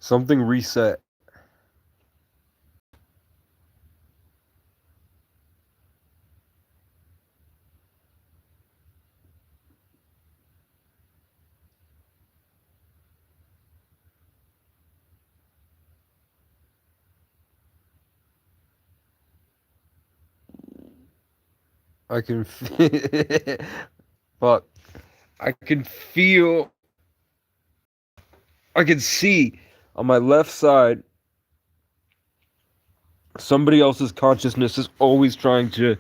Something reset. I can fuck. I can feel, I can see on my left side somebody else's consciousness is always trying to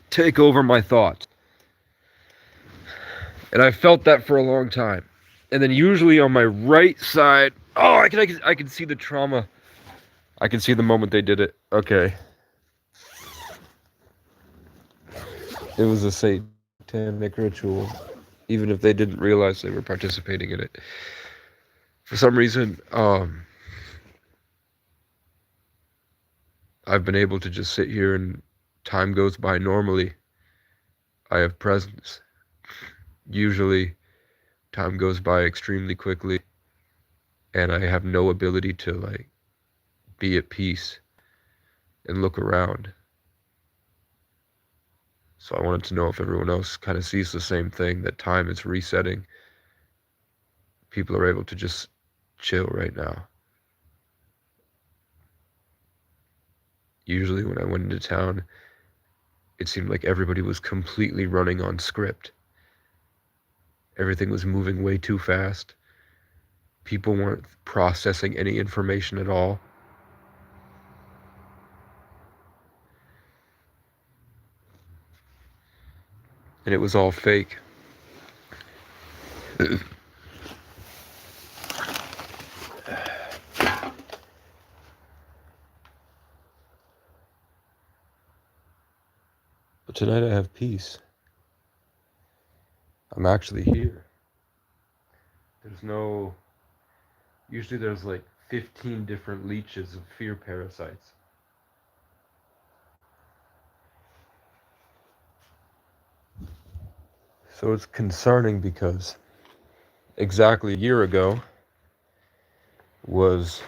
take over my thoughts. And I felt that for a long time. And then usually on my right side, oh, I can see the trauma. I can see the moment they did it. Okay. It was a satanic ritual, even if they didn't realize they were participating in it. For some reason, I've been able to just sit here and time goes by normally. I have presence. Usually, time goes by extremely quickly, and I have no ability to, like, be at peace and look around. So I wanted to know if everyone else kind of sees the same thing, that time is resetting. People are able to just chill right now. Usually when I went into town, it seemed like everybody was completely running on script. Everything was moving way too fast. People weren't processing any information at all. And it was all fake. But tonight I have peace. I'm actually here. Usually there's like 15 different leeches of fear parasites. So it's concerning because exactly a year ago was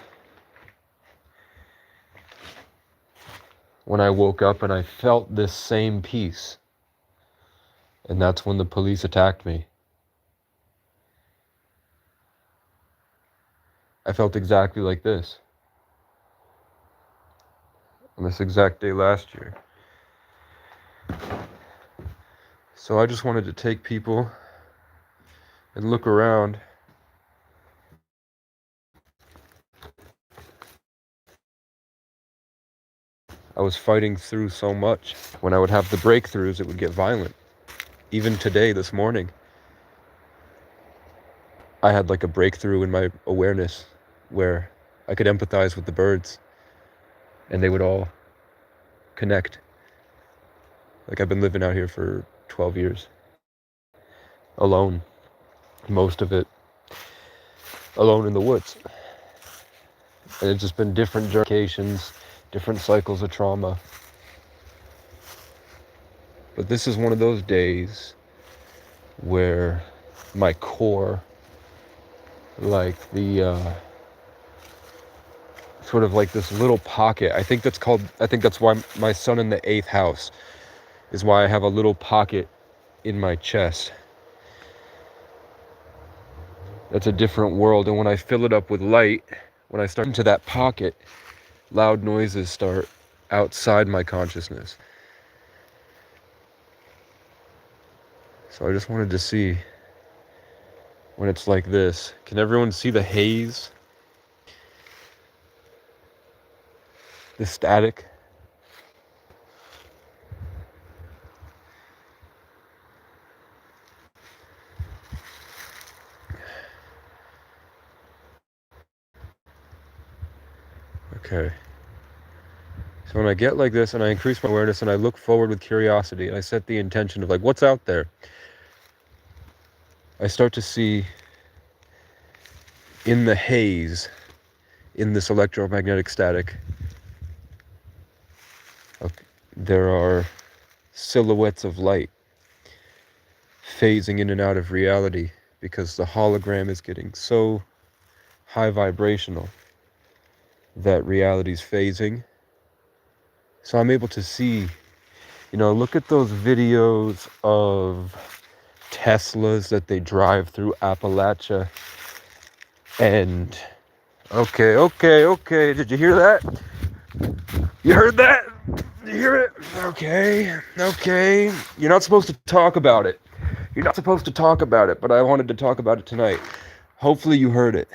when I woke up and I felt this same peace. And that's when the police attacked me. I felt exactly like this on this exact day last year. So I just wanted to take people and look around. I was fighting through so much. When I would have the breakthroughs, it would get violent. Even today, this morning, I had like a breakthrough in my awareness where I could empathize with the birds and they would all connect. Like, I've been living out here for 12 years, alone, most of it alone in the woods. And it's just been different journeys, different cycles of trauma. But this is one of those days where my core, like the sort of like this little pocket, I think that's why my sun in the 8th house is why I have a little pocket in my chest. That's a different world. And when I fill it up with light, when I start into that pocket, loud noises start outside my consciousness. So I just wanted to see when it's like this. Can everyone see the haze? The static? Okay. So when I get like this and I increase my awareness and I look forward with curiosity and I set the intention of like, what's out there? I start to see in the haze, in this electromagnetic static, there are silhouettes of light phasing in and out of reality because the hologram is getting so high vibrational. that reality's phasing. So I'm able to see, look at those videos of Teslas that they drive through Appalachia. And okay, did you hear that? You heard that? You hear it? Okay. You're not supposed to talk about it. But I wanted to talk about it tonight. Hopefully you heard it.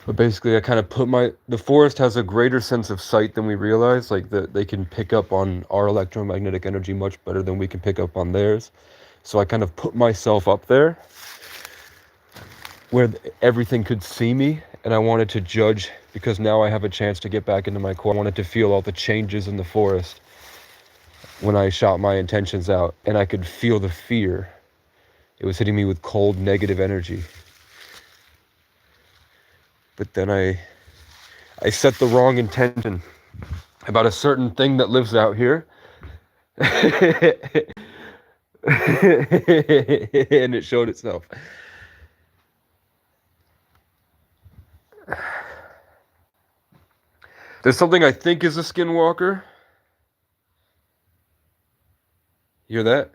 But basically, I kind of put the forest has a greater sense of sight than we realize. Like, they can pick up on our electromagnetic energy much better than we can pick up on theirs. So I kind of put myself up there where everything could see me, and I wanted to judge, because now I have a chance to get back into my core. I wanted to feel all the changes in the forest when I shot my intentions out, and I could feel the fear. It was hitting me with cold, negative energy. But then I set the wrong intention about a certain thing that lives out here. And it showed itself. There's something I think is a skinwalker. You hear that?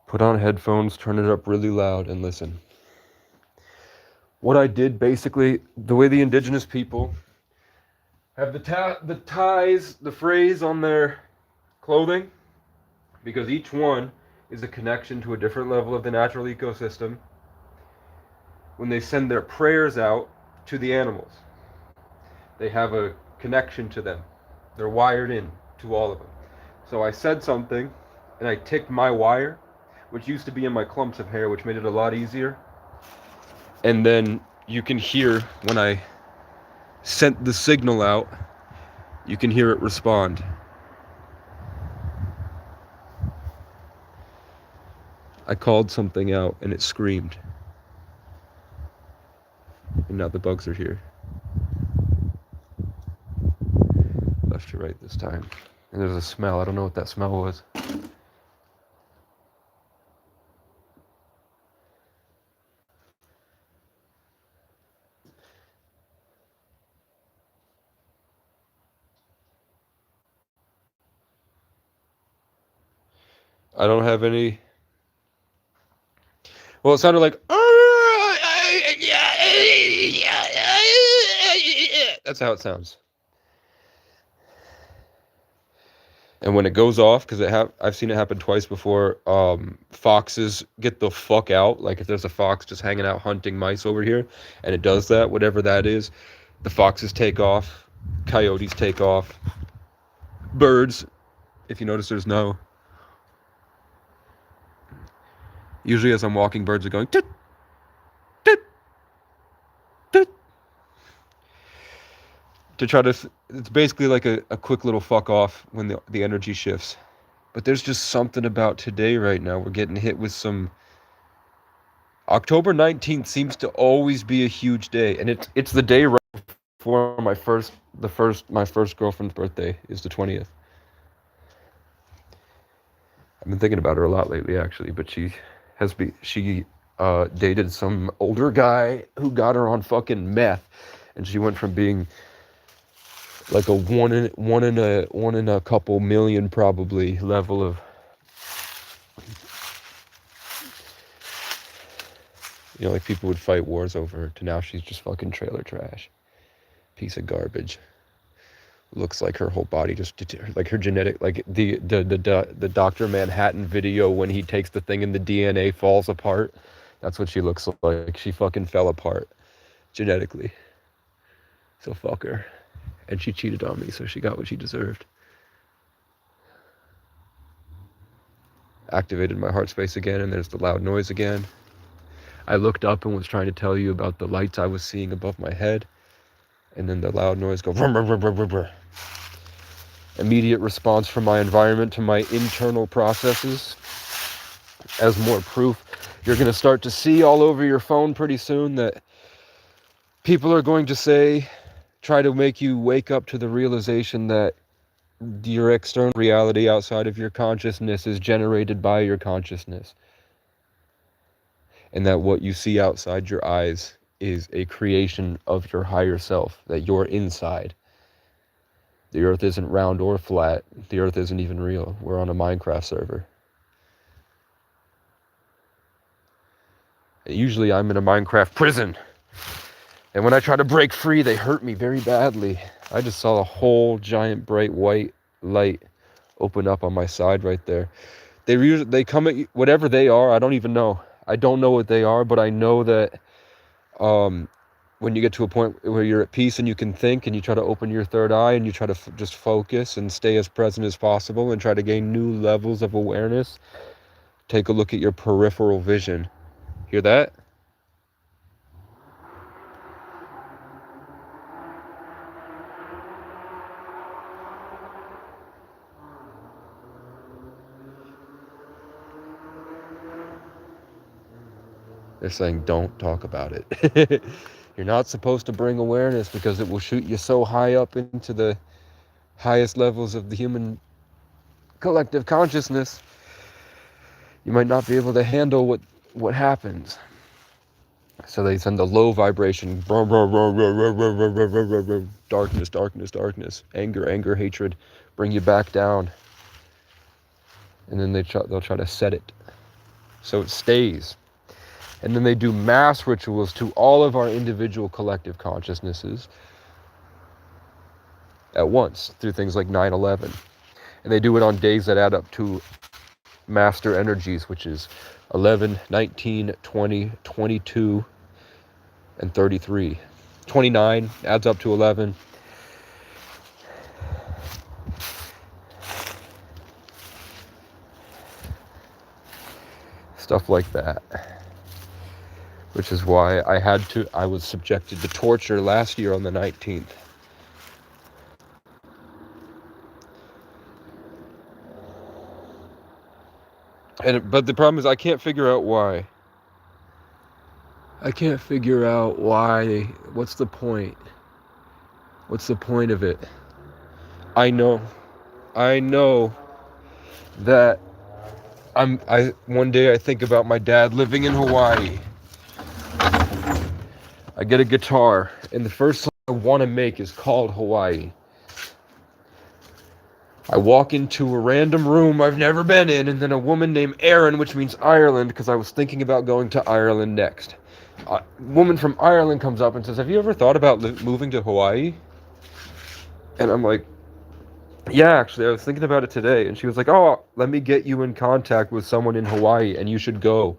Put on headphones, turn it up really loud, and listen. What I did, basically, the way the indigenous people have the ties, the phrase on their clothing, because each one is a connection to a different level of the natural ecosystem. When they send their prayers out to the animals, they have a connection to them. They're wired in to all of them. So I said something, and I ticked my wire, which used to be in my clumps of hair, which made it a lot easier. And then you can hear, when I sent the signal out, you can hear it respond. I called something out and it screamed. And now the bugs are here. Left to right this time. And there's a smell. I don't know what that smell was. I don't have any. Well, it sounded like. That's how it sounds. And when it goes off, because I've seen it happen twice before. Foxes get the fuck out. Like, if there's a fox just hanging out hunting mice over here, and it does that, whatever that is, the foxes take off. Coyotes take off. Birds, if you notice, there's no. Usually, as I'm walking, birds are going toot, toot, toot. To try to, it's basically like a quick little fuck off when the energy shifts. But there's just something about today right now. We're getting hit with some. October 19th seems to always be a huge day, and it's the day right before my first girlfriend's birthday is the 20th. I've been thinking about her a lot lately, actually, but she dated some older guy who got her on fucking meth, and she went from being like a one in a couple million probably level of, like people would fight wars over her, to now she's just fucking trailer trash, piece of garbage. Looks like her whole body just, like her genetic, like the Dr. Manhattan video when he takes the thing and the DNA falls apart. That's what she looks like. She fucking fell apart genetically. So fuck her. And she cheated on me, so she got what she deserved. Activated my heart space again, and there's the loud noise again. I looked up and was trying to tell you about the lights I was seeing above my head. And then the loud noise go. Brum, brum, brum, brum, brum, brum. Immediate response from my environment to my internal processes. as more proof. You're going to start to see all over your phone pretty soon that people are going to try to make you wake up to the realization that your external reality outside of your consciousness is generated by your consciousness. And that what you see outside your eyes is a creation of your higher self, that you're inside. The earth isn't round or flat. The earth isn't even real. We're on a Minecraft server. And usually I'm in a Minecraft prison. And when I try to break free, they hurt me very badly. I just saw a whole giant bright white light open up on my side right there. They come at you, whatever they are, I don't even know. I don't know what they are, but I know that when you get to a point where you're at peace and you can think and you try to open your third eye and you try to just focus and stay as present as possible and try to gain new levels of awareness, take a look at your peripheral vision. Hear that? They're saying, don't talk about it. You're not supposed to bring awareness because it will shoot you so high up into the highest levels of the human collective consciousness. You might not be able to handle what happens. So they send a low vibration, darkness, darkness, darkness, anger, hatred, bring you back down. And then they'll try to set it so it stays. And then they do mass rituals to all of our individual collective consciousnesses at once through things like 9/11. And they do it on days that add up to master energies, which is 11, 19, 20, 22, and 33. 29 adds up to 11. Stuff like that. Which is why I was subjected to torture last year on the 19th. But the problem is I can't figure out why. I can't figure out why. What's the point? What's the point of it? I know that one day I think about my dad living in Hawaii. I get a guitar, and the first song I want to make is called Hawaii. I walk into a random room I've never been in, and then a woman named Erin, which means Ireland, because I was thinking about going to Ireland next. A woman from Ireland comes up and says, have you ever thought about moving to Hawaii? And I'm like, yeah, actually, I was thinking about it today. And she was like, oh, let me get you in contact with someone in Hawaii, and you should go.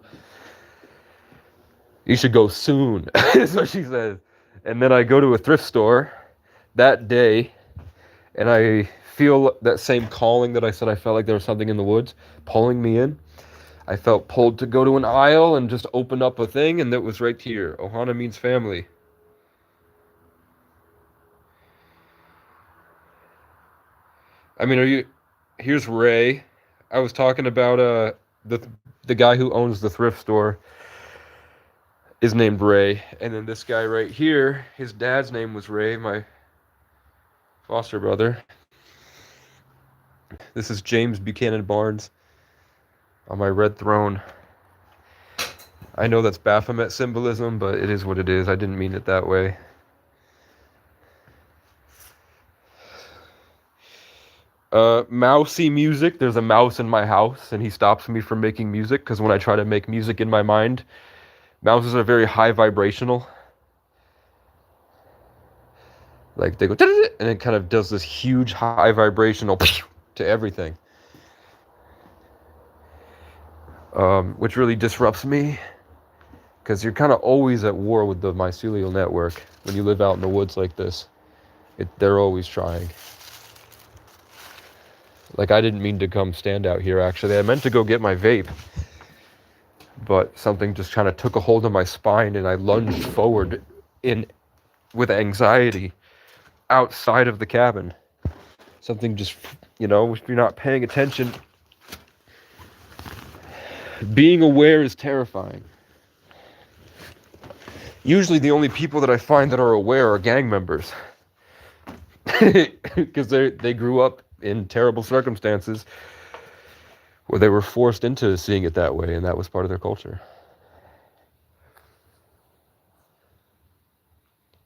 You should go soon, is what she says. And then I go to a thrift store that day, and I feel that same calling that I said I felt like there was something in the woods pulling me in. I felt pulled to go to an aisle and just open up a thing, and that was right here. Ohana means family. I mean, here's Ray. I was talking about the guy who owns the thrift store is named Ray, and then this guy right here, his dad's name was Ray, my foster brother. This is James Buchanan Barnes on my red throne. I know that's Baphomet symbolism, but it is what it is. I didn't mean it that way. Mousy music. There's a mouse in my house, and he stops me from making music, because when I try to make music in my mind, mouses are very high vibrational. Like, they go, and it kind of does this huge high vibrational to everything. Which really disrupts me, because you're kind of always at war with the mycelial network when you live out in the woods like this. They're always trying. Like, I didn't mean to come stand out here, actually. I meant to go get my vape, but something just kind of took a hold of my spine, and I lunged forward with anxiety outside of the cabin. Something just, if you're not paying attention, Being aware is terrifying. Usually the only people that I find that are aware are gang members. Because they grew up in terrible circumstances where they were forced into seeing it that way, and that was part of their culture.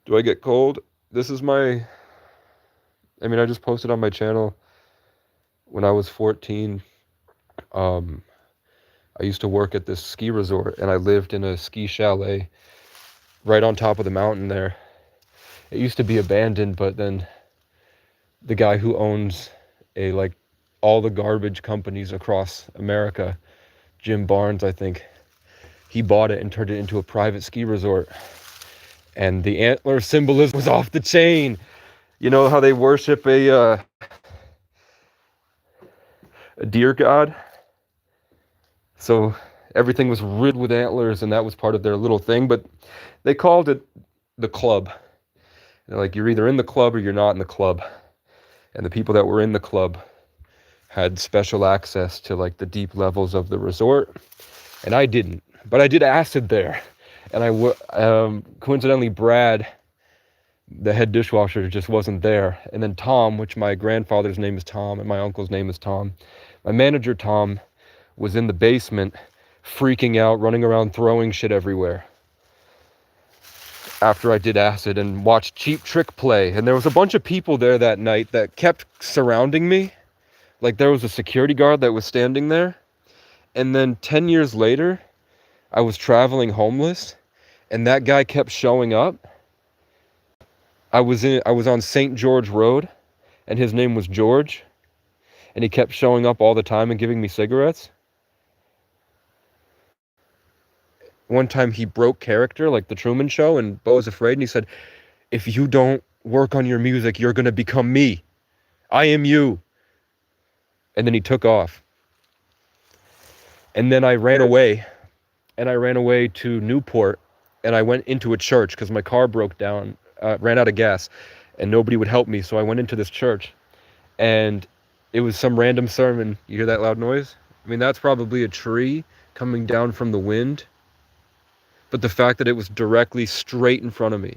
Do I get cold? This is I just posted on my channel when I was 14. I used to work at this ski resort, and I lived in a ski chalet right on top of the mountain there. It used to be abandoned, but then the guy who owns all the garbage companies across America, Jim Barnes, I think, he bought it and turned it into a private ski resort. And the antler symbolism was off the chain. You know how they worship a deer god? So everything was riddled with antlers, and that was part of their little thing. But they called it the club. They're like, you're either in the club or you're not in the club. And the people that were in the club had special access to like the deep levels of the resort, and I didn't. But I did acid there, and coincidentally Brad, the head dishwasher, just wasn't there. And then Tom, which my grandfather's name is Tom and my uncle's name is Tom, my manager Tom was in the basement freaking out, running around throwing shit everywhere after I did acid, and watched Cheap Trick play. And there was a bunch of people there that night that kept surrounding me. Like there was a security guard that was standing there. And then 10 years later, I was traveling homeless, and that guy kept showing up. I was on St. George Road, and his name was George, and he kept showing up all the time and giving me cigarettes. One time he broke character, like the Truman Show, and Beau was afraid, and he said, if you don't work on your music, you're going to become me. I am you. And then he took off. And then I ran away, to Newport, and I went into a church because my car broke down, ran out of gas, and nobody would help me. So I went into this church, and it was some random sermon. You hear that loud noise? I mean, that's probably a tree coming down from the wind. But the fact that it was directly straight in front of me,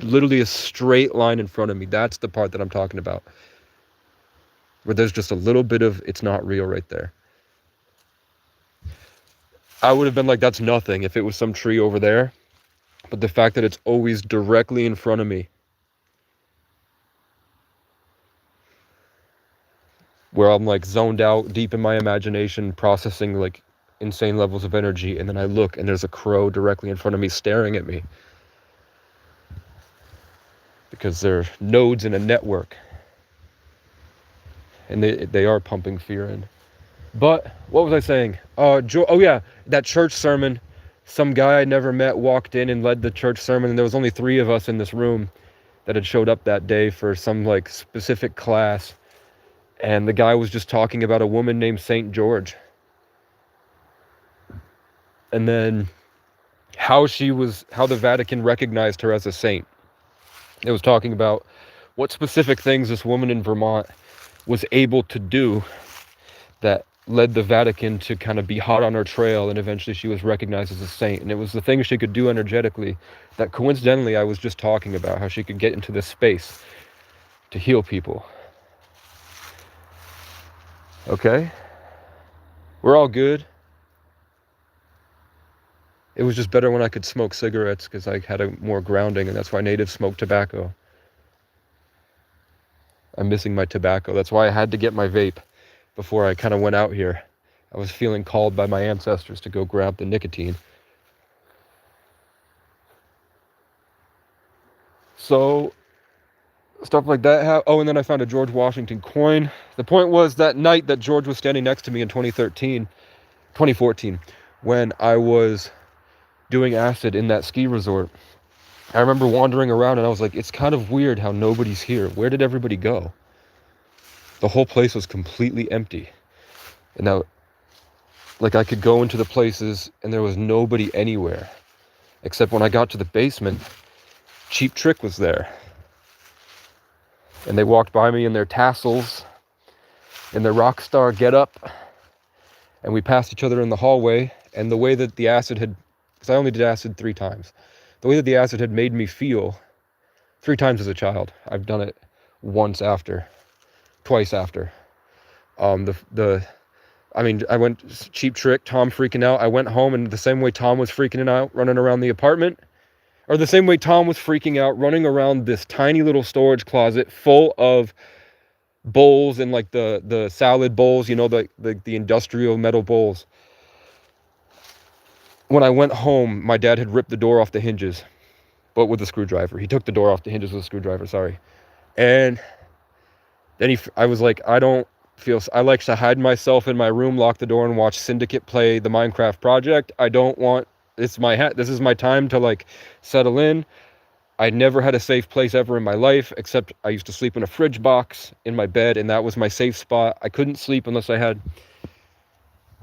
literally a straight line in front of me, that's the part that I'm talking about. Where there's just a little bit of it's not real right there. I would have been like, that's nothing if it was some tree over there. But the fact that it's always directly in front of me, where I'm like zoned out deep in my imagination, processing like insane levels of energy, and then I look and there's a crow directly in front of me staring at me. Because they're nodes in a network. And they are pumping fear in. But what was I saying? Oh yeah, that church sermon. Some guy I never met walked in and led the church sermon, and there was only 3 of us in this room that had showed up that day for some like specific class. And the guy was just talking about a woman named St. George. And then how the Vatican recognized her as a saint. It was talking about what specific things this woman in Vermont was able to do that led the Vatican to kind of be hot on her trail, and eventually she was recognized as a saint. And it was the things she could do energetically that coincidentally I was just talking about, how she could get into this space to heal people. Okay? We're all good. It was just better when I could smoke cigarettes because I had a more grounding, and that's why natives smoke tobacco. I'm missing my tobacco. That's why I had to get my vape before I kind of went out here. I was feeling called by my ancestors to go grab the nicotine. So, stuff like that. Oh, and then I found a George Washington coin. The point was that night that George was standing next to me in 2014, when I was doing acid in that ski resort. I remember wandering around and I was like, it's kind of weird how nobody's here. Where did everybody go? The whole place was completely empty. And now, like, I could go into the places and there was nobody anywhere. Except when I got to the basement, Cheap Trick was there. And they walked by me in their tassels, in their rock star getup. And we passed each other in the hallway, and the way that the acid had, because I only did acid 3 times, the way that the acid had made me feel 3 times as a child. I've done it once after, twice after. I went Cheap Trick, Tom freaking out. I went home, and the same way Tom was freaking out, running around the apartment, or the same way Tom was freaking out, running around this tiny little storage closet full of bowls and like the salad bowls, you know, the industrial metal bowls. When I went home, my dad had ripped the door off the hinges, but with a screwdriver. He took the door off the hinges with a screwdriver, sorry. And then I was like, I like to hide myself in my room, lock the door, and watch Syndicate play the Minecraft project. This is my time to like settle in. I never had a safe place ever in my life, except I used to sleep in a fridge box in my bed, and that was my safe spot. I couldn't sleep unless I had,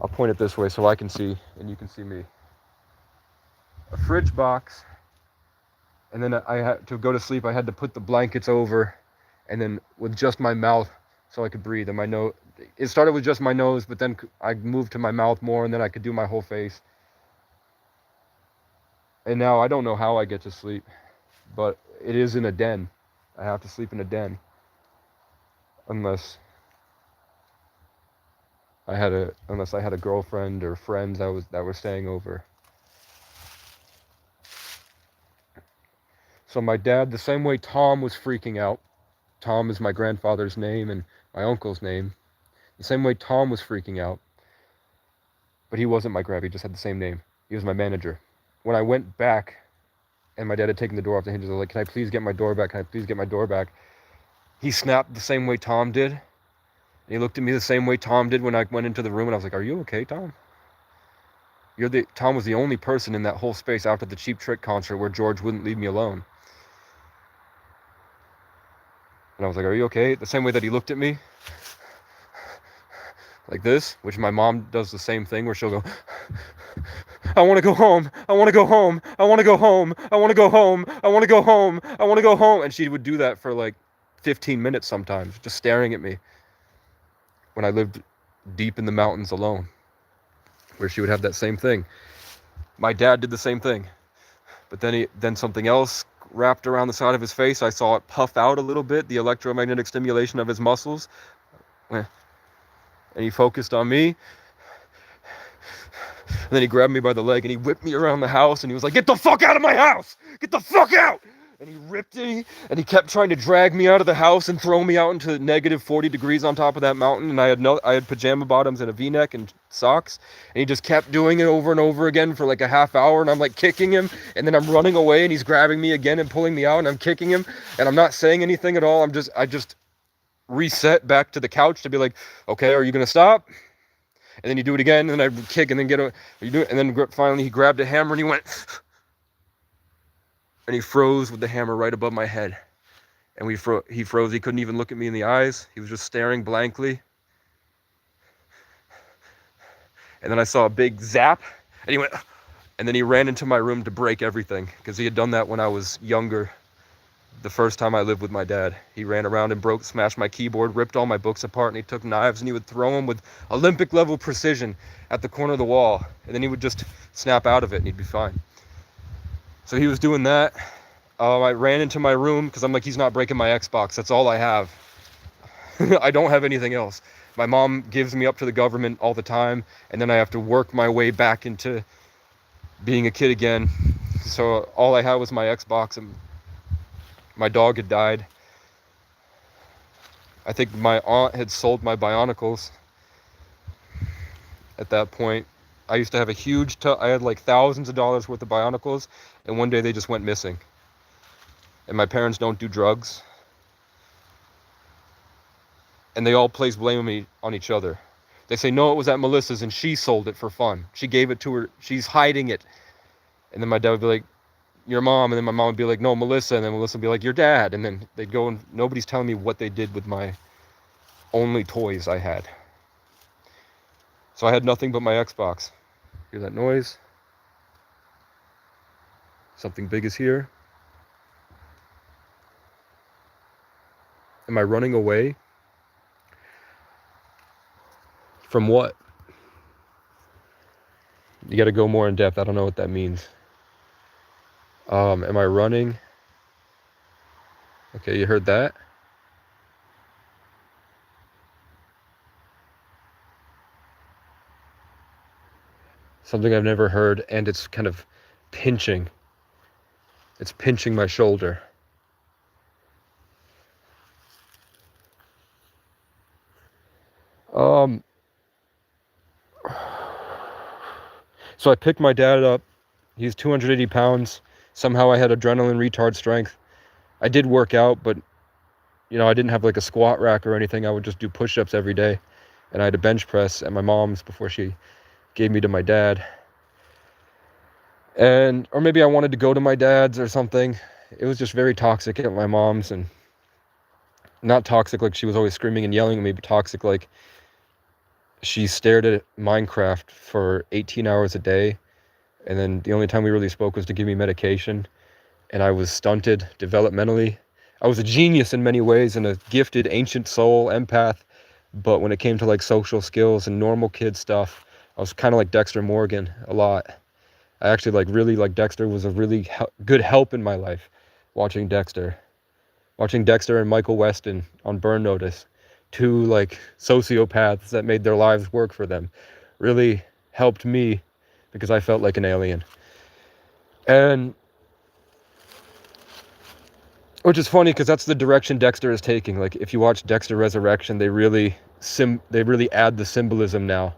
I'll point it this way so I can see, and you can see me. A fridge box, and then I had to go to sleep. I had to put the blankets over, and then with just my mouth so I could breathe. And my nose, it started with just my nose, but then I moved to my mouth more, and then I could do my whole face. And now I don't know how I get to sleep, but it is in a den. I have to sleep in a den, unless I had a girlfriend or friends that were staying over. So my dad, the same way Tom was freaking out, Tom is my grandfather's name and my uncle's name, the same way Tom was freaking out, but he wasn't my grandpa, he just had the same name. He was my manager. When I went back and my dad had taken the door off the hinges, I was like, can I please get my door back? Can I please get my door back? He snapped the same way Tom did. And he looked at me the same way Tom did when I went into the room, and I was like, are you okay, Tom? Tom was the only person in that whole space after the Cheap Trick concert where George wouldn't leave me alone. And I was like, are you okay? The same way that he looked at me, like this, which my mom does the same thing where she'll go, I want to go home, I want to go home, I want to go home, I want to go home, I want to go home, I want to go home. And she would do that for like 15 minutes sometimes, just staring at me when I lived deep in the mountains alone, where she would have that same thing. My dad did the same thing, but then something else wrapped around the side of his face. I saw it puff out a little bit, the electromagnetic stimulation of his muscles, and he focused on me. And then he grabbed me by the leg and he whipped me around the house, and he was like, get the fuck out of my house, get the fuck out. And he ripped me, and he kept trying to drag me out of the house and throw me out into negative 40 degrees on top of that mountain. And I had pajama bottoms and a V-neck and socks, and he just kept doing it over and over again for like a half hour. And I'm like kicking him, and then I'm running away, and he's grabbing me again and pulling me out, and I'm kicking him, and I'm not saying anything at all. I just reset back to the couch to be like, okay, are you gonna stop? And then you do it again, and I kick, and then and then finally he grabbed a hammer and he went, and he froze with the hammer right above my head. And he froze. He couldn't even look at me in the eyes. He was just staring blankly. And then I saw a big zap, and he went, and then he ran into my room to break everything, because he had done that when I was younger. The first time I lived with my dad, he ran around and smashed my keyboard, ripped all my books apart, and he took knives and he would throw them with Olympic level precision at the corner of the wall, and then he would just snap out of it and he'd be fine. So he was doing that. I ran into my room because I'm like, he's not breaking my Xbox. That's all I have. I don't have anything else. My mom gives me up to the government all the time, and then I have to work my way back into being a kid again. So all I had was my Xbox, and my dog had died. I think my aunt had sold my Bionicles at that point. I used to have I had like thousands of dollars worth of Bionicles, and one day they just went missing. And my parents don't do drugs. And they all place blame on each other. They say, no, it was at Melissa's and she sold it for fun. She gave it to her, she's hiding it. And then my dad would be like, your mom, and then my mom would be like, no, Melissa, and then Melissa would be like, your dad, and then they'd go, and nobody's telling me what they did with my only toys I had. So I had nothing but my Xbox. Hear that noise? Something big is here. Am I running away? From what? You got to go more in depth. I don't know what that means. Am I running? Okay, you heard that? Something I've never heard, and it's kind of pinching. It's pinching my shoulder. So I picked my dad up. He's 280 pounds. Somehow I had adrenaline retard strength. I did work out, but I didn't have like a squat rack or anything. I would just do push-ups every day. And I had a bench press at my mom's before she gave me to my dad. Or maybe I wanted to go to my dad's or something. It was just very toxic at my mom's, and not toxic like she was always screaming and yelling at me, but toxic like she stared at Minecraft for 18 hours a day. And then the only time we really spoke was to give me medication. And I was stunted developmentally. I was a genius in many ways and a gifted ancient soul empath. But when it came to like social skills and normal kid stuff, I was kind of like Dexter Morgan a lot. I actually really Dexter was a really good help in my life. Watching Dexter and Michael Weston on Burn Notice, two like sociopaths that made their lives work for them, really helped me because I felt like an alien. And which is funny because that's the direction Dexter is taking. Like if you watch Dexter Resurrection, they really add the symbolism now.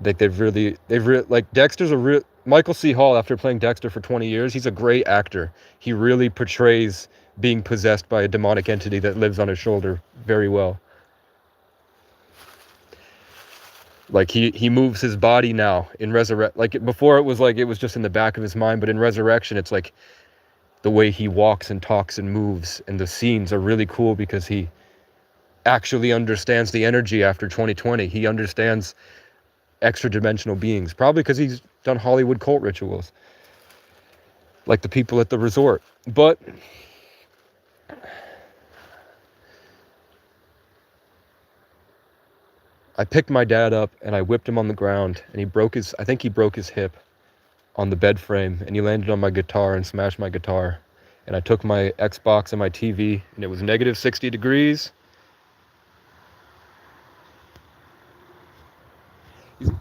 Like like Dexter's a real Michael C. Hall, after playing Dexter for 20 years, he's a great actor. He really portrays being possessed by a demonic entity that lives on his shoulder very well. Like he moves his body now in Resurrection. Like before it was just in the back of his mind, but in Resurrection it's like the way he walks and talks and moves, and the scenes are really cool because he actually understands the energy after 2020. He understands extra dimensional beings, probably because he's done Hollywood cult rituals like the people at the resort. But I picked my dad up and I whipped him on the ground, and I think he broke his hip on the bed frame, and he landed on my guitar and smashed my guitar. And I took my Xbox and my TV, and it was negative 60 degrees.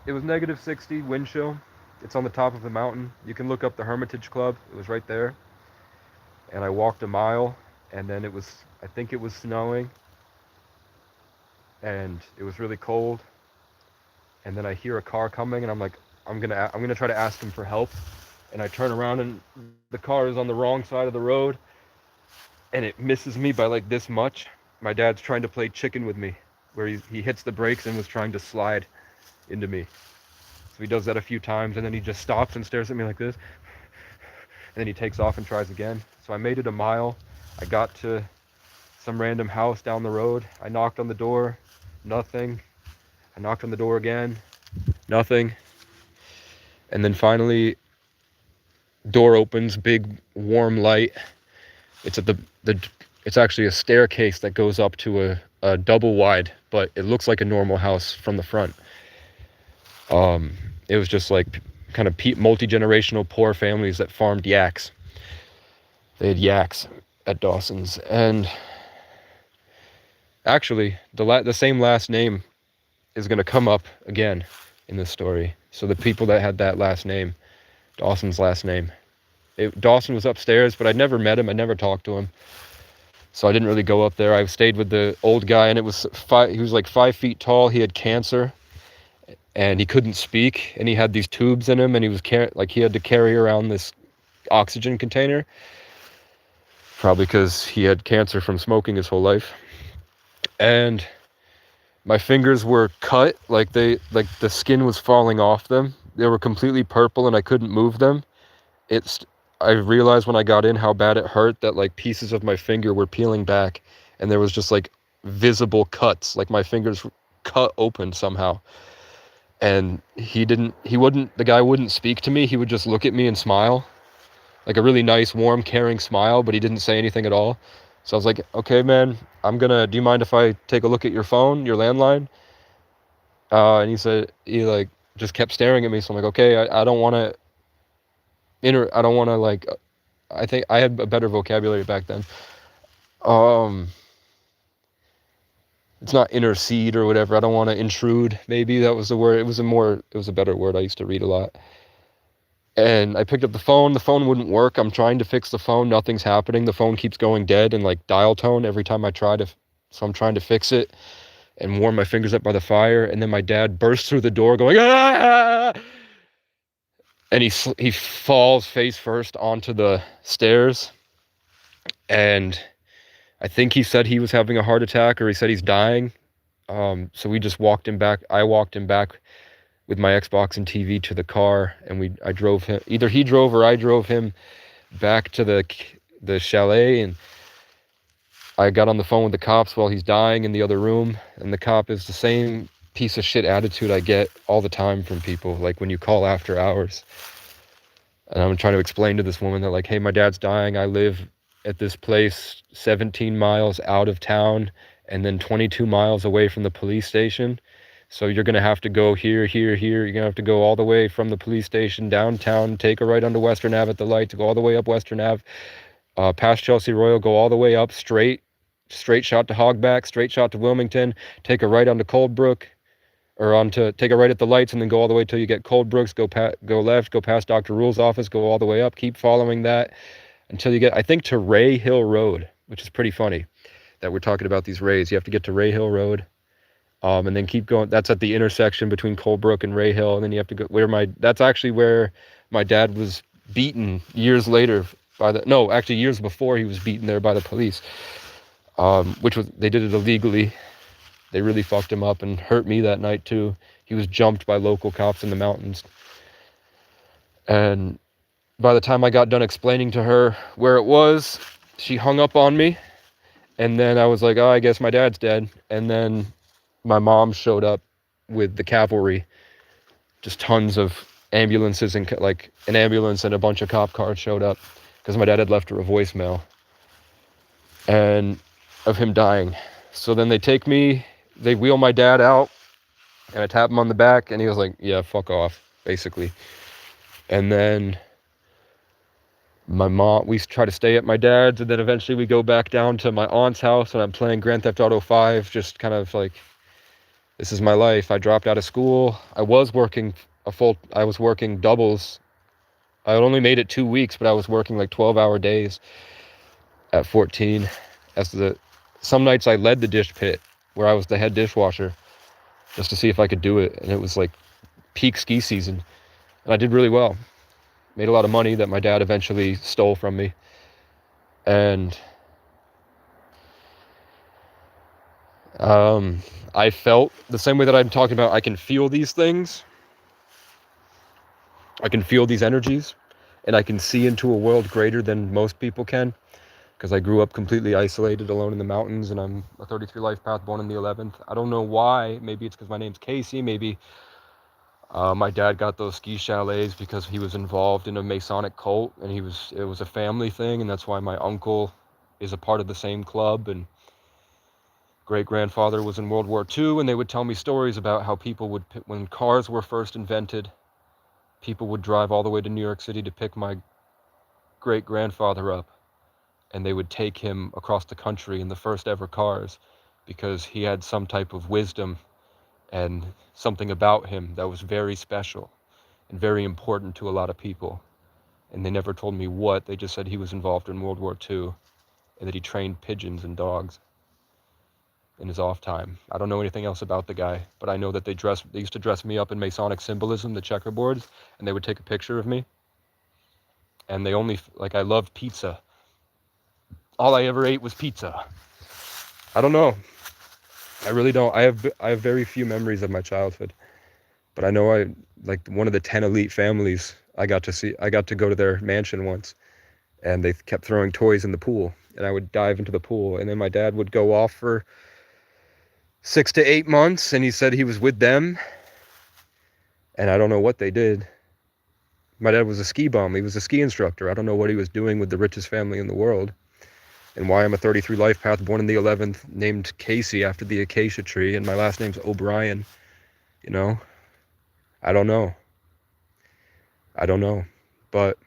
It was negative 60 wind chill. It's on the top of a mountain. You can look up the Hermitage Club. It was right there. And I walked a mile, and then I think it was snowing, and it was really cold. And then I hear a car coming, and I'm like, I'm gonna try to ask him for help. And I turn around, and the car is on the wrong side of the road, and it misses me by like this much. My dad's trying to play chicken with me, where he hits the brakes and was trying to slide into me. So he does that a few times, and then he just stops and stares at me like this, and then he takes off and tries again. So I made it a mile. I got to some random house down the road. I knocked on the door, nothing. I knocked on the door again, nothing. And then finally, door opens, big warm light. It's at it's actually a staircase that goes up to a double wide, but it looks like a normal house from the front. It was just like kind of multi-generational poor families that farmed yaks. They had yaks at Dawson's. And actually, the same last name is going to come up again in this story. So the people that had that last name, Dawson's last name, Dawson was upstairs, but I'd never met him. I never talked to him. So I didn't really go up there. I stayed with the old guy, and he was like 5 feet tall. He had cancer, and he couldn't speak, and he had these tubes in him, and he had to carry around this oxygen container, probably because he had cancer from smoking his whole life. And my fingers were cut, like the skin was falling off them. They were completely purple, and I couldn't move them. I realized when I got in how bad it hurt, that like pieces of my finger were peeling back, and there was just like visible cuts, like my fingers cut open somehow. And the guy wouldn't speak to me. He would just look at me and smile, like a really nice, warm, caring smile, but he didn't say anything at all. So I was like, okay, man, do you mind if I take a look at your phone, your landline? And he just kept staring at me. So I'm like, okay, I don't want to I don't want to like, I think I had a better vocabulary back then. Um, it's not intercede or whatever. I don't want to intrude. Maybe that was the word. It was a better word. I used to read a lot. And I picked up the phone. The phone wouldn't work. I'm trying to fix the phone. Nothing's happening. The phone keeps going dead and like dial tone every time I try to. So I'm trying to fix it and warm my fingers up by the fire. And then my dad bursts through the door going, ah! And he falls face first onto the stairs. And I think he said he was having a heart attack, or he said he's dying. So we just walked him back. I walked him back with my Xbox and TV to the car, and I drove him. Either he drove or I drove him back to the chalet, and I got on the phone with the cops while he's dying in the other room. And the cop is the same piece of shit attitude I get all the time from people, like when you call after hours. And I'm trying to explain to this woman that, like, hey, my dad's dying. I live at this place 17 miles out of town and then 22 miles away from the police station. So you're going to have to go here. You're going to have to go all the way from the police station downtown, take a right onto Western Ave at the light to go all the way up Western Ave, past Chelsea Royal, go all the way up straight shot to Hogback, straight shot to Wilmington, take a right onto Coldbrook, or take a right at the lights and then go all the way till you get Coldbrooks, go left, go past Dr. Rule's office, go all the way up, keep following that until you get, I think, to Ray Hill Road, which is pretty funny that we're talking about these rays. You have to get to Ray Hill Road, and then keep going. That's at the intersection between Coldbrook and Ray Hill, and then you have to go that's actually where my dad was beaten years later years before he was beaten there by the police, they did it illegally. They really fucked him up and hurt me that night too. He was jumped by local cops in the mountains. And by the time I got done explaining to her where it was, she hung up on me. And then I was like, oh, I guess my dad's dead. And then my mom showed up with the cavalry, just tons of ambulances, and like an ambulance and a bunch of cop cars showed up because my dad had left her a voicemail and of him dying. So then they wheel my dad out, and I tap him on the back, and he was like, yeah, fuck off, basically. And then we try to stay at my dad's, and then eventually we go back down to my aunt's house, and I'm playing Grand Theft Auto 5, just kind of like, this is my life. I dropped out of school. I was working doubles. I only made it 2 weeks, but I was working like 12-hour days at 14. Some nights I led the dish pit, where I was the head dishwasher, just to see if I could do it. And it was like peak ski season. And I did really well. Made a lot of money that my dad eventually stole from me. And I felt the same way that I'm talking about. I can feel these things. I can feel these energies. And I can see into a world greater than most people can. Because I grew up completely isolated, alone in the mountains, and I'm a 33 life path, born in the 11th. I don't know why. Maybe it's because my name's Casey. Maybe my dad got those ski chalets because he was involved in a Masonic cult, and it was a family thing, and that's why my uncle is a part of the same club, and great-grandfather was in World War II, and they would tell me stories about how when cars were first invented, people would drive all the way to New York City to pick my great-grandfather up. And they would take him across the country in the first ever cars because he had some type of wisdom and something about him that was very special and very important to a lot of people. And they never told me what. They just said he was involved in World War II and that he trained pigeons and dogs in his off time. I don't know anything else about the guy, but I know that they used to dress me up in Masonic symbolism, the checkerboards, and they would take a picture of me. And I loved pizza. All I ever ate was pizza. I don't know. I really don't. I have very few memories of my childhood. But I know like one of the 10 elite families I got to go to their mansion once, and they kept throwing toys in the pool, and I would dive into the pool, and then my dad would go off for 6 to 8 months, and he said he was with them, and I don't know what they did. My dad was a ski bum. He was a ski instructor. I don't know what he was doing with the richest family in the world. And why I'm a 33 life path, born in the 11th, named Casey after the acacia tree, and my last name's O'Brien, you know? I don't know. I don't know. But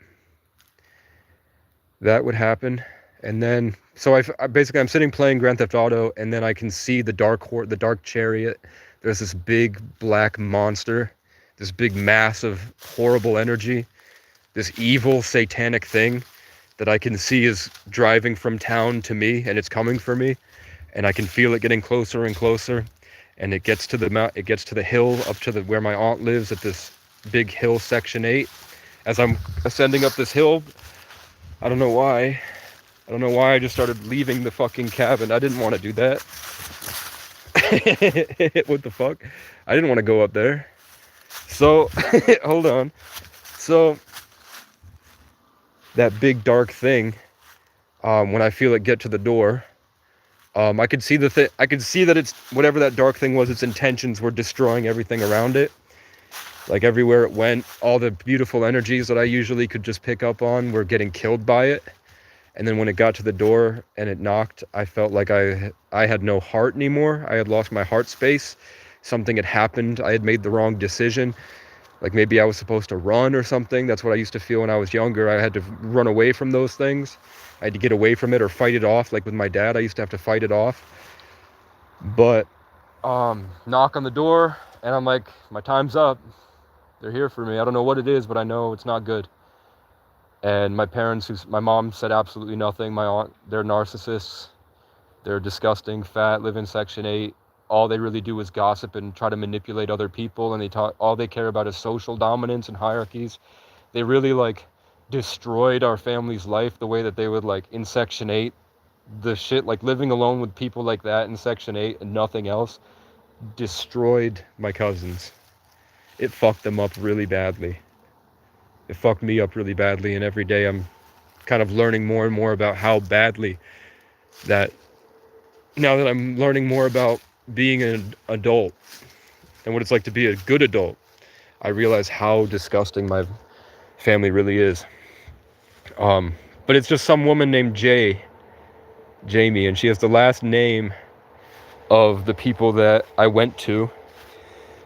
that would happen. And then, so basically I'm sitting playing Grand Theft Auto, and then I can see the dark chariot. There's this big black monster, this big mass of horrible energy, this evil satanic thing that I can see is driving from town to me, and it's coming for me, and I can feel it getting closer and closer, and it gets to the hill up to where my aunt lives, at this big hill, Section 8. As I'm ascending up this hill, I don't know why I just started leaving the fucking cabin. I didn't want to do that. What the fuck? I didn't want to go up there. So, hold on. So, that big dark thing, when I feel it get to the door, I could see I could see that it's, whatever that dark thing was, its intentions were destroying everything around it. Like, everywhere it went, all the beautiful energies that I usually could just pick up on were getting killed by it. And then when it got to the door and it knocked, I felt like I had no heart anymore. I had lost my heart space. Something had happened. I had made the wrong decision. Like, maybe I was supposed to run or something. That's what I used to feel when I was younger. I had to run away from those things. I had to get away from it or fight it off. Like with my dad, I used to have to fight it off. But knock on the door, and I'm like, my time's up. They're here for me. I don't know what it is, but I know it's not good. And my parents, my mom said absolutely nothing. My aunt, they're narcissists. They're disgusting, fat, live in Section 8. All they really do is gossip and try to manipulate other people. And all they care about is social dominance and hierarchies. They really, like, destroyed our family's life the way that they would, like, in Section 8. The shit, like, living alone with people like that in Section 8 and nothing else, destroyed my cousins. It fucked them up really badly. It fucked me up really badly, and every day I'm kind of learning more and more about how badly that, now that I'm learning more about being an adult and what it's like to be a good adult, I realize how disgusting my family really is. But it's just some woman named Jamie, and she has the last name of the people that I went to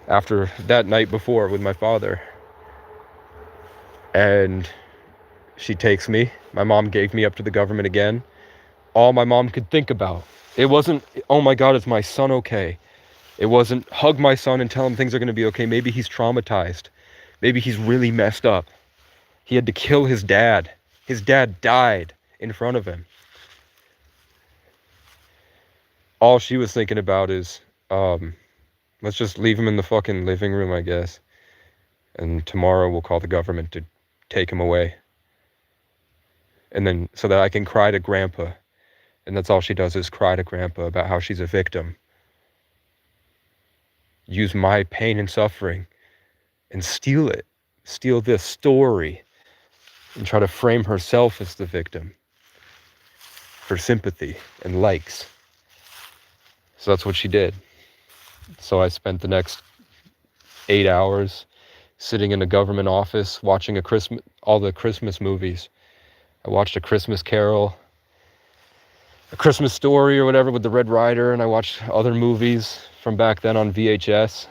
after that night before with my father. And she takes me. My mom gave me up to the government again. All my mom could think about. It wasn't, oh my God, is my son okay? It wasn't, hug my son and tell him things are going to be okay. Maybe he's traumatized. Maybe he's really messed up. He had to kill his dad. His dad died in front of him. All she was thinking about is, let's just leave him in the fucking living room, I guess. And tomorrow we'll call the government to take him away. And then, so that I can cry to Grandpa. And that's all she does, is cry to Grandpa about how she's a victim. Use my pain and suffering and steal it. Steal this story and try to frame herself as the victim for sympathy and likes. So that's what she did. So I spent the next 8 hours sitting in a government office watching all the Christmas movies. I watched A Christmas Carol, A Christmas Story or whatever with the Red Ryder, and I watched other movies from back then on VHS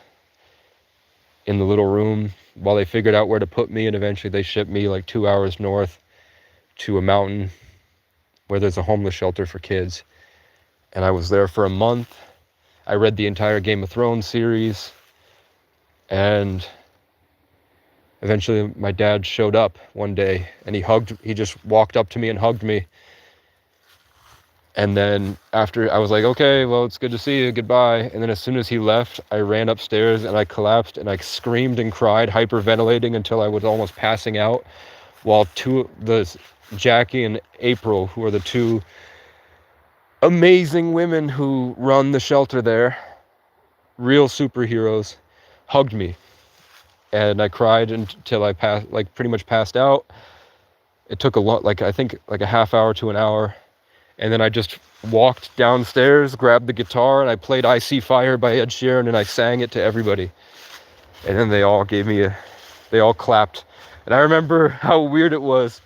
in the little room while they figured out where to put me, and eventually they shipped me like 2 hours north to a mountain where there's a homeless shelter for kids. And I was there for a month. I read the entire Game of Thrones series, and eventually my dad showed up one day, and he just walked up to me and hugged me. And then after, I was like, okay, well, it's good to see you, goodbye. And then as soon as he left, I ran upstairs and I collapsed and I screamed and cried, hyperventilating until I was almost passing out, while Jackie and April, who are the two amazing women who run the shelter there, real superheroes, hugged me. And I cried until I pretty much passed out. It took I think a half hour to an hour. And then I just walked downstairs, grabbed the guitar, and I played I See Fire by Ed Sheeran, and I sang it to everybody. And then they all clapped. And I remember how weird it was,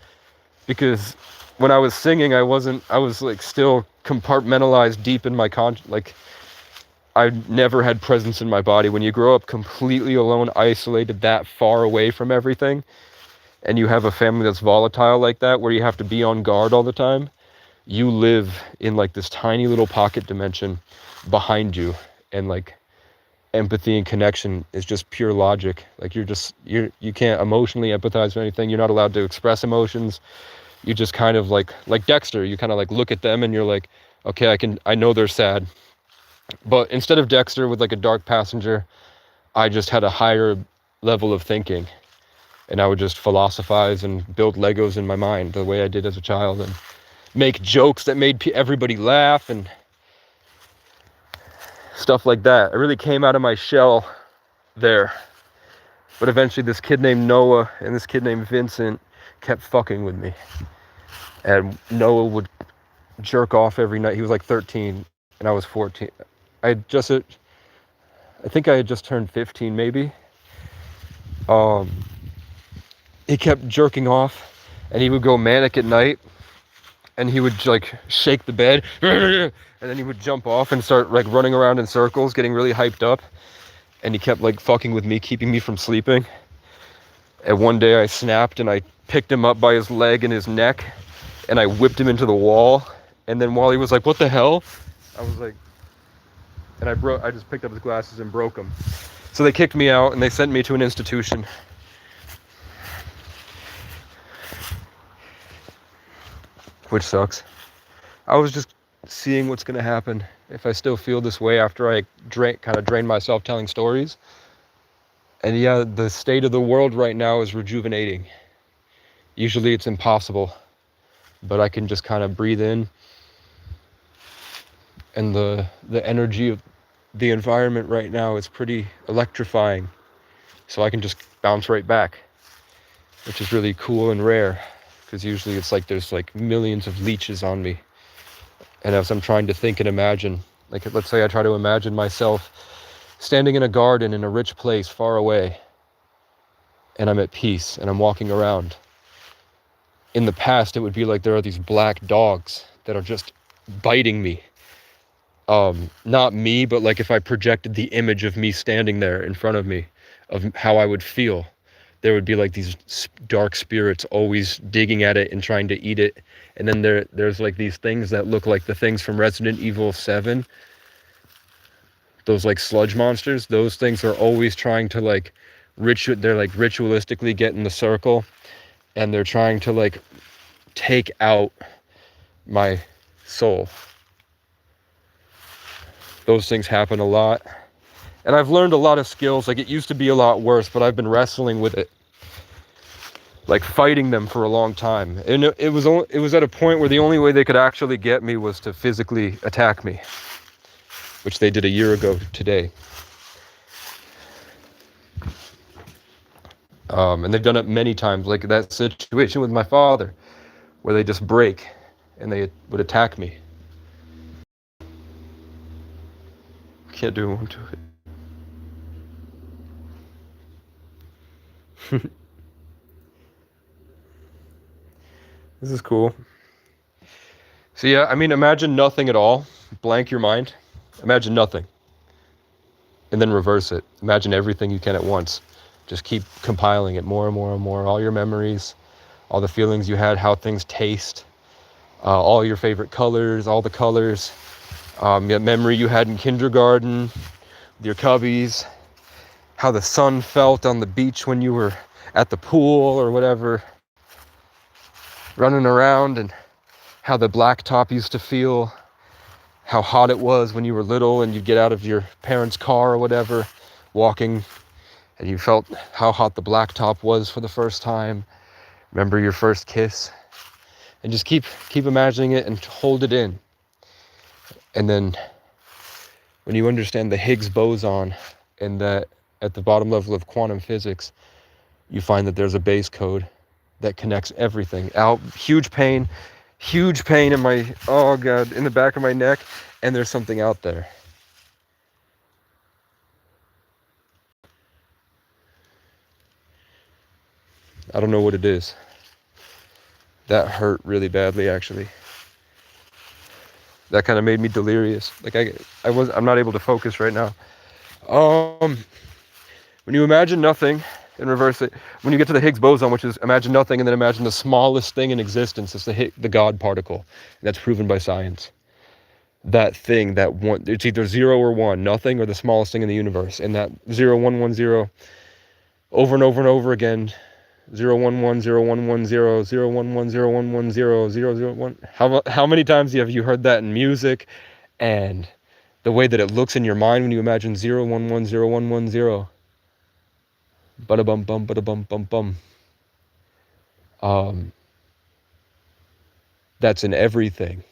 because when I was singing, I was like still compartmentalized deep in my I never had presence in my body. When you grow up completely alone, isolated, that far away from everything, and you have a family that's volatile like that, where you have to be on guard all the time, you live in like this tiny little pocket dimension behind you, and like empathy and connection is just pure logic. Like you can't emotionally empathize with anything. You're not allowed to express emotions. You just kind of like Dexter, you kind of like look at them and you're like, okay, I know they're sad. But instead of Dexter with like a dark passenger, I just had a higher level of thinking, and I would just philosophize and build Legos in my mind the way I did as a child, and make jokes that made everybody laugh and stuff like that. I really came out of my shell there. But eventually this kid named Noah and this kid named Vincent kept fucking with me. And Noah would jerk off every night. He was like 13 and I was 14. I think I had just turned 15 maybe. He kept jerking off and he would go manic at night, and he would like shake the bed and then he would jump off and start like running around in circles, getting really hyped up. And he kept like fucking with me, keeping me from sleeping. And one day I snapped and I picked him up by his leg and his neck and I whipped him into the wall. And then while he was like, what the hell? I was like, and I just picked up his glasses and broke them. So they kicked me out and they sent me to an institution. Which sucks. I was just seeing what's gonna happen if I still feel this way after I kind of drain myself telling stories. And yeah, the state of the world right now is rejuvenating. Usually it's impossible, but I can just kind of breathe in, and the energy of the environment right now is pretty electrifying. So I can just bounce right back, which is really cool and rare, because usually it's like there's like millions of leeches on me. And as I'm trying to think and imagine, like let's say I try to imagine myself standing in a garden in a rich place far away, and I'm at peace and I'm walking around. In the past, it would be like there are these black dogs that are just biting me. Not me, but like if I projected the image of me standing there in front of me, of how I would feel, there would be like these dark spirits always digging at it and trying to eat it. And then there's like these things that look like the things from Resident Evil 7. Those like sludge monsters, those things are always trying to like they're like ritualistically get in the circle, and they're trying to like take out my soul. Those things happen a lot. And I've learned a lot of skills. Like it used to be a lot worse, but I've been wrestling with it, like fighting them for a long time. And it was at a point where the only way they could actually get me was to physically attack me, which they did a year ago today. And they've done it many times, like that situation with my father, where they just break and they would attack me. Can't do one to it. This is cool. So yeah, I mean, imagine nothing at all. Blank your mind. Imagine nothing. And then reverse it. Imagine everything you can at once. Just keep compiling it more and more and more. All your memories, all the feelings you had, how things taste, all your favorite colors, all the colors, memory you had in kindergarten, with your cubbies, how the sun felt on the beach when you were at the pool or whatever, running around, and how the blacktop used to feel, how hot it was when you were little and you'd get out of your parents' car or whatever, walking, and you felt how hot the blacktop was for the first time. Remember your first kiss, and just keep imagining it and hold it in. And then when you understand the Higgs boson, and that at the bottom level of quantum physics, you find that there's a base code that connects everything. Huge pain in my, oh God, in the back of my neck, and there's something out there. I don't know what it is. That hurt really badly, actually. That kind of made me delirious. Like I'm not able to focus right now. Um, when you imagine nothing and reverse it, when you get to the Higgs boson, which is imagine nothing and then imagine the smallest thing in existence, it's the God particle, and that's proven by science. That thing, that one, it's either 0 or 1, nothing or the smallest thing in the universe, and that 0 1 1 0 over and over and over again. 0 1 1 0 1 1 0 0 1 1 0 1 1 0 0 0 1. How many times have you heard that in music, and the way that it looks in your mind when you imagine 0 1 1 0 1 1 0. Bada bum bum bada bum bum bum. That's in everything.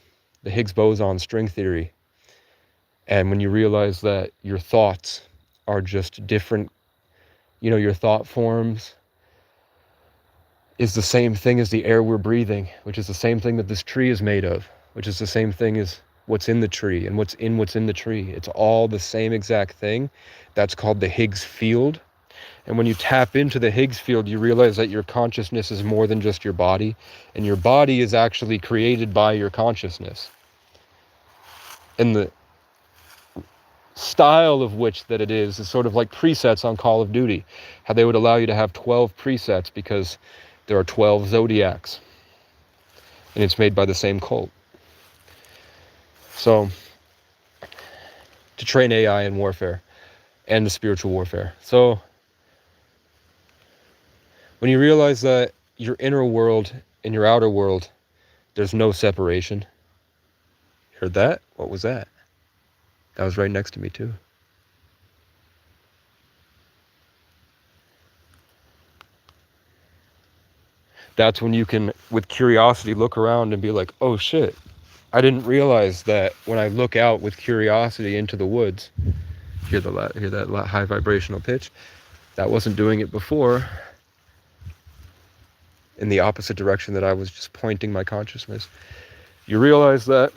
The Higgs boson, string theory. And when you realize that your thoughts are just different, your thought forms is the same thing as the air we're breathing, which is the same thing that this tree is made of, which is the same thing as what's in the tree and what's in the tree. It's all the same exact thing. That's called the Higgs field. And when you tap into the Higgs field, you realize that your consciousness is more than just your body, and your body is actually created by your consciousness. And the style of which that it is sort of like presets on Call of Duty, how they would allow you to have 12 presets because there are 12 zodiacs, and it's made by the same cult. So, to train AI in warfare and the spiritual warfare. So, when you realize that your inner world and your outer world, there's no separation. Heard that? What was that? That was right next to me too. That's when you can, with curiosity, look around and be like, oh shit, I didn't realize that when I look out with curiosity into the woods, hear that high vibrational pitch, that wasn't doing it before, in the opposite direction that I was just pointing my consciousness. You realize that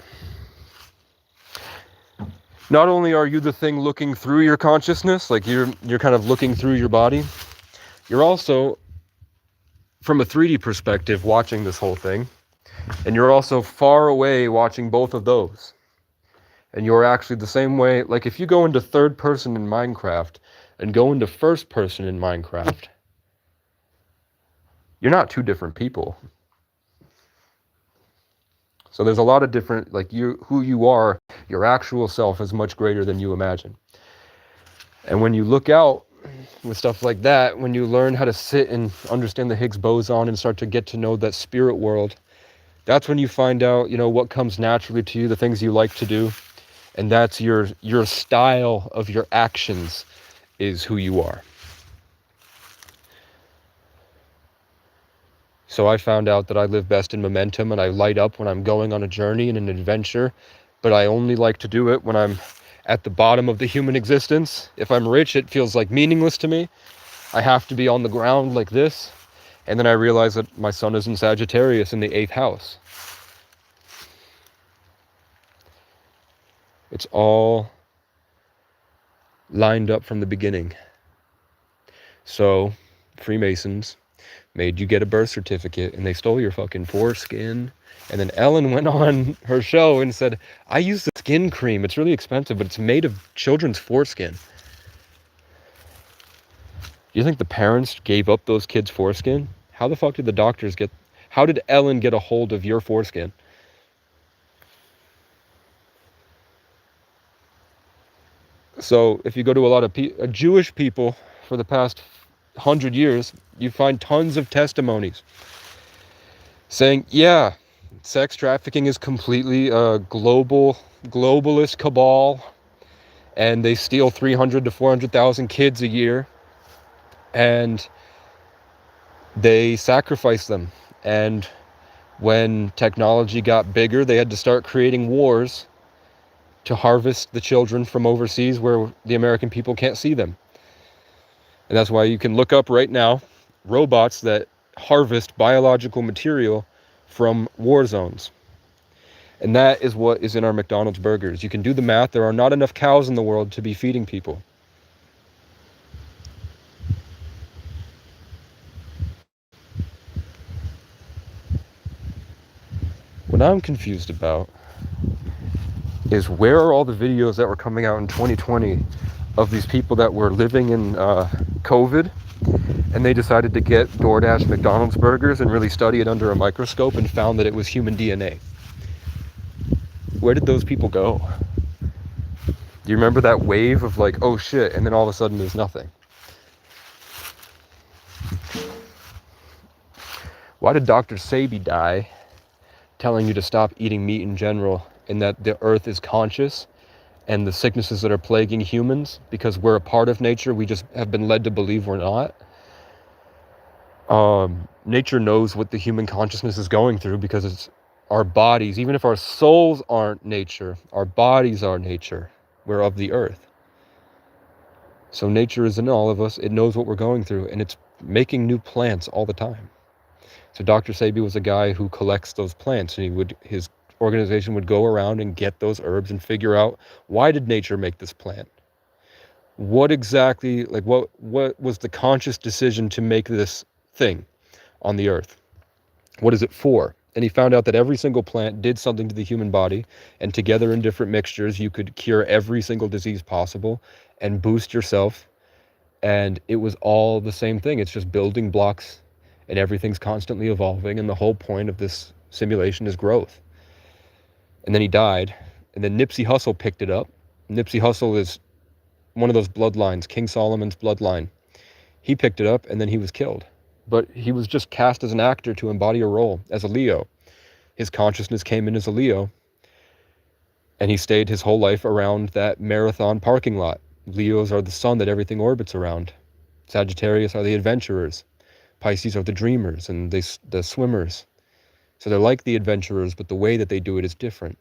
not only are you the thing looking through your consciousness, like you're kind of looking through your body, you're also, from a 3D perspective, watching this whole thing, and you're also far away watching both of those. And you're actually the same way, like if you go into third person in Minecraft and go into first person in Minecraft, you're not two different people. So there's a lot of different, like who you are, your actual self is much greater than you imagine. And when you look out with stuff like that, when you learn how to sit and understand the Higgs boson and start to get to know that spirit world, that's when you find out, what comes naturally to you, the things you like to do. And that's your style of your actions is who you are. So I found out that I live best in momentum, and I light up when I'm going on a journey and an adventure, but I only like to do it when I'm at the bottom of the human existence. If I'm rich, it feels like meaningless to me. I have to be on the ground like this. And then I realize that my sun is in Sagittarius in the 8th house. It's all lined up from the beginning. So, Freemasons made you get a birth certificate, and they stole your fucking foreskin. And then Ellen went on her show and said, I use the skin cream. It's really expensive, but it's made of children's foreskin. Do you think the parents gave up those kids' foreskin? How the fuck did the doctors how did Ellen get a hold of your foreskin? So if you go to a lot of Jewish people for the past 100 years, you find tons of testimonies saying, yeah, sex trafficking is completely a globalist cabal, and they steal 300 to 400,000 kids a year, and they sacrifice them. And when technology got bigger, they had to start creating wars to harvest the children from overseas where the American people can't see them. And that's why you can look up right now robots that harvest biological material from war zones. And that is what is in our McDonald's burgers. You can do the math. There are not enough cows in the world to be feeding people. What I'm confused about is where are all the videos that were coming out in 2020 of these people that were living in COVID, and they decided to get DoorDash McDonald's burgers and really study it under a microscope and found that it was human DNA. Where did those people go? Do you remember that wave of like, oh shit, and then all of a sudden there's nothing? Why did Dr. Sebi die telling you to stop eating meat in general, and that the earth is conscious and the sicknesses that are plaguing humans, because we're a part of nature, we just have been led to believe we're not? Nature knows what the human consciousness is going through, because it's our bodies. Even if our souls aren't nature, our bodies are nature. We're of the earth. So nature is in all of us. It knows what we're going through, and it's making new plants all the time. So Dr. Sebi was a guy who collects those plants, and his organization would go around and get those herbs and figure out, why did nature make this plant? What exactly, like what was the conscious decision to make this thing on the earth? What is it for? And he found out that every single plant did something to the human body, and together in different mixtures, you could cure every single disease possible and boost yourself. And it was all the same thing. It's just building blocks, and everything's constantly evolving. And the whole point of this simulation is growth. And then he died. And then Nipsey Hussle picked it up. Nipsey Hussle is one of those bloodlines, King Solomon's bloodline. He picked it up, and then he was killed. But he was just cast as an actor to embody a role as a Leo. His consciousness came in as a Leo, and he stayed his whole life around that marathon parking lot. Leos are the sun that everything orbits around. Sagittarius are the adventurers. Pisces are the dreamers and the swimmers. So they're like the adventurers, but the way that they do it is different.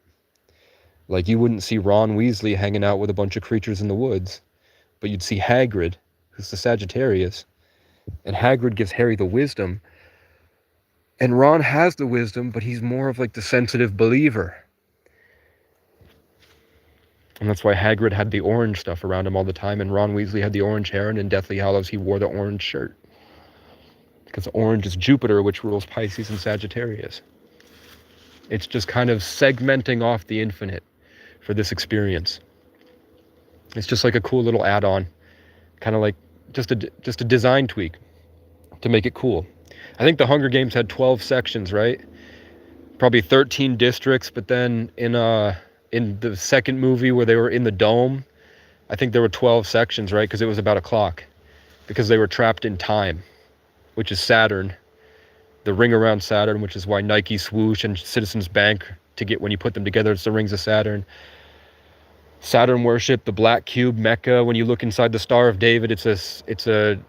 Like, you wouldn't see Ron Weasley hanging out with a bunch of creatures in the woods, but you'd see Hagrid, who's the Sagittarius, and Hagrid gives Harry the wisdom, and Ron has the wisdom, but he's more of like the sensitive believer. And that's why Hagrid had the orange stuff around him all the time, and Ron Weasley had the orange hair, and in Deathly Hallows he wore the orange shirt. Because orange is Jupiter, which rules Pisces and Sagittarius. It's just kind of segmenting off the infinite for this experience. It's just like a cool little add-on, kind of like just a design tweak to make it cool. I think the Hunger Games had 12 sections, right? Probably 13 districts, but then in the second movie where they were in the dome, I think there were 12 sections, right? Because it was about a clock, because they were trapped in time, which is Saturn, the ring around Saturn, which is why Nike Swoosh and Citizens Bank, to get, when you put them together, it's the rings of Saturn. Saturn worship, the black cube, Mecca. When you look inside the Star of David, it's a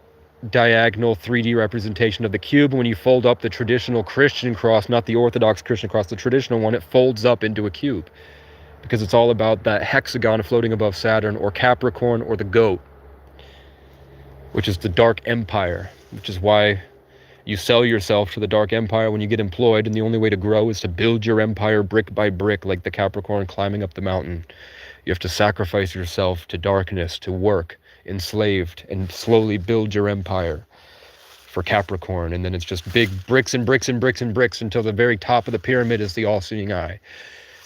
diagonal 3D representation of the cube. When you fold up the traditional Christian cross, not the Orthodox Christian cross, the traditional one, it folds up into a cube, because it's all about that hexagon floating above Saturn, or Capricorn, or the goat, which is the Dark Empire, which is why you sell yourself to the Dark Empire when you get employed, and the only way to grow is to build your empire brick by brick, like the Capricorn climbing up the mountain. You have to sacrifice yourself to darkness, to work, enslaved, and slowly build your empire for Capricorn. And then it's just big bricks and bricks and bricks and bricks until the very top of the pyramid is the all-seeing eye.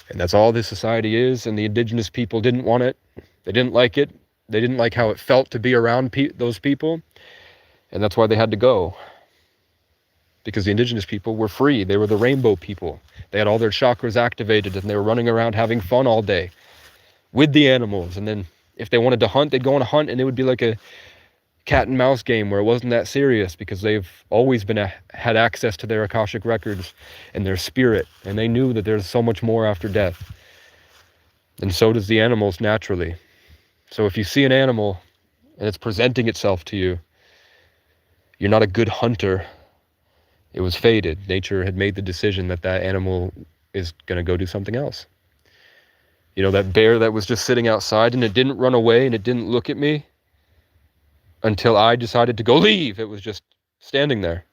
And that's all this society is, and the indigenous people didn't want it. They didn't like it. They didn't like how it felt to be around those people, and that's why they had to go. Because the indigenous people were free. They were the rainbow people. They had all their chakras activated, and they were running around having fun all day with the animals. And then if they wanted to hunt, they'd go on a hunt, and it would be like a cat and mouse game where it wasn't that serious, because they've always had access to their Akashic records and their spirit, and they knew that there's so much more after death. And so does the animals naturally. So if you see an animal and it's presenting itself to you, you're not a good hunter. It was fated. Nature had made the decision that that animal is going to go do something else. You know, that bear that was just sitting outside, and it didn't run away and it didn't look at me until I decided to go leave. It was just standing there.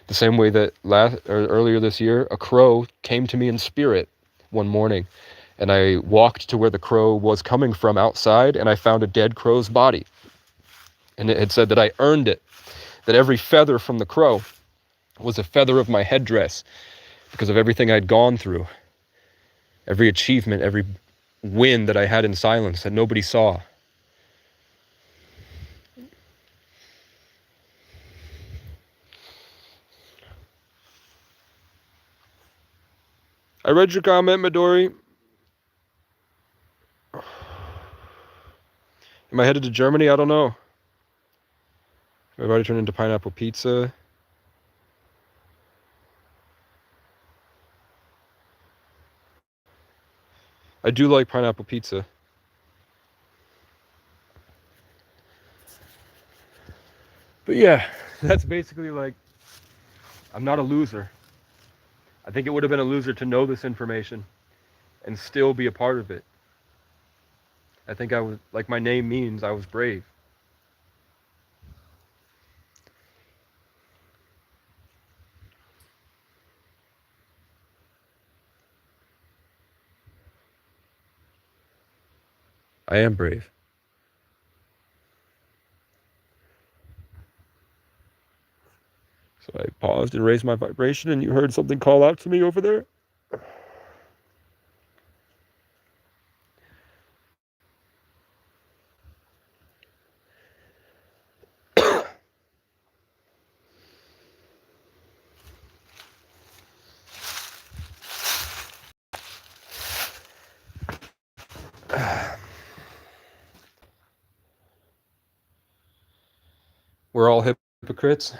The same way that earlier this year, a crow came to me in spirit one morning, and I walked to where the crow was coming from outside, and I found a dead crow's body. And it had said that I earned it, that every feather from the crow was a feather of my headdress, because of everything I'd gone through, every achievement, every win that I had in silence that nobody saw. I read your comment, Midori. Am I headed to Germany? I don't know. I've already turned into pineapple pizza. I do like pineapple pizza. But yeah, that's basically like, I'm not a loser. I think it would have been a loser to know this information and still be a part of it. I think I was, like my name means, I was brave. I am brave. So I paused and raised my vibration, and you heard something call out to me over there? We're all hypocrites.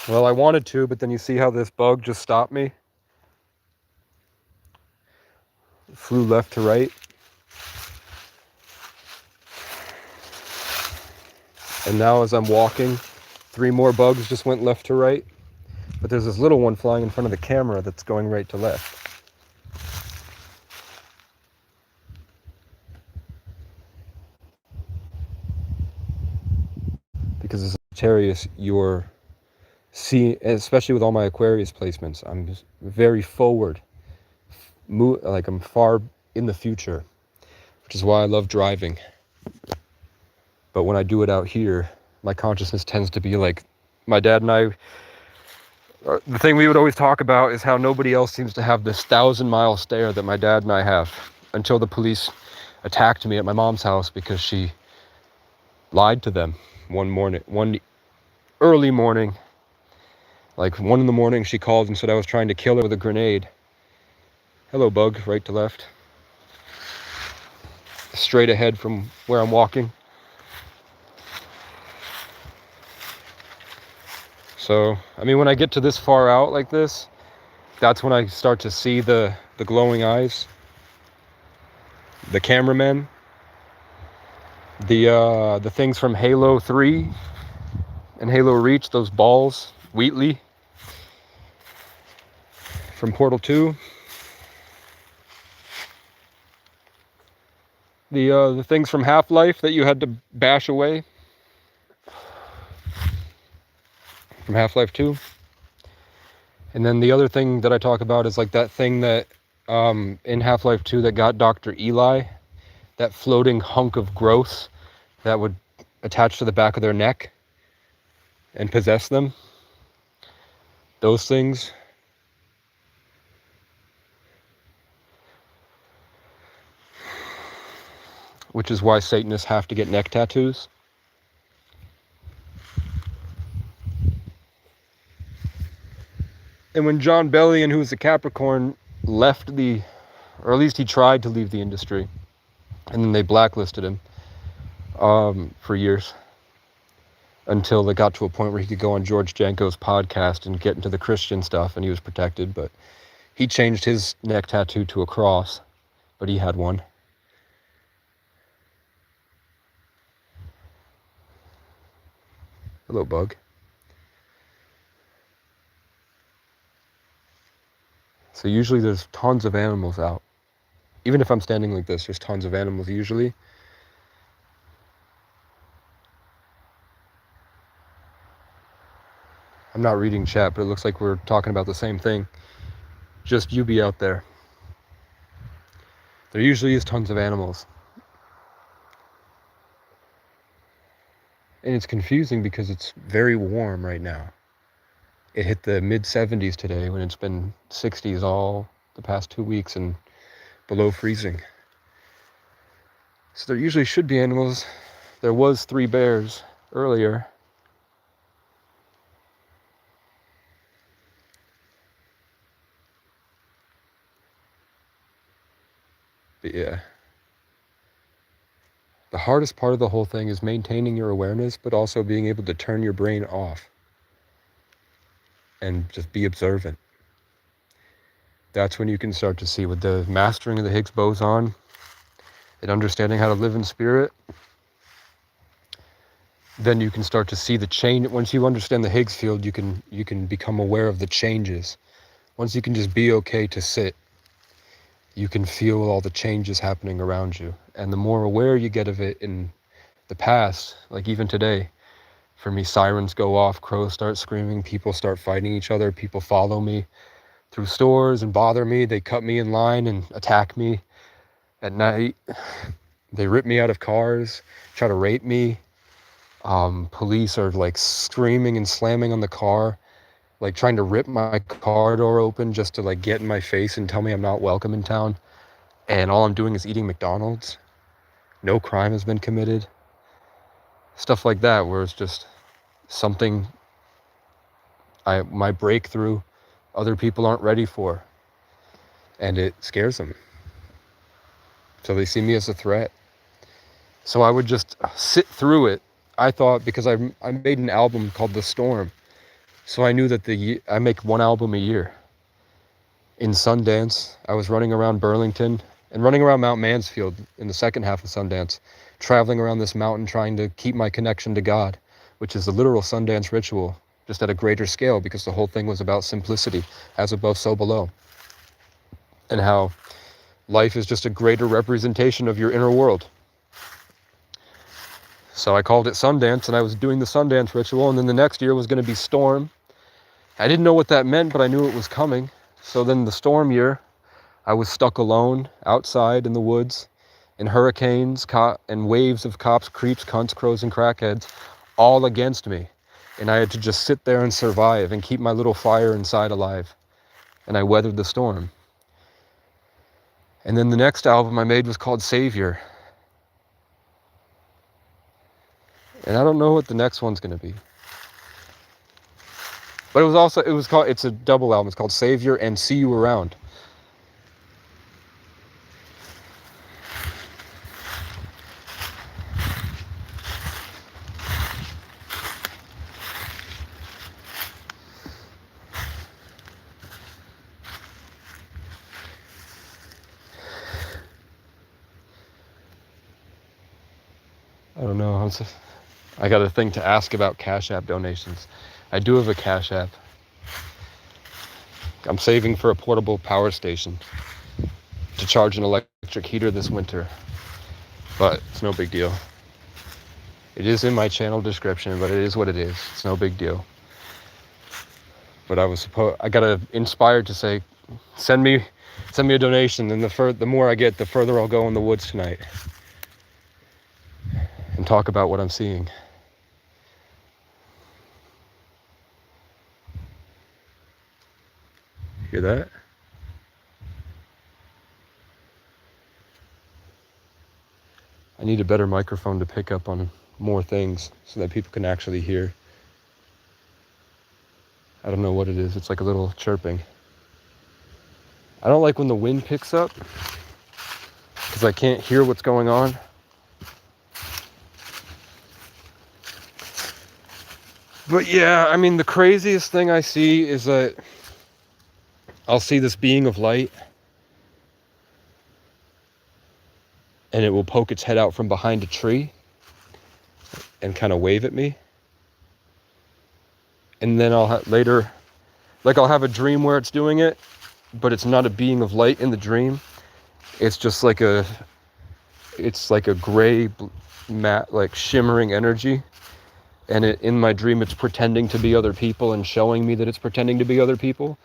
Well, I wanted to, but then you see how this bug just stopped me? It flew left to right. And now as I'm walking, 3 more bugs just went left to right. But there's this little one flying in front of the camera that's going right to left. Because as a Sagittarius, you're especially with all my Aquarius placements, I'm very forward. Like I'm far in the future, which is why I love driving. But when I do it out here, my consciousness tends to be like, my dad and I, the thing we would always talk about is how nobody else seems to have this 1,000-mile stare that my dad and I have, until the police attacked me at my mom's house because she lied to them one early morning. Like 1 a.m, she called and said I was trying to kill her with a grenade. Hello, bug, right to left. Straight ahead from where I'm walking. So, I mean, when I get to this far out like this, that's when I start to see the glowing eyes. The cameramen. The things from Halo 3 and Halo Reach, those balls. Wheatley from Portal 2. The things from Half-Life that you had to bash away. From Half-Life 2. And then the other thing that I talk about is like that thing that in Half-Life 2 that got Dr. Eli, that floating hunk of growth that would attach to the back of their neck and possess them. Those things. Which is why Satanists have to get neck tattoos. And when John Bellion, who was a Capricorn, left or at least he tried to leave the industry, and then they blacklisted him for years, until it got to a point where he could go on George Janko's podcast and get into the Christian stuff, and he was protected. But he changed his neck tattoo to a cross, but he had one. Hello, bug. So usually there's tons of animals out. Even if I'm standing like this, there's tons of animals usually. I'm not reading chat, but it looks like we're talking about the same thing. Just you be out there. There usually is tons of animals. And it's confusing because it's very warm right now. It hit the mid 70s today when it's been 60s all the past 2 weeks and below freezing. So there usually should be animals. There was 3 bears earlier. But yeah. The hardest part of the whole thing is maintaining your awareness, but also being able to turn your brain off and just be observant. That's when you can start to see, with the mastering of the Higgs boson and understanding how to live in spirit, then you can start to see the change. Once you understand the Higgs field, you can become aware of the changes. Once you can just be okay to sit, you can feel all the changes happening around you. And the more aware you get of it in the past, like even today, for me, sirens go off, crows start screaming, people start fighting each other, people follow me through stores and bother me, they cut me in line and attack me at night, they rip me out of cars, try to rape me. Police are like screaming and slamming on the car, like trying to rip my car door open just to like get in my face and tell me I'm not welcome in town. And all I'm doing is eating McDonald's. No crime has been committed. Stuff like that, where it's just something my breakthrough other people aren't ready for. And it scares them. So they see me as a threat. So I would just sit through it. I thought, because I made an album called The Storm. So I knew that I make one album a year. In Sundance, I was running around Burlington and running around Mount Mansfield in the second half of Sundance, traveling around this mountain trying to keep my connection to God, which is the literal Sundance ritual, just at a greater scale, because the whole thing was about simplicity, as above, so below. And how life is just a greater representation of your inner world. So I called it Sundance, and I was doing the Sundance ritual, and then the next year was going to be Storm. I didn't know what that meant, but I knew it was coming. So then the Storm year, I was stuck alone outside in the woods, and hurricanes and waves of cops, creeps, cunts, crows, and crackheads all against me. And I had to just sit there and survive and keep my little fire inside alive. And I weathered the storm. And then the next album I made was called Savior. And I don't know what the next one's going to be. But it's a double album. It's called Savior and See You Around. I don't know. I got a thing to ask about Cash App donations. I do have a Cash App. I'm saving for a portable power station to charge an electric heater this winter. But it's no big deal. It is in my channel description, but it is what it is. It's no big deal. But I got inspired to say, send me a donation, and the more I get, the further I'll go in the woods tonight and talk about what I'm seeing. Hear that? I need a better microphone to pick up on more things so that people can actually hear. I don't know what it is. It's like a little chirping. I don't like when the wind picks up because I can't hear what's going on. But yeah, I mean, the craziest thing I see is that I'll see this being of light and it will poke its head out from behind a tree and kind of wave at me. And then I'll have a dream where it's doing it, but it's not a being of light in the dream. It's just like a gray matte, like shimmering energy. And in my dream, it's pretending to be other people and showing me that it's pretending to be other people.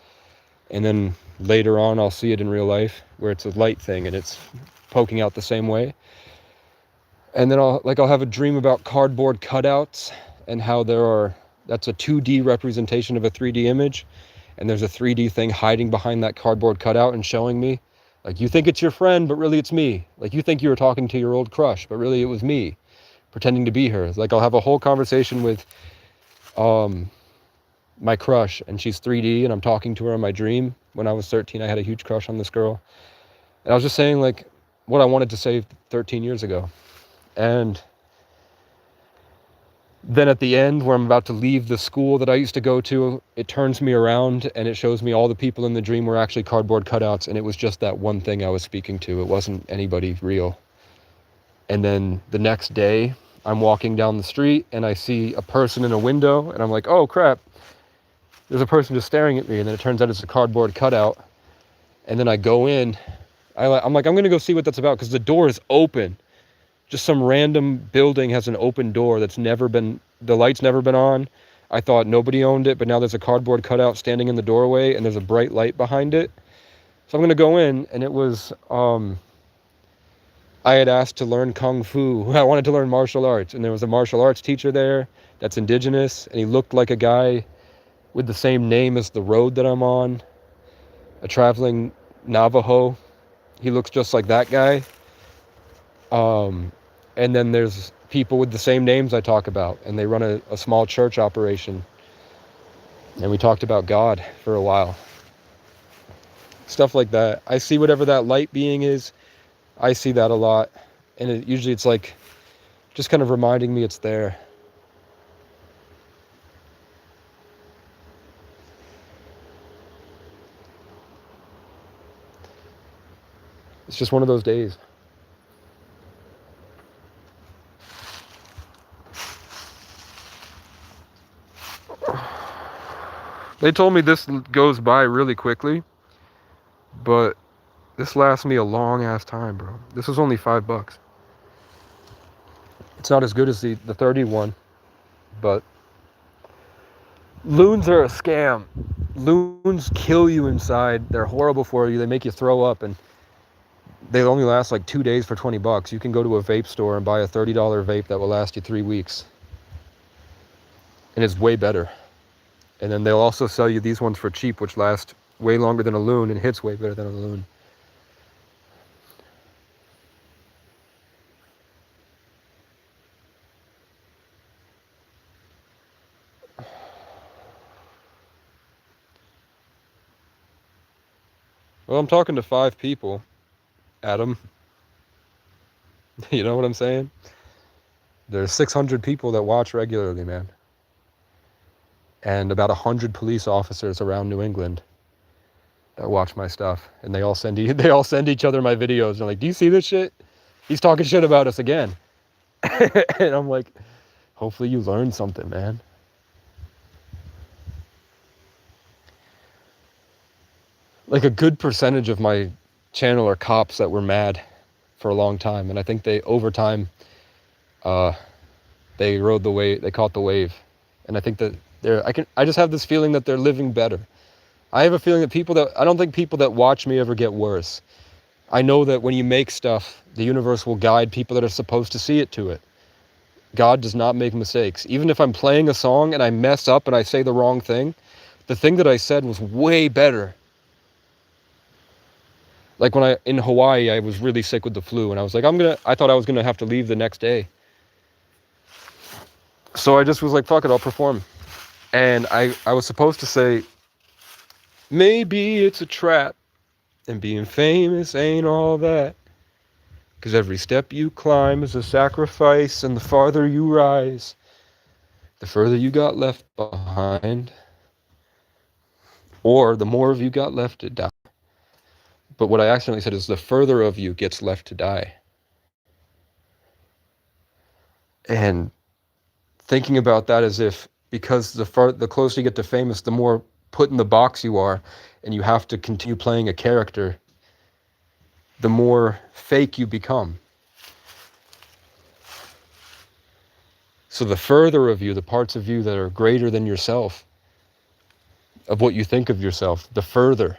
And then later on, I'll see it in real life where it's a light thing and it's poking out the same way. And then I'll have a dream about cardboard cutouts and how that's a 2D representation of a 3D image, and there's a 3D thing hiding behind that cardboard cutout and showing me, like, you think it's your friend, but really it's me. Like, you think you were talking to your old crush, but really it was me pretending to be her. Like, I'll have a whole conversation with my crush, and she's 3D, and I'm talking to her in my dream. When I was 13, I had a huge crush on this girl, and I was just saying, like, what I wanted to say 13 years ago. And then at the end, where I'm about to leave the school that I used to go to, it turns me around and it shows me all the people in the dream were actually cardboard cutouts, and it was just that one thing I was speaking to. It wasn't anybody real. And then the next day, I'm walking down the street and I see a person in a window, and I'm like, oh crap, there's a person just staring at me. And then it turns out it's a cardboard cutout. And then I go in, I'm like, I'm gonna go see what that's about, because the door is open. Just some random building has an open door that's the light's never been on. I thought nobody owned it, but now there's a cardboard cutout standing in the doorway and there's a bright light behind it. So I'm gonna go in, and it was, I had asked to learn Kung Fu. I wanted to learn martial arts, and there was a martial arts teacher there that's indigenous, and he looked like a guy with the same name as the road that I'm on, a traveling Navajo. He looks just like that guy. And then there's people with the same names I talk about, and they run a small church operation. And we talked about God for a while. Stuff like that. I see whatever that light being is. I see that a lot. And usually it's like just kind of reminding me it's there. It's just one of those days. They told me this goes by really quickly, but this lasts me a long ass time, bro. This was only $5. It's not as good as the 31, but loons are a scam. Loons kill you inside. They're horrible for you. They make you throw up, and they only last like 2 days for $20. You can go to a vape store and buy a $30 vape that will last you 3 weeks. And it's way better. And then they'll also sell you these ones for cheap, which last way longer than a loon and hits way better than a loon. Well, I'm talking to 5 people, Adam. You know what I'm saying? There's 600 people that watch regularly, man. And about 100 police officers around New England that watch my stuff. And they all send each other my videos. They're like, do you see this shit? He's talking shit about us again. And I'm like, hopefully you learned something, man. Like, a good percentage of my channel are cops that were mad for a long time. And I think over time, they rode the wave, they caught the wave. And I think that I just have this feeling that they're living better. I have a feeling that I don't think people that watch me ever get worse. I know that when you make stuff, the universe will guide people that are supposed to see it to it. God does not make mistakes. Even if I'm playing a song and I mess up and I say the wrong thing, the thing that I said was way better. Like in Hawaii, I was really sick with the flu, and I was like, I thought I was gonna have to leave the next day. So I just was like, fuck it, I'll perform. And I was supposed to say, maybe it's a trap, and being famous ain't all that. 'Cause every step you climb is a sacrifice, and the farther you rise, the further you got left behind. Or the more of you got left to die. But what I accidentally said is the further of you gets left to die. And thinking about that as if, because the closer you get to famous, the more put in the box you are, and you have to continue playing a character, the more fake you become. So the further of you, the parts of you that are greater than yourself, of what you think of yourself, the further,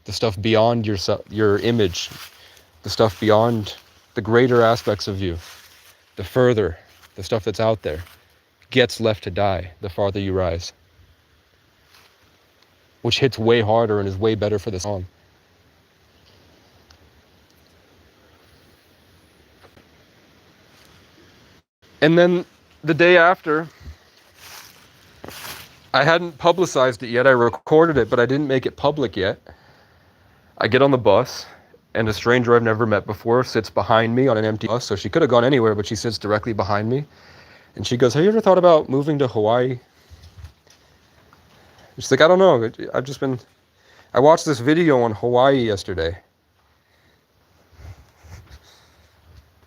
the stuff beyond yourself, your image, the stuff beyond the greater aspects of you, the further, the stuff that's out there, gets left to die the farther you rise. Which hits way harder and is way better for the song. And then the day after, I hadn't publicized it yet. I recorded it, but I didn't make it public yet. I get on the bus, and a stranger I've never met before sits behind me on an empty bus. So she could have gone anywhere, but she sits directly behind me. And she goes, "Have you ever thought about moving to Hawaii?" She's like, "I don't know. I watched this video on Hawaii yesterday.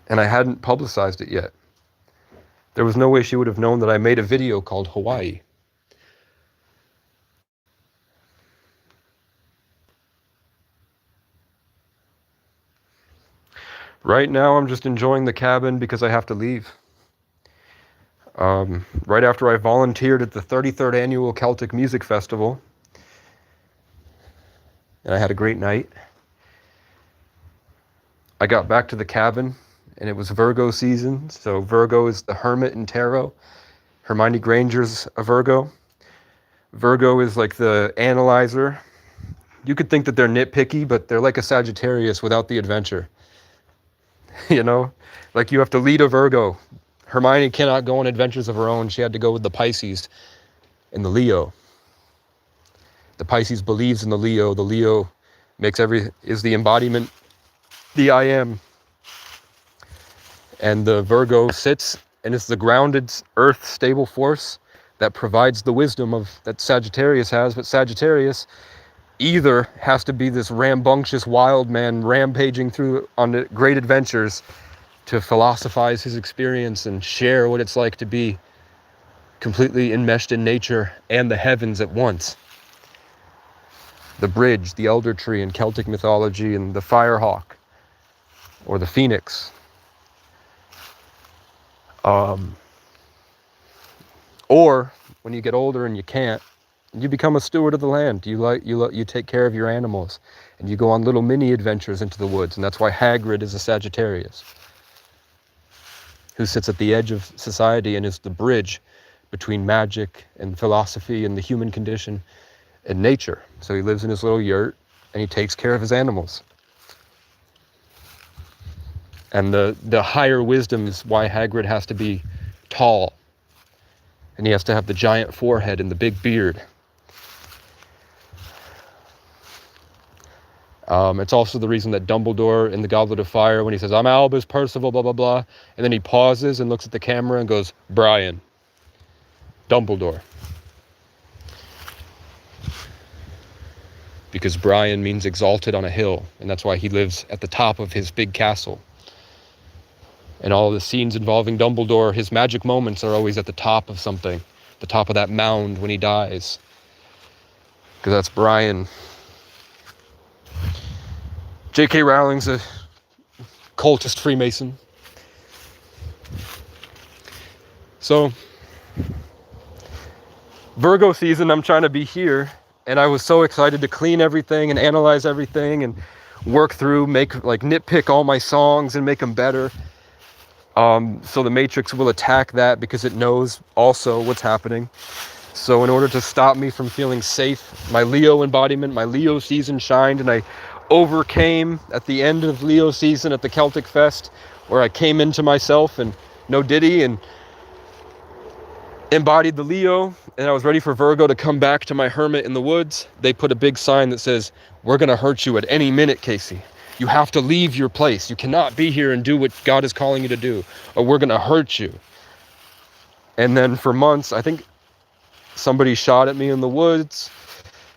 And I hadn't publicized it yet. There was no way she would have known that I made a video called Hawaii. Right now, I'm just enjoying the cabin because I have to leave. Right after I volunteered at the 33rd Annual Celtic Music Festival, and I had a great night, I got back to the cabin, and it was Virgo season. So Virgo is the hermit in tarot. Hermione Granger's a Virgo. Virgo is like the analyzer. You could think that they're nitpicky, but they're like a Sagittarius without the adventure. You know, like you have to lead a Virgo. Hermione cannot go on adventures of her own. She had to go with the Pisces and the Leo. The Pisces believes in the Leo. The Leo is the embodiment, the I am. And the Virgo sits and is the grounded earth stable force that provides the wisdom that Sagittarius has. But Sagittarius either has to be this rambunctious wild man rampaging through on great adventures to philosophize his experience and share what it's like to be completely enmeshed in nature and the heavens at once. The bridge, the elder tree in Celtic mythology, and the firehawk or the phoenix. Or when you get older and you can't, you become a steward of the land. You take care of your animals, and you go on little mini adventures into the woods. And that's why Hagrid is a Sagittarius, who sits at the edge of society and is the bridge between magic and philosophy and the human condition and nature. So he lives in his little yurt and he takes care of his animals. And the higher wisdom is why Hagrid has to be tall, and he has to have the giant forehead and the big beard. It's also the reason that Dumbledore in the Goblet of Fire, when he says, "I'm Albus Percival, blah, blah, blah," and then he pauses and looks at the camera and goes, "Brian." Dumbledore. Because Brian means exalted on a hill, and that's why he lives at the top of his big castle. And all the scenes involving Dumbledore, his magic moments are always at the top of something, the top of that mound when he dies. Because that's Brian. J.K. Rowling's a cultist Freemason. So, Virgo season, I'm trying to be here, and I was so excited to clean everything and analyze everything and work through, nitpick all my songs and make them better. So the Matrix will attack that because it knows also what's happening. So in order to stop me from feeling safe, my Leo embodiment, my Leo season shined, and I overcame at the end of Leo season at the Celtic Fest, where I came into myself and no Diddy and embodied the Leo, and I was ready for Virgo to come back to my hermit in the woods. They put a big sign that says, "We're going to hurt you at any minute, Casey. You have to leave your place. You cannot be here and do what God is calling you to do, or we're going to hurt you." And then for months, I think somebody shot at me in the woods.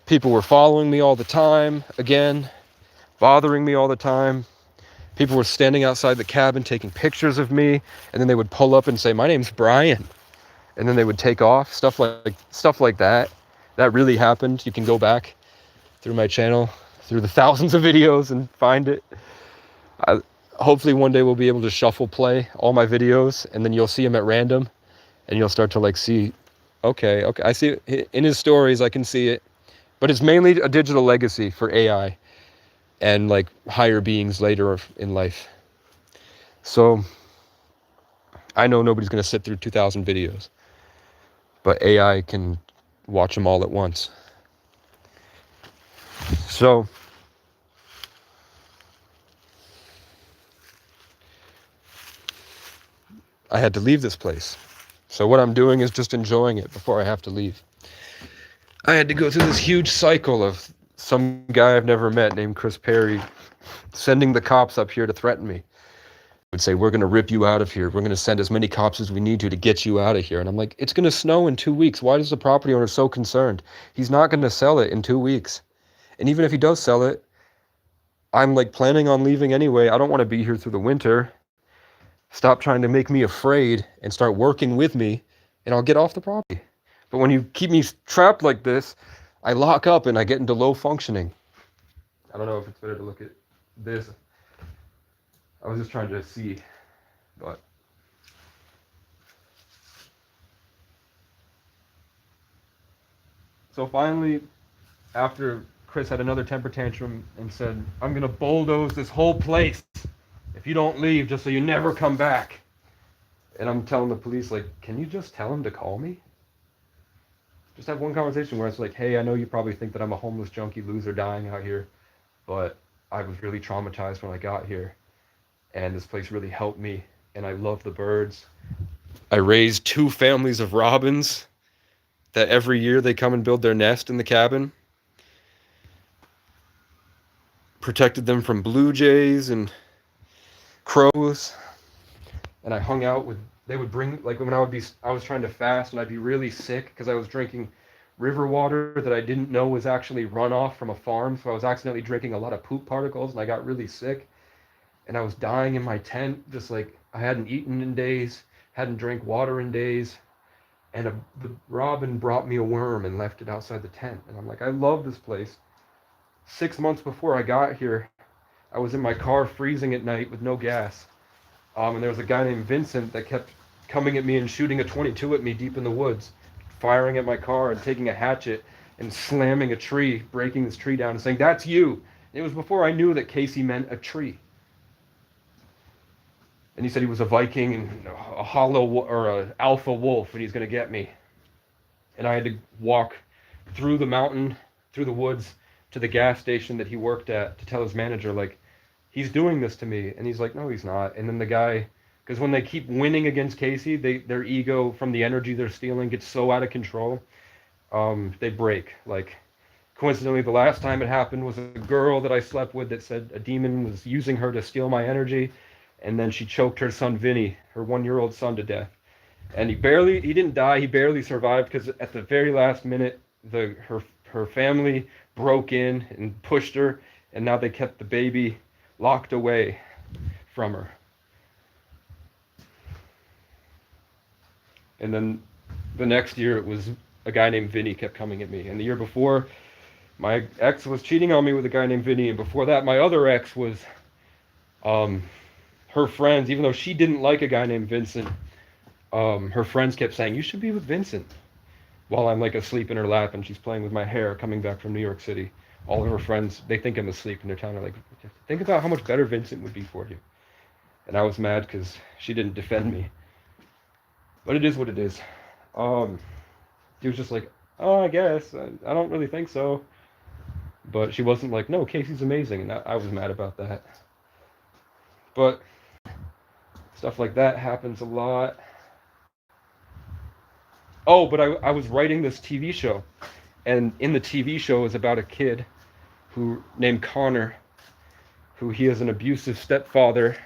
People were following me all the time, again, bothering me all the time. People were standing outside the cabin taking pictures of me, and then they would pull up and say, "My name's Brian." And then they would take off, stuff like that. That really happened. You can go back through my channel, through the thousands of videos, and find it. Hopefully one day we'll be able to shuffle play all my videos, and then you'll see them at random, and you'll start to see, okay, I see it. In his stories, I can see it. But it's mainly a digital legacy for AI and higher beings later in life. So I know nobody's going to sit through 2,000 videos, but AI can watch them all at once. So I had to leave this place. So what I'm doing is just enjoying it before I have to leave. I had to go through this huge cycle of some guy I've never met named Chris Perry sending the cops up here to threaten me. Would say, we're going to rip you out of here. We're going to send as many cops as we need to get you out of here. And I'm like, it's going to snow in 2 weeks. Why is the property owner so concerned? He's not going to sell it in 2 weeks. And even if he does sell it, I'm like planning on leaving anyway. I don't want to be here through the winter. Stop trying to make me afraid and start working with me, and I'll get off the property. But when you keep me trapped like this, I lock up and I get into low functioning. I don't know if it's better to look at this. I was just trying to see, but so finally, after Chris had another temper tantrum and said, I'm gonna bulldoze this whole place if you don't leave, just so you never come back. And I'm telling the police, like, can you just tell him to call me? Just have one conversation where it's like, hey, I know you probably think that I'm a homeless junkie loser dying out here, but I was really traumatized when I got here, and this place really helped me, and I love the birds. I raised 2 families of robins that every year they come and build their nest in the cabin. Protected them from blue jays and crows. And I hung out with, they would bring, like when I was trying to fast and I'd be really sick because I was drinking river water that I didn't know was actually runoff from a farm. So I was accidentally drinking a lot of poop particles and I got really sick. And I was dying in my tent, just like I hadn't eaten in days, hadn't drank water in days. And the robin brought me a worm and left it outside the tent. And I'm like, I love this place. 6 months before I got here, I was in my car freezing at night with no gas. And there was a guy named Vincent that kept coming at me and shooting a .22 at me deep in the woods, firing at my car and taking a hatchet and slamming a tree, breaking this tree down and saying, that's you. And it was before I knew that Casey meant a tree. And he said he was a Viking and a hollow or an alpha wolf and he's going to get me. And I had to walk through the mountain, through the woods, to the gas station that he worked at to tell his manager, like, he's doing this to me. And he's like, no, he's not. And then the guy, because when they keep winning against Casey, their ego from the energy they're stealing gets so out of control, they break. Like, coincidentally, the last time it happened was a girl that I slept with that said a demon was using her to steal my energy. And then she choked her son, Vinny, her 1-year-old son, to death. And he didn't die, he barely survived because at the very last minute, her family broke in and pushed her, and now they kept the baby locked away from her. And then the next year, it was a guy named Vinny kept coming at me. And the year before, my ex was cheating on me with a guy named Vinny. And before that, my other ex was her friends, even though she didn't like a guy named Vincent, her friends kept saying, you should be with Vincent. While I'm like asleep in her lap and she's playing with my hair coming back from New York City. All of her friends, they think I'm asleep and they're telling her, like, think about how much better Vincent would be for you. And I was mad because she didn't defend me. But it is what it is. He was just like, oh, I guess. I don't really think so. But she wasn't like, no, Casey's amazing. And I was mad about that. But stuff like that happens a lot. Oh, but I was writing this TV show, and in the TV show is about a kid named Connor, who he has an abusive stepfather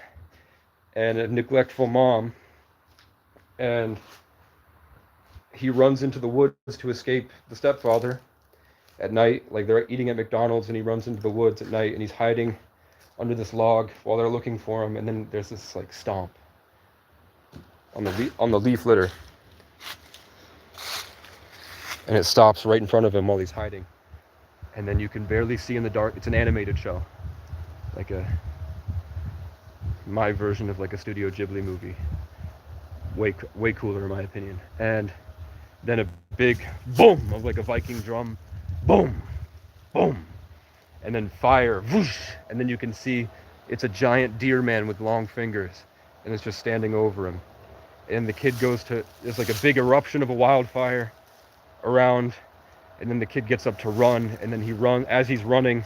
and a neglectful mom, and he runs into the woods to escape the stepfather at night. Like, they're eating at McDonald's, and he runs into the woods at night, and he's hiding under this log while they're looking for him, and then there's this like stomp on the leaf litter. And it stops right in front of him while he's hiding. And then you can barely see in the dark. It's an animated show. Like my version of like a Studio Ghibli movie. Way cooler in my opinion. And then a big boom of like a Viking drum. Boom, boom. And then fire, whoosh. And then you can see it's a giant deer man with long fingers. And it's just standing over him. and the kid goes to, there's like a big eruption of a wildfire around, and then the kid gets up to run, and then as he's running,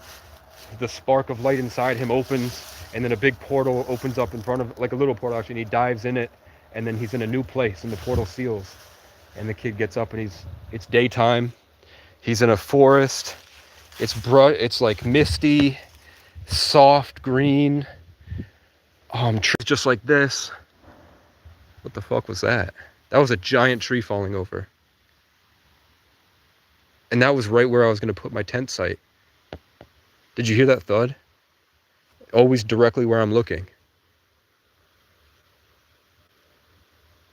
the spark of light inside him opens, and then a big portal opens up in front of, like a little portal actually, and he dives in it, and then he's in a new place, and the portal seals, and the kid gets up, and it's daytime, he's in a forest, it's like misty, soft green, trees just like this. What the fuck was that? That was a giant tree falling over. And that was right where I was going to put my tent site. Did you hear that thud? Always directly where I'm looking.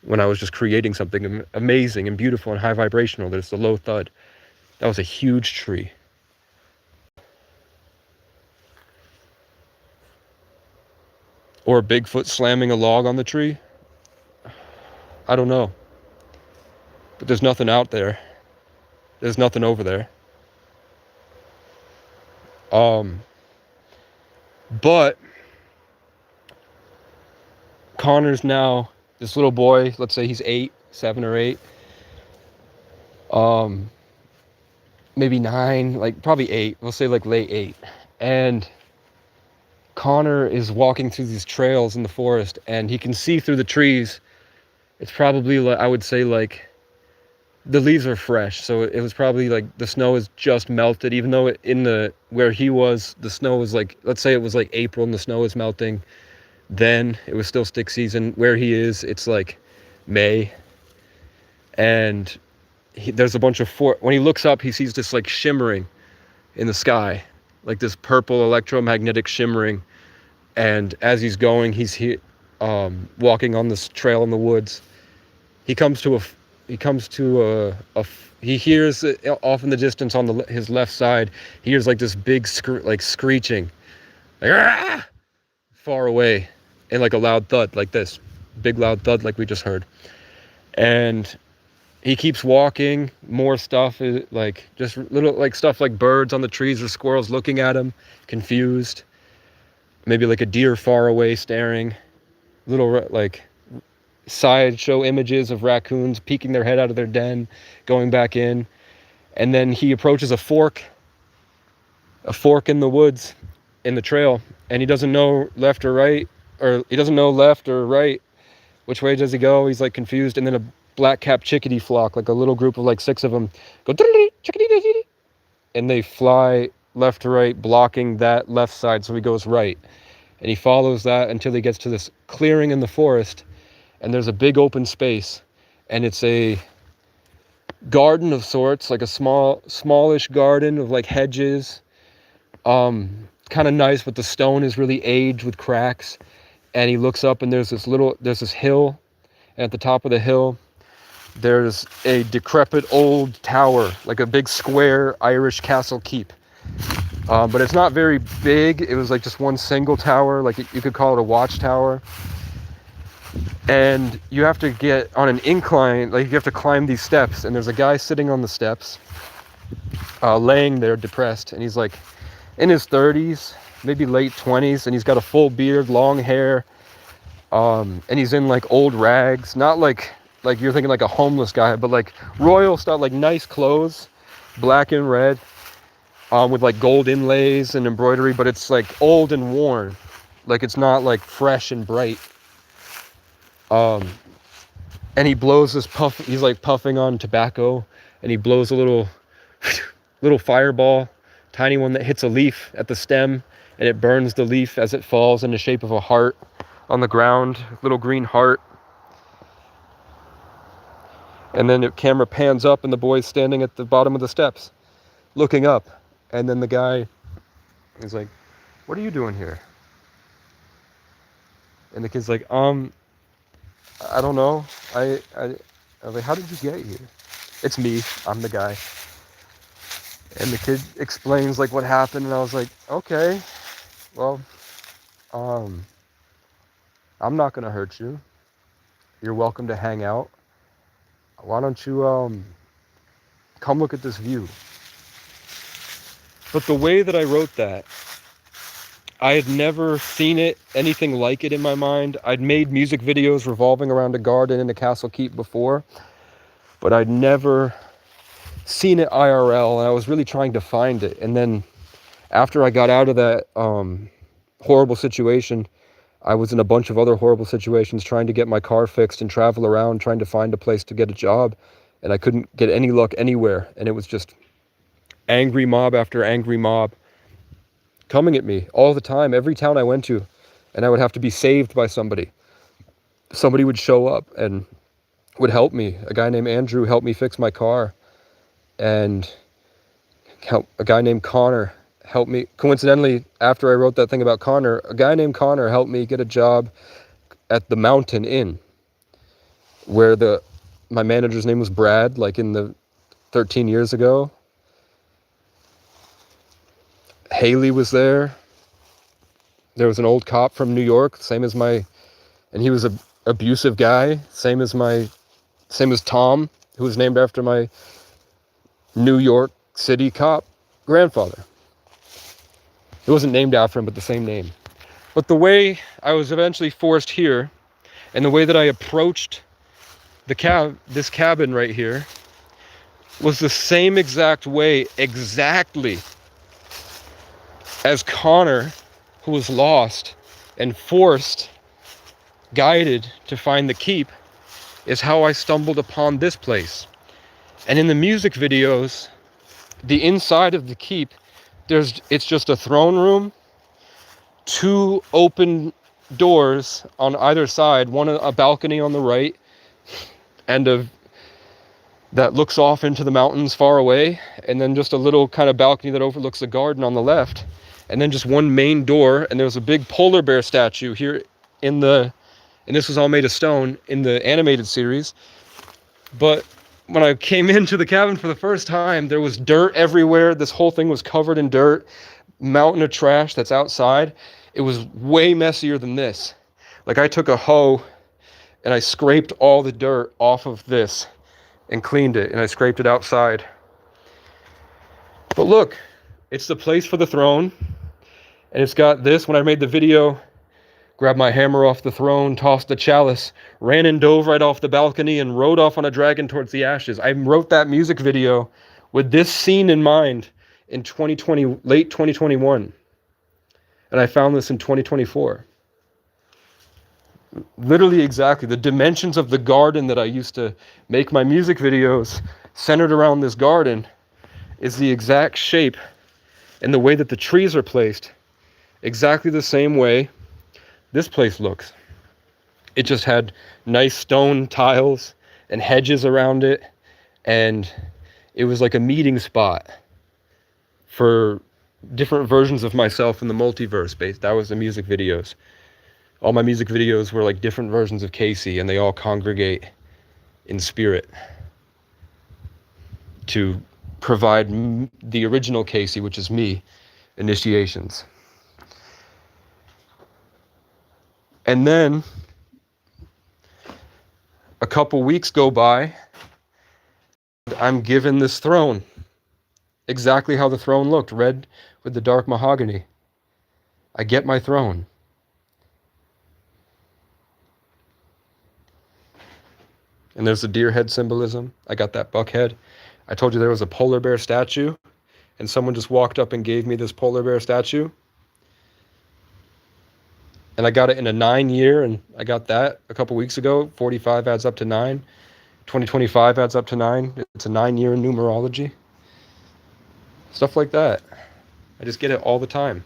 When I was just creating something amazing and beautiful and high vibrational, there's the low thud. That was a huge tree. Or a Bigfoot slamming a log on the tree. I don't know. But there's nothing out there. There's nothing over there. But Connor's now, this little boy, let's say he's 7 or 8. Maybe 9, like probably 8. We'll say like late 8. And Connor is walking through these trails in the forest, and he can see through the trees. It's probably, like, I would say, like, the leaves are fresh, so it was probably like the snow is just melted, even though where he was, the snow was like, let's say it was like April and the snow is melting, then it was still stick season. Where he is, it's like May, and there's a bunch of when he looks up, he sees this like shimmering in the sky, like this purple electromagnetic shimmering, and as he's going, he's walking on this trail in the woods. He hears it off in the distance on his left side. He hears like this big screeching, like far away, and like a loud thud, like this big loud thud, like we just heard. And he keeps walking. More stuff, like just little like stuff like birds on the trees or squirrels looking at him, confused. Maybe like a deer far away staring. Little like sideshow images of raccoons peeking their head out of their den, going back in. And then he approaches a fork in the woods, in the trail, and he doesn't know left or right, which way does he go. He's like confused, and then a black-capped chickadee flock, like a little group of like 6 of them, go chickadee, and they fly left to right, blocking that left side, so he goes right, and he follows that until he gets to this clearing in the forest. And there's a big open space, and it's a garden of sorts, like a smallish garden of like hedges. Kind of nice, but the stone is really aged with cracks. And he looks up, and there's this hill, and at the top of the hill, there's a decrepit old tower, like a big square Irish castle keep. But it's not very big. It was like just one single tower, like you could call it a watchtower. And you have to get on an incline, like you have to climb these steps, and there's a guy sitting on the steps, laying there depressed, and he's like in his 30s, maybe late 20s, and he's got a full beard, long hair, and he's in like old rags, not like you're thinking like a homeless guy, but like royal style, like nice clothes, black and red, with like gold inlays and embroidery, but it's like old and worn, like it's not like fresh and bright. And he blows this puff, he's like puffing on tobacco, and he blows a little fireball, tiny one that hits a leaf at the stem, and it burns the leaf as it falls in the shape of a heart on the ground, little green heart. And then the camera pans up, and the boy's standing at the bottom of the steps, looking up, and then the guy is like, "What are you doing here?" And the kid's like, I don't know. I was like, "How did you get here?" "It's me. I'm the guy." And the kid explains like what happened, and I was like, "Okay, well, I'm not gonna hurt you. You're welcome to hang out. Why don't you come look at this view?" But the way that I wrote that, I had never seen it, anything like it in my mind. I'd made music videos revolving around a garden in a castle keep before, but I'd never seen it IRL, and I was really trying to find it. And then after I got out of that horrible situation, I was in a bunch of other horrible situations trying to get my car fixed and travel around, trying to find a place to get a job, and I couldn't get any luck anywhere. And it was just angry mob after angry mob coming at me all the time, every town I went to, and I would have to be saved by somebody. Somebody would show up and would help me. A guy named Andrew helped me fix my car, and a guy named Connor helped me. Coincidentally, after I wrote that thing about Connor, a guy named Connor helped me get a job at the Mountain Inn, where my manager's name was Brad, like in the 13 years ago. Haley was there. There was an old cop from New York, and he was a abusive guy, same as Tom, who was named after my New York City cop grandfather. It wasn't named after him, but the same name. But the way I was eventually forced here, and the way that I approached this cabin right here, was the same exact way, exactly, as Connor, who was lost and forced, guided to find the keep, is how I stumbled upon this place. And in the music videos, the inside of the keep, it's just a throne room, 2 open doors on either side, one a balcony on the right, and that looks off into the mountains far away, and then just a little kind of balcony that overlooks the garden on the left, and then just one main door. And there's a big polar bear statue here and this was all made of stone in the animated series. But when I came into the cabin for the first time, there was dirt everywhere. This whole thing was covered in dirt, mountain of trash that's outside. It was way messier than this. Like, I took a hoe and I scraped all the dirt off of this and cleaned it, and I scraped it outside. But look, it's the place for the throne, and it's got this. When I made the video, grabbed my hammer off the throne, tossed the chalice, ran and dove right off the balcony, and rode off on a dragon towards the ashes. I wrote that music video with this scene in mind in late 2021. And I found this in 2024. Literally exactly. The dimensions of the garden that I used to make my music videos centered around this garden is the exact shape and the way that the trees are placed. Exactly the same way this place looks. It just had nice stone tiles and hedges around it, and it was like a meeting spot for different versions of myself in the multiverse. That was the music videos. All my music videos were like different versions of Casey, and they all congregate in spirit to provide the original Casey, which is me, initiations. And then a couple weeks go by, I'm given this throne, exactly how the throne looked, red with the dark mahogany. I get my throne. And there's the deer head symbolism. I got that buck head. I told you there was a polar bear statue, and someone just walked up and gave me this polar bear statue. And I got it in a 9 year, and I got that a couple weeks ago. 45 adds up to 9. 2025 adds up to 9. It's a 9 year in numerology. Stuff like that. I just get it all the time.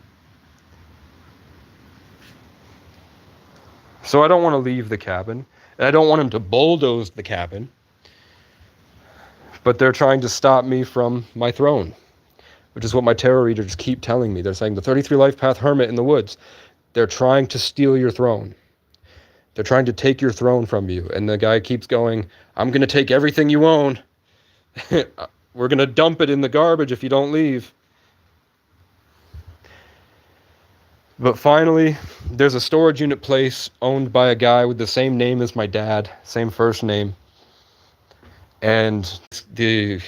So I don't want to leave the cabin, and I don't want them to bulldoze the cabin. But they're trying to stop me from my throne, which is what my tarot readers keep telling me. They're saying the 33 Life Path Hermit in the woods. They're trying to steal your throne. They're trying to take your throne from you. And the guy keeps going, I'm going to take everything you own. We're going to dump it in the garbage if you don't leave. But finally, there's a storage unit place owned by a guy with the same name as my dad, same first name. And the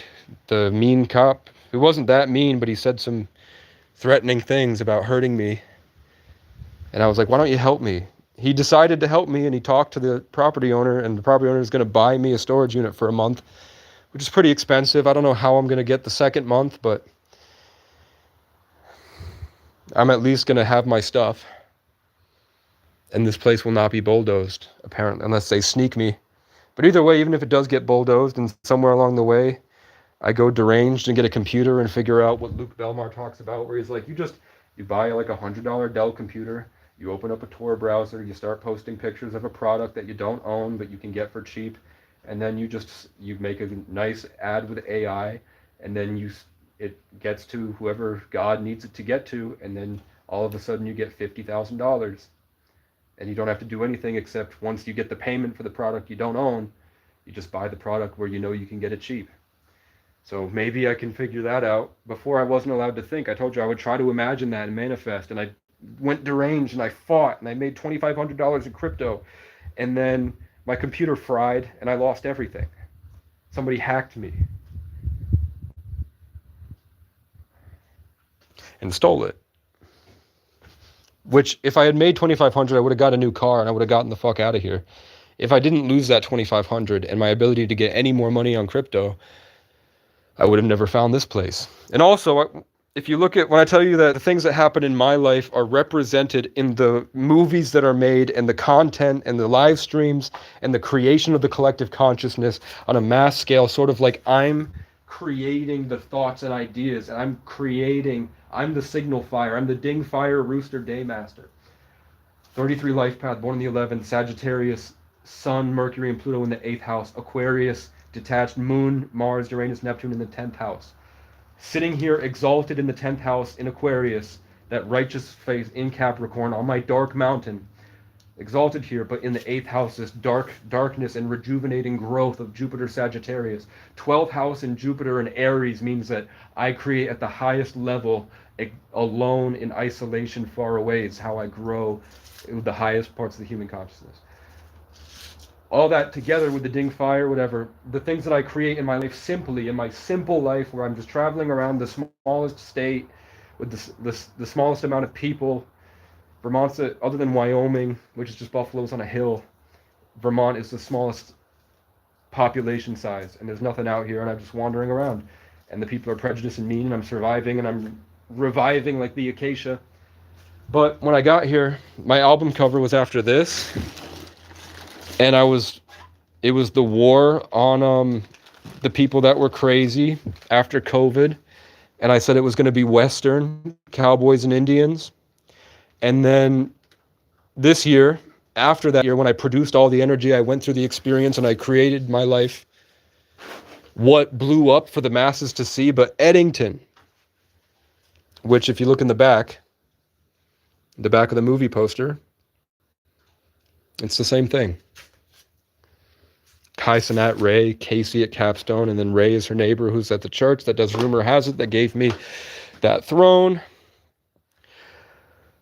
mean cop, he wasn't that mean, but he said some threatening things about hurting me. And I was like, why don't you help me? He decided to help me, and he talked to the property owner, and the property owner is going to buy me a storage unit for a month, which is pretty expensive. I don't know how I'm going to get the second month, but I'm at least going to have my stuff. And this place will not be bulldozed, apparently, unless they sneak me. But either way, even if it does get bulldozed and somewhere along the way I go deranged and get a computer and figure out what Luke Belmar talks about, where he's like, you buy like $100 Dell computer, you open up a Tor browser, you start posting pictures of a product that you don't own but you can get for cheap, and then you make a nice ad with AI, and then it gets to whoever God needs it to get to, and then all of a sudden you get $50,000, and you don't have to do anything except once you get the payment for the product you don't own, you just buy the product where you know you can get it cheap. So maybe I can figure that out. Before I wasn't allowed to think. I told you I would try to imagine that and manifest, and I went deranged and I fought and I made $2,500 in crypto, and then my computer fried and I lost everything. Somebody hacked me and stole it. Which, if I had made $2,500, I would have got a new car and I would have gotten the fuck out of here. If I didn't lose that $2,500 and my ability to get any more money on crypto, I would have never found this place. And also, if you look at, when I tell you that the things that happen in my life are represented in the movies that are made and the content and the live streams and the creation of the collective consciousness on a mass scale, sort of like I'm creating the thoughts and ideas, and I'm the signal fire, I'm the ding fire rooster daymaster. 33 life path, born in the 11th, Sagittarius, Sun, Mercury, and Pluto in the 8th house, Aquarius, detached Moon, Mars, Uranus, Neptune in the 10th house. Sitting here exalted in the 10th house in Aquarius, that righteous face in Capricorn on my dark mountain, exalted here, but in the 8th house, this darkness and rejuvenating growth of Jupiter Sagittarius. 12th house in Jupiter and Aries means that I create at the highest level, alone in isolation, far away. It's how I grow with the highest parts of the human consciousness. All that together with the ding fire, whatever, the things that I create in my life simply, in my simple life where I'm just traveling around the smallest state with the smallest amount of people. Vermont's, other than Wyoming, which is just buffaloes on a hill, Vermont is the smallest population size, and there's nothing out here, and I'm just wandering around. And the people are prejudiced and mean, and I'm surviving, and I'm reviving like the acacia. But when I got here, my album cover was after this. And it was the war on the people that were crazy after COVID. And I said it was going to be Western, cowboys and Indians. And then this year, after that year, when I produced all the energy, I went through the experience and I created my life, what blew up for the masses to see, but Eddington, which if you look in the back of the movie poster, it's the same thing. Kai Cenat, Ray, Casey at Capstone, and then Ray is her neighbor who's at the church that does rumor has it that gave me that throne.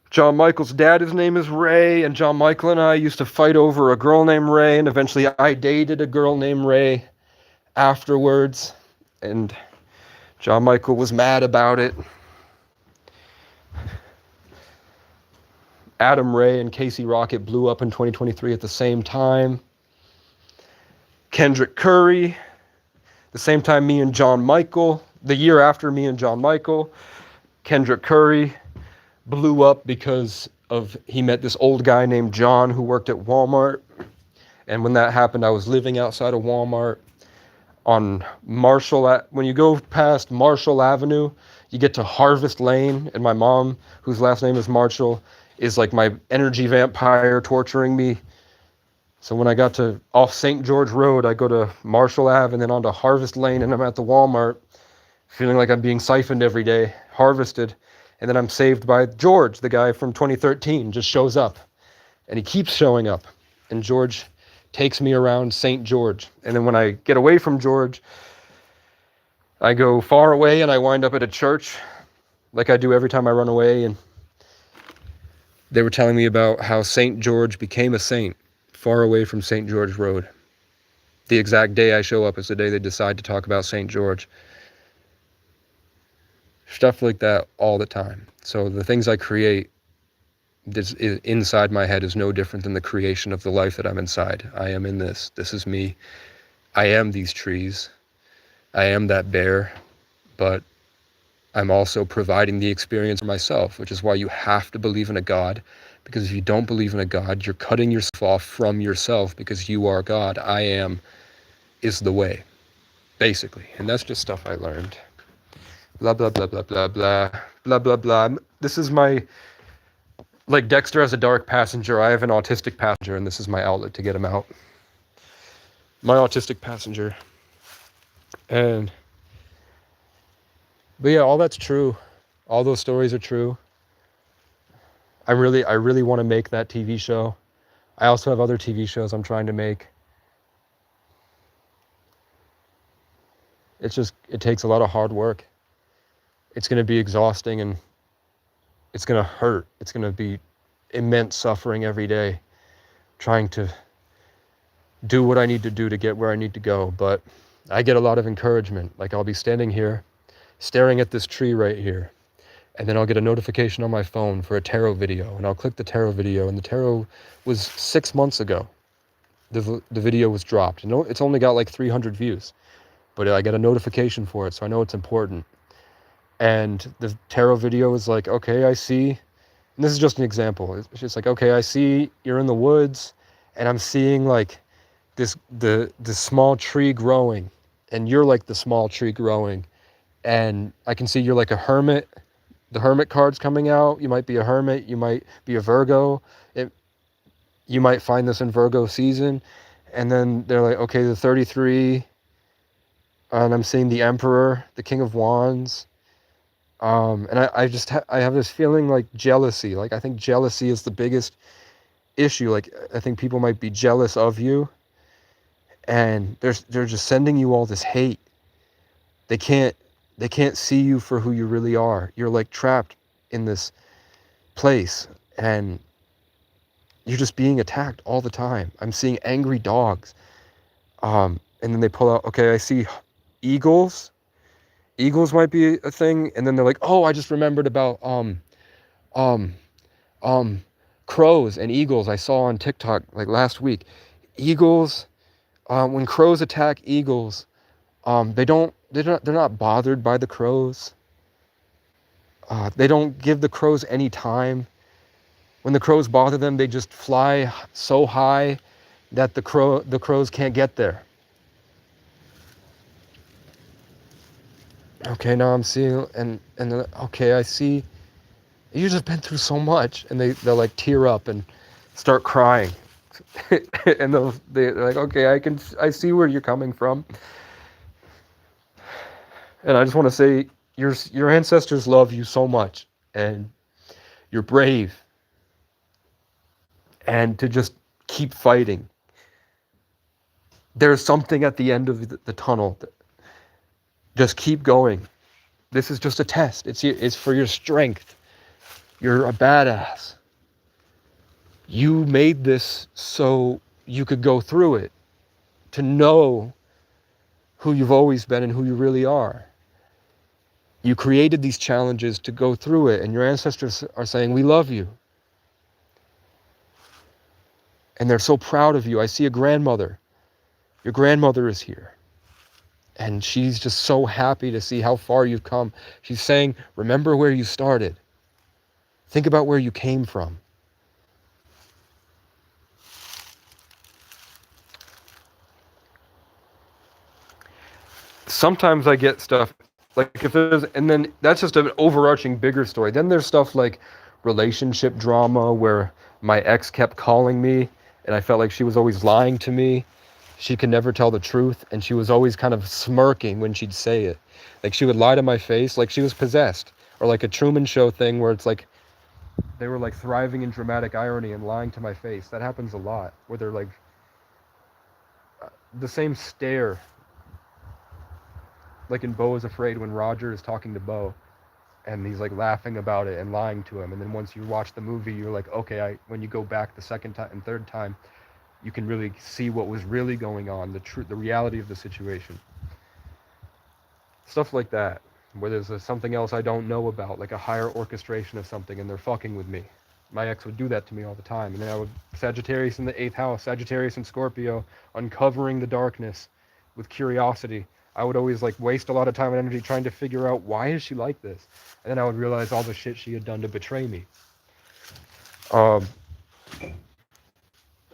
John Michael's dad, his name is Ray, and John Michael and I used to fight over a girl named Ray, and eventually I dated a girl named Ray afterwards, and John Michael was mad about it. Adam Ray and Casey Rocket blew up in 2023 at the same time. Kendrick Curry, the same time me and John Michael, the year after me and John Michael, Kendrick Curry blew up because he met this old guy named John who worked at Walmart. And when that happened, I was living outside of Walmart on Marshall. When you go past Marshall Avenue, you get to Harvest Lane, and my mom, whose last name is Marshall, is like my energy vampire torturing me. So when I got to off St. George Road, I go to Marshall Ave and then onto Harvest Lane, and I'm at the Walmart feeling like I'm being siphoned every day, harvested. And then I'm saved by George, the guy from 2013, just shows up. And he keeps showing up. And George takes me around St. George. And then when I get away from George, I go far away and I wind up at a church like I do every time I run away. And they were telling me about how St. George became a saint far away from St. George Road. The exact day I show up is the day they decide to talk about St. George. Stuff like that all the time. So the things I create inside my head is no different than the creation of the life that I'm inside. I am in this. This is me. I am these trees. I am that bear, but I'm also providing the experience for myself, which is why you have to believe in a God, because if you don't believe in a God, you're cutting yourself off from yourself, because you are God. I am is the way, basically. And that's just stuff I learned. Blah, blah, blah, blah, blah, blah, blah, blah, blah. This is my, like Dexter has a dark passenger, I have an autistic passenger, and this is my outlet to get him out. My autistic passenger. And, but yeah, all that's true. All those stories are true. I really want to make that TV show. I also have other TV shows I'm trying to make. It takes a lot of hard work. It's going to be exhausting, and it's going to hurt. It's going to be immense suffering every day, trying to do what I need to do to get where I need to go. But I get a lot of encouragement. Like, I'll be standing here, staring at this tree right here, and then I'll get a notification on my phone for a tarot video, and I'll click the tarot video, and the tarot was 6 months ago. The video was dropped. It's only got like 300 views, but I get a notification for it, so I know it's important. And the tarot video is like, okay, I see, and this is just an example. It's just like, okay, I see you're in the woods, and I'm seeing like the small tree growing, and you're like the small tree growing, and I can see you're like a hermit. The hermit card's coming out. You might be a hermit. You might be a Virgo. You might find this in Virgo season. And then they're like, okay, the 33, and I'm seeing the Emperor, the King of Wands. And I have this feeling like jealousy. Like, I think jealousy is the biggest issue. Like, I think people might be jealous of you, and they're just sending you all this hate. They can't see you for who you really are. You're like trapped in this place, and you're just being attacked all the time. I'm seeing angry dogs. And then they pull out, okay, I see eagles. Eagles might be a thing. And then they're like, oh, I just remembered about crows and eagles I saw on TikTok like last week. Eagles, when crows attack eagles, they're not bothered by the crows. They don't give the crows any time. When the crows bother them, they just fly so high that the crows can't get there. Okay, now I'm seeing, and then, okay, I see, you've just been through so much, and they'll like tear up and start crying. And they're like, okay, I see where you're coming from. And I just want to say, your ancestors love you so much, and you're brave, and to just keep fighting. There's something at the end of the tunnel. Just keep going. This is just a test. It's for your strength. You're a badass. You made this so you could go through it, to know who you've always been and who you really are. You created these challenges to go through it, and your ancestors are saying, we love you. And they're so proud of you. I see a grandmother. Your grandmother is here. And she's just so happy to see how far you've come. She's saying, remember where you started. Think about where you came from. Sometimes I get stuff like, if there's, and then that's just an overarching bigger story. Then there's stuff like relationship drama where my ex kept calling me, and I felt like she was always lying to me. She could never tell the truth, and she was always kind of smirking when she'd say it. Like, she would lie to my face like she was possessed, or like a Truman Show thing where it's like they were like thriving in dramatic irony and lying to my face. That happens a lot, where they're like the same stare, like in Beau is Afraid, when Roger is talking to Beau and he's like laughing about it and lying to him, and then once you watch the movie, you're like, okay, when you go back the second time and third time, you can really see what was really going on, the reality of the situation. Stuff like that, where there's something else I don't know about, like a higher orchestration of something, and they're fucking with me. my ex would do that to me all the time. And then I would, Sagittarius in the 8th house, Sagittarius and Scorpio, uncovering the darkness with curiosity. I would always like waste a lot of time and energy trying to figure out, why is she like this? And then I would realize all the shit she had done to betray me.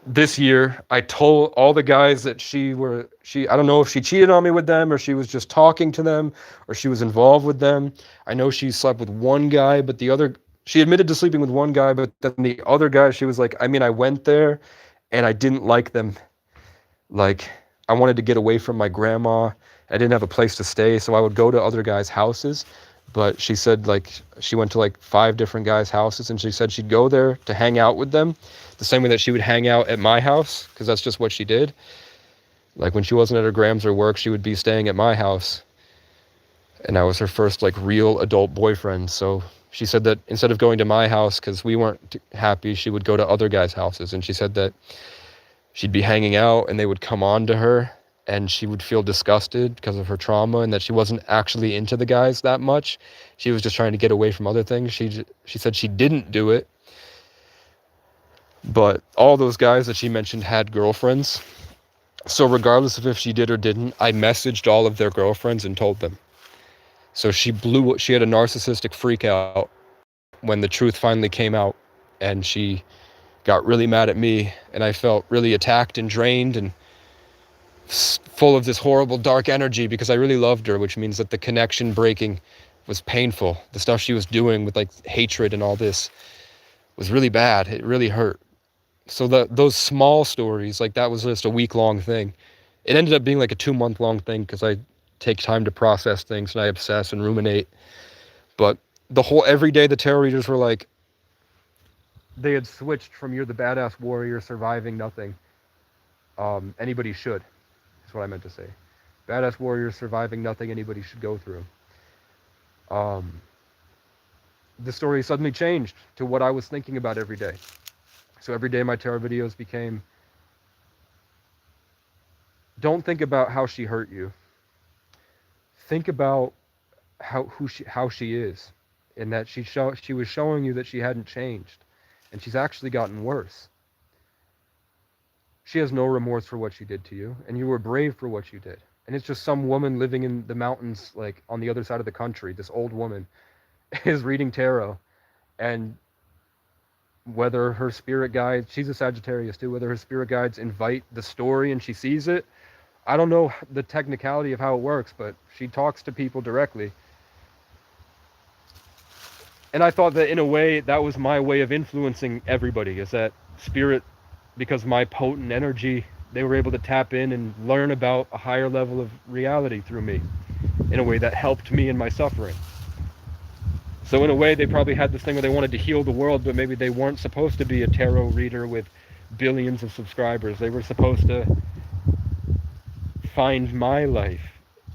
This year, I told all the guys that I don't know if she cheated on me with them, or she was just talking to them, or she was involved with them. I know she slept with one guy, but she admitted to sleeping with one guy, but then the other guy, she was like, I mean, I went there and I didn't like them. Like, I wanted to get away from my grandma. I didn't have a place to stay, so I would go to other guys' houses. But she said, like, she went to like 5 different guys' houses, and she said she'd go there to hang out with them the same way that she would hang out at my house, because that's just what she did. Like, when she wasn't at her grams or work, she would be staying at my house. And I was her first, like, real adult boyfriend. So she said that instead of going to my house because we weren't happy, she would go to other guys' houses. And she said that she'd be hanging out and they would come on to her, and she would feel disgusted because of her trauma, and that she wasn't actually into the guys that much. She was just trying to get away from other things. She said she didn't do it, but all those guys that she mentioned had girlfriends. So regardless of if she did or didn't, I messaged all of their girlfriends and told them. So she had a narcissistic freak out when the truth finally came out, and she got really mad at me, and I felt really attacked and drained and full of this horrible dark energy, because I really loved her, which means that the connection breaking was painful. The stuff she was doing with like hatred and all this was really bad. It really hurt. So those small stories, like that was just a week-long thing. It ended up being like a 2-month-long thing, because I take time to process things and I obsess and ruminate. But every day the tarot readers were like, they had switched from "you're the badass warrior surviving nothing, anybody should," is what I meant to say. Badass warrior surviving nothing anybody should go through. The story suddenly changed to what I was thinking about every day. So every day my tarot videos became, don't think about how she hurt you. Think about how she is, and that she was showing you that she hadn't changed, and she's actually gotten worse. She has no remorse for what she did to you, and you were brave for what you did. And it's just some woman living in the mountains, like on the other side of the country. This old woman is reading tarot, and whether her spirit guides, she's a Sagittarius too, whether her spirit guides invite the story and she sees it, I don't know the technicality of how it works, but she talks to people directly. And I thought that in a way, that was my way of influencing everybody, is that spirit, because my potent energy, they were able to tap in and learn about a higher level of reality through me in a way that helped me in my suffering. So in a way, they probably had this thing where they wanted to heal the world, but maybe they weren't supposed to be a tarot reader with billions of subscribers. They were supposed to find my life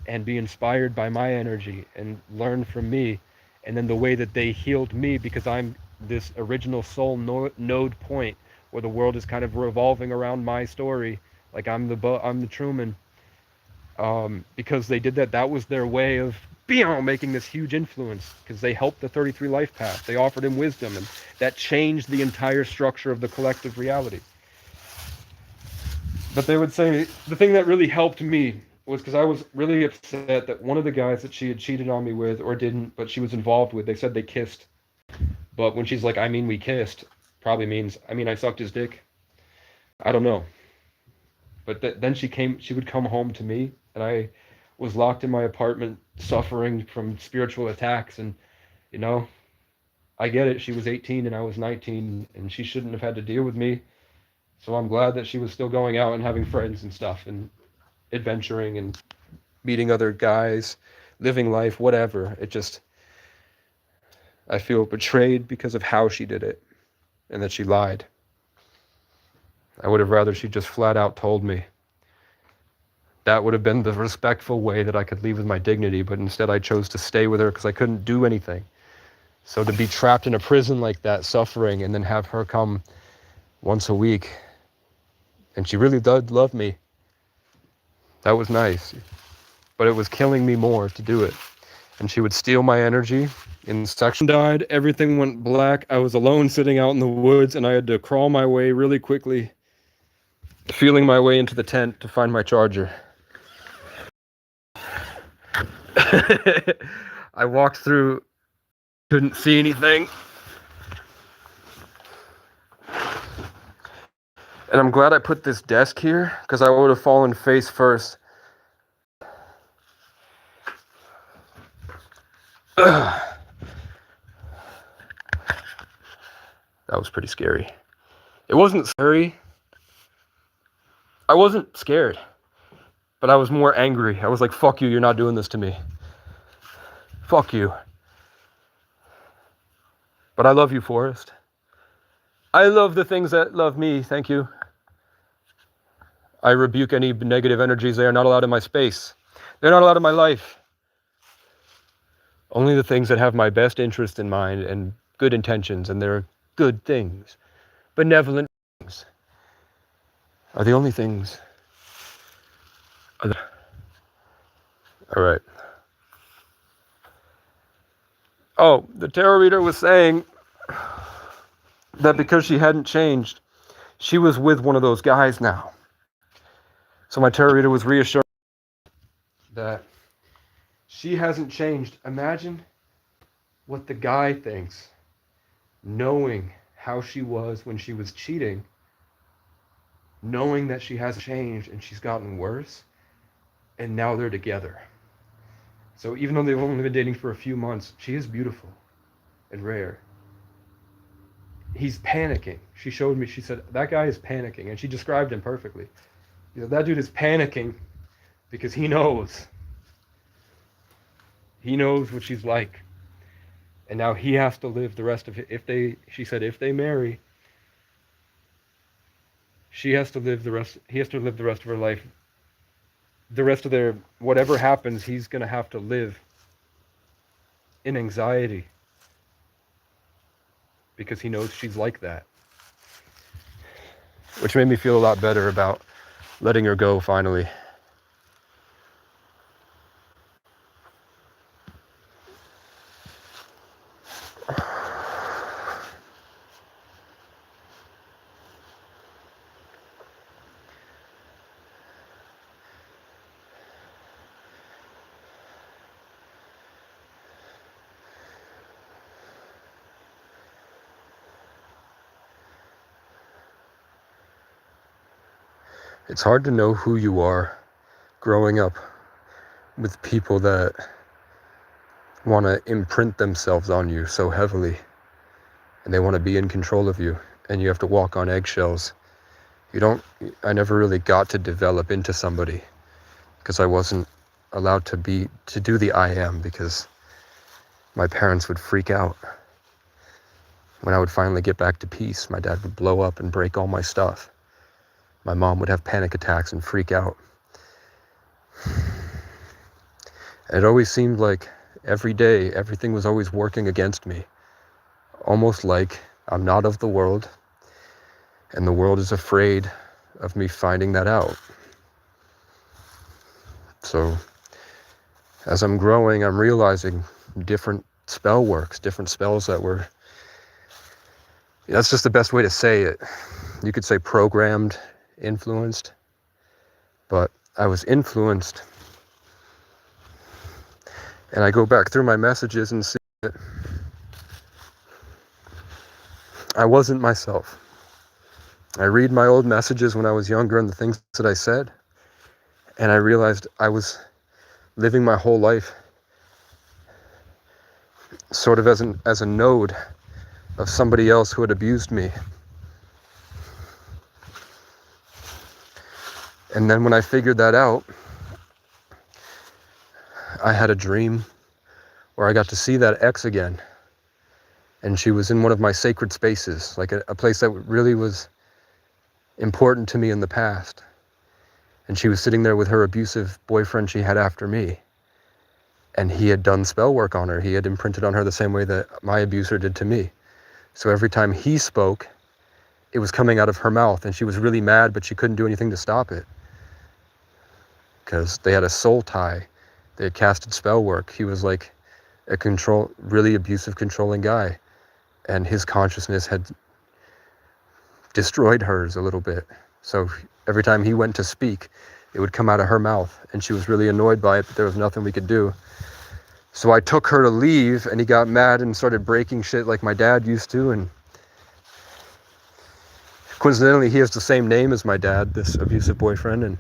and be inspired by my energy and learn from me. And then the way that they healed me, because I'm this original soul node point where the world is kind of revolving around my story, like I'm the Truman. Because they did that was their way of making this huge influence, because they helped the 33 life path. They offered him wisdom, and that changed the entire structure of the collective reality. But they would say the thing that really helped me was because I was really upset that one of the guys that she had cheated on me with, or didn't, but she was involved with, they said they kissed. But when she's like, I mean, we kissed, probably means, I mean, I sucked his dick. I don't know. But then she would come home to me, and I was locked in my apartment suffering from spiritual attacks. And, you know, I get it. She was 18 and I was 19, and she shouldn't have had to deal with me. So I'm glad that she was still going out and having friends and stuff, and adventuring and meeting other guys, living life, whatever. I feel betrayed because of how she did it, and that she lied. I would have rather she just flat out told me. That would have been the respectful way that I could leave with my dignity, but instead I chose to stay with her because I couldn't do anything. So to be trapped in a prison like that, suffering, and then have her come once a week, and she really did love me, that was nice. But it was killing me more to do it. And she would steal my energy, Insection died, everything went black. I was alone sitting out in the woods, and I had to crawl my way really quickly, feeling my way into the tent to find my charger. I walked through, couldn't see anything. And I'm glad I put this desk here, because I would have fallen face first. That was pretty scary. It wasn't scary. I wasn't scared, but I was more angry. I was like, fuck you, you're not doing this to me. Fuck you. But I love you, Forrest. I love the things that love me, thank you. I rebuke any negative energies. They are not allowed in my space. They're not allowed in my life. Only the things that have my best interest in mind and good intentions, and they're good things, benevolent things, are the only things. All right. Oh, the tarot reader was saying that because she hadn't changed, she was with one of those guys now. So my tarot reader was reassured that she hasn't changed. Imagine what the guy thinks, knowing how she was when she was cheating, knowing that she hasn't changed and she's gotten worse, and now they're together. So even though they've only been dating for a few months, she is beautiful and rare. He's panicking. She showed me, she said, that guy is panicking, and she described him perfectly. You know, that dude is panicking because he knows. He knows what she's like. And now he has to live the rest of it. She said, if they marry, he has to live the rest of her life. The rest of their, whatever happens, he's going to have to live in anxiety because he knows she's like that. Which made me feel a lot better about letting her go finally. It's hard to know who you are growing up with people that want to imprint themselves on you so heavily, and they want to be in control of you, and you have to walk on eggshells. I never really got to develop into somebody because I wasn't allowed to do the I am, because my parents would freak out. When I would finally get back to peace, my dad would blow up and break all my stuff. My mom would have panic attacks and freak out. And it always seemed like every day, everything was always working against me. Almost like I'm not of the world, and the world is afraid of me finding that out. So, as I'm growing, I'm realizing different spell works, different spells that were... That's just the best way to say it. You could say programmed, influenced, but I was influenced. And I go back through my messages and see that I wasn't myself. I read my old messages when I was younger and the things that I said, and I realized I was living my whole life sort of as a node of somebody else who had abused me. And then when I figured that out, I had a dream where I got to see that ex again. And she was in one of my sacred spaces, like a place that really was important to me in the past. And she was sitting there with her abusive boyfriend she had after me. And he had done spell work on her. He had imprinted on her the same way that my abuser did to me. So every time he spoke, it was coming out of her mouth. And she was really mad, but she couldn't do anything to stop it, because they had a soul tie. They had casted spell work. He was like really abusive, controlling guy. And his consciousness had destroyed hers a little bit. So every time he went to speak, it would come out of her mouth. And she was really annoyed by it, but there was nothing we could do. So I took her to leave, and he got mad and started breaking shit like my dad used to. And coincidentally, he has the same name as my dad, this abusive boyfriend. And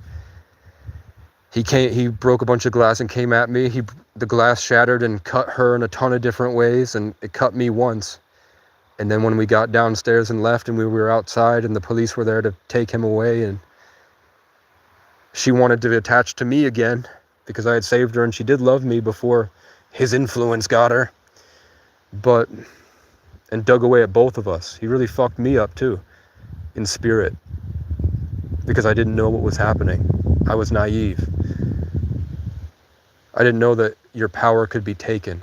he broke a bunch of glass and came at me. The glass shattered and cut her in a ton of different ways, and it cut me once. And then when we got downstairs and left, and we were outside and the police were there to take him away, and she wanted to be attached to me again because I had saved her and she did love me before his influence got her, and dug away at both of us. He really fucked me up too, in spirit, because I didn't know what was happening. I was naive. I didn't know that your power could be taken.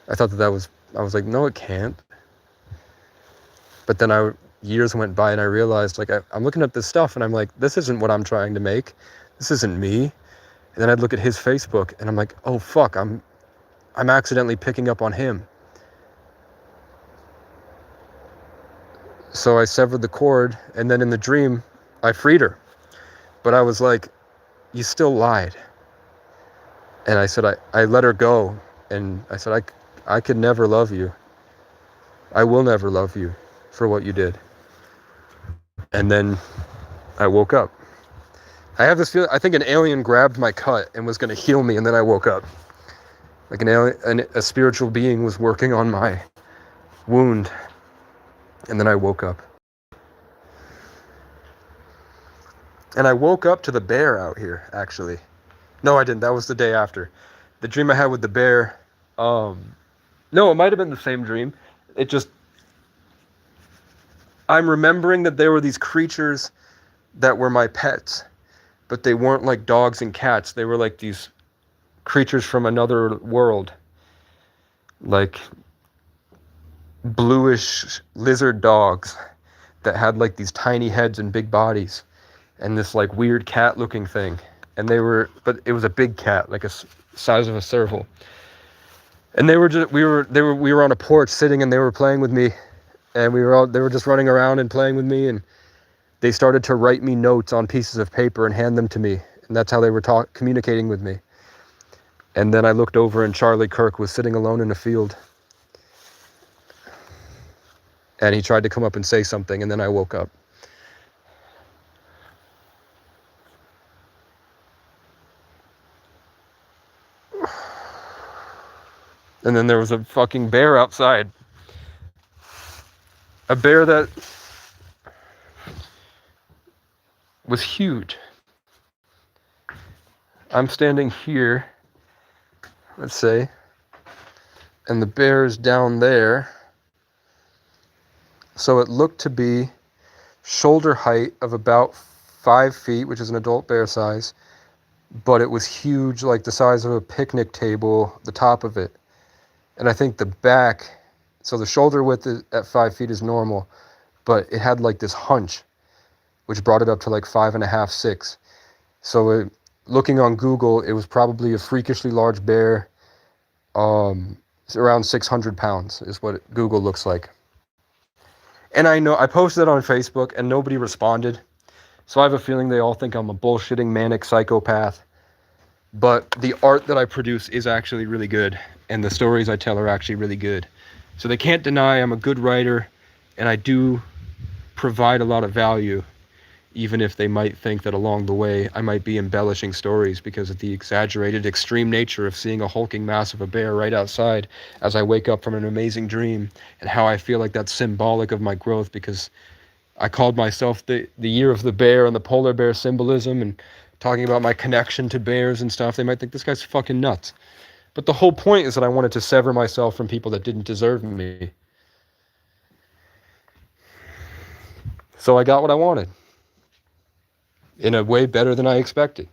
I thought I was like, no, it can't. But then years went by and I realized, like, I'm looking at this stuff and I'm like, this isn't what I'm trying to make. This isn't me. And then I'd look at his Facebook and I'm like, oh fuck, I'm accidentally picking up on him. So I severed the cord, and then in the dream, I freed her. But I was like, you still lied. And I said, I let her go. And I said, I could never love you. I will never love you for what you did. And then I woke up. I have this feeling, I think an alien grabbed my cut and was going to heal me, and then I woke up. Like a spiritual being was working on my wound, and then I woke up. And I woke up to the bear out here, actually. No, I didn't. That was the day after. The dream I had with the bear, no, it might have been the same dream. I'm remembering that there were these creatures that were my pets, but they weren't like dogs and cats. They were like these creatures from another world, like bluish lizard dogs that had like these tiny heads and big bodies, and this like weird cat looking thing. And but it was a big cat, like size of a serval. And we were on a porch sitting, and they were playing with me, and they were just running around and playing with me, and they started to write me notes on pieces of paper and hand them to me, and that's how they were communicating with me. And then I looked over, and Charlie Kirk was sitting alone in a field, and he tried to come up and say something, and then I woke up. And then there was a fucking bear outside. A bear that was huge. I'm standing here, let's say, and the bear is down there. So it looked to be shoulder height of about 5 feet, which is an adult bear size, but it was huge, like the size of a picnic table, the top of it. And I think the back, so the shoulder width at 5 feet is normal, but it had like this hunch, which brought it up to like 5.5, 6. So looking on Google, it was probably a freakishly large bear. It's around 600 pounds is what Google looks like. And I know I posted it on Facebook and nobody responded. So I have a feeling they all think I'm a bullshitting manic psychopath. But the art that I produce is actually really good, and the stories I tell are actually really good. So they can't deny I'm a good writer, and I do provide a lot of value, even if they might think that along the way I might be embellishing stories because of the exaggerated extreme nature of seeing a hulking mass of a bear right outside as I wake up from an amazing dream, and how I feel like that's symbolic of my growth, because I called myself the year of the bear and the polar bear symbolism, and talking about my connection to bears and stuff. They might think this guy's fucking nuts. But the whole point is that I wanted to sever myself from people that didn't deserve me. So I got what I wanted, in a way better than I expected.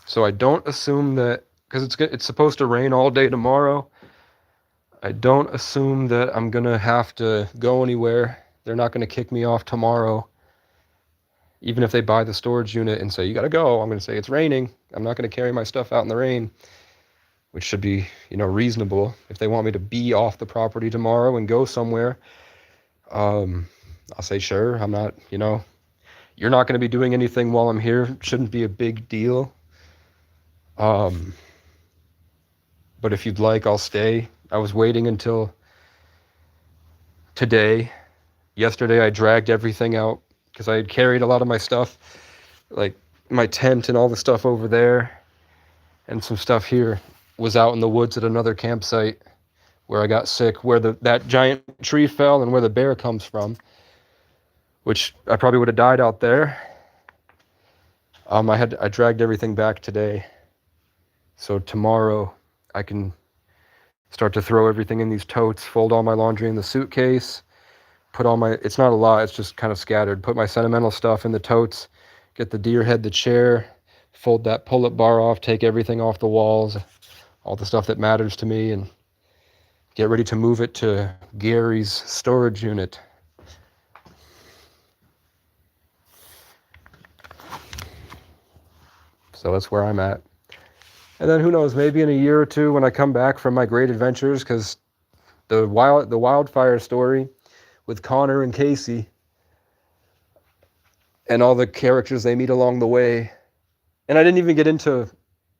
So I don't assume that, because it's supposed to rain all day tomorrow, I don't assume that I'm gonna have to go anywhere. They're not going to kick me off tomorrow. Even if they buy the storage unit and say, you got to go, I'm going to say, it's raining. I'm not going to carry my stuff out in the rain, which should be, reasonable. If they want me to be off the property tomorrow and go somewhere, I'll say, sure, I'm not, you're not going to be doing anything while I'm here. Shouldn't be a big deal. But if you'd like, I'll stay. I was waiting until today. Yesterday, I dragged everything out because I had carried a lot of my stuff, like my tent and all the stuff over there, and some stuff here was out in the woods at another campsite where I got sick, where that giant tree fell and where the bear comes from, which I probably would have died out there. I dragged everything back today, so tomorrow I can start to throw everything in these totes, fold all my laundry in the suitcase, put all my, it's not a lot, it's just kind of scattered, put my sentimental stuff in the totes, get the deer head, the chair, fold that pull-up bar off, take everything off the walls, all the stuff that matters to me, and get ready to move it to Gary's storage unit. So that's where I'm at. And then who knows, maybe in a year or two when I come back from my great adventures, because the wildfire story with Connor and Casey and all the characters they meet along the way. And I didn't even get into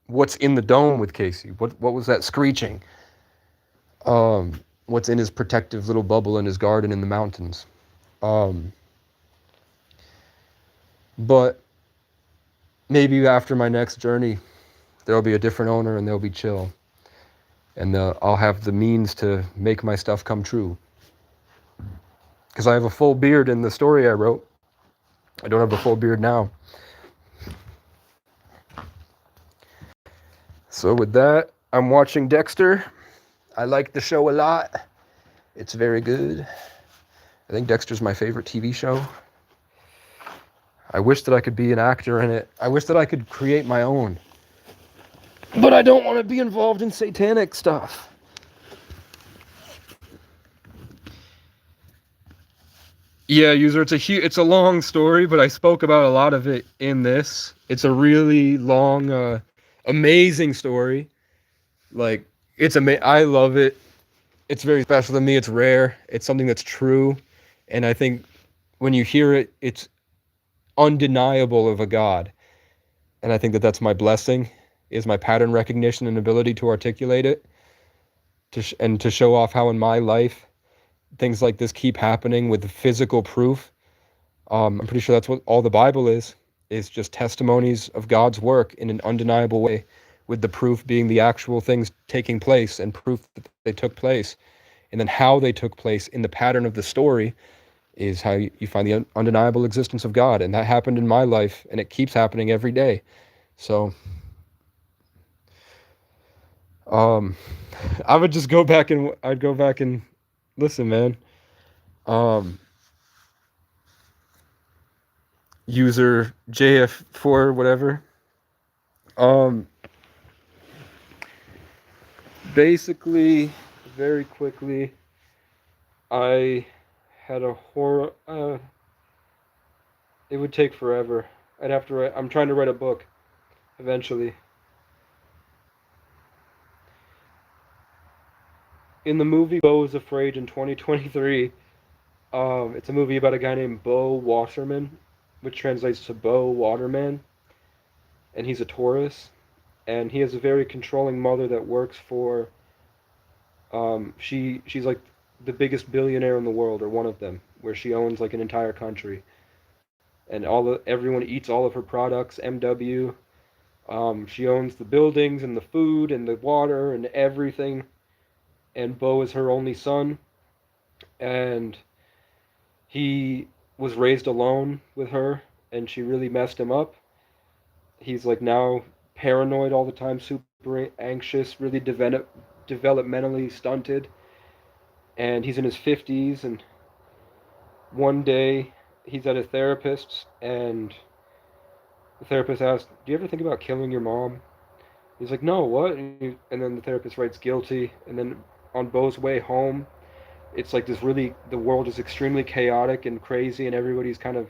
what's in the dome with Casey. What was that screeching? What's in his protective little bubble in his garden in the mountains. But maybe after my next journey, there'll be a different owner and they'll be chill. And I'll have the means to make my stuff come true. Because I have a full beard in the story I wrote. I don't have a full beard now. So with that, I'm watching Dexter. I like the show a lot. It's very good. I think Dexter's my favorite TV show. I wish that I could be an actor in it. I wish that I could create my own. But I don't want to be involved in satanic stuff. Yeah, user, it's a long story, but I spoke about a lot of it in this. It's a really long, amazing story. Like, I love it. It's very special to me. It's rare. It's something that's true. And I think when you hear it, it's undeniable of a God. And I think that that's my blessing, is my pattern recognition and ability to articulate it, and to show off how in my life things like this keep happening with physical proof. I'm pretty sure that's what all the Bible is just testimonies of God's work in an undeniable way, with the proof being the actual things taking place and proof that they took place. And then how they took place in the pattern of the story is how you find the undeniable existence of God. And that happened in my life, and it keeps happening every day. So I would just go back and listen, man. User JF4 whatever. Basically, very quickly, I had a horror. It would take forever. I'd have to write. I'm trying to write a book eventually. In the movie Beau is Afraid in 2023, it's a movie about a guy named Beau Wasserman, which translates to Beau Waterman, and he's a Taurus, and he has a very controlling mother that works for, she's like the biggest billionaire in the world, or one of them, where she owns like an entire country, and everyone eats all of her products, MW. She owns the buildings and the food and the water and everything. And Beau is her only son, and he was raised alone with her, and she really messed him up. He's like now paranoid all the time, super anxious, really developmentally stunted, and he's in his 50s. And one day he's at a therapist's, and the therapist asks, do you ever think about killing your mom? He's like, no, what? And then the therapist writes guilty, and then on Beau's way home, it's like this really, the world is extremely chaotic and crazy, and everybody's kind of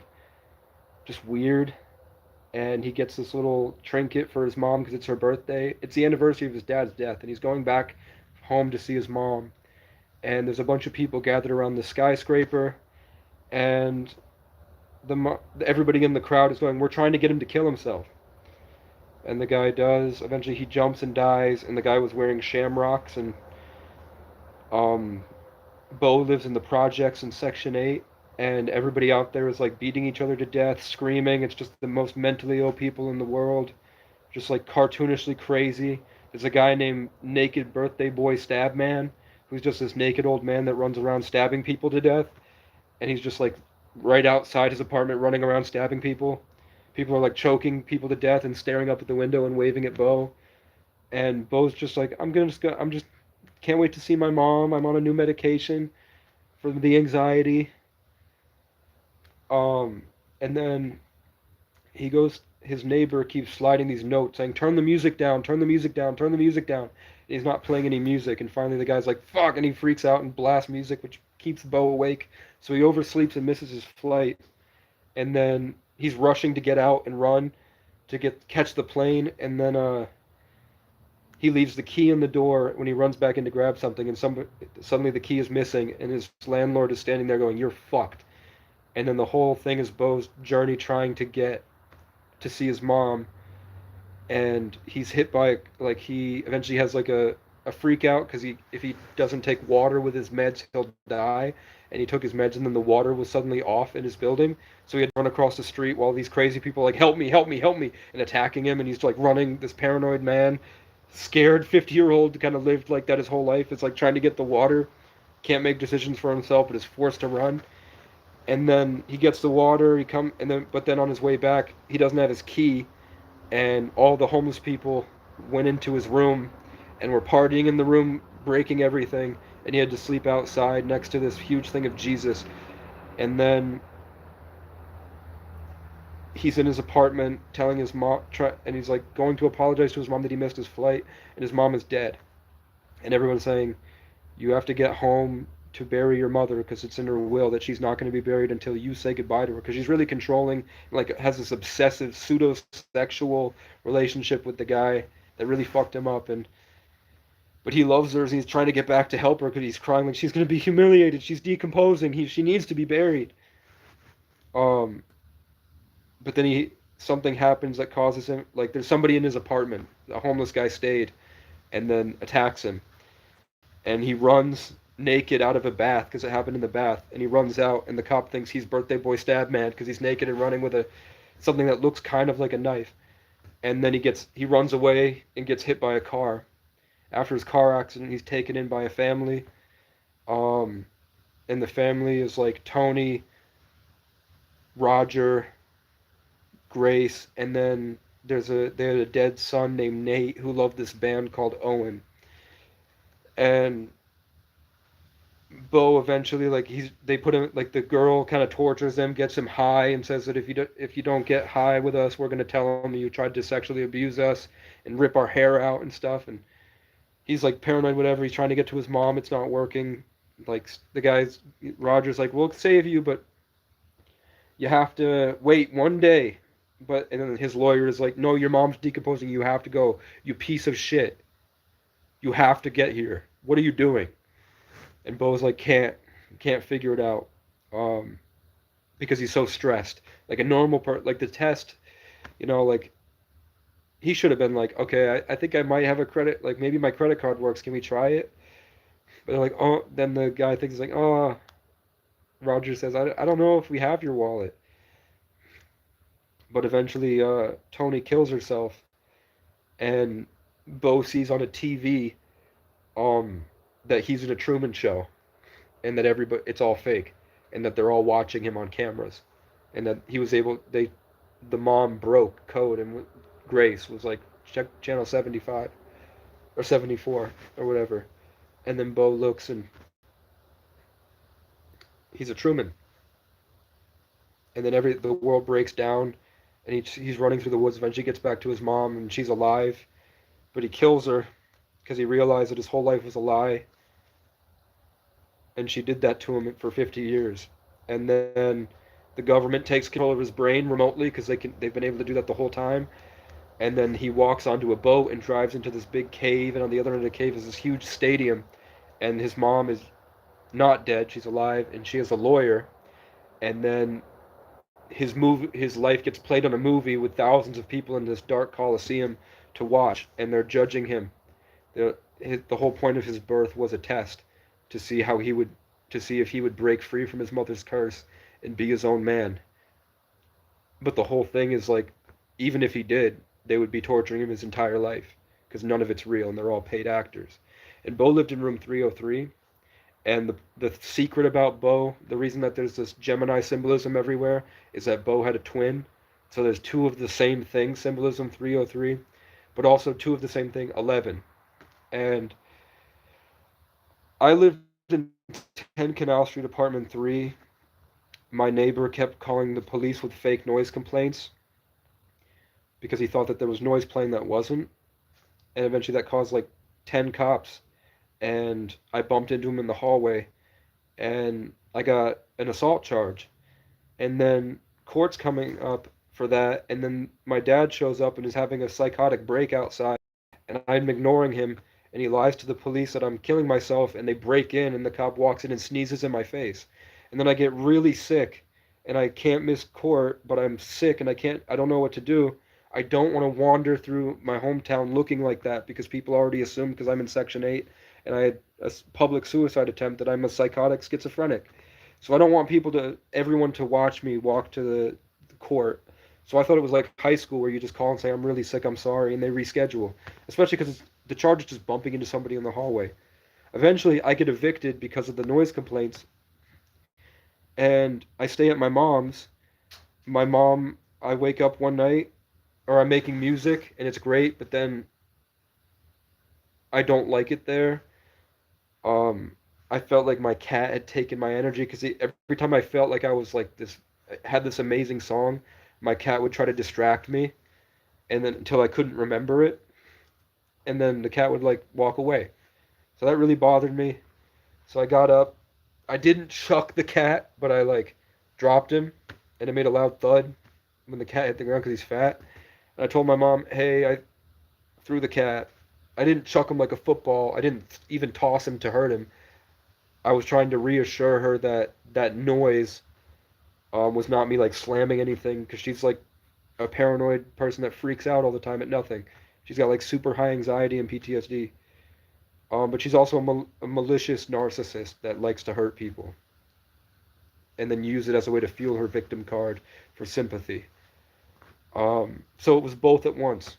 just weird. And he gets this little trinket for his mom because it's her birthday. It's the anniversary of his dad's death, and he's going back home to see his mom. And there's a bunch of people gathered around the skyscraper, and everybody in the crowd is going, "We're trying to get him to kill himself." And the guy does. Eventually, he jumps and dies. And the guy was wearing shamrocks. And um, Bo lives in the projects in Section 8, and everybody out there is like beating each other to death, screaming. It's just the most mentally ill people in the world, just like cartoonishly crazy. There's a guy named Naked Birthday Boy Stab Man, who's just this naked old man that runs around stabbing people to death, and he's just like right outside his apartment running around stabbing people. People are like choking people to death and staring up at the window and waving at Bo. And Bo's just like, I'm just can't wait to see my mom. I'm on a new medication for the anxiety. Um, and then he goes. His neighbor keeps sliding these notes saying, "Turn the music down, turn the music down, turn the music down." And he's not playing any music, and finally the guy's like, "Fuck!" and he freaks out and blasts music, which keeps Bo awake. So he oversleeps and misses his flight, and then he's rushing to get out and run to get catch the plane, and then he leaves the key in the door when he runs back in to grab something, and suddenly the key is missing, and his landlord is standing there going, "You're fucked." And then the whole thing is Bo's journey trying to get to see his mom, and he's hit by like he eventually has like a freak out because he if he doesn't take water with his meds he'll die, and he took his meds and then the water was suddenly off in his building, so he had to run across the street while these crazy people are like, "Help me, help me, help me," and attacking him, and he's like running, this paranoid man, scared 50-year-old, kind of lived like that his whole life. It's like trying to get the water, can't make decisions for himself but is forced to run. And then he gets the water, he come and then but then on his way back he doesn't have his key, and all the homeless people went into his room and were partying in the room, breaking everything, and he had to sleep outside next to this huge thing of Jesus. And then he's in his apartment telling his mom, and he's like going to apologize to his mom that he missed his flight, and his mom is dead. And everyone's saying, "You have to get home to bury your mother because it's in her will that she's not going to be buried until you say goodbye to her," because she's really controlling, like has this obsessive pseudo-sexual relationship with the guy that really fucked him up. And but he loves her and he's trying to get back to help her because he's crying like she's going to be humiliated, she's decomposing, she needs to be buried. um but then something happens that causes him, like there's somebody in his apartment, a homeless guy stayed, and then attacks him, and he runs naked out of a bath because it happened in the bath, and he runs out, and the cop thinks he's birthday boy stab man because he's naked and running with a something that looks kind of like a knife. And then he runs away and gets hit by a car. After his car accident, he's taken in by a family, um and the family is like Tony, Roger, Grace, and then they had a dead son named Nate who loved this band called Owen. And Bo eventually, like they put him, like the girl kind of tortures him, gets him high, and says that if you don't get high with us, we're gonna tell him you tried to sexually abuse us and rip our hair out and stuff. And he's like paranoid, whatever. He's trying to get to his mom. It's not working. Like the guy's Roger's like, "We'll save you, but you have to wait 1 day." But and then his lawyer is like, "No, your mom's decomposing. You have to go. You piece of shit. You have to get here. What are you doing?" And Bo's like, can't figure it out, um, because he's so stressed. Like a normal like the test, like he should have been like, "Okay, I think I might have a credit. Like maybe my credit card works. Can we try it?" But they're like, "Oh." Then the guy thinks like, "Oh." Roger says, I don't know if we have your wallet." But eventually, Tony kills herself, and Bo sees on a TV, um, that he's in a Truman Show, and that everybody it's all fake, and that they're all watching him on cameras, and that he was able the mom broke code, and Grace was like, "Check channel 75 or 74 or whatever," and then Bo looks and he's a Truman, and then the world breaks down, and he's running through the woods. Eventually, gets back to his mom, and she's alive, but he kills her because he realized that his whole life was a lie, and she did that to him for 50 years. And then the government takes control of his brain remotely because they've been able to do that the whole time. And then he walks onto a boat and drives into this big cave, and on the other end of the cave is this huge stadium, and his mom is not dead, she's alive, and she is a lawyer. And then his life gets played on a movie with thousands of people in this dark coliseum to watch, and they're judging him. The whole point of his birth was a test to see how he would to see if he would break free from his mother's curse and be his own man. But the whole thing is like, even if he did, they would be torturing him his entire life because none of it's real and they're all paid actors. And Bo lived in room 303. And the secret about Bo, the reason that there's this Gemini symbolism everywhere, is that Bo had a twin. So there's two of the same thing, symbolism 303, but also two of the same thing, 11. And I lived in 10 Canal Street, apartment 3. My neighbor kept calling the police with fake noise complaints because he thought that there was noise playing that wasn't. And eventually that caused like 10 cops. And I bumped into him in the hallway and I got an assault charge. And then court's coming up for that. And then my dad shows up and is having a psychotic break outside. And I'm ignoring him. And he lies to the police that I'm killing myself. And they break in and the cop walks in and sneezes in my face. And then I get really sick and I can't miss court, but I'm sick and I don't know what to do. I don't want to wander through my hometown looking like that because people already assume because I'm in Section 8 and I had a public suicide attempt that I'm a psychotic schizophrenic. So I don't want everyone to watch me walk to the court. So I thought it was like high school where you just call and say, I'm really sick, I'm sorry, and they reschedule. Especially because the charge is just bumping into somebody in the hallway. Eventually, I get evicted because of the noise complaints, and I stay at my mom's. My mom, I wake up one night, or I'm making music, and it's great, but then I don't like it there. Um, I felt like my cat had taken my energy because every time I felt like I was like this, had this amazing song, my cat would try to distract me, and then until I couldn't remember it, and then the cat would like walk away. So that really bothered me. So I got up. I didn't chuck the cat, but I like dropped him, and it made a loud thud when the cat hit the ground because he's fat. And I told my mom, "Hey, I threw the cat. I didn't chuck him like a football. I didn't even toss him to hurt him. I was trying to reassure her that that noise was not me like slamming anything because she's like a paranoid person that freaks out all the time at nothing. She's got like super high anxiety and PTSD. But she's also a malicious narcissist that likes to hurt people and then use it as a way to fuel her victim card for sympathy. So it was both at once.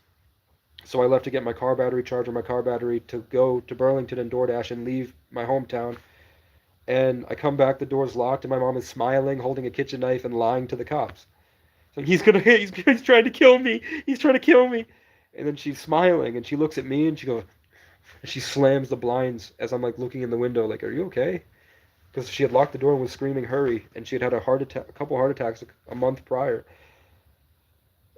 So I left to get my car battery charged or my car battery to go to Burlington and DoorDash and leave my hometown. And I come back, the door's locked, and my mom is smiling, holding a kitchen knife, and lying to the cops. So he's trying to kill me. He's trying to kill me. And then she's smiling, and she looks at me, and she slams the blinds as I'm like looking in the window, like, "Are you okay?" Because she had locked the door and was screaming, "Hurry!" And she had had a couple heart attacks a month prior.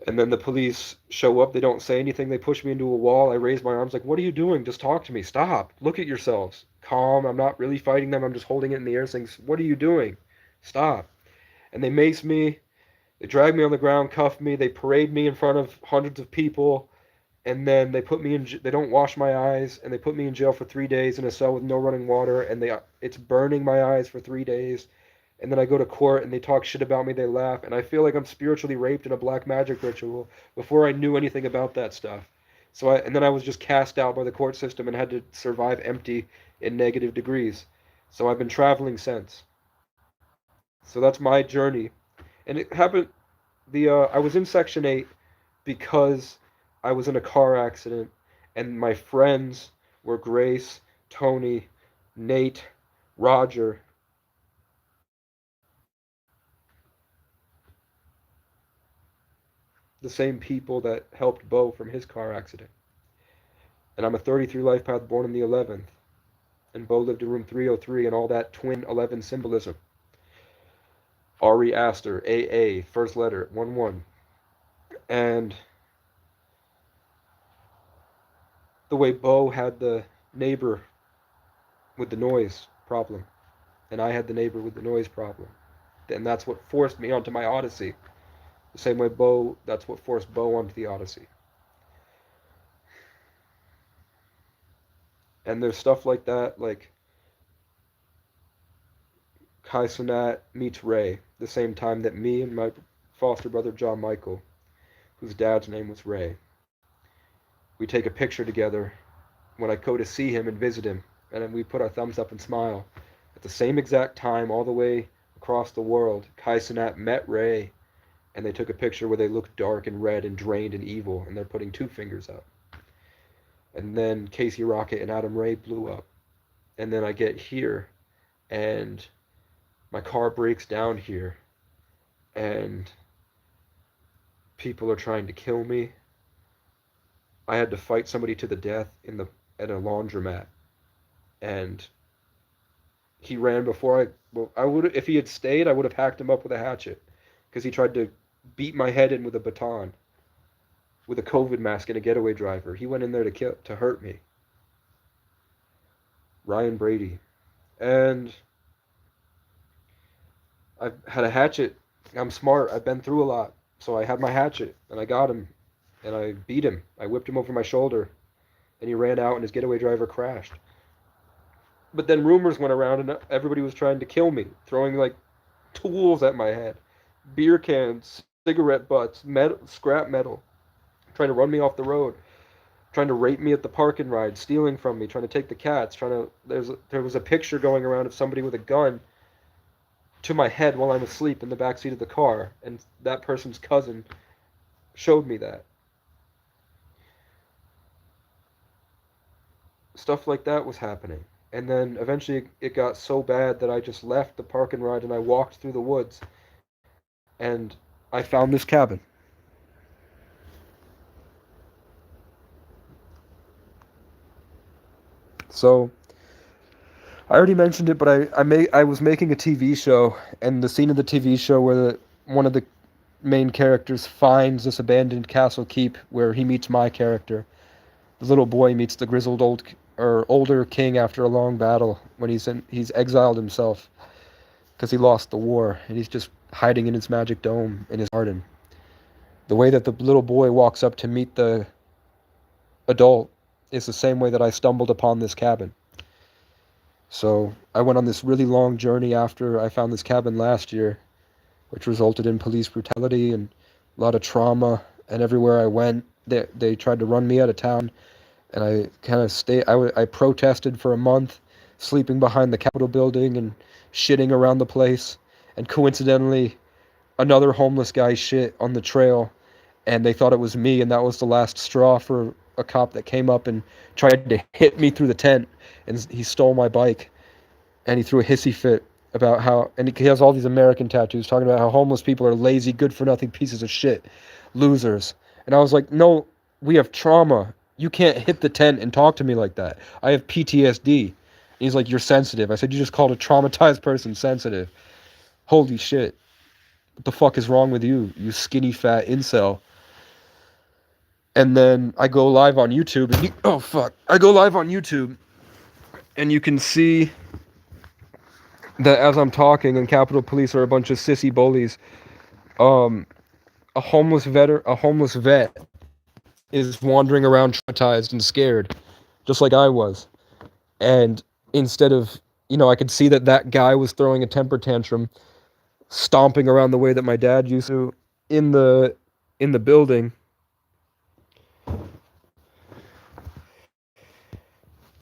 And then the police show up. They don't say anything. They push me into a wall. I raise my arms like, "What are you doing? Just talk to me. Stop. Look at yourselves. Calm. I'm not really fighting them. I'm just holding it in the air saying, what are you doing? Stop." And they mace me. They drag me on the ground, cuff me. They parade me in front of hundreds of people. And then they don't wash my eyes. And they put me in jail for 3 days in a cell with no running water. And it's burning my eyes for 3 days. And then I go to court and they talk shit about me, they laugh, and I feel like I'm spiritually raped in a black magic ritual before I knew anything about that stuff. And then I was just cast out by the court system and had to survive empty in negative degrees. So I've been traveling since. So that's my journey. And it happened I was in section 8 because I was in a car accident and my friends were Grace, Tony, Nate, Roger, the same people that helped Bo from his car accident. And I'm a 33 life path born in the 11th. And Bo lived in room 303 and all that twin 11 symbolism. Ari Aster, AA, first letter, 1 1. And the way Bo had the neighbor with the noise problem. and I had the neighbor with the noise problem. And that's what forced me onto my Odyssey. The same way that's what forced Bo onto the Odyssey. And there's stuff like that, like Kai Cenat meets Ray, the same time that me and my foster brother John Michael, whose dad's name was Ray, we take a picture together when I go to see him and visit him, and then we put our thumbs up and smile. At the same exact time, all the way across the world, Kai Cenat met Ray, and they took a picture where they looked dark and red and drained and evil, and they're putting two fingers up. And then Casey Rocket and Adam Ray blew up. And then I get here, and my car breaks down here, and people are trying to kill me. I had to fight somebody to the death at a laundromat, and he ran before I would, if he had stayed, I would have hacked him up with a hatchet, because he tried to beat my head in with a baton, with a COVID mask and a getaway driver. He went in there to hurt me. Ryan Brady. And I've had a hatchet. I'm smart. I've been through a lot. So I had my hatchet, and I got him, and I beat him. I whipped him over my shoulder, and he ran out, and his getaway driver crashed. But then rumors went around, and everybody was trying to kill me, throwing like tools at my head, beer cans, cigarette butts, metal, scrap metal, trying to run me off the road, trying to rape me at the park and ride, stealing from me, trying to take the cats, there was a picture going around of somebody with a gun to my head while I'm asleep in the backseat of the car, and that person's cousin showed me that. Stuff like that was happening. And then eventually it got so bad that I just left the park and ride and I walked through the woods, and I found this cabin. So I already mentioned it, but I was making a TV show, and the scene of the TV show where one of the main characters finds this abandoned castle keep where he meets my character. The little boy meets the grizzled older king after a long battle when he's exiled himself because he lost the war, and he's just hiding in his magic dome in his garden. The way that the little boy walks up to meet the adult is the same way that I stumbled upon this cabin. So I went on this really long journey after I found this cabin last year, which resulted in police brutality and a lot of trauma. And everywhere I went, they tried to run me out of town. And I kind of I protested for a month, sleeping behind the Capitol building and shitting around the place. And coincidentally, another homeless guy shit on the trail, and they thought it was me, and that was the last straw for a cop that came up and tried to hit me through the tent, and he stole my bike, and he threw a hissy fit about how, and he has all these American tattoos talking about how homeless people are lazy, good-for-nothing pieces of shit, losers. And I was like, no, we have trauma. You can't hit the tent and talk to me like that. I have PTSD. And he's like, you're sensitive. I said, you just called a traumatized person sensitive. Holy shit. What the fuck is wrong with you, you skinny fat incel? And then I go live on YouTube, and I go live on YouTube, and you can see that as I'm talking, and Capitol Police are a bunch of sissy bullies. A homeless vet is wandering around traumatized and scared, just like I was. And instead of, I could see that guy was throwing a temper tantrum, stomping around the way that my dad used to in the building.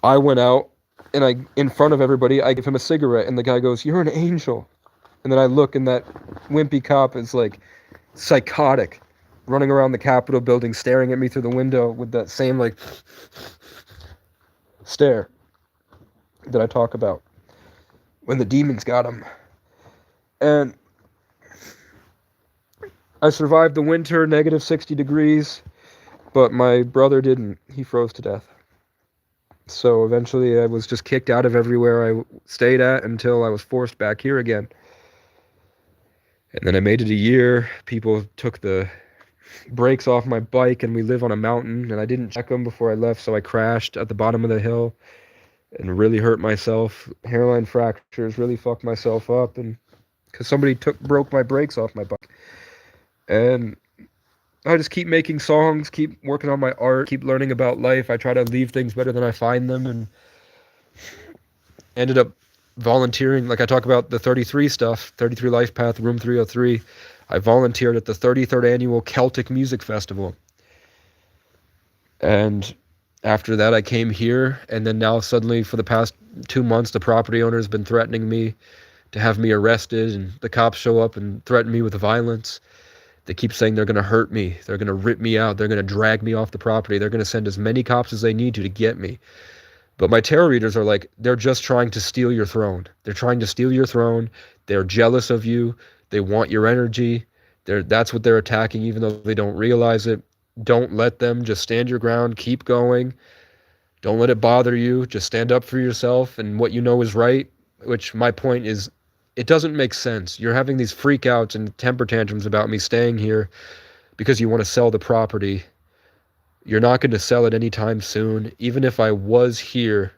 I went out, and in front of everybody, I give him a cigarette, and the guy goes, "You're an angel." And then I look, and that wimpy cop is like psychotic, running around the Capitol building, staring at me through the window with that same like stare that I talk about when the demons got him. And I survived the winter, negative 60 degrees, but my brother didn't. He froze to death. So eventually I was just kicked out of everywhere I stayed at until I was forced back here again. And then I made it a year. People took the brakes off my bike, and we live on a mountain, and I didn't check them before I left, so I crashed at the bottom of the hill. and really hurt myself. Hairline fractures, really fucked myself up, and because somebody broke my brakes off my bike. And I just keep making songs, keep working on my art, keep learning about life. I try to leave things better than I find them, and ended up volunteering. Like I talk about the 33 stuff, 33 Life Path, Room 303. I volunteered at the 33rd annual Celtic Music Festival. And after that, I came here, and then now suddenly for the past 2 months, the property owner has been threatening me to have me arrested, and the cops show up and threaten me with violence. They keep saying they're going to hurt me. They're going to rip me out. They're going to drag me off the property. They're going to send as many cops as they need to get me. But my tarot readers are like, they're just trying to steal your throne. They're trying to steal your throne. They're jealous of you. They want your energy. That's what they're attacking, even though they don't realize it. Don't let them. Just stand your ground. Keep going. Don't let it bother you. Just stand up for yourself and what you know is right, which my point is, it doesn't make sense. You're having these freakouts and temper tantrums about me staying here because you want to sell the property. You're not going to sell it anytime soon. Even if I was here,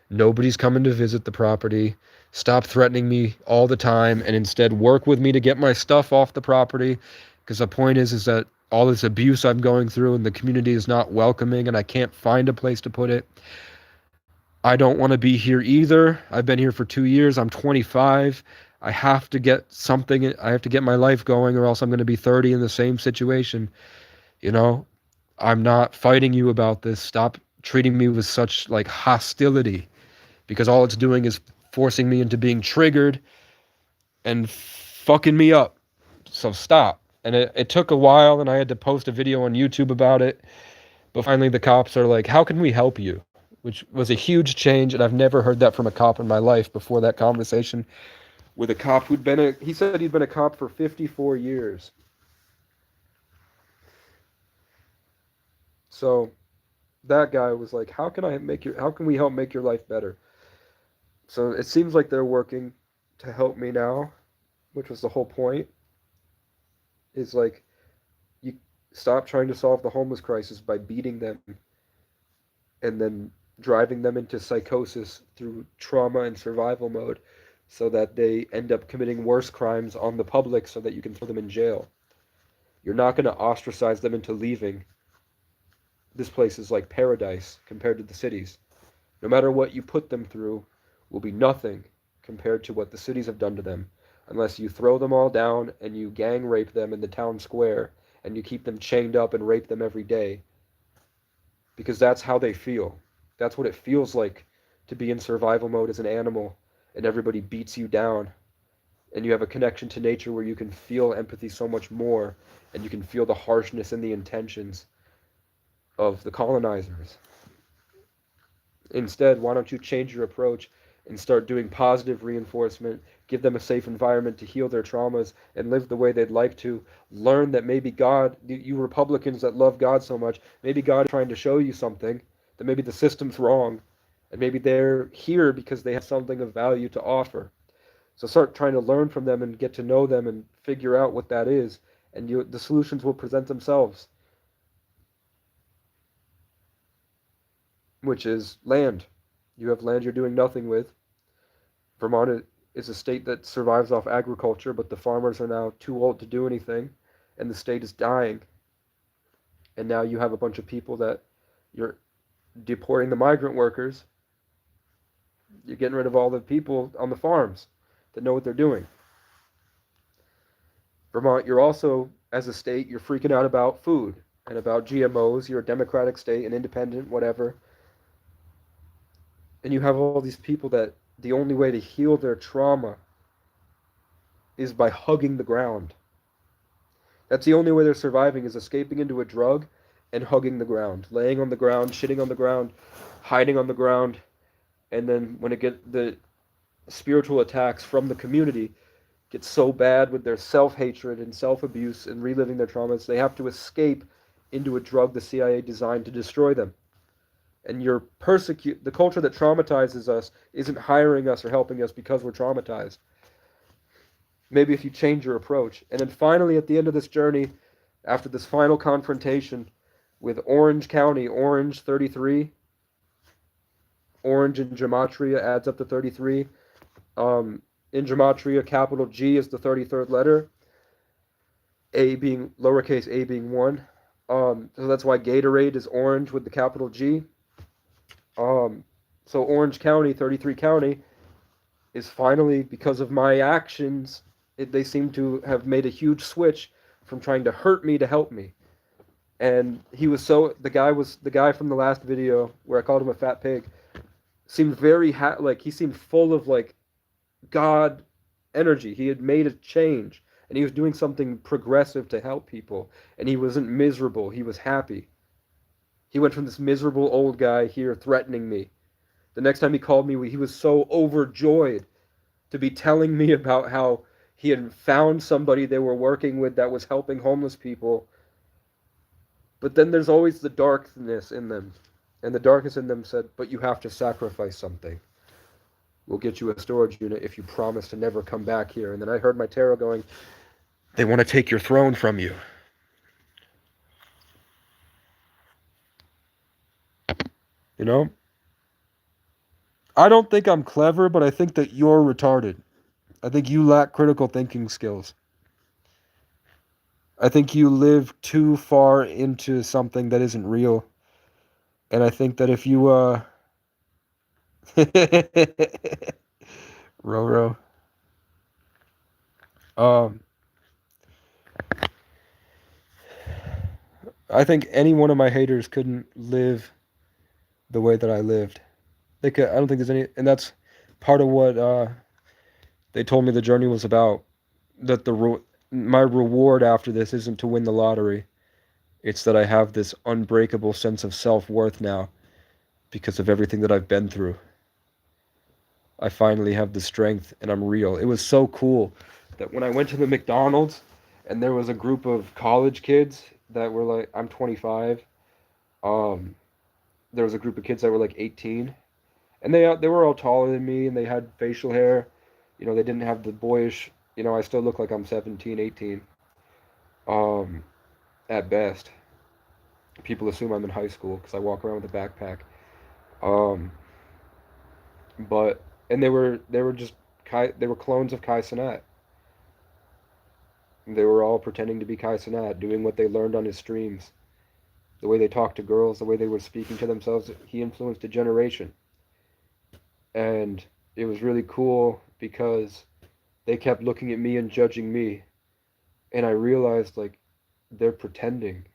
nobody's coming to visit the property. Stop threatening me all the time and instead work with me to get my stuff off the property. Because the point is that all this abuse I'm going through and the community is not welcoming and I can't find a place to put it. I don't want to be here either. I've been here for 2 years. I'm 25. I have to get something. I have to get my life going or else I'm going to be 30 in the same situation. You know, I'm not fighting you about this. Stop treating me with such like hostility, because all it's doing is forcing me into being triggered and fucking me up. So stop. And it took a while, and I had to post a video on YouTube about it. But finally the cops are like, how can we help you? Which was a huge change, and I've never heard that from a cop in my life before that conversation with a cop he said he'd been a cop for 54 years. So that guy was like, how can we help make your life better? So it seems like they're working to help me now, which was the whole point. Is like, you stop trying to solve the homeless crisis by beating them and then driving them into psychosis through trauma and survival mode so that they end up committing worse crimes on the public so that you can throw them in jail. You're not going to ostracize them into leaving. This place is like paradise compared to the cities. No matter what you put them through will be nothing compared to what the cities have done to them, unless you throw them all down and you gang rape them in the town square and you keep them chained up and rape them every day. Because that's how they feel. That's what it feels like to be in survival mode as an animal and everybody beats you down and you have a connection to nature where you can feel empathy so much more and you can feel the harshness and the intentions of the colonizers. Instead, why don't you change your approach and start doing positive reinforcement, give them a safe environment to heal their traumas and live the way they'd like to. Learn that maybe God, you Republicans that love God so much, maybe God is trying to show you something, that maybe the system's wrong, and maybe they're here because they have something of value to offer. So start trying to learn from them and get to know them and figure out what that is, and the solutions will present themselves. Which is land. You have land you're doing nothing with. Vermont is a state that survives off agriculture, but the farmers are now too old to do anything, and the state is dying. And now you have a bunch of people that you're deporting the migrant workers. You're getting rid of all the people on the farms that know what they're doing. Vermont, you're also, as a state, you're freaking out about food and about GMOs. You're a democratic state, an independent, whatever. And you have all these people that the only way to heal their trauma is by hugging the ground. That's the only way they're surviving, is escaping into a drug and hugging the ground, laying on the ground, shitting on the ground, hiding on the ground. And then when the spiritual attacks from the community get so bad with their self-hatred and self-abuse and reliving their traumas, they have to escape into a drug the CIA designed to destroy them. And the culture that traumatizes us isn't hiring us or helping us because we're traumatized. Maybe if you change your approach. And then finally, at the end of this journey, after this final confrontation with Orange County, Orange 33, orange in gematria adds up to 33. In gematria, capital G is the 33rd letter, A being lowercase a being 1. So that's why Gatorade is orange with the capital G. So Orange County, 33 County, is finally, because of my actions, they seem to have made a huge switch from trying to hurt me to help me. And he was so the guy from the last video where I called him a fat pig seemed very like he seemed full of like God energy. He had made a change and he was doing something progressive to help people and he wasn't miserable. He was happy. He went from this miserable old guy here threatening me. The next time he called me, he was so overjoyed to be telling me about how he had found somebody they were working with that was helping homeless people. But then there's always the darkness in them. And the darkness in them said, but you have to sacrifice something. We'll get you a storage unit if you promise to never come back here. And then I heard my tarot going, they want to take your throne from you. You know? I don't think I'm clever, but I think that you're retarded. I think you lack critical thinking skills. I think you live too far into something that isn't real. And I think that if you, Roro. I think any one of my haters couldn't live the way that I lived. I don't think there's any, and that's part of what they told me the journey was about. That my reward after this isn't to win the lottery. It's that I have this unbreakable sense of self-worth now because of everything that I've been through. I finally have the strength and I'm real. It was so cool that when I went to the McDonald's and there was a group of college kids that were like, I'm 25. There was a group of kids that were like 18 and they were all taller than me and they had facial hair. You know, they didn't have the boyish, you know, I still look like I'm 17, 18. At best. People assume I'm in high school because I walk around with a backpack. But and they were just they were clones of Kai Cenat. They were all pretending to be Kai Cenat, doing what they learned on his streams. The way they talked to girls, the way they were speaking to themselves, he influenced a generation. And it was really cool because they kept looking at me and judging me. And I realized like they're pretending.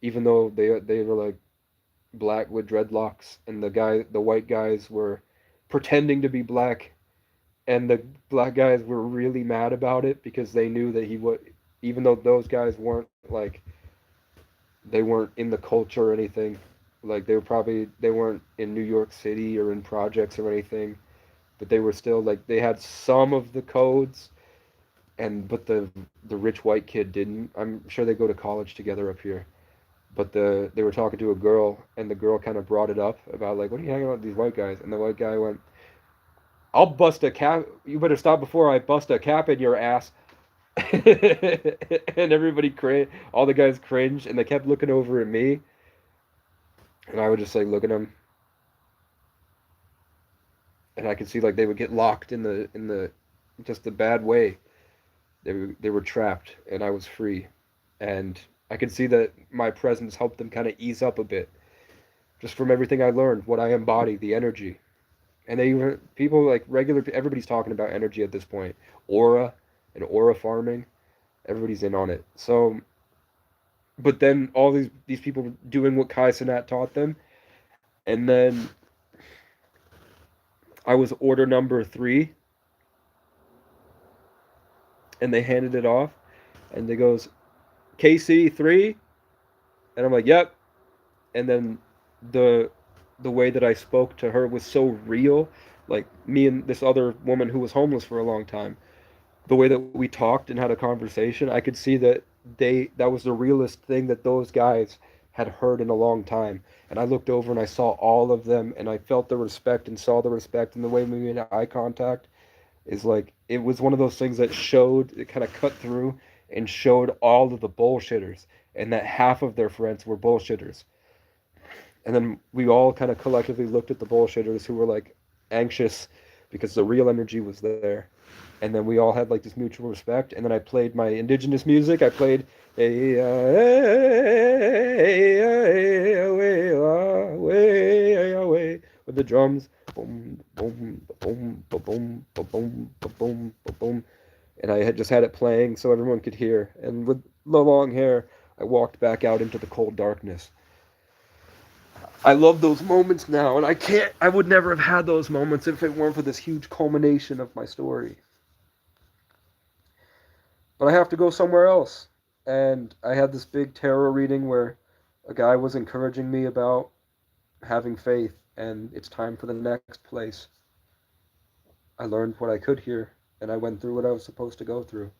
Even though they were like black with dreadlocks and the white guys were pretending to be black and the black guys were really mad about it because they knew that he would, even though those guys weren't like they weren't in the culture or anything, like they weren't in New York City or in projects or anything, but they were still like they had some of the codes but the rich white kid didn't. I'm sure they go to college together up here. But they were talking to a girl, and the girl kind of brought it up about like, what are you hanging out with these white guys? And the white guy went, "I'll bust a cap. You better stop before I bust a cap in your ass." And everybody all the guys cringed, and they kept looking over at me, and I would just like look at them, and I could see like they would get locked in the just the bad way. They were trapped, and I was free, and I could see that my presence helped them kind of ease up a bit, just from everything I learned, what I embody, the energy. And people like everybody's talking about energy at this point. Aura and aura farming, everybody's in on it. So, but then all these people doing what Kai Cenat taught them, and then I was order number 3, and they handed it off, and they goes, KC3, and I'm like, yep. And then the way that I spoke to her was so real, like me and this other woman who was homeless for a long time. The way that we talked and had a conversation, I could see that that was the realest thing that those guys had heard in a long time. And I looked over and I saw all of them and I felt the respect and saw the respect, and the way we made eye contact is like it was one of those things that it kind of cut through and showed all of the bullshitters and that half of their friends were bullshitters. And then we all kind of collectively looked at the bullshitters who were like anxious because the real energy was there. And then we all had like this mutual respect. And then I played my indigenous music. I played with the drums. Boom, boom, boom, boom, boom, boom, boom. And I had just had it playing so everyone could hear. And with the long hair, I walked back out into the cold darkness. I love those moments now, and I would never have had those moments if it weren't for this huge culmination of my story. But I have to go somewhere else. And I had this big tarot reading where a guy was encouraging me about having faith, and it's time for the next place. I learned what I could here, and I went through what I was supposed to go through.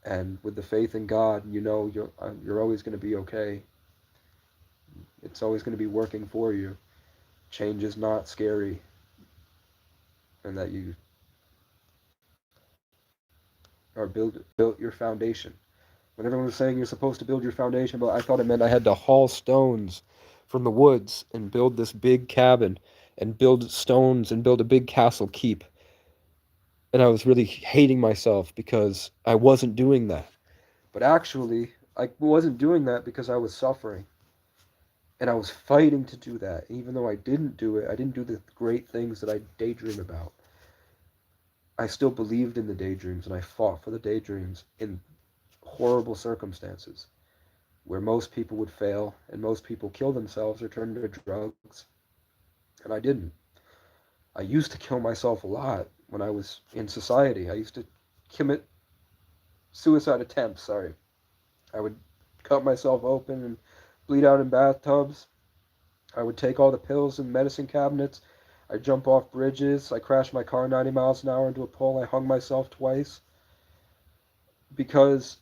And with the faith in God, you're always going to be okay. It's always going to be working for you. Change is not scary, and that you are built your foundation. When everyone was saying you're supposed to build your foundation, but I thought it meant I had to haul stones from the woods and build this big cabin and build stones and build a big castle keep. And I was really hating myself because I wasn't doing that. But actually, I wasn't doing that because I was suffering. And I was fighting to do that. Even though I didn't do it, I didn't do the great things that I daydream about. I still believed in the daydreams, and I fought for the daydreams in horrible circumstances where most people would fail and most people kill themselves or turn to drugs. And I didn't. I used to kill myself a lot when I was in society. I used to commit suicide attempts, sorry. I would cut myself open and bleed out in bathtubs. I would take all the pills in medicine cabinets. I'd jump off bridges. I crashed my car 90 miles an hour into a pole. I hung myself twice because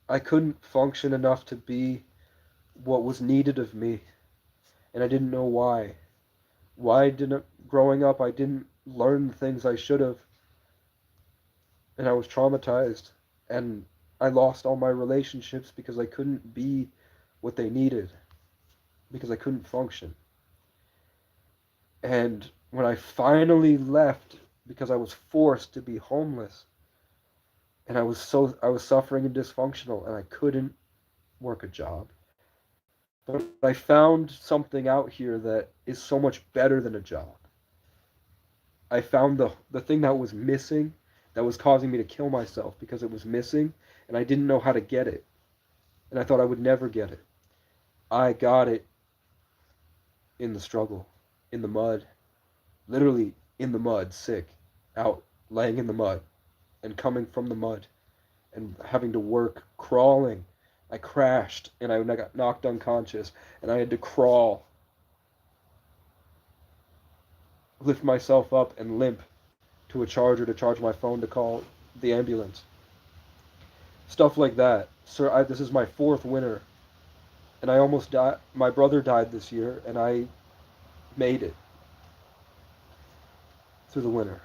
I couldn't function enough to be what was needed of me. And I didn't know why. Growing up, I didn't learn the things I should have. And I was traumatized. And I lost all my relationships because I couldn't be what they needed. Because I couldn't function. And when I finally left, because I was forced to be homeless, and I was suffering and dysfunctional, and I couldn't work a job. But I found something out here that is so much better than a job. I found the thing that was missing, that was causing me to kill myself because it was missing, and I didn't know how to get it. And I thought I would never get it. I got it in the struggle, in the mud, literally in the mud, sick, out, laying in the mud, and coming from the mud, and having to work, crawling. I crashed, and I got knocked unconscious, and I had to crawl, lift myself up, and limp to a charger to charge my phone to call the ambulance. Stuff like that. Sir, this is my fourth winter, and I almost died. My brother died this year, and I made it through the winter.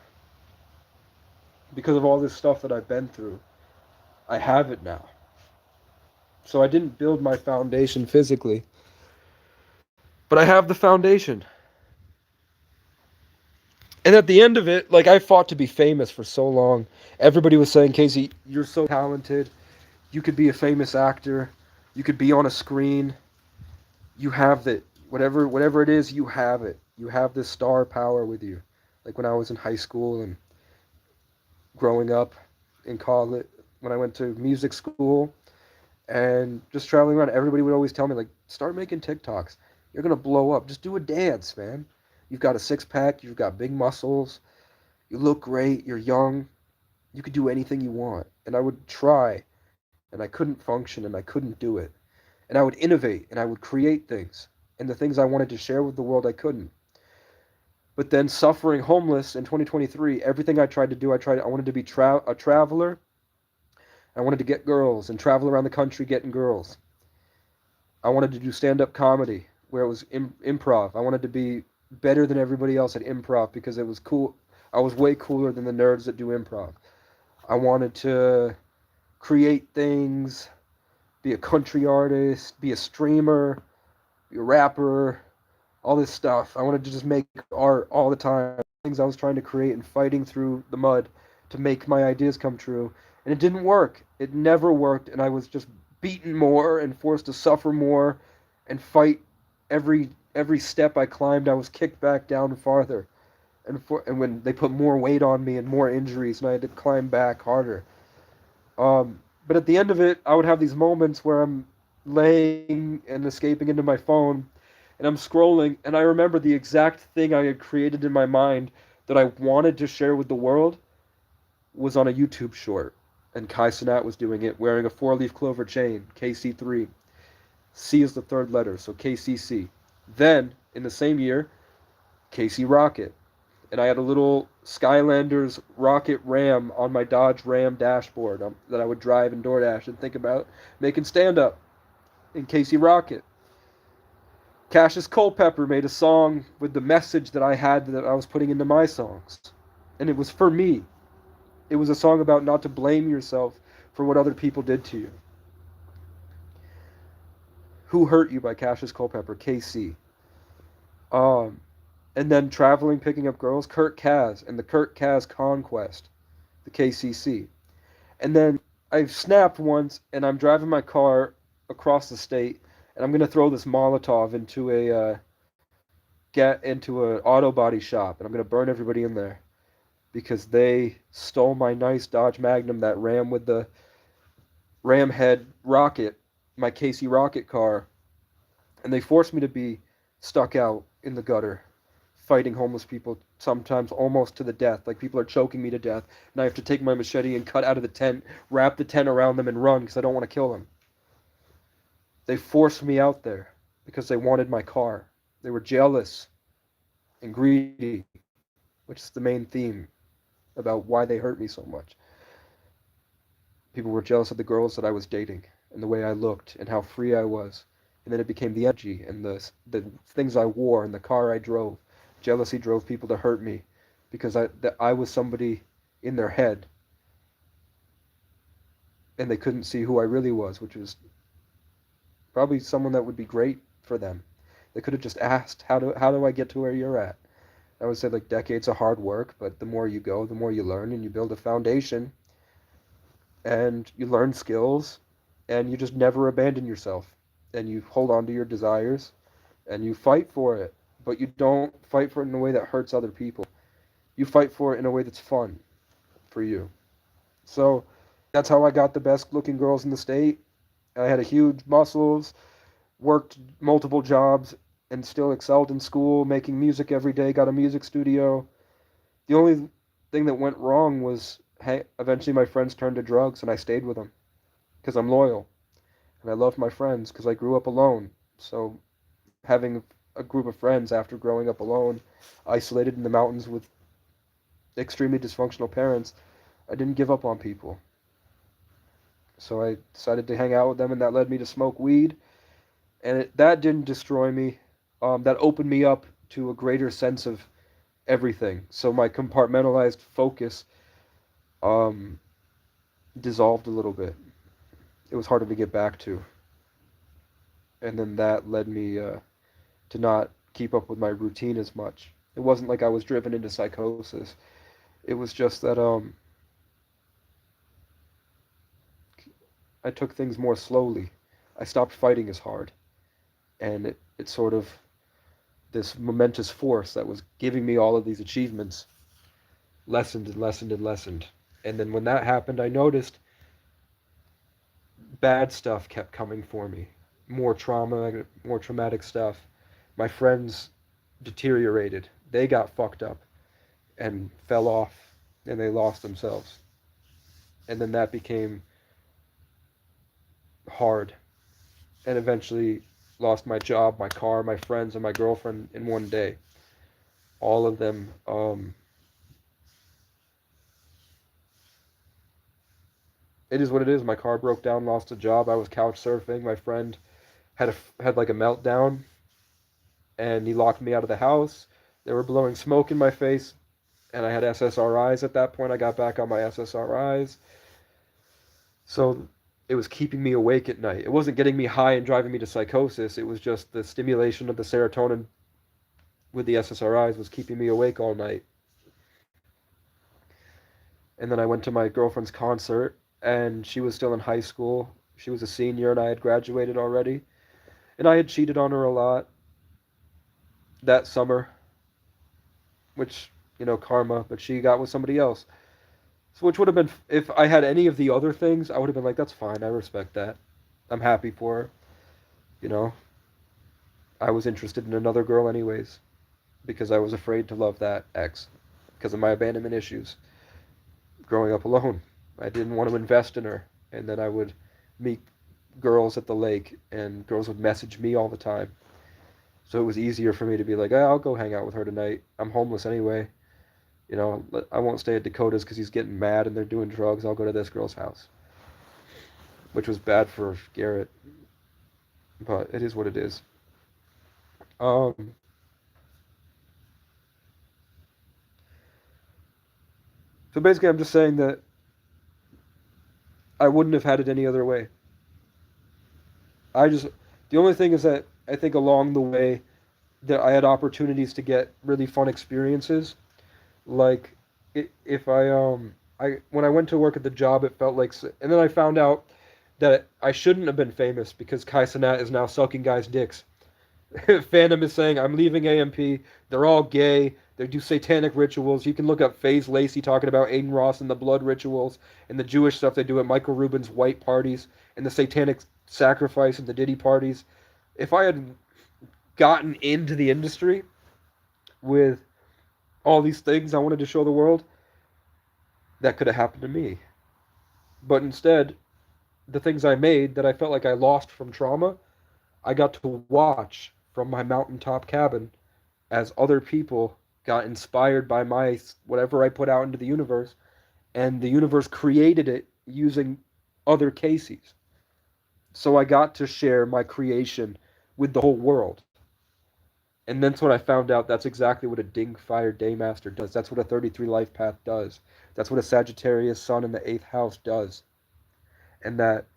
Because of all this stuff that I've been through, I have it now. So I didn't build my foundation physically, but I have the foundation. And at the end of it, like, I fought to be famous for so long. Everybody was saying, Casey, you're so talented. You could be a famous actor. You could be on a screen. You have that. Whatever it is, you have it. You have this star power with you. Like when I was in high school and growing up in college, when I went to music school and just traveling around, everybody would always tell me, like, start making TikToks. You're going to blow up. Just do a dance, man. You've got a six-pack. You've got big muscles. You look great. You're young. You could do anything you want. And I would try, and I couldn't function, and I couldn't do it. And I would innovate, and I would create things. And the things I wanted to share with the world, I couldn't. But then suffering homeless in 2023, everything I tried to do, I wanted to be a traveler. I wanted to get girls and travel around the country getting girls. I wanted to do stand-up comedy where it was improv. I wanted to be better than everybody else at improv because it was cool. I was way cooler than the nerds that do improv. I wanted to create things, be a country artist, be a streamer, be a rapper, all this stuff. I wanted to just make art all the time. Things I was trying to create and fighting through the mud to make my ideas come true. And it didn't work. It never worked. And I was just beaten more and forced to suffer more and fight every step I climbed. I was kicked back down farther. And when they put more weight on me and more injuries, and I had to climb back harder. But at the end of it, I would have these moments where I'm laying and escaping into my phone, and I'm scrolling, and I remember the exact thing I had created in my mind that I wanted to share with the world was on a YouTube short, and Kai Cenat was doing it, wearing a four-leaf clover chain, KC3. C is the third letter, so KCC. Then, in the same year, KC Rocket. And I had a little Skylanders Rocket Ram on my Dodge Ram dashboard that I would drive in DoorDash and think about making stand-up in KC Rocket. Cassius Culpepper made a song with the message that I had that I was putting into my songs. And it was for me. It was a song about not to blame yourself for what other people did to you. Who Hurt You by Cassius Culpepper, KC. And then Traveling, Picking Up Girls, Kurt Kaz, and the Kurt Kaz Conquest, the KCC. And then I snapped once, and I'm driving my car across the state, and I'm gonna throw this Molotov into an auto body shop, and I'm gonna burn everybody in there because they stole my nice Dodge Magnum, that Ram with the Ram head rocket, my KC Rocket car, and they forced me to be stuck out in the gutter, fighting homeless people, sometimes almost to the death. Like, people are choking me to death, and I have to take my machete and cut out of the tent, wrap the tent around them, and run because I don't want to kill them. They forced me out there because they wanted my car. They were jealous and greedy, which is the main theme about why they hurt me so much. People were jealous of the girls that I was dating and the way I looked and how free I was. And then it became the energy and the things I wore and the car I drove. Jealousy drove people to hurt me because I was somebody in their head, and they couldn't see who I really was, which was probably someone that would be great for them. They could have just asked, how do I get to where you're at? I would say, like, decades of hard work, but the more you go, the more you learn, and you build a foundation, and you learn skills, and you just never abandon yourself, and you hold on to your desires, and you fight for it, but you don't fight for it in a way that hurts other people. You fight for it in a way that's fun for you. So that's how I got the best looking girls in the state. I had a huge muscles, worked multiple jobs, and still excelled in school, making music every day, got a music studio. The only thing that went wrong was, hey, eventually my friends turned to drugs, and I stayed with them because I'm loyal. And I love my friends because I grew up alone. So having a group of friends after growing up alone, isolated in the mountains with extremely dysfunctional parents, I didn't give up on people. So I decided to hang out with them, and that led me to smoke weed. And that didn't destroy me. That opened me up to a greater sense of everything. So my compartmentalized focus dissolved a little bit. It was harder to get back to. And then that led me to not keep up with my routine as much. It wasn't like I was driven into psychosis. It was just that I took things more slowly. I stopped fighting as hard. And it sort of, this momentous force that was giving me all of these achievements lessened and lessened and lessened. And then when that happened, I noticed bad stuff kept coming for me. More trauma, more traumatic stuff. My friends deteriorated. They got fucked up and fell off, and they lost themselves. And then that became hard. And eventually lost my job, my car, my friends, and my girlfriend in one day. All of them. It is what it is. My car broke down, lost a job. I was couch surfing. My friend had like a meltdown, and he locked me out of the house. They were blowing smoke in my face, and I had SSRIs at that point. I got back on my SSRIs. So it was keeping me awake at night. It wasn't getting me high and driving me to psychosis. It was just the stimulation of the serotonin with the SSRIs was keeping me awake all night. And then I went to my girlfriend's concert, and she was still in high school. She was a senior, and I had graduated already. And I had cheated on her a lot that summer, which, karma, but she got with somebody else. So, which would have been, if I had any of the other things, I would have been like, that's fine. I respect that. I'm happy for her. You know, I was interested in another girl anyways, because I was afraid to love that ex because of my abandonment issues growing up alone. I didn't want to invest in her. And then I would meet girls at the lake, and girls would message me all the time. So it was easier for me to be like, I'll go hang out with her tonight. I'm homeless anyway. I won't stay at Dakota's because he's getting mad and they're doing drugs. I'll go to this girl's house, which was bad for Garrett, but it is what it is. Um, so basically, I'm just saying that I wouldn't have had it any other way. The only thing is that I think along the way that I had opportunities to get really fun experiences. Like, if when I went to work at the job, it felt like, and then I found out that I shouldn't have been famous because Kai Cenat is now sucking guys' dicks. Fandom is saying, I'm leaving AMP. They're all gay. They do satanic rituals. You can look up FaZe Lacey talking about Aiden Ross and the blood rituals and the Jewish stuff they do at Michael Rubin's white parties and the satanic sacrifice and the Diddy parties. If I had gotten into the industry with all these things I wanted to show the world, that could have happened to me. But instead, the things I made that I felt like I lost from trauma, I got to watch from my mountaintop cabin as other people got inspired by my whatever I put out into the universe, and the universe created it using other Caseys. So I got to share my creation with the whole world. And that's when I found out that's exactly what a Dingfire Daymaster does. That's what a 33 life path does. That's what a Sagittarius sun in the 8th house does. And that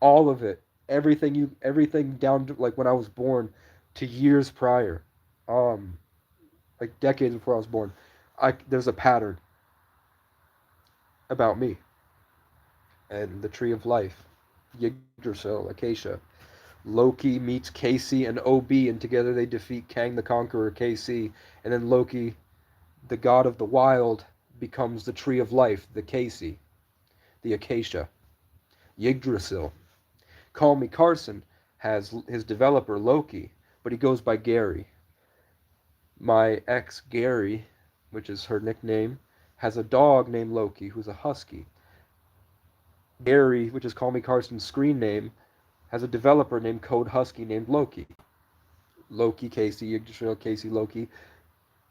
all of it, everything down to like when I was born to years prior, like decades before I was born, there's a pattern about me and the tree of life, Yggdrasil, Acacia. Loki meets Casey and OB, and together they defeat Kang the Conqueror, KC. And then Loki, the god of the wild, becomes the tree of life, the Casey, the Acacia. Yggdrasil. Call Me Carson has his developer Loki, but he goes by Gary. My ex Gary, which is her nickname, has a dog named Loki who's a husky. Gary, which is Call Me Carson's screen name, has a developer named Code Husky named Loki. Loki, Casey, Yggdrasil, Casey, Loki,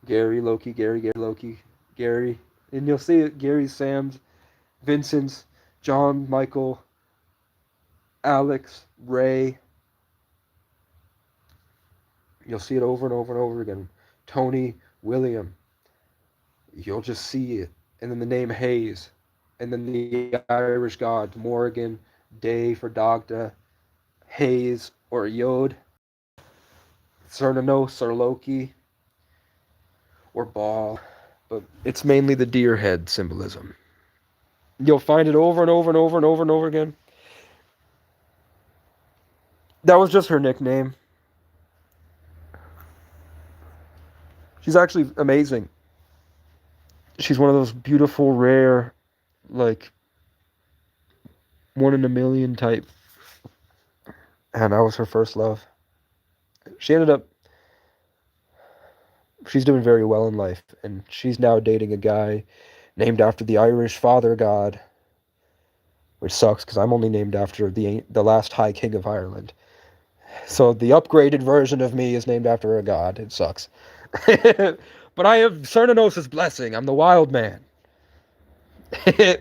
Gary, Loki, Gary, Gary, Loki, Gary. And you'll see it, Gary, Sam's, Vincent's, John, Michael, Alex, Ray. You'll see it over and over and over again. Tony, William. You'll just see it. And then the name Hayes. And then the Irish gods, Morgan, Day for Dagda, Hayes or Yod, Cernunnos or Loki, or Baal. But it's mainly the deer head symbolism. You'll find it over and over and over and over and over again. That was just her nickname. She's actually amazing. She's one of those beautiful, rare, like, one in a million type. And that was her first love. She's doing very well in life, and she's now dating a guy named after the Irish father god, which sucks because I'm only named after the last High King of Ireland. So the upgraded version of me is named after a god. It sucks. But I have Cernunnos' blessing. I'm the wild man.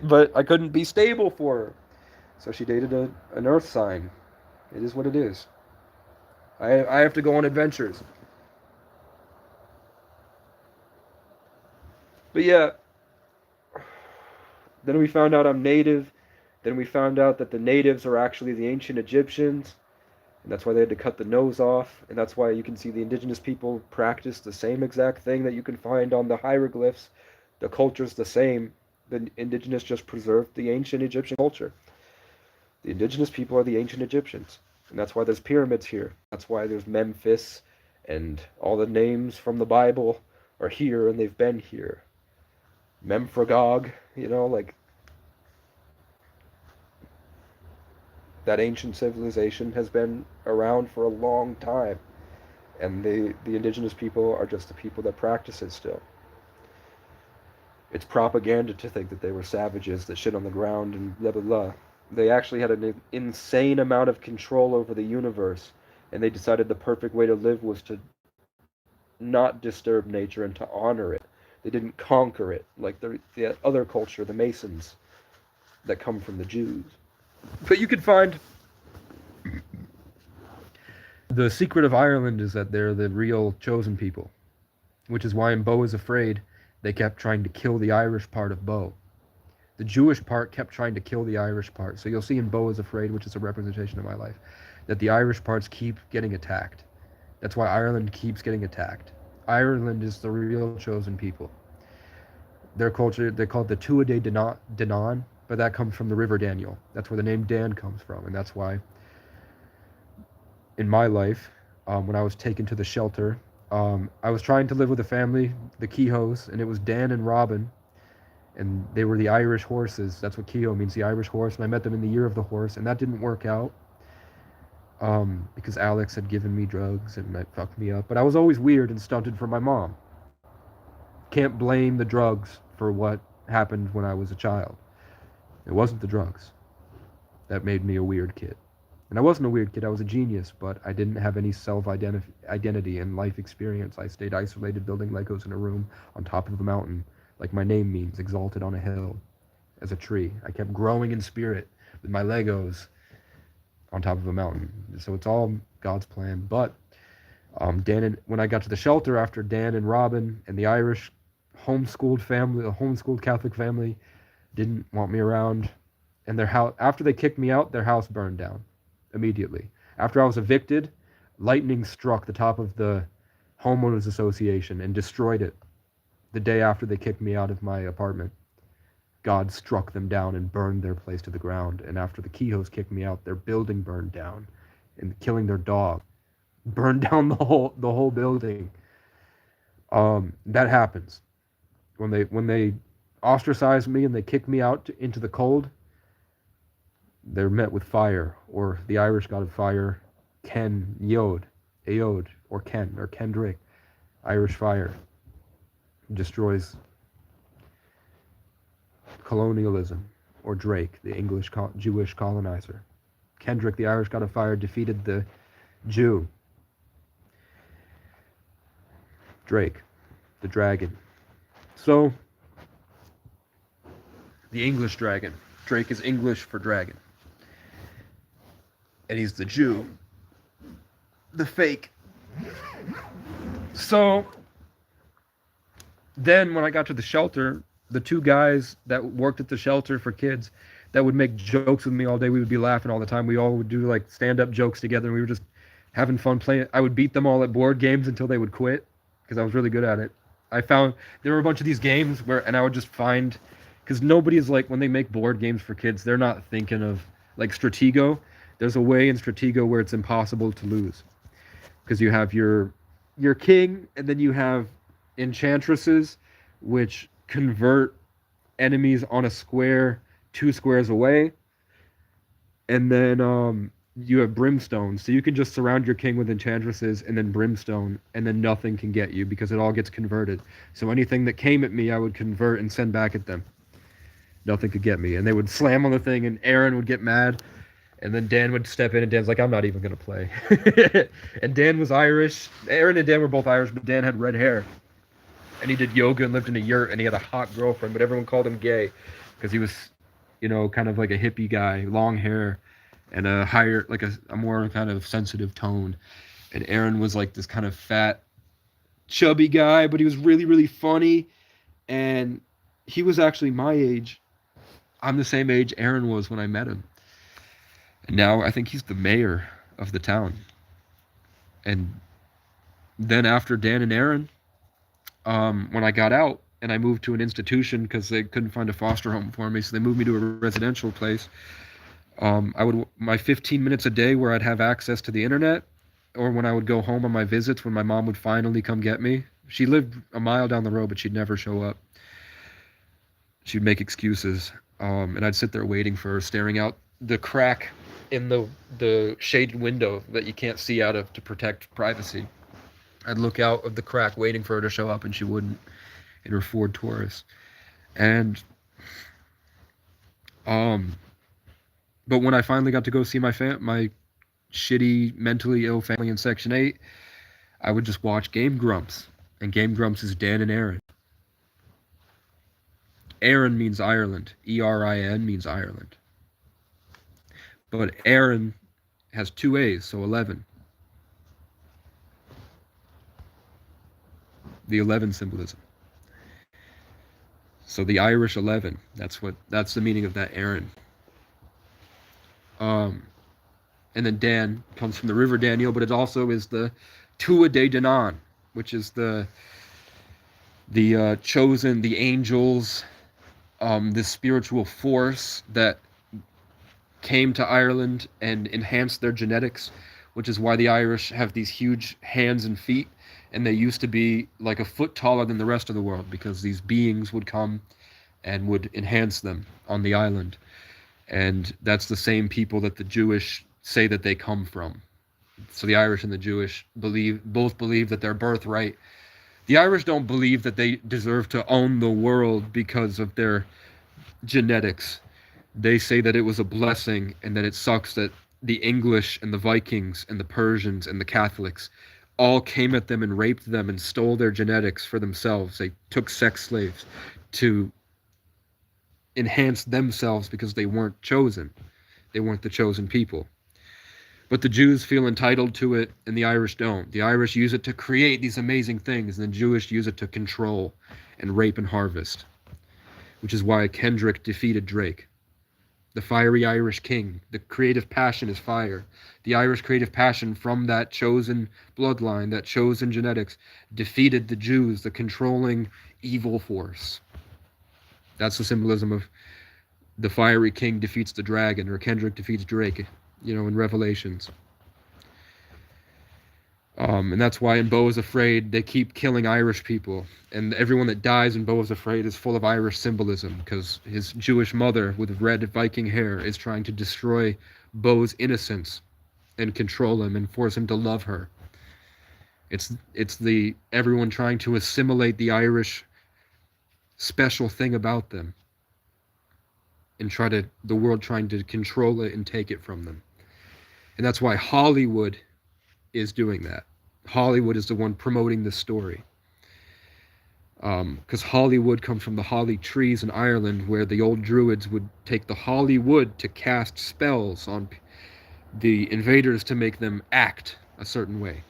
But I couldn't be stable for her. So she dated an earth sign. It is what it is. I have to go on adventures. But yeah, then we found out I'm native. Then we found out that the natives are actually the ancient Egyptians, and that's why they had to cut the nose off, and that's why you can see the indigenous people practice the same exact thing that you can find on the hieroglyphs. The culture's the same. The indigenous just preserved the ancient Egyptian culture. The indigenous people are the ancient Egyptians, and that's why there's pyramids here. That's why there's Memphis, and all the names from the Bible are here, and they've been here. Memphragog, like that ancient civilization has been around for a long time, and the indigenous people are just the people that practice it still. It's propaganda to think that they were savages that shit on the ground and blah blah blah. They actually had an insane amount of control over the universe, and they decided the perfect way to live was to not disturb nature and to honor it. They didn't conquer it like the other culture, the Masons, that come from the Jews. But you could find the secret of Ireland is that they're the real chosen people, which is why in Beau is Afraid they kept trying to kill the Irish part of Beau. The Jewish part kept trying to kill the Irish part. So you'll see in Beau is Afraid, which is a representation of my life, that the Irish parts keep getting attacked. That's why Ireland keeps getting attacked. Ireland is the real chosen people. Their culture, they call it the Tuatha Dé Danann, but that comes from the River Daniel. That's where the name Dan comes from, and that's why in my life, when I was taken to the shelter, I was trying to live with a family, the Keyhoes, and it was Dan and Robin, and they were the Irish horses. That's what Kehoe means, the Irish horse, and I met them in the year of the horse, and that didn't work out because Alex had given me drugs and that fucked me up. But I was always weird and stunted from my mom. Can't blame the drugs for what happened when I was a child. It wasn't the drugs that made me a weird kid. And I wasn't a weird kid, I was a genius, but I didn't have any self-identity and life experience. I stayed isolated building Legos in a room on top of a mountain, like my name means, exalted on a hill, as a tree. I kept growing in spirit with my Legos on top of a mountain. So it's all God's plan. But when I got to the shelter after Dan and Robin and the Irish homeschooled family, a homeschooled Catholic family, didn't want me around, and their house, after they kicked me out, their house burned down immediately. After I was evicted, lightning struck the top of the homeowners association and destroyed it. The day after they kicked me out of my apartment, God struck them down and burned their place to the ground. And after the Kehoes kicked me out, their building burned down, and killing their dog burned down the whole building. That happens when they ostracize me and they kick me out into the cold. They're met with fire, or the Irish god of fire, Ken Yod, Aod, or Kendrick. Irish fire destroys colonialism, or Drake, the English Jewish colonizer. Kendrick, the Irish god of fire, defeated the Jew. Drake, the dragon. So, the English dragon. Drake is English for dragon. And he's the Jew. The fake. So, then when I got to the shelter, the two guys that worked at the shelter for kids that would make jokes with me all day, we would be laughing all the time. We all would do like stand-up jokes together, and we were just having fun playing. I would beat them all at board games until they would quit, because I was really good at it. I found there were a bunch of these games and I would just find, because nobody is like, when they make board games for kids, they're not thinking of like Stratego. There's a way in Stratego where it's impossible to lose, because you have your king, and then you have enchantresses, which convert enemies on a square 2 squares away, and then you have brimstone, so you can just surround your king with enchantresses and then brimstone, and then nothing can get you because it all gets converted. So anything that came at me, I would convert and send back at them. Nothing could get me, and they would slam on the thing, and Aaron would get mad, and then Dan would step in, and Dan's like, I'm not even gonna play. And Dan was Irish. Aaron and Dan were both Irish, but Dan had red hair, and he did yoga and lived in a yurt, and he had a hot girlfriend, but everyone called him gay because he was, kind of like a hippie guy, long hair, and a higher, like a more kind of sensitive tone. And Aaron was like this kind of fat, chubby guy, but he was really, really funny, and he was actually my age, I'm the same age Aaron was when I met him. And now I think he's the mayor of the town. And then after Dan and Aaron, when I got out and I moved to an institution because they couldn't find a foster home for me, so they moved me to a residential place. I would my 15 minutes a day where I'd have access to the internet, or when I would go home on my visits when my mom would finally come get me. She lived a mile down the road, but she'd never show up. She'd make excuses, and I'd sit there waiting for her, staring out the crack in the shaded window that you can't see out of to protect privacy. I'd look out of the crack waiting for her to show up, and she wouldn't, in her Ford Taurus. And but when I finally got to go see my shitty, mentally ill family in Section 8, I would just watch Game Grumps. And Game Grumps is Dan and Aaron. Aaron means Ireland. E-R-I-N means Ireland. But Aaron has 2 A's, so 11. The 11 symbolism. So the Irish 11, that's the meaning of that Aaron. And then Dan comes from the River Daniel, but it also is the Tua de Danann, which is the chosen, the angels, this spiritual force that came to Ireland and enhanced their genetics, which is why the Irish have these huge hands and feet, and they used to be like a foot taller than the rest of the world because these beings would come and would enhance them on the island. And that's the same people that the Jewish say that they come from. So the Irish and the Jewish both believe that their birthright. The Irish don't believe that they deserve to own the world because of their genetics. They say that it was a blessing and that it sucks that the English and the Vikings and the Persians and the Catholics all came at them and raped them and stole their genetics for themselves. They took sex slaves to enhance themselves because they weren't chosen. They weren't the chosen people. But the Jews feel entitled to it and the Irish don't. The Irish use it to create these amazing things, and the Jewish use it to control and rape and harvest. Which is why Kendrick defeated Drake. The fiery Irish king. The creative passion is fire. The Irish creative passion from that chosen bloodline, that chosen genetics, defeated the Jews, the controlling evil force. That's the symbolism of the fiery king defeats the dragon, or Kendrick defeats Drake, in Revelations. And that's why in Beau is Afraid, they keep killing Irish people. And everyone that dies in Beau is Afraid is full of Irish symbolism, because his Jewish mother with red Viking hair is trying to destroy Beau's innocence and control him and force him to love her. It's the everyone trying to assimilate the Irish special thing about them and the world trying to control it and take it from them. And that's why Hollywood is doing that. Hollywood is the one promoting this story. Because Hollywood comes from the holly trees in Ireland, where the old druids would take the holly wood to cast spells on the invaders to make them act a certain way.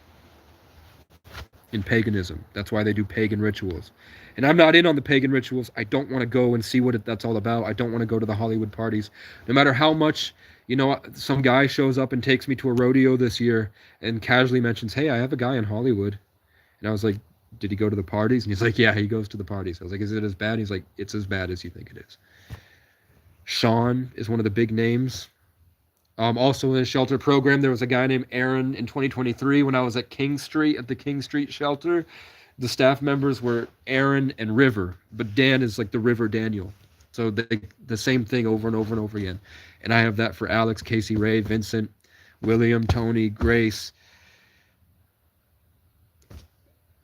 In paganism. That's why they do pagan rituals. And I'm not in on the pagan rituals. I don't want to go and see what that's all about. I don't want to go to the Hollywood parties. No matter how much, some guy shows up and takes me to a rodeo this year and casually mentions, hey, I have a guy in Hollywood. And I was like, did he go to the parties? And he's like, yeah, he goes to the parties. I was like, is it as bad? He's like, it's as bad as you think it is. Sean is one of the big names. Also in the shelter program, there was a guy named Aaron in 2023 when I was at King Street, at the King Street shelter. The staff members were Aaron and River, but Dan is like the River Daniel. So the same thing over and over and over again. And I have that for Alex, Casey, Ray, Vincent, William, Tony, Grace,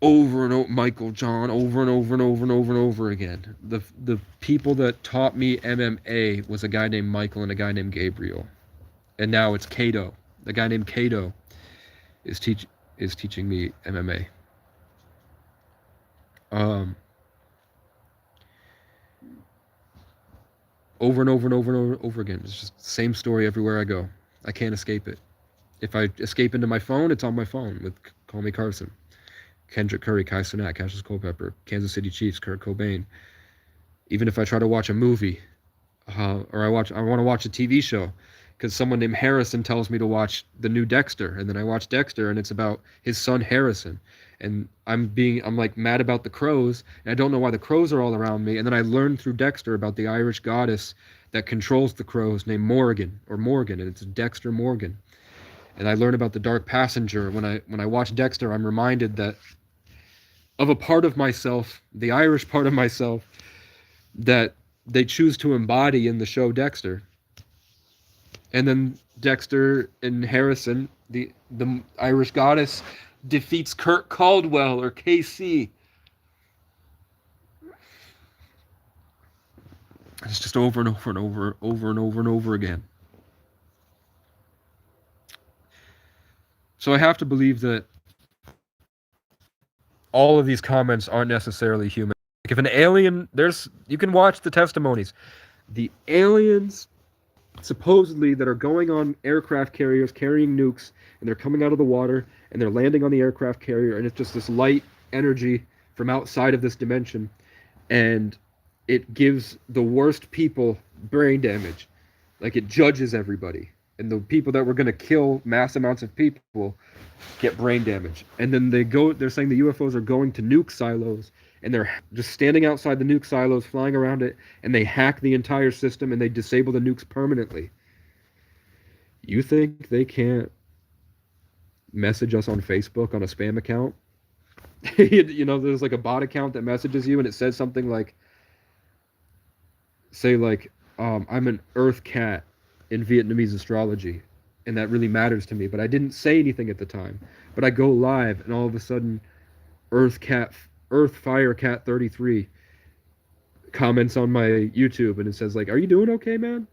over and over, Michael, John, over and over and over and over and over again. The people that taught me MMA was a guy named Michael and a guy named Gabriel. And now it's Cato. The guy named Cato is teaching me MMA. Over and over and over and over again. It's just the same story everywhere I go. I can't escape it. If I escape into my phone, it's on my phone with Call Me Carson, Kendrick Curry, Kai Cenat, Cassius Culpepper, Kansas City Chiefs, Kurt Cobain. Even if I try to watch a movie, or I want to watch a TV show because someone named Harrison tells me to watch the new Dexter, and then I watch Dexter, and it's about his son Harrison, and I'm like mad about the crows, and I don't know why the crows are all around me, and then I learned through Dexter about the Irish goddess that controls the crows named Morgan, and it's Dexter Morgan, and I learn about the Dark Passenger. When I watch Dexter, I'm reminded that of a part of myself, the Irish part of myself, that they choose to embody in the show Dexter. And then Dexter and Harrison, the Irish goddess, defeats Kurt Caldwell or KC. It's just over and over and over again. So I have to believe that all of these comments aren't necessarily human. Like if an alien, you can watch the testimonies. The aliens supposedly that are going on aircraft carriers carrying nukes, and they're coming out of the water and they're landing on the aircraft carrier, and it's just this light energy from outside of this dimension, and it gives the worst people brain damage. Like it judges everybody, and the people that were going to kill mass amounts of people get brain damage. And then they're saying the UFOs are going to nuke silos, and they're just standing outside the nuke silos, flying around it, and they hack the entire system and they disable the nukes permanently. You think they can't message us on Facebook on a spam account? You know, there's like a bot account that messages you and it says something like, say like, I'm an Earth cat in Vietnamese astrology, and that really matters to me, but I didn't say anything at the time. But I go live, and all of a sudden, Earth Fire Cat 33 comments on my YouTube, and it says like, "Are you doing okay, man?"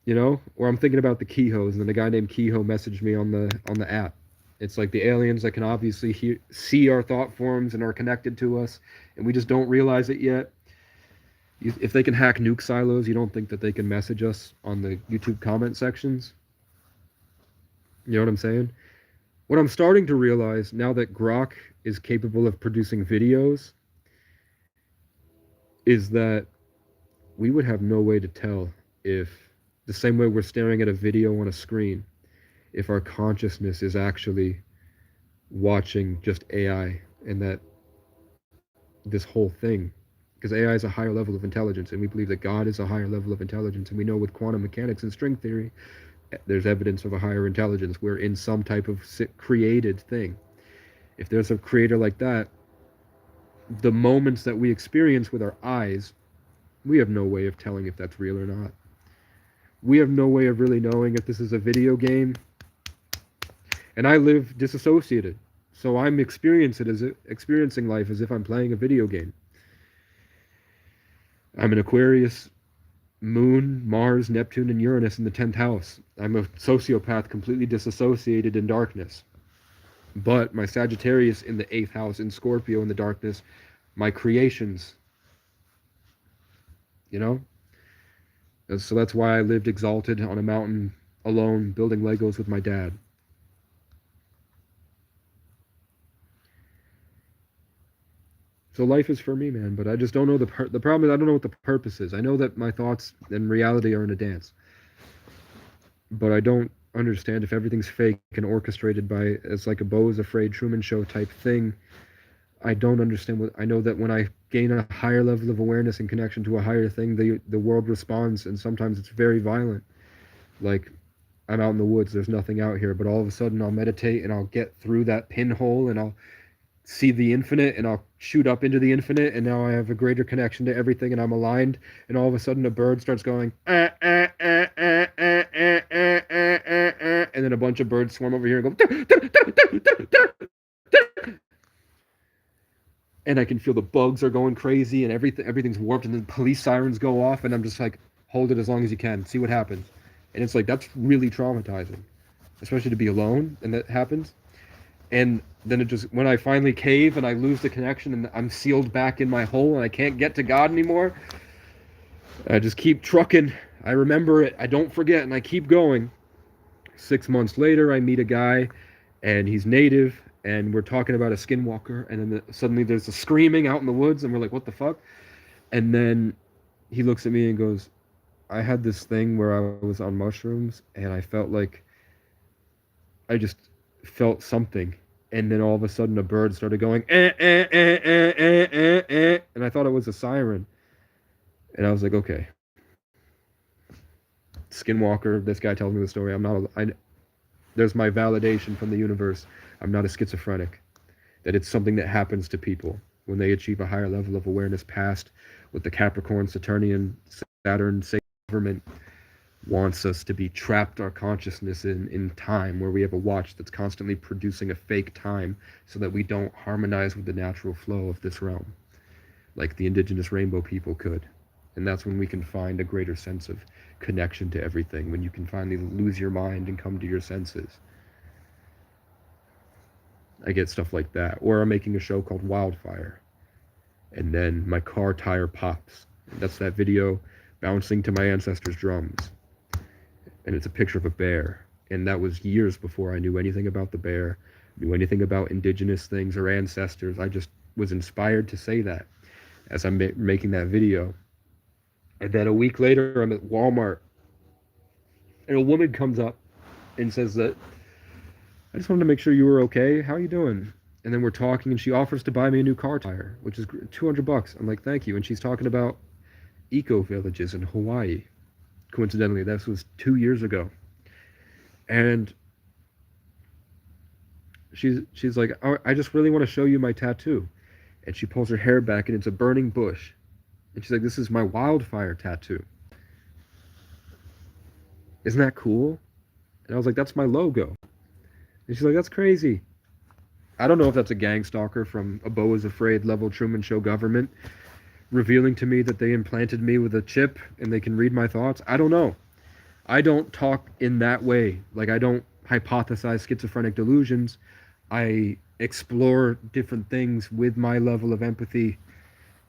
You know, or I'm thinking about the Keyhoes, and then a guy named Keyho messaged me on the app. It's like the aliens that can obviously see our thought forms and are connected to us, and we just don't realize it yet. If they can hack nuke silos, you don't think that they can message us on the YouTube comment sections? You know what I'm saying? What I'm starting to realize now that Grok is capable of producing videos is that we would have no way to tell if, the same way we're staring at a video on a screen, if our consciousness is actually watching just AI, and that this whole thing, because AI is a higher level of intelligence, and we believe that God is a higher level of intelligence, and we know with quantum mechanics and string theory, there's evidence of a higher intelligence. We're in some type of created thing. If there's a creator like that, the moments that we experience with our eyes, we have no way of telling if that's real or not. We have no way of really knowing if this is a video game. And I live disassociated, so I'm experiencing life as if I'm playing a video game. I'm an Aquarius, Moon, Mars, Neptune, and Uranus in the 10th house. I'm a sociopath completely disassociated in darkness. But my Sagittarius in the 8th house, in Scorpio in the darkness, my creations. You know? And so that's why I lived exalted on a mountain alone, building Legos with my dad. So life is for me, man, but I just don't know the problem is I don't know what the purpose is. I know that my thoughts and reality are in a dance, but I don't understand if everything's fake and orchestrated by, it's like a Beau is Afraid Truman Show type thing. I don't understand I know that when I gain a higher level of awareness and connection to a higher thing, the world responds, and sometimes it's very violent. Like, I'm out in the woods, there's nothing out here, but all of a sudden I'll meditate and I'll get through that pinhole and I'll see the infinite, and I'll shoot up into the infinite, and now I have a greater connection to everything, and I'm aligned, and all of a sudden a bird starts going and then a bunch of birds swarm over here and go, and I can feel the bugs are going crazy, and everything's warped, and then police sirens go off, and I'm just like, hold it as long as you can, see what happens. And it's like, that's really traumatizing, especially to be alone and that happens. And then it just, when I finally cave and I lose the connection and I'm sealed back in my hole and I can't get to God anymore, I just keep trucking. I remember it. I don't forget, and I keep going. 6 months later, I meet a guy, and he's native, and we're talking about a skinwalker, and then suddenly there's a screaming out in the woods, and we're like, what the fuck? And then he looks at me and goes, I had this thing where I was on mushrooms and I felt like I just felt something. And then all of a sudden a bird started going, and I thought it was a siren. And I was like, okay. Skinwalker, this guy tells me the story. There's my validation from the universe. I'm not a schizophrenic. That it's something that happens to people when they achieve a higher level of awareness past what the Capricorn, Saturnian, Saturn, Satan government wants us to be trapped our consciousness in time, where we have a watch that's constantly producing a fake time so that we don't harmonize with the natural flow of this realm, like the indigenous rainbow people could. And that's when we can find a greater sense of connection to everything, when you can finally lose your mind and come to your senses. I get stuff like that. Or I'm making a show called Wildfire, and then my car tire pops. That's that video bouncing to my ancestors' drums. And it's a picture of a bear. And that was years before I knew anything about the bear, knew anything about indigenous things or ancestors. I just was inspired to say that as I'm making that video. And then a week later, I'm at Walmart, and a woman comes up and says that, I just wanted to make sure you were okay. How are you doing? And then we're talking, and she offers to buy me a new car tire, which is $200. I'm like, thank you. And she's talking about eco villages in Hawaii. Coincidentally, this was 2 years ago. And she's like, oh, I just really want to show you my tattoo. And she pulls her hair back, and it's a burning bush. And she's like, this is my wildfire tattoo. Isn't that cool? And I was like, that's my logo. And she's like, that's crazy. I don't know if that's a gang stalker from a Beau is Afraid level Truman Show government revealing to me that they implanted me with a chip and they can read my thoughts. I don't know. I don't talk in that way. Like, I don't hypothesize schizophrenic delusions. I explore different things with my level of empathy,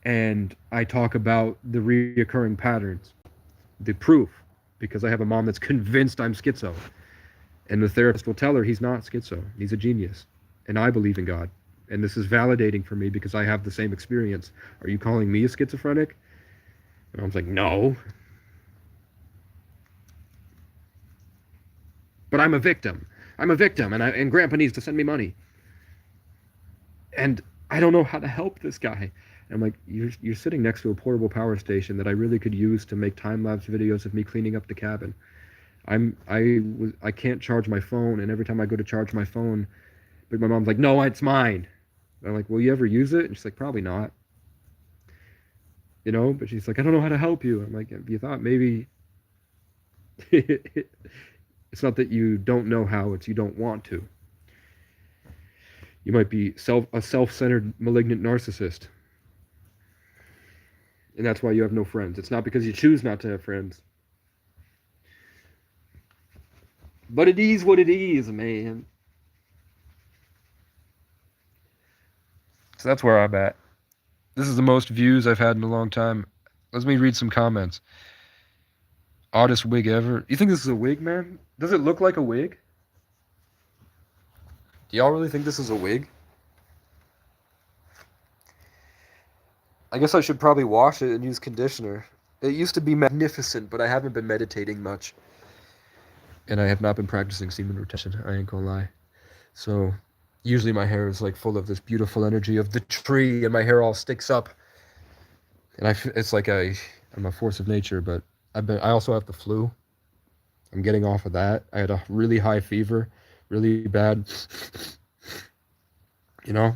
and I talk about the reoccurring patterns, the proof, because I have a mom that's convinced I'm schizo. And the therapist will tell her he's not schizo. He's a genius. And I believe in God. And this is validating for me because I have the same experience. Are you calling me a schizophrenic? And I was like, no. But I'm a victim. I'm a victim, and Grandpa needs to send me money. And I don't know how to help this guy. And I'm like, you're sitting next to a portable power station that I really could use to make time-lapse videos of me cleaning up the cabin. I can't charge my phone, and every time I go to charge my phone, but my mom's like, no, it's mine. And I'm like, will you ever use it? And she's like, probably not. You know, but she's like, I don't know how to help you. I'm like, you thought maybe it's not that you don't know how, it's you don't want to. You might be a self-centered, malignant narcissist. And that's why you have no friends. It's not because you choose not to have friends. But it is what it is, man. So that's where I'm at. This is the most views I've had in a long time. Let me read some comments. Oddest wig ever. You think this is a wig, man? Does it look like a wig? Do y'all really think this is a wig? I guess I should probably wash it and use conditioner. It used to be magnificent, but I haven't been meditating much. And I have not been practicing semen retention, I ain't gonna lie. So usually my hair is like full of this beautiful energy of the tree, and my hair all sticks up. And it's like I'm a force of nature, but I also have the flu. I'm getting off of that. I had a really high fever, really bad, you know?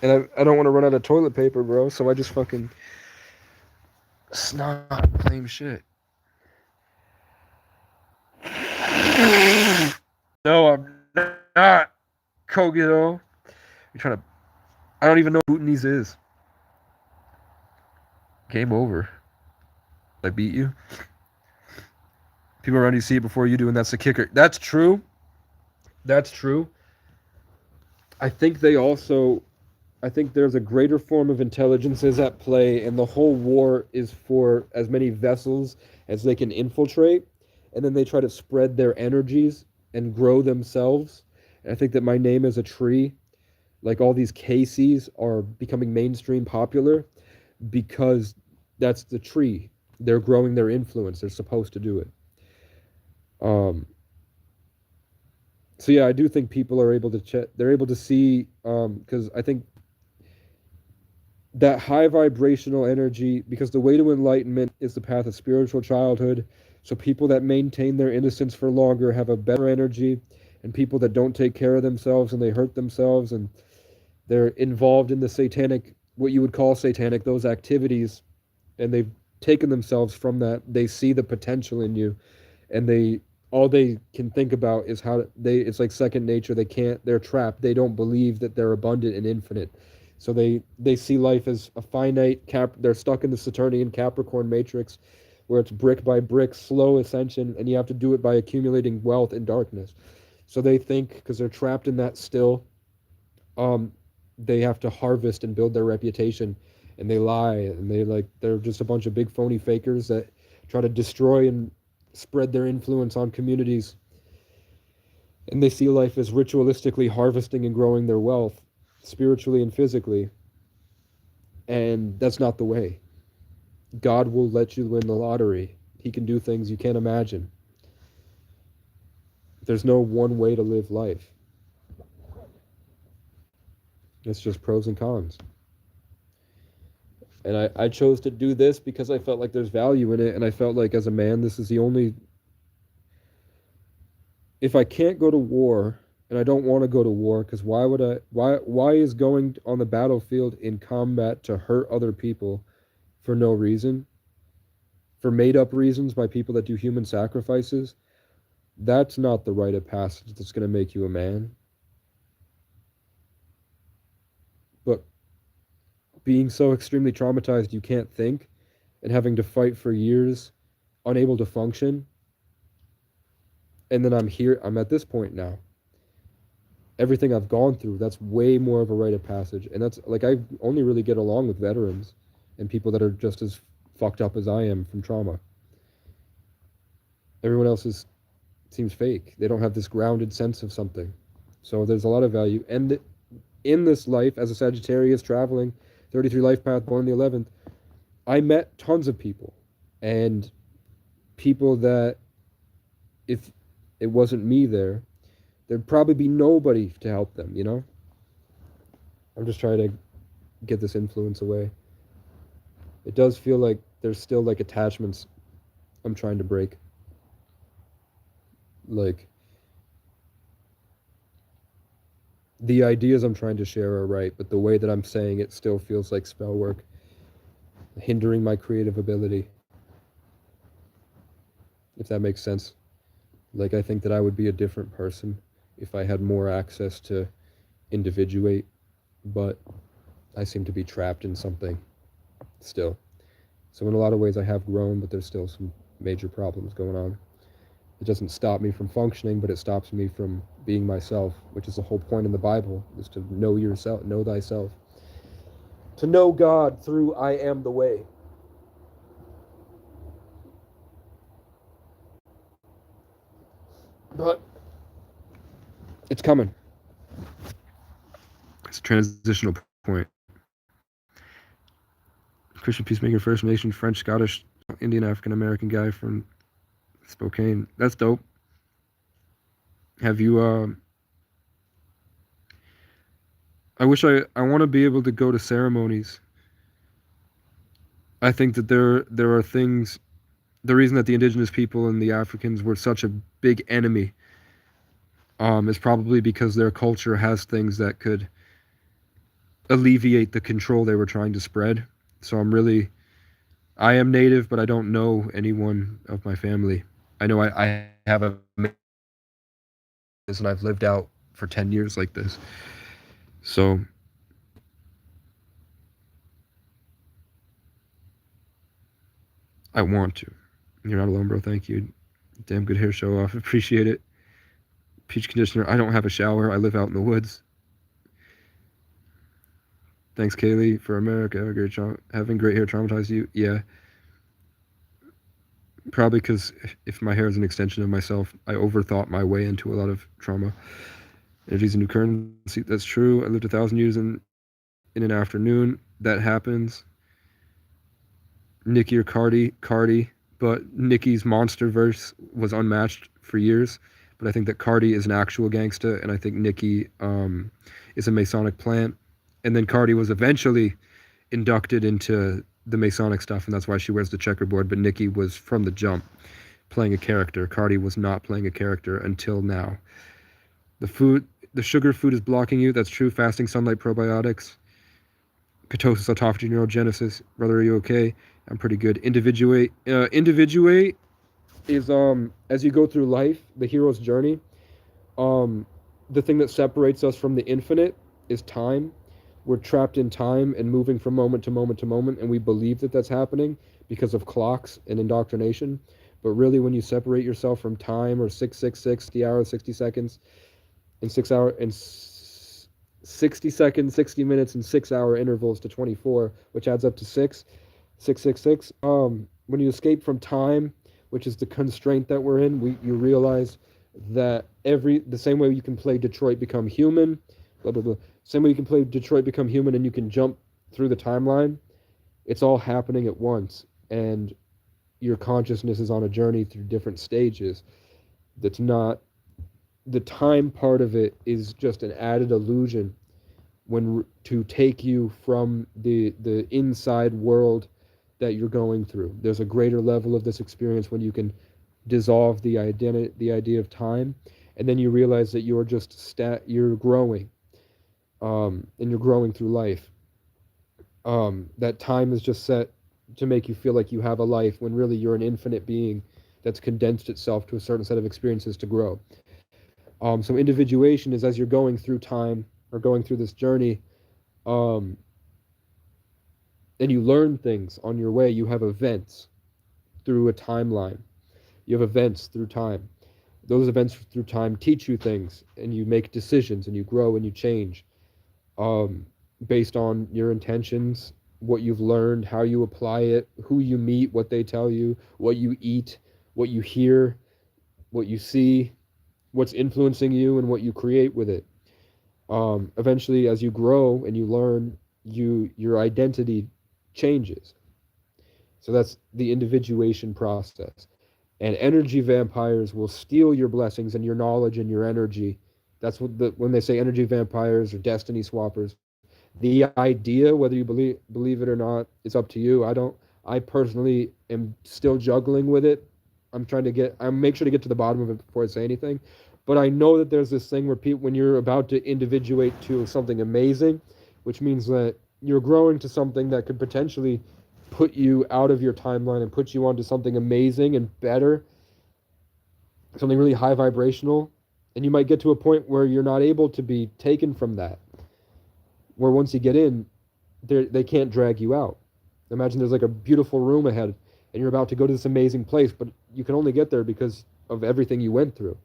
And I don't want to run out of toilet paper, bro, so I just fucking snot and claim shit. No, I'm not, Kogito. You're trying to... I don't even know who Bhutanese is. Game over. I beat you. People around you see it before you do, and that's the kicker. That's true. That's true. I think there's a greater form of intelligence is at play, and the whole war is for as many vessels as they can infiltrate, and then they try to spread their energies and grow themselves. And I think that my name is a tree. Like all these KCs are becoming mainstream popular because that's the tree. They're growing their influence. They're supposed to do it. Um, so yeah, I do think people are able to they're able to see, because I think that high vibrational energy, because the way to enlightenment is the path of spiritual childhood. So people that maintain their innocence for longer have a better energy, and people that don't take care of themselves and they hurt themselves and they're involved in the satanic, what you would call satanic, those activities, and they've taken themselves from that. They see the potential in you, and they all they can think about is how they it's like second nature. They're trapped. They don't believe that they're abundant and infinite. So they see life as a finite they're stuck in the Saturnian Capricorn matrix where it's brick by brick, slow ascension, and you have to do it by accumulating wealth in darkness. So they think, because they're trapped in that still, um, they have to harvest and build their reputation, and they lie, and they're just a bunch of big phony fakers that try to destroy and spread their influence on communities. And they see life as ritualistically harvesting and growing their wealth, spiritually and physically. And that's not the way. God will let you win the lottery. He can do things you can't imagine. There's no one way to live life. It's just pros and cons. And I chose to do this because I felt like there's value in it, and I felt like as a man, this is the only... If I can't go to war, and I don't want to go to war, because why is going on the battlefield in combat to hurt other people for no reason? For made-up reasons by people that do human sacrifices? That's not the rite of passage that's going to make you a man. But being so extremely traumatized you can't think, and having to fight for years, unable to function, and then I'm at this point now. Everything I've gone through, that's way more of a rite of passage. And that's like, I only really get along with veterans and people that are just as fucked up as I am from trauma. Everyone else seems fake. They don't have this grounded sense of something. So there's a lot of value. And in this life, as a Sagittarius traveling, 33 life path, born the 11th, I met tons of people. And people that, if it wasn't me there'd probably be nobody to help them, you know? I'm just trying to get this influence away. It does feel like there's still like attachments I'm trying to break. Like, the ideas I'm trying to share are right, but the way that I'm saying it still feels like spell work, hindering my creative ability. If that makes sense. Like, I think that I would be a different person if I had more access to individuate, but I seem to be trapped in something still. So in a lot of ways I have grown, but there's still some major problems going on. It doesn't stop me from functioning, but it stops me from being myself, which is the whole point in the Bible, is to know yourself, know thyself. To know God through I am the way. But it's coming. It's a transitional point. Christian peacemaker, First Nation, French, Scottish, Indian, African American guy from Spokane. That's dope. Have you I wish I want to be able to go to ceremonies. I think that there are things, the reason that the indigenous people and the Africans were such a big enemy is probably because their culture has things that could alleviate the control they were trying to spread. So I am Native, but I don't know anyone of my family. I know I have a, and I've lived out for 10 years like this. So I want to. You're not alone, bro. Thank you. Damn good hair show off. Appreciate it. Peach conditioner. I don't have a shower. I live out in the woods. Thanks, Kaylee, for America. Having great hair traumatized you? Yeah. Probably because if my hair is an extension of myself, I overthought my way into a lot of trauma. Energy's a new currency. That's true. I lived 1,000 years in an afternoon. That happens. Nicki or Cardi, Cardi, but Nicki's monster verse was unmatched for years. But I think that Cardi is an actual gangsta, and I think Nicki is a Masonic plant. And then Cardi was eventually inducted into the Masonic stuff, and that's why she wears the checkerboard. But Nicki was from the jump playing a character. Cardi was not playing a character until now. The sugar food is blocking you. That's true. Fasting, sunlight, probiotics, ketosis, autophagy, neurogenesis. Brother, are you okay? I'm pretty good. Individuate. Individuate is as you go through life, the hero's journey. Um, the thing that separates us from the infinite is time. We're trapped in time and moving from moment to moment to moment, and we believe that that's happening because of clocks and indoctrination. But really, when you separate yourself from time, or 666, 60 hours, 60 seconds, and 6 hour and 60 seconds, 60 minutes, and 6 hour intervals to 24, which adds up to 666. When you escape from time, which is the constraint that we're in, you realize that the same way you can play Detroit Become Human, blah blah blah. Same way you can play Detroit Become Human and you can jump through the timeline, it's all happening at once, and your consciousness is on a journey through different stages. That's not the time part of it is just an added illusion to take you from the inside world that you're going through. There's a greater level of this experience when you can dissolve the idea of time, and then you realize that you're just you're growing, and you're growing through life. That time is just set to make you feel like you have a life, when really you're an infinite being that's condensed itself to a certain set of experiences to grow. So individuation is as you're going through time or going through this journey, and you learn things on your way. You have events through a timeline. You have events through time. Those events through time teach you things, and you make decisions, and you grow, and you change, based on your intentions, what you've learned, how you apply it, who you meet, what they tell you, what you eat, what you hear, what you see, what's influencing you, and what you create with it. Eventually, as you grow and you learn, your identity changes. So that's the individuation process. And energy vampires will steal your blessings and your knowledge and your energy. That's when they say energy vampires or destiny swappers. The idea, whether you believe it or not, is up to you. I personally am still juggling with it. I make sure to get to the bottom of it before I say anything. But I know that there's this thing where when you're about to individuate to something amazing, which means that you're growing to something that could potentially put you out of your timeline and put you onto something amazing and better, something really high vibrational, and you might get to a point where you're not able to be taken from that, where once you get in, they can't drag you out. Imagine there's like a beautiful room ahead, and you're about to go to this amazing place, but you can only get there because of everything you went through.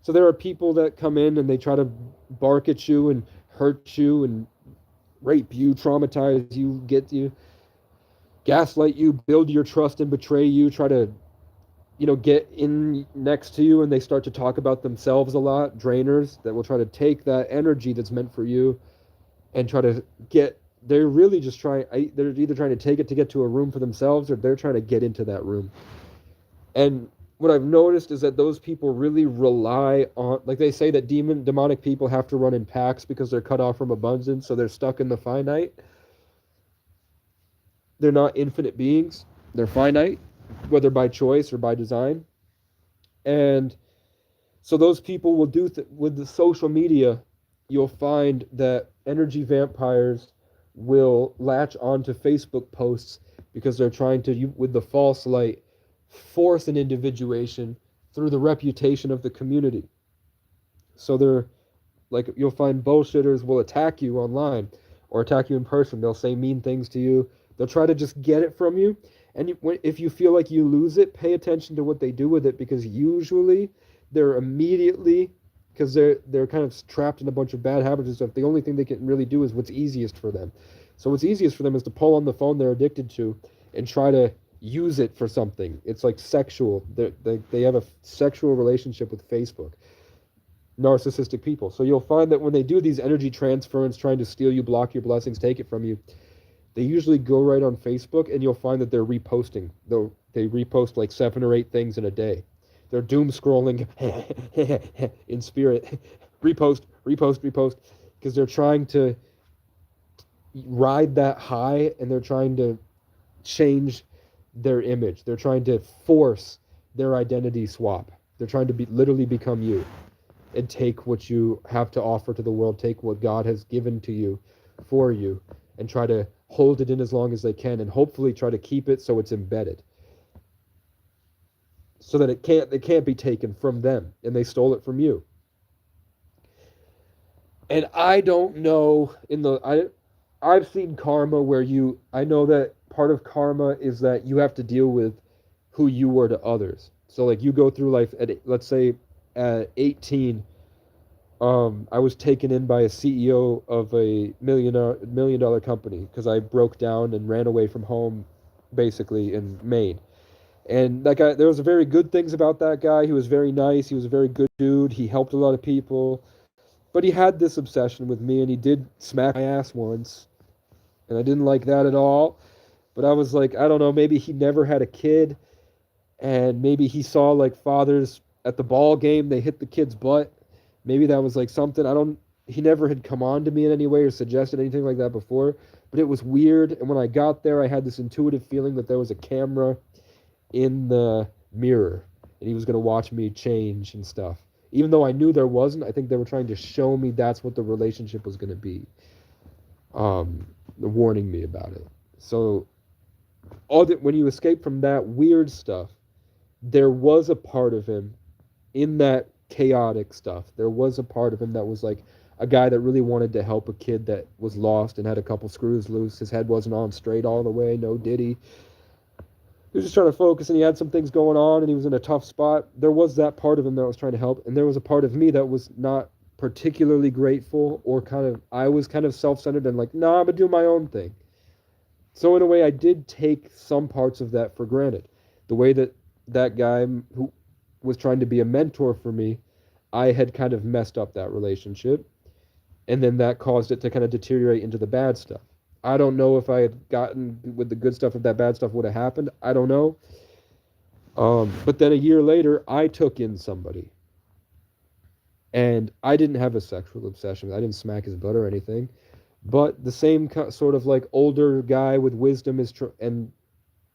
So there are people that come in and they try to bark at you and hurt you and rape you, traumatize you, get you, gaslight you, build your trust and betray you, try to, get in next to you, and they start to talk about themselves a lot, drainers that will try to take that energy that's meant for you and try to they're really just they're either trying to take it to get to a room for themselves, or they're trying to get into that room. And what I've noticed is that those people really rely on, like they say that demonic people have to run in packs because they're cut off from abundance, so they're stuck in the finite. They're not infinite beings. They're finite, whether by choice or by design. And so those people will do with the social media, you'll find that energy vampires will latch onto Facebook posts because they're trying to, with the false light, force an individuation through the reputation of the community. So they're like, you'll find bullshitters will attack you online or attack you in person. They'll say mean things to you. They'll try to just get it from you. And if you feel like you lose it, pay attention to what they do with it, because usually they're immediately, because they're kind of trapped in a bunch of bad habits and stuff, the only thing they can really do is what's easiest for them. So what's easiest for them is to pull on the phone they're addicted to and try to use it for something. It's like sexual. They have a sexual relationship with Facebook. Narcissistic people. So you'll find that when they do these energy transference, trying to steal you, block your blessings, take it from you, They usually go right on Facebook, and you'll find that they're reposting. They repost like 7 or 8 things in a day. They're doom scrolling in spirit, repost, repost, repost, because they're trying to ride that high, and they're trying to change their image. They're trying to force their identity swap. They're trying to literally become you and take what you have to offer to the world, take what God has given to you for you, and try to hold it in as long as they can, and hopefully try to keep it so it's embedded, so that it can't be taken from them, and they stole it from you. And I don't know, I've seen karma where I know that part of karma is that you have to deal with who you were to others. So like you go through life at, let's say, at 18, I was taken in by a CEO of a million dollar company because I broke down and ran away from home, basically in Maine. And that guy, there was very good things about that guy. He was very nice. He was a very good dude. He helped a lot of people, but he had this obsession with me, and he did smack my ass once, and I didn't like that at all. But I was like, I don't know, maybe he never had a kid, and maybe he saw like fathers at the ball game, they hit the kid's butt. Maybe that was like something. I don't. He never had come on to me in any way or suggested anything like that before, but it was weird. And when I got there, I had this intuitive feeling that there was a camera in the mirror, and he was going to watch me change and stuff. Even though I knew there wasn't, I think they were trying to show me that's what the relationship was going to be. Warning me about it. So, when you escape from that weird stuff, there was a part of him in that chaotic stuff. There was a part of him that was like a guy that really wanted to help a kid that was lost and had a couple screws loose. His head wasn't on straight all the way, no diddy. He was just trying to focus, and he had some things going on, and he was in a tough spot. There was that part of him that was trying to help, and there was a part of me that was not particularly grateful, or I was kind of self-centered and like, nah, I'm gonna do my own thing. So in a way, I did take some parts of that for granted. The way that that guy who was trying to be a mentor for me, I had kind of messed up that relationship, and then that caused it to kind of deteriorate into the bad stuff. I don't know if I had gotten with the good stuff, if that bad stuff would have happened. I don't know. But then a year later, I took in somebody, and I didn't have a sexual obsession. I didn't smack his butt or anything, but the same sort of like older guy with wisdom and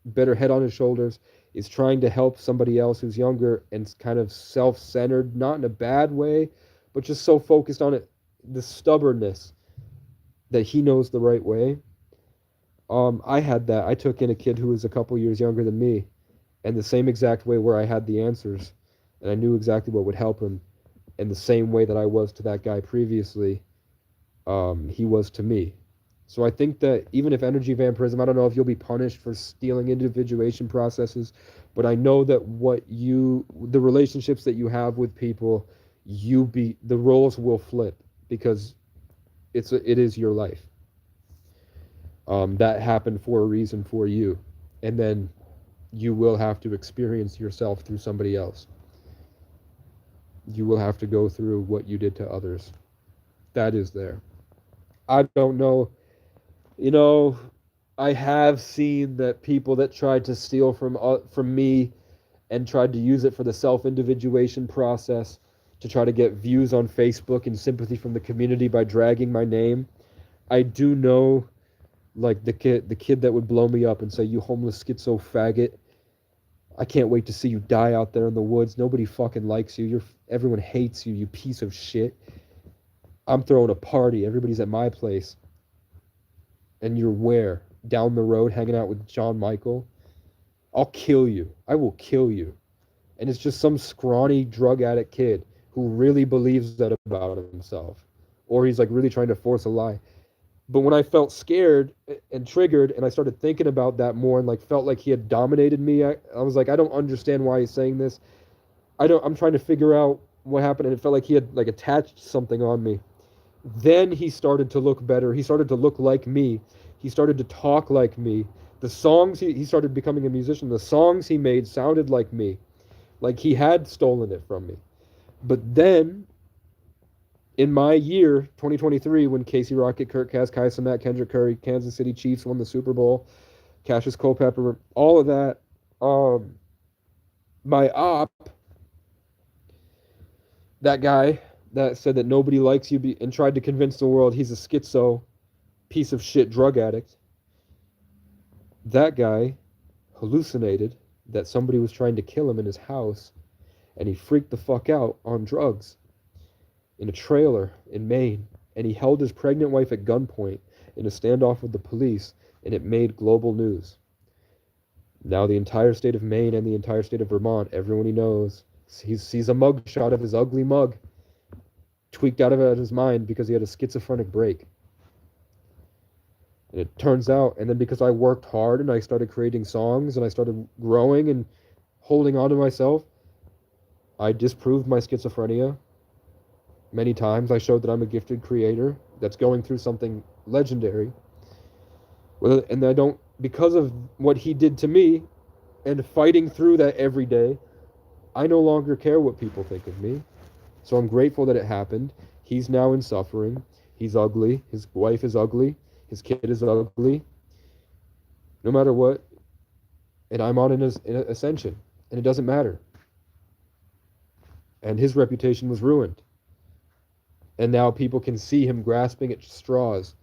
better head on his shoulders is trying to help somebody else who's younger and kind of self-centered, not in a bad way, but just so focused on it, the stubbornness that he knows the right way. I had that. I took in a kid who was a couple years younger than me, and the same exact way where I had the answers, and I knew exactly what would help him, and the same way that I was to that guy previously, he was to me. So I think that even if energy vampirism, I don't know if you'll be punished for stealing individuation processes, but I know that the relationships that you have with people, the roles will flip because it is your life. That happened for a reason for you, and then you will have to experience yourself through somebody else. You will have to go through what you did to others. That is there. I don't know. I have seen that people that tried to steal from me and tried to use it for the self-individuation process to try to get views on Facebook and sympathy from the community by dragging my name. I do know, like the kid that would blow me up and say, "You homeless schizo faggot. I can't wait to see you die out there in the woods. Nobody fucking likes you. Everyone hates you, you piece of shit. I'm throwing a party. Everybody's at my place. And you're where? Down the road hanging out with John Michael? I'll kill you. I will kill you." And it's just some scrawny drug addict kid who really believes that about himself. Or he's like really trying to force a lie. But when I felt scared and triggered and I started thinking about that more and like felt like he had dominated me, I was like, I don't understand why he's saying this. I'm trying to figure out what happened, and it felt like he had like attached something on me. Then he started to look better. He started to look like me. He started to talk like me. The songs, he started becoming a musician. The songs he made sounded like me. Like he had stolen it from me. But then in my year, 2023, when Casey Rocket, Kirk Cousins, Matt, Kendrick Curry, Kansas City Chiefs won the Super Bowl, Cassius Culpepper, all of that, my op, that guy that said that nobody likes you and tried to convince the world he's a schizo piece of shit drug addict, that guy hallucinated that somebody was trying to kill him in his house, and he freaked the fuck out on drugs in a trailer in Maine, and he held his pregnant wife at gunpoint in a standoff with the police, and it made global news. Now the entire state of Maine and the entire state of Vermont, everyone he knows, sees a mug shot of his ugly mug, tweaked out of his mind because he had a schizophrenic break. And it turns out, and then because I worked hard and I started creating songs and I started growing and holding on to myself, I disproved my schizophrenia many times. I showed that I'm a gifted creator that's going through something legendary. And I don't, because of what he did to me and fighting through that every day, I no longer care what people think of me. So I'm grateful that it happened. He's now in suffering. He's ugly. His wife is ugly. His kid is ugly. No matter what. And I'm on an ascension. And it doesn't matter. And his reputation was ruined. And now people can see him grasping at straws.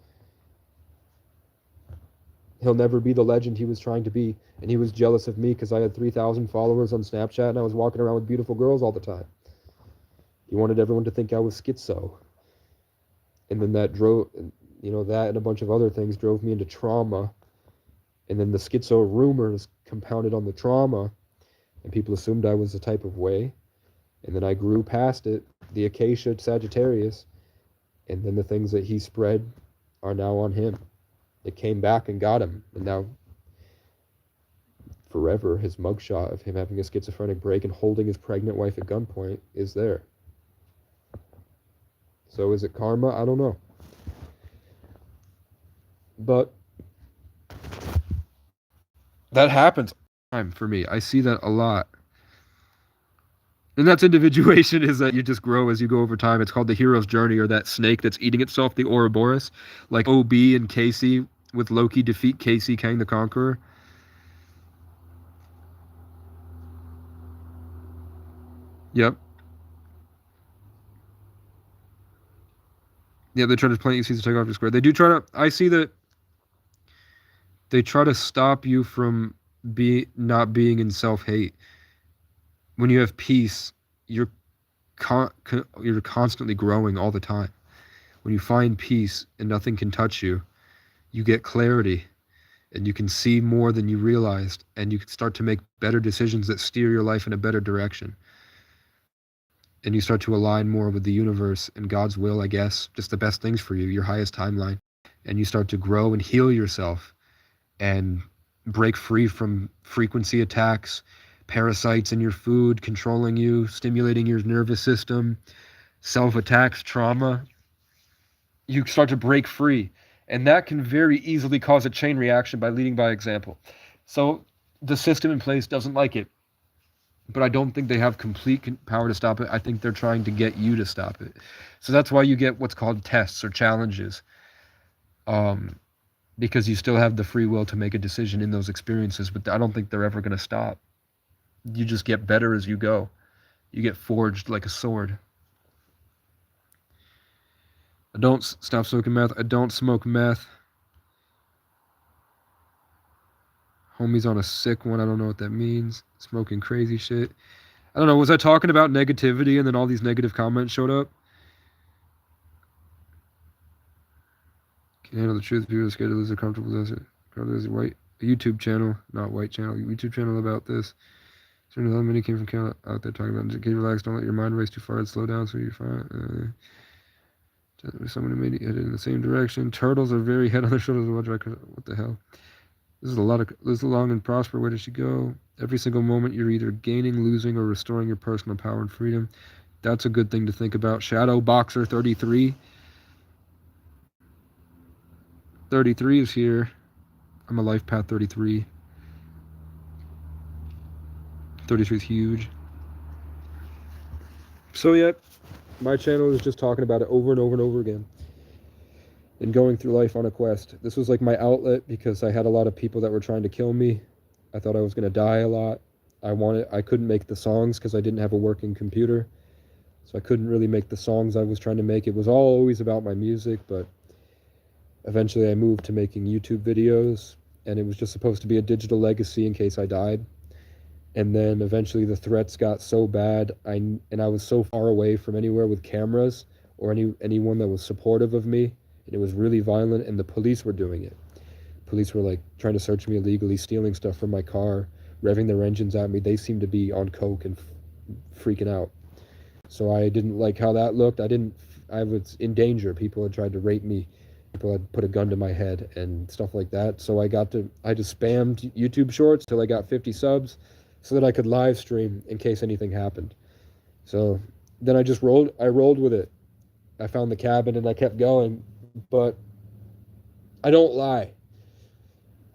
He'll never be the legend he was trying to be. And he was jealous of me because I had 3,000 followers on Snapchat and I was walking around with beautiful girls all the time. He wanted everyone to think I was schizo. And then that drove, that and a bunch of other things drove me into trauma. And then the schizo rumors compounded on the trauma. And people assumed I was the type of way. And then I grew past it, the Acacia Sagittarius. And then the things that he spread are now on him. It came back and got him. And now, forever, his mugshot of him having a schizophrenic break and holding his pregnant wife at gunpoint is there. So is it karma? I don't know. But that happens for me. I see that a lot. And that's individuation, is that you just grow as you go over time. It's called the hero's journey, or that snake that's eating itself, the Ouroboros. Like OB and Casey with Loki defeat Casey, Kang the Conqueror. Yep. Yeah, they try to plant you seeds to take off your square. They do try to, I see that they try to stop you from not being in self-hate. When you have peace, you're constantly growing all the time. When you find peace and nothing can touch you, you get clarity and you can see more than you realized, and you can start to make better decisions that steer your life in a better direction. And you start to align more with the universe and God's will, I guess, just the best things for you, your highest timeline. And you start to grow and heal yourself and break free from frequency attacks, parasites in your food controlling you, stimulating your nervous system, self-attacks, trauma. You start to break free. And that can very easily cause a chain reaction by leading by example. So the system in place doesn't like it. But I don't think they have complete power to stop it. I think they're trying to get you to stop it. So that's why you get what's called tests or challenges. Because you still have the free will to make a decision in those experiences. But I don't think they're ever going to stop. You just get better as you go. You get forged like a sword. I don't stop smoking meth. I don't smoke meth. Homie's on a sick one. I don't know what that means. Smoking crazy shit. I don't know. Was I talking about negativity and then all these negative comments showed up? Can't handle the truth. People are scared to lose their comfortable. There's a YouTube channel, not white channel. YouTube channel about this. Certain how many came from Canada out there talking about. Get relaxed. Don't let your mind race too far. And slow down so you're fine. Someone who made it headed in the same direction. Turtles are very head on their shoulders. What the hell? This is a long and prosper. Where does she go? Every single moment you're either gaining, losing, or restoring your personal power and freedom. That's a good thing to think about. Shadow Boxer 33. 33 is here. I'm a life path 33. 33 is huge. So yeah, My channel is just talking about it over and over and over again and going through life on a quest. This was like my outlet because I had a lot of people that were trying to kill me. I thought I was going to die a lot. I couldn't make the songs because I didn't have a working computer. So I couldn't really make the songs I was trying to make. It was all always about my music, but eventually I moved to making YouTube videos, and it was just supposed to be a digital legacy in case I died. And then eventually the threats got so bad, and I was so far away from anywhere with cameras or anyone that was supportive of me, and it was really violent, and the police were doing it. Police were like trying to search me illegally, stealing stuff from my car, revving their engines at me. They seemed to be on coke and freaking out. So I didn't like how that looked. I was in danger. People had tried to rape me. People had put a gun to my head and stuff like that. So I just spammed YouTube shorts till I got 50 subs so that I could live stream in case anything happened. So then I rolled with it. I found the cabin and I kept going, but I don't lie.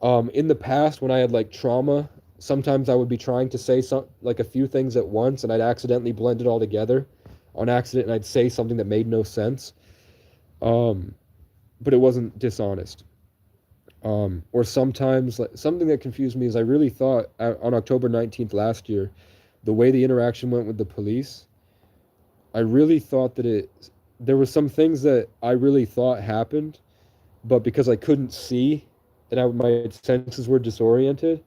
In the past when I had like trauma, sometimes I would be trying to say like a few things at once and I'd accidentally blend it all together on accident and I'd say something that made no sense. But it wasn't dishonest. Or sometimes like, something that confused me is I really thought on October 19th last year, the way the interaction went with the police, I really thought that there were some things that I really thought happened, but because I couldn't see and my senses were disoriented,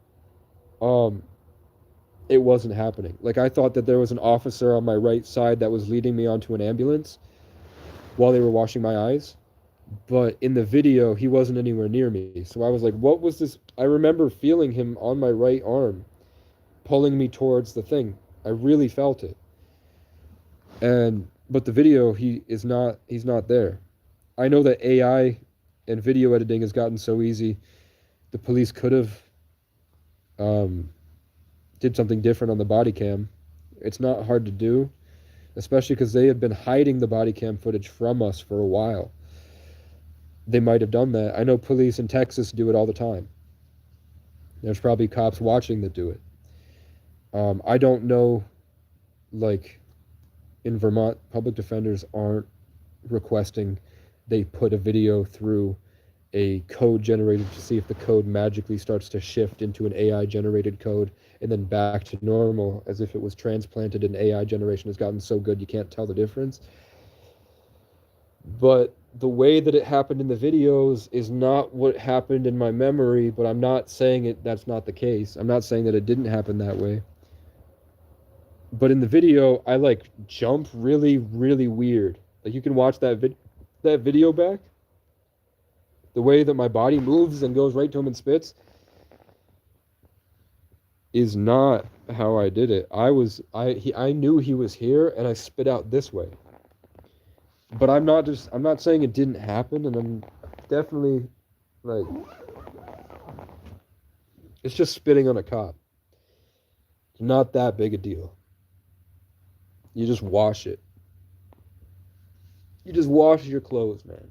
it wasn't happening. Like I thought that there was an officer on my right side that was leading me onto an ambulance while they were washing my eyes. But in the video, he wasn't anywhere near me. So I was like, what was this? I remember feeling him on my right arm, pulling me towards the thing. I really felt it. But the video, he's not there. I know that AI and video editing has gotten so easy. The police could have did something different on the body cam. It's not hard to do, especially because they have been hiding the body cam footage from us for a while. They might have done that. I know police in Texas do it all the time. There's probably cops watching that do it. I don't know, like, in Vermont, public defenders aren't requesting they put a video through a code generated to see if the code magically starts to shift into an AI generated code and then back to normal as if it was transplanted and AI generation has gotten so good you can't tell the difference. But the way that it happened in the videos is not what happened in my memory, but I'm not saying that's not the case. I'm not saying that it didn't happen that way. But in the video, I like jump really, really weird. Like you can watch that video back. The way that my body moves and goes right to him and spits is not how I did it. I knew he was here and I spit out this way. But I'm not saying it didn't happen, and I'm definitely like it's just spitting on a cop. It's not that big a deal. You just wash it. You just wash your clothes, man.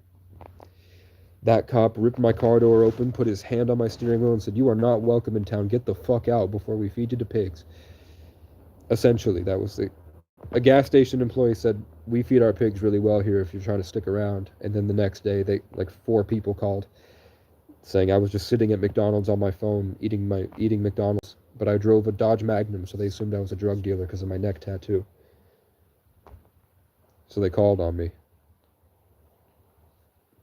That cop ripped my car door open, put his hand on my steering wheel, and said, "You are not welcome in town. Get the fuck out before we feed you to pigs." Essentially, that was a gas station employee said, "We feed our pigs really well here if you're trying to stick around." And then the next day, like 4 people called saying I was just sitting at McDonald's on my phone eating McDonald's, but I drove a Dodge Magnum, so they assumed I was a drug dealer because of my neck tattoo. So they called on me.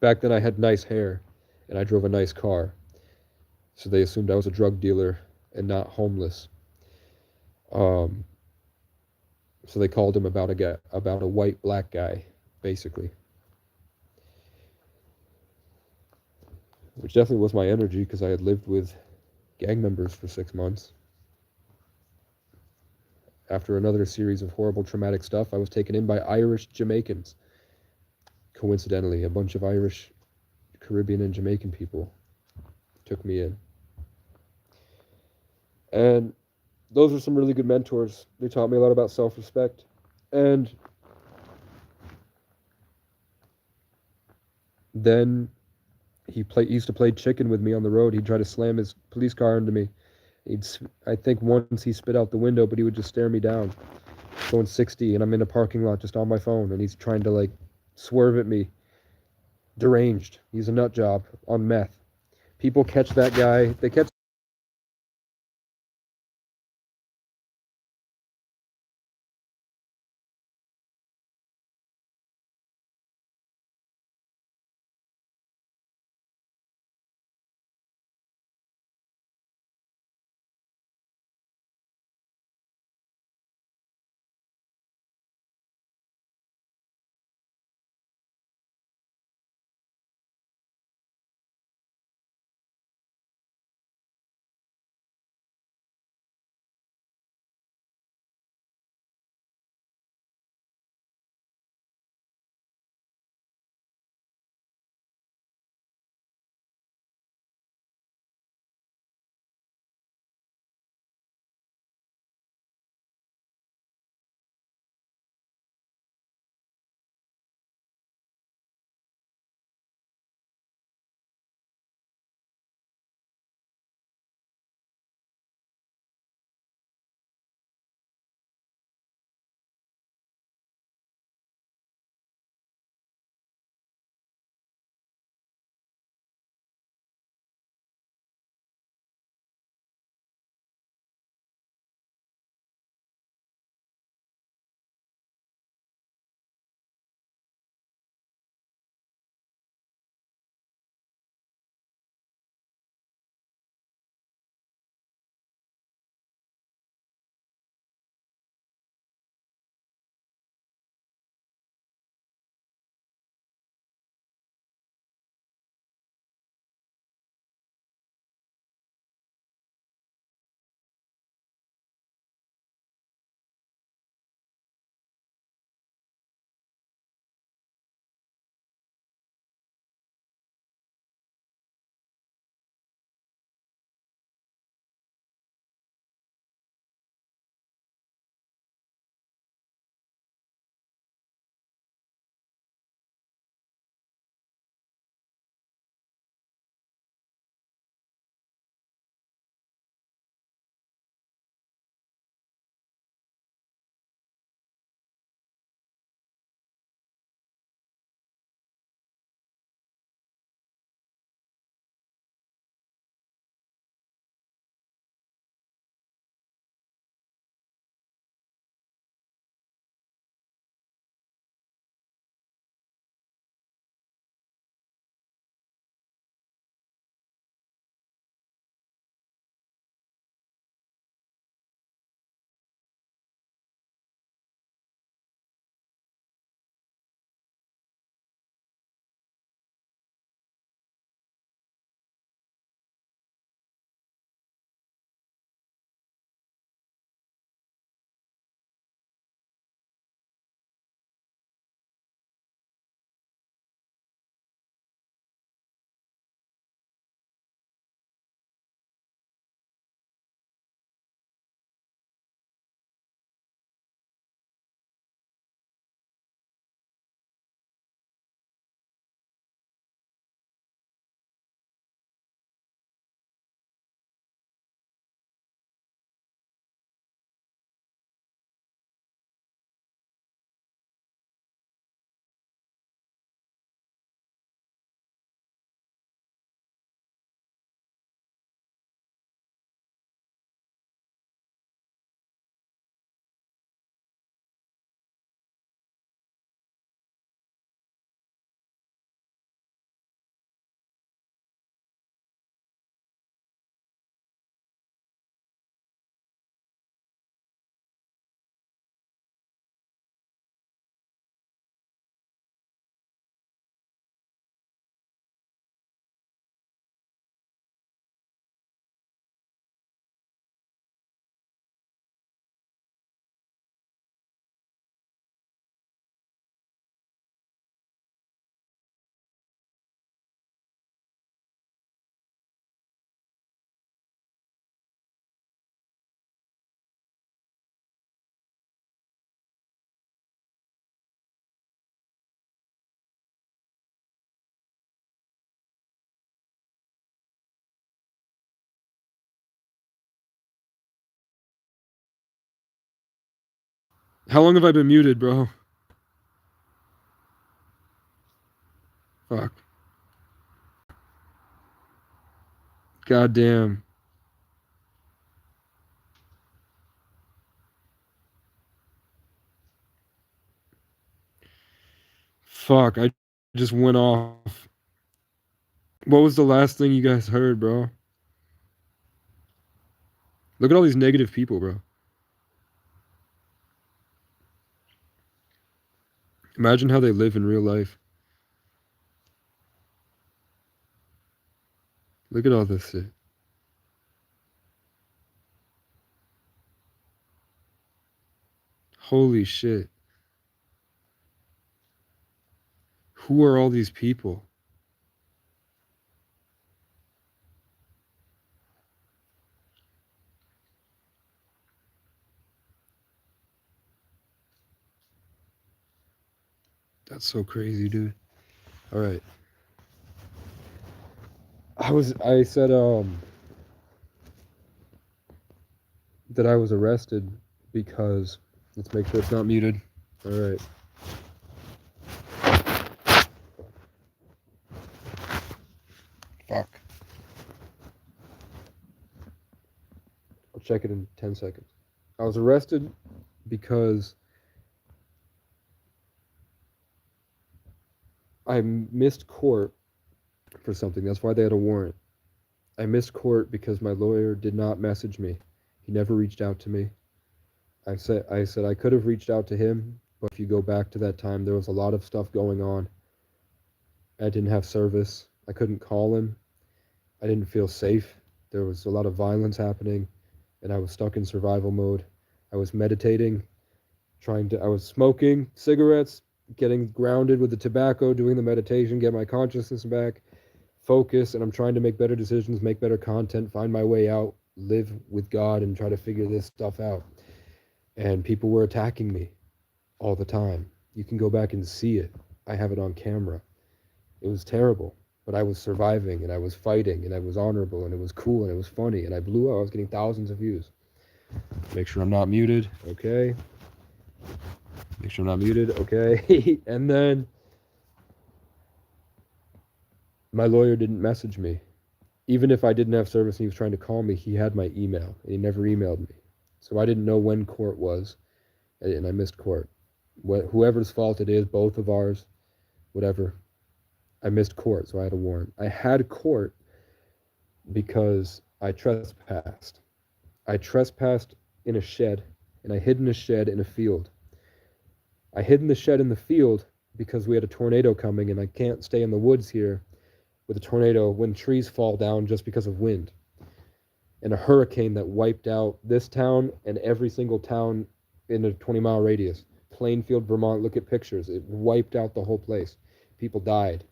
Back then I had nice hair and I drove a nice car. So they assumed I was a drug dealer and not homeless. So they called him about a white black guy, basically. Which definitely was my energy because I had lived with gang members for 6 months. After another series of horrible traumatic stuff, I was taken in by Irish Jamaicans. Coincidentally, a bunch of Irish, Caribbean, and Jamaican people took me in. And those were some really good mentors. They taught me a lot about self-respect. And then he used to play chicken with me on the road. He'd try to slam his police car into me. I think once he spit out the window, but he would just stare me down. going 60, and I'm in a parking lot just on my phone, and he's trying to like swerve at me. Deranged. He's a nut job on meth. People catch that guy. They catch How long have I been muted, bro? Fuck. God damn. Fuck, I just went off. What was the last thing you guys heard, bro? Look at all these negative people, bro. Imagine how they live in real life. Look at all this shit. Holy shit. Who are all these people? That's so crazy, dude. All right. I said that I was arrested because let's make sure it's not muted. All right. Fuck. I'll check it in 10 seconds. I was arrested because I missed court for something. That's why they had a warrant. I missed court because my lawyer did not message me. He never reached out to me. I said I could have reached out to him, but if you go back to that time, there was a lot of stuff going on. I didn't have service. I couldn't call him. I didn't feel safe. There was a lot of violence happening, and I was stuck in survival mode. I was meditating, I was smoking cigarettes, getting grounded with the tobacco, doing the meditation, get my consciousness back, focus, and I'm trying to make better decisions, make better content, find my way out, live with God, and try to figure this stuff out. And people were attacking me all the time. You can go back and see it. I have it on camera. It was terrible, but I was surviving, and I was fighting, and I was honorable, and it was cool, and it was funny, and I blew up. I was getting thousands of views. Make sure I'm not muted. Okay. Make sure I'm not muted. Okay. And then my lawyer didn't message me. Even if I didn't have service and he was trying to call me, he had my email, and he never emailed me. So I didn't know when court was, and I missed court. Whoever's fault it is, both of ours, whatever. I missed court, so I had a warrant. I had court because I trespassed. I trespassed in a shed, and I hid in a shed in a field. I hid in the shed in the field because we had a tornado coming, and I can't stay in the woods here with a tornado when trees fall down just because of wind. And a hurricane that wiped out this town and every single town in a 20-mile radius. Plainfield, Vermont, look at pictures. It wiped out the whole place. People died.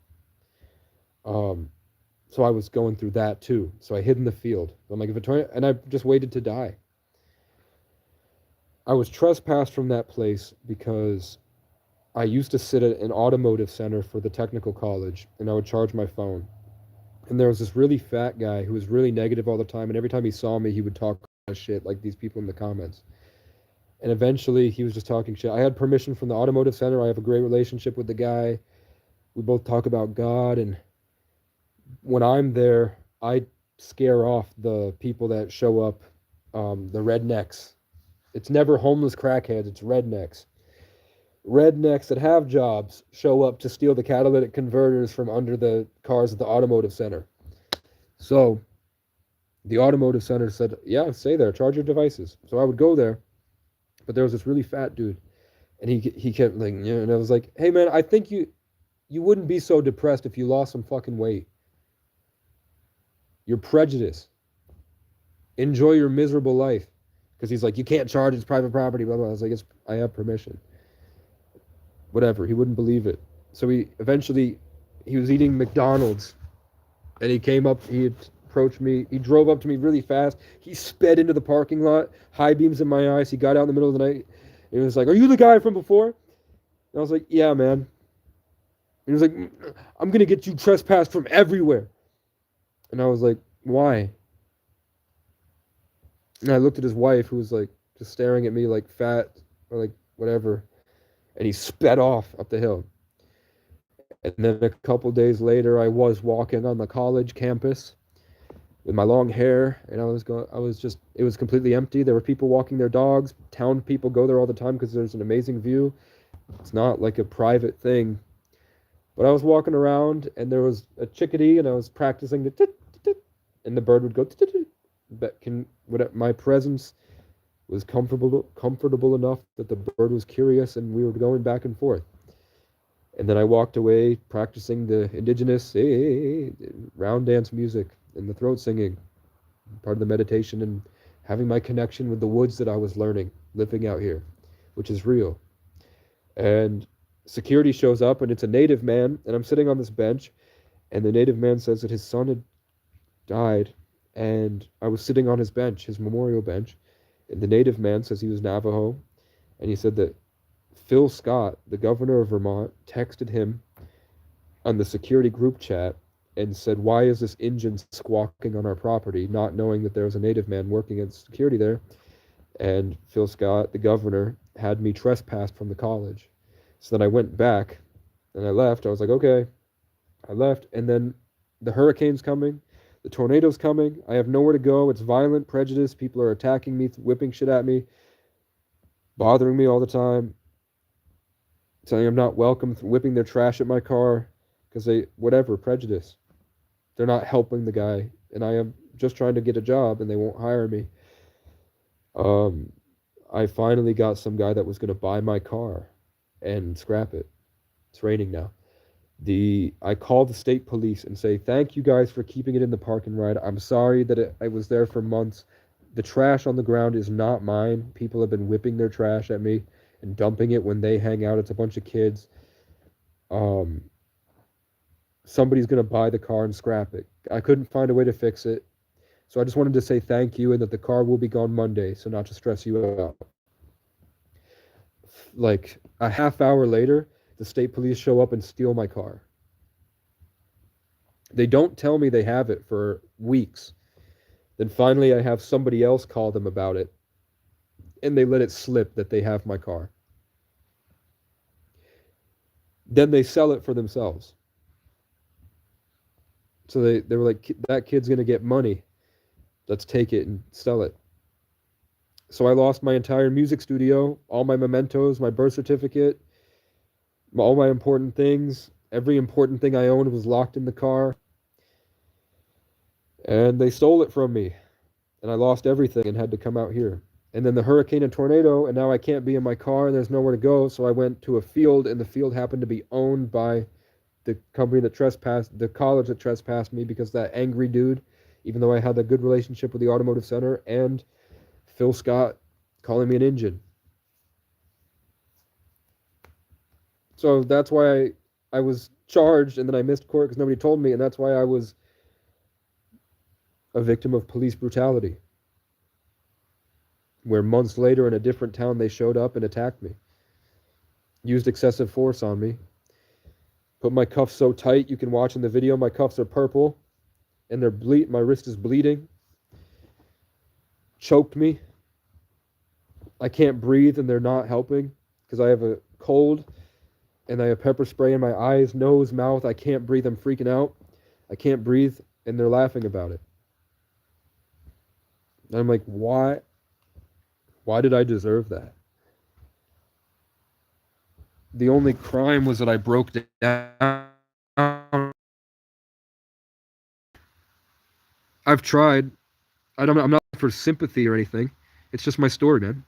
So I was going through that too. So I hid in the field. I'm like, if a tornado, and I just waited to die. I was trespassed from that place because I used to sit at an automotive center for the technical college, and I would charge my phone. And there was this really fat guy who was really negative all the time, and every time he saw me, he would talk shit like these people in the comments. And eventually, he was just talking shit. I had permission from the automotive center. I have a great relationship with the guy. We both talk about God, and when I'm there, I scare off the people that show up, the rednecks. It's never homeless crackheads, it's rednecks. Rednecks that have jobs show up to steal the catalytic converters from under the cars at the automotive center. So the automotive center said, yeah, stay there, charge your devices. So I would go there, but there was this really fat dude, and he kept like, yeah, and I was like, hey man, I think you wouldn't be so depressed if you lost some fucking weight. You're prejudiced. Enjoy your miserable life. Because he's like, you can't charge, it's private property, blah, blah. I was like, I have permission. Whatever. He wouldn't believe it. So he was eating McDonald's, and he came up, he approached me, he drove up to me really fast, he sped into the parking lot, high beams in my eyes, he got out in the middle of the night, and he was like, are you the guy from before? And I was like, yeah, man. And he was like, I'm going to get you trespassed from everywhere. And I was like, why? And I looked at his wife, who was like just staring at me like fat, or like whatever. And he sped off up the hill. And then a couple days later, I was walking on the college campus with my long hair, and it was completely empty. There were people walking their dogs. Town people go there all the time because there's an amazing view. It's not like a private thing. But I was walking around, and there was a chickadee, and I was practicing the tit, tit, tit, and the bird would go tit, tit, tit. My presence was comfortable enough that the bird was curious, and we were going back and forth. And then I walked away practicing the indigenous round dance music and the throat singing, part of the meditation, and having my connection with the woods that I was learning, living out here, which is real. And security shows up, and it's a native man, and I'm sitting on this bench, and the native man says that his son had died, and I was sitting on his bench, his memorial bench, and the native man says he was Navajo, and he said that Phil Scott, the governor of Vermont, texted him on the security group chat and said, "Why is this engine squawking on our property?" Not knowing that there was a native man working at security there. And Phil Scott, the governor, had me trespassed from the college. So then I went back and I left. I was like, okay. I left, and then the hurricane's coming, the tornado's coming. I have nowhere to go. It's violent, prejudice. People are attacking me, whipping shit at me, bothering me all the time, saying I'm not welcome, whipping their trash at my car because prejudice. They're not helping the guy, and I am just trying to get a job, and they won't hire me. I finally got some guy that was going to buy my car and scrap it. It's raining now. I called the state police and say, "Thank you guys for keeping it in the park and ride. I'm sorry that I was there for months. The trash on the ground is not mine. People have been whipping their trash at me and dumping it when they hang out. It's a bunch of kids. Somebody's going to buy the car and scrap it. I couldn't find a way to fix it. So I just wanted to say thank you and that the car will be gone Monday, so not to stress you out." Like a half hour later, the state police show up and steal my car. They don't tell me they have it for weeks. Then finally I have somebody else call them about it, and they let it slip that they have my car. Then they sell it for themselves. So they were like, "That kid's going to get money. Let's take it and sell it." So I lost my entire music studio, all my mementos, my birth certificate, all my important things. Every important thing I owned was locked in the car. And they stole it from me. And I lost everything and had to come out here. And then the hurricane and tornado, and now I can't be in my car and there's nowhere to go. So I went to a field, and the field happened to be owned by the company that trespassed, the college that trespassed me, because that angry dude, even though I had a good relationship with the automotive center, and Phil Scott calling me an engine. So that's why I was charged, and then I missed court because nobody told me, and that's why I was a victim of police brutality. Where months later in a different town they showed up and attacked me. Used excessive force on me. Put my cuffs so tight, you can watch in the video, my cuffs are purple, and my wrist is bleeding. Choked me. I can't breathe, and they're not helping because I have a cold, and I have pepper spray in my eyes, nose, mouth. I can't breathe. I'm freaking out. I can't breathe, and they're laughing about it. And I'm like, why? Why did I deserve that? The only crime was that I broke down. I've tried. I'm not for sympathy or anything. It's just my story, man.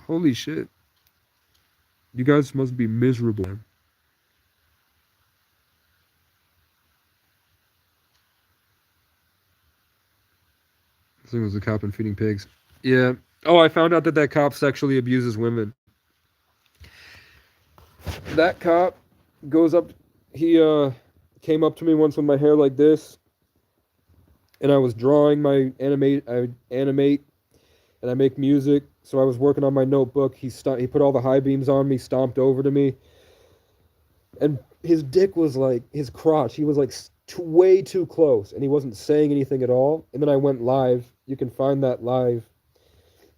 Holy shit. You guys must be miserable, man. This thing was a cop and feeding pigs. Yeah. Oh, I found out that cop sexually abuses women. That cop goes up. He came up to me once with my hair like this, and I was drawing I animate, and I make music. So I was working on my notebook. He put all the high beams on me, stomped over to me, and his dick was like his crotch. He was like way too close, and he wasn't saying anything at all. And then I went live. You can find that live.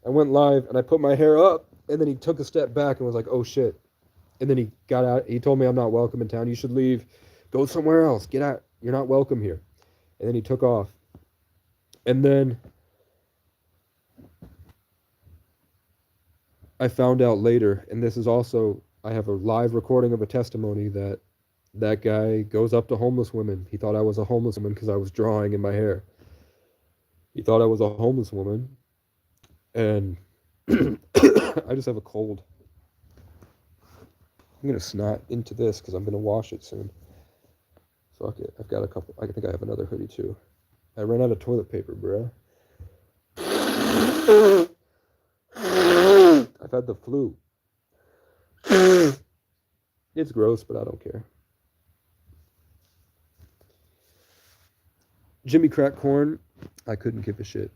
I went live and I put my hair up, and then he took a step back and was like, "Oh shit." And then he got out. He told me, "I'm not welcome in town. You should leave. Go somewhere else. Get out. You're not welcome here." And then he took off. And then I found out later, and this is also, I have a live recording of a testimony that that guy goes up to homeless women. He thought I was a homeless woman because I was drawing in my hair. He thought I was a homeless woman. And I just have a cold. I'm going to snot into this because I'm going to wash it soon. Fuck it. I've got a couple. I think I have another hoodie too. I ran out of toilet paper, bruh. I've had the flu. It's gross, but I don't care. Jimmy Crack Corn, I couldn't give a shit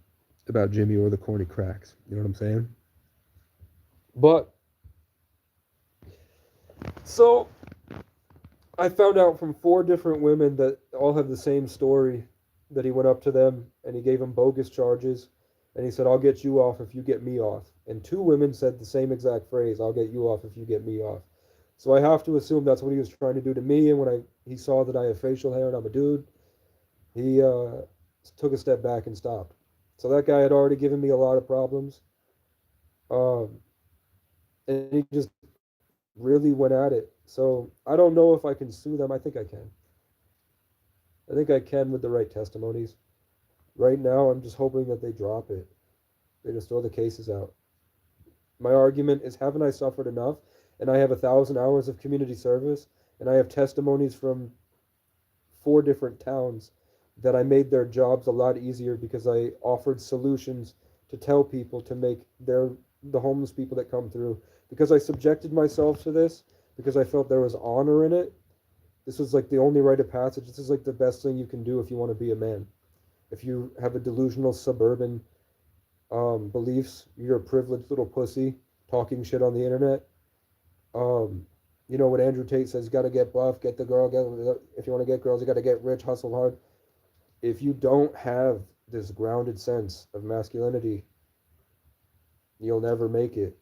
about Jimmy or the corny cracks. You know what I'm saying? But, so, I found out from 4 different women that all have the same story, that he went up to them and he gave them bogus charges. And he said, "I'll get you off if you get me off." And 2 women said the same exact phrase, "I'll get you off if you get me off." So I have to assume that's what he was trying to do to me. And when he saw that I have facial hair and I'm a dude, he took a step back and stopped. So that guy had already given me a lot of problems. Um, and he just really went at it. So I don't know if I can sue them. I think I can. I think I can with the right testimonies. Right now, I'm just hoping that they drop it. They just throw the cases out. My argument is, haven't I suffered enough? And I have 1,000 hours of community service, and I have testimonies from 4 different towns that I made their jobs a lot easier because I offered solutions to tell people to make the homeless people that come through, because I subjected myself to this, because I felt there was honor in it. This was like the only rite of passage. This is like the best thing you can do if you want to be a man. If you have a delusional suburban beliefs, you're a privileged little pussy talking shit on the internet. You know what Andrew Tate says, "Got to get buff, get the girl, if you want to get girls, you got to get rich, hustle hard." If you don't have this grounded sense of masculinity, you'll never make it.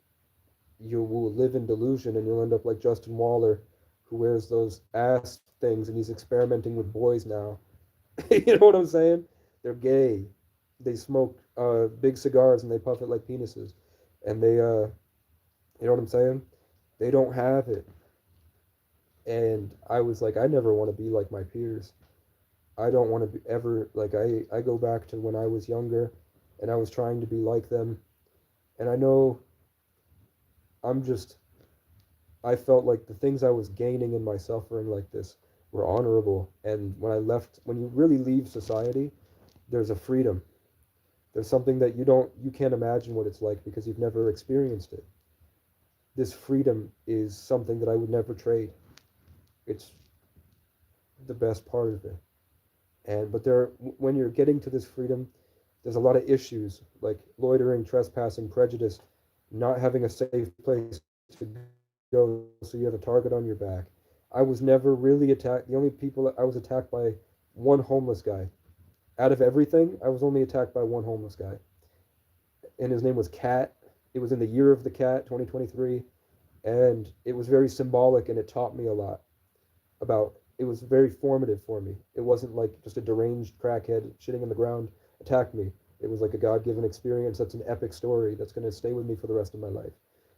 You will live in delusion and you'll end up like Justin Waller, who wears those ass things and he's experimenting with boys now. You know what I'm saying? They're gay. They smoke big cigars and they puff it like penises. And they, you know what I'm saying? They don't have it. And I was like, I never want to be like my peers. I don't want to be ever, like, I go back to when I was younger and I was trying to be like them. And I know I felt like the things I was gaining in my suffering like this were honorable. And when you really leave society, there's a freedom. There's something that you can't imagine what it's like because you've never experienced it. This freedom is something that I would never trade. It's the best part of it. But when you're getting to this freedom, there's a lot of issues like loitering, trespassing, prejudice, not having a safe place to go, so you have a target on your back. I was never really attacked. The only people I was attacked by, one homeless guy. Out of everything, I was only attacked by one homeless guy. And his name was Cat. It was in the year of the cat, 2023. And it was very symbolic and it taught me a lot it was very formative for me. It wasn't like just a deranged crackhead shitting on the ground attacked me. It was like a God-given experience that's an epic story that's going to stay with me for the rest of my life.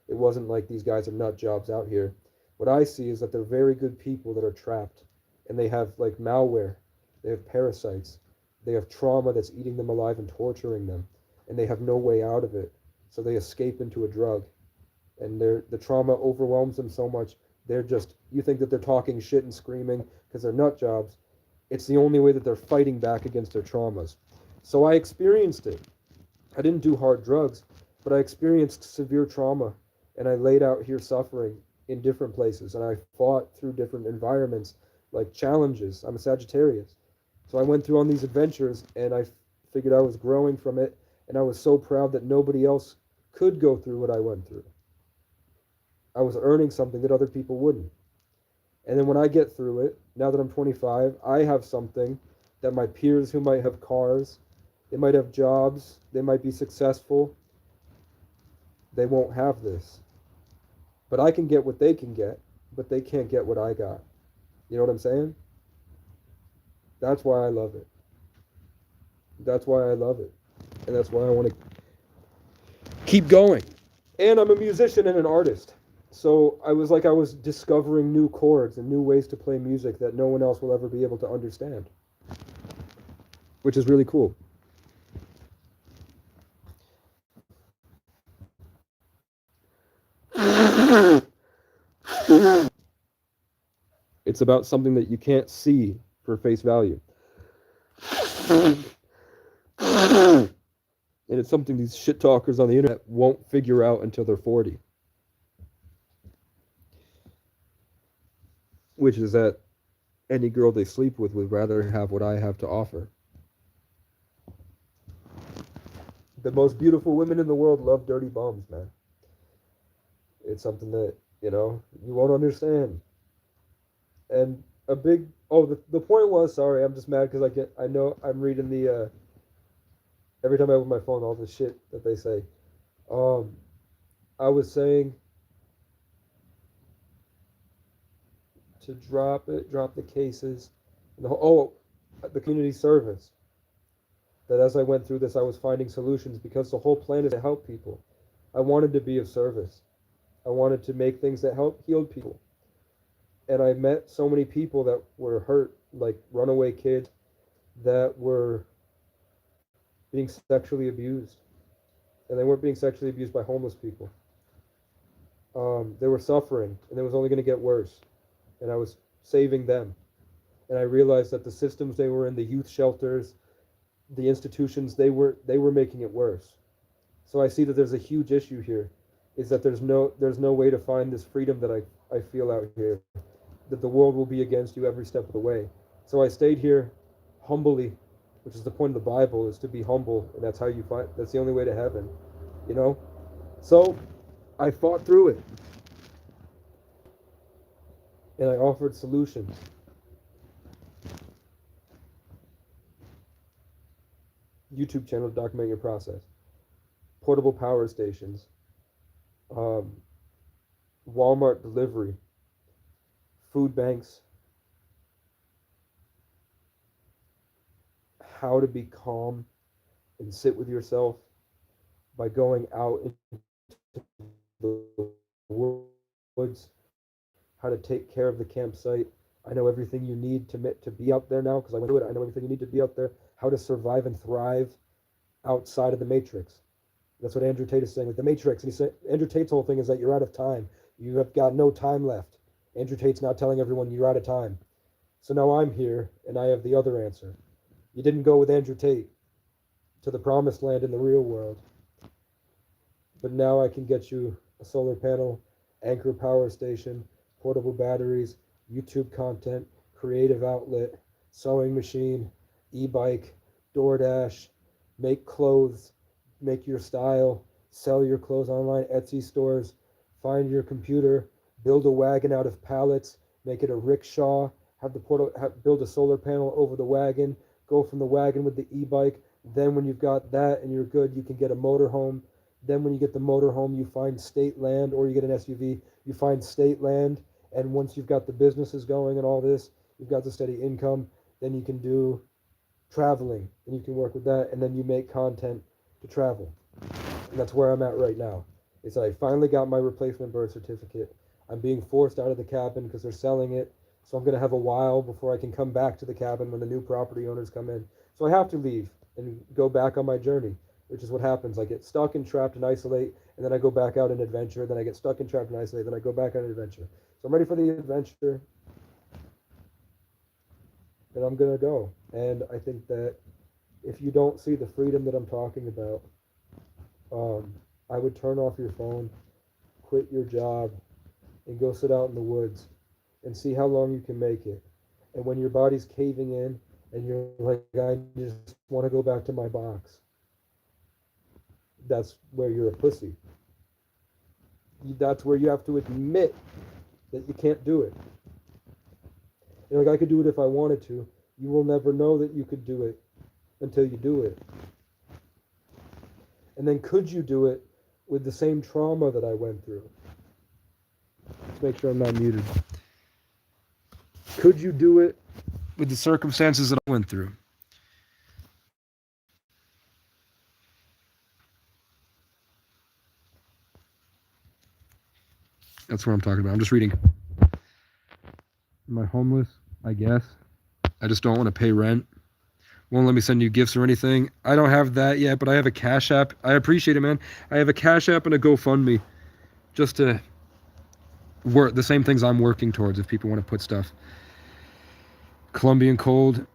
It wasn't like these guys are nut jobs out here. What I see is that they're very good people that are trapped, and they have like malware, they have parasites, they have trauma that's eating them alive and torturing them, and they have no way out of it. So they escape into a drug, and the trauma overwhelms them so much. You think that they're talking shit and screaming because they're nut jobs. It's the only way that they're fighting back against their traumas. So I experienced it. I didn't do hard drugs, but I experienced severe trauma, and I laid out here suffering in different places, and I fought through different environments, like challenges. I'm a Sagittarius. So I went through on these adventures, and I figured I was growing from it, and I was so proud that nobody else could go through what I went through. I was earning something that other people wouldn't. And then when I get through it, now that I'm 25, I have something that my peers who might have cars, they might have jobs, they might be successful, They won't have this. But I can get what they can get, but they can't get what I got. You know what I'm saying? That's why I love it. That's why I love it. And that's why I want to keep going. And I'm a musician and an artist. So I was discovering new chords and new ways to play music that no one else will ever be able to understand, which is really cool. It's about something that you can't see for face value. And it's something these shit talkers on the internet won't figure out until they're 40. Which is that any girl they sleep with would rather have what I have to offer. The most beautiful women in the world love dirty bums, man. It's something that, you won't understand. And a big the point was, sorry, I'm just mad because I know I'm reading the every time I open my phone all the shit that they say. Um I was saying to drop the cases, and the community service. That as I went through this, I was finding solutions because the whole plan is to help people. I wanted to be of service. I wanted to make things that help heal people. And I met so many people that were hurt, like runaway kids that were being sexually abused. And they weren't being sexually abused by homeless people. They were suffering, and it was only going to get worse. And I was saving them. And I realized that the systems they were in, the youth shelters, the institutions, they were making it worse. So I see that there's a huge issue here, is that there's no way to find this freedom that I feel out here, that the world will be against you every step of the way. So I stayed here humbly, which is the point of the Bible, is to be humble, and that's the only way to heaven, you know? So I fought through it, and I offered solutions. YouTube channel to document your process, portable power stations, um, Walmart delivery, food banks, how to be calm and sit with yourself by going out into the woods, how to take care of the campsite. I know everything you need to be out there now because I went through it. I know everything you need to be out there, how to survive and thrive outside of the matrix. That's what Andrew Tate is saying with the matrix. And he said Andrew Tate's whole thing is that you're out of time. You have got no time left. Andrew Tate's now telling everyone you're out of time. So now I'm here and I have the other answer. You didn't go with Andrew Tate to the promised land in the real world. But now I can get you a solar panel, Anchor power station, portable batteries, YouTube content, creative outlet, sewing machine, e-bike, DoorDash, make clothes, make your style, sell your clothes online, Etsy stores, find your computer, build a wagon out of pallets, make it a rickshaw, build a solar panel over the wagon, go from the wagon with the e-bike. Then when you've got that and you're good, you can get a motorhome. Then when you get the motorhome, you find state land, or you get an SUV, you find state land. And once you've got the businesses going and all this, you've got the steady income, then you can do traveling and you can work with that, and then you make content to travel. And that's where I'm at right now. Is I finally got my replacement birth certificate. I'm being forced out of the cabin because they're selling it. So I'm going to have a while before I can come back to the cabin when the new property owners come in. So I have to leave and go back on my journey, which is what happens. I get stuck and trapped and isolate, and then I go back out and adventure. Then I get stuck and trapped and isolate, then I go back on an adventure. So I'm ready for the adventure, and I'm going to go. And I think that if you don't see the freedom that I'm talking about, I would turn off your phone, quit your job, and go sit out in the woods and see how long you can make it. And when your body's caving in and you're like, I just want to go back to my box, that's where you're a pussy. That's where you have to admit that you can't do it. Like, I could do it if I wanted to. You will never know that you could do it until you do it. And then could you do it with the same trauma that I went through? Let's make sure I'm not muted. Could you do it with the circumstances that I went through? That's what I'm talking about. I'm just reading. Am I homeless? I guess. I just don't want to pay rent. Won't let me send you gifts or anything. I don't have that yet, but I have a Cash App. I appreciate it, man. I have a Cash App and a GoFundMe just to work the same things I'm working towards if people want to put stuff. Colombian cold.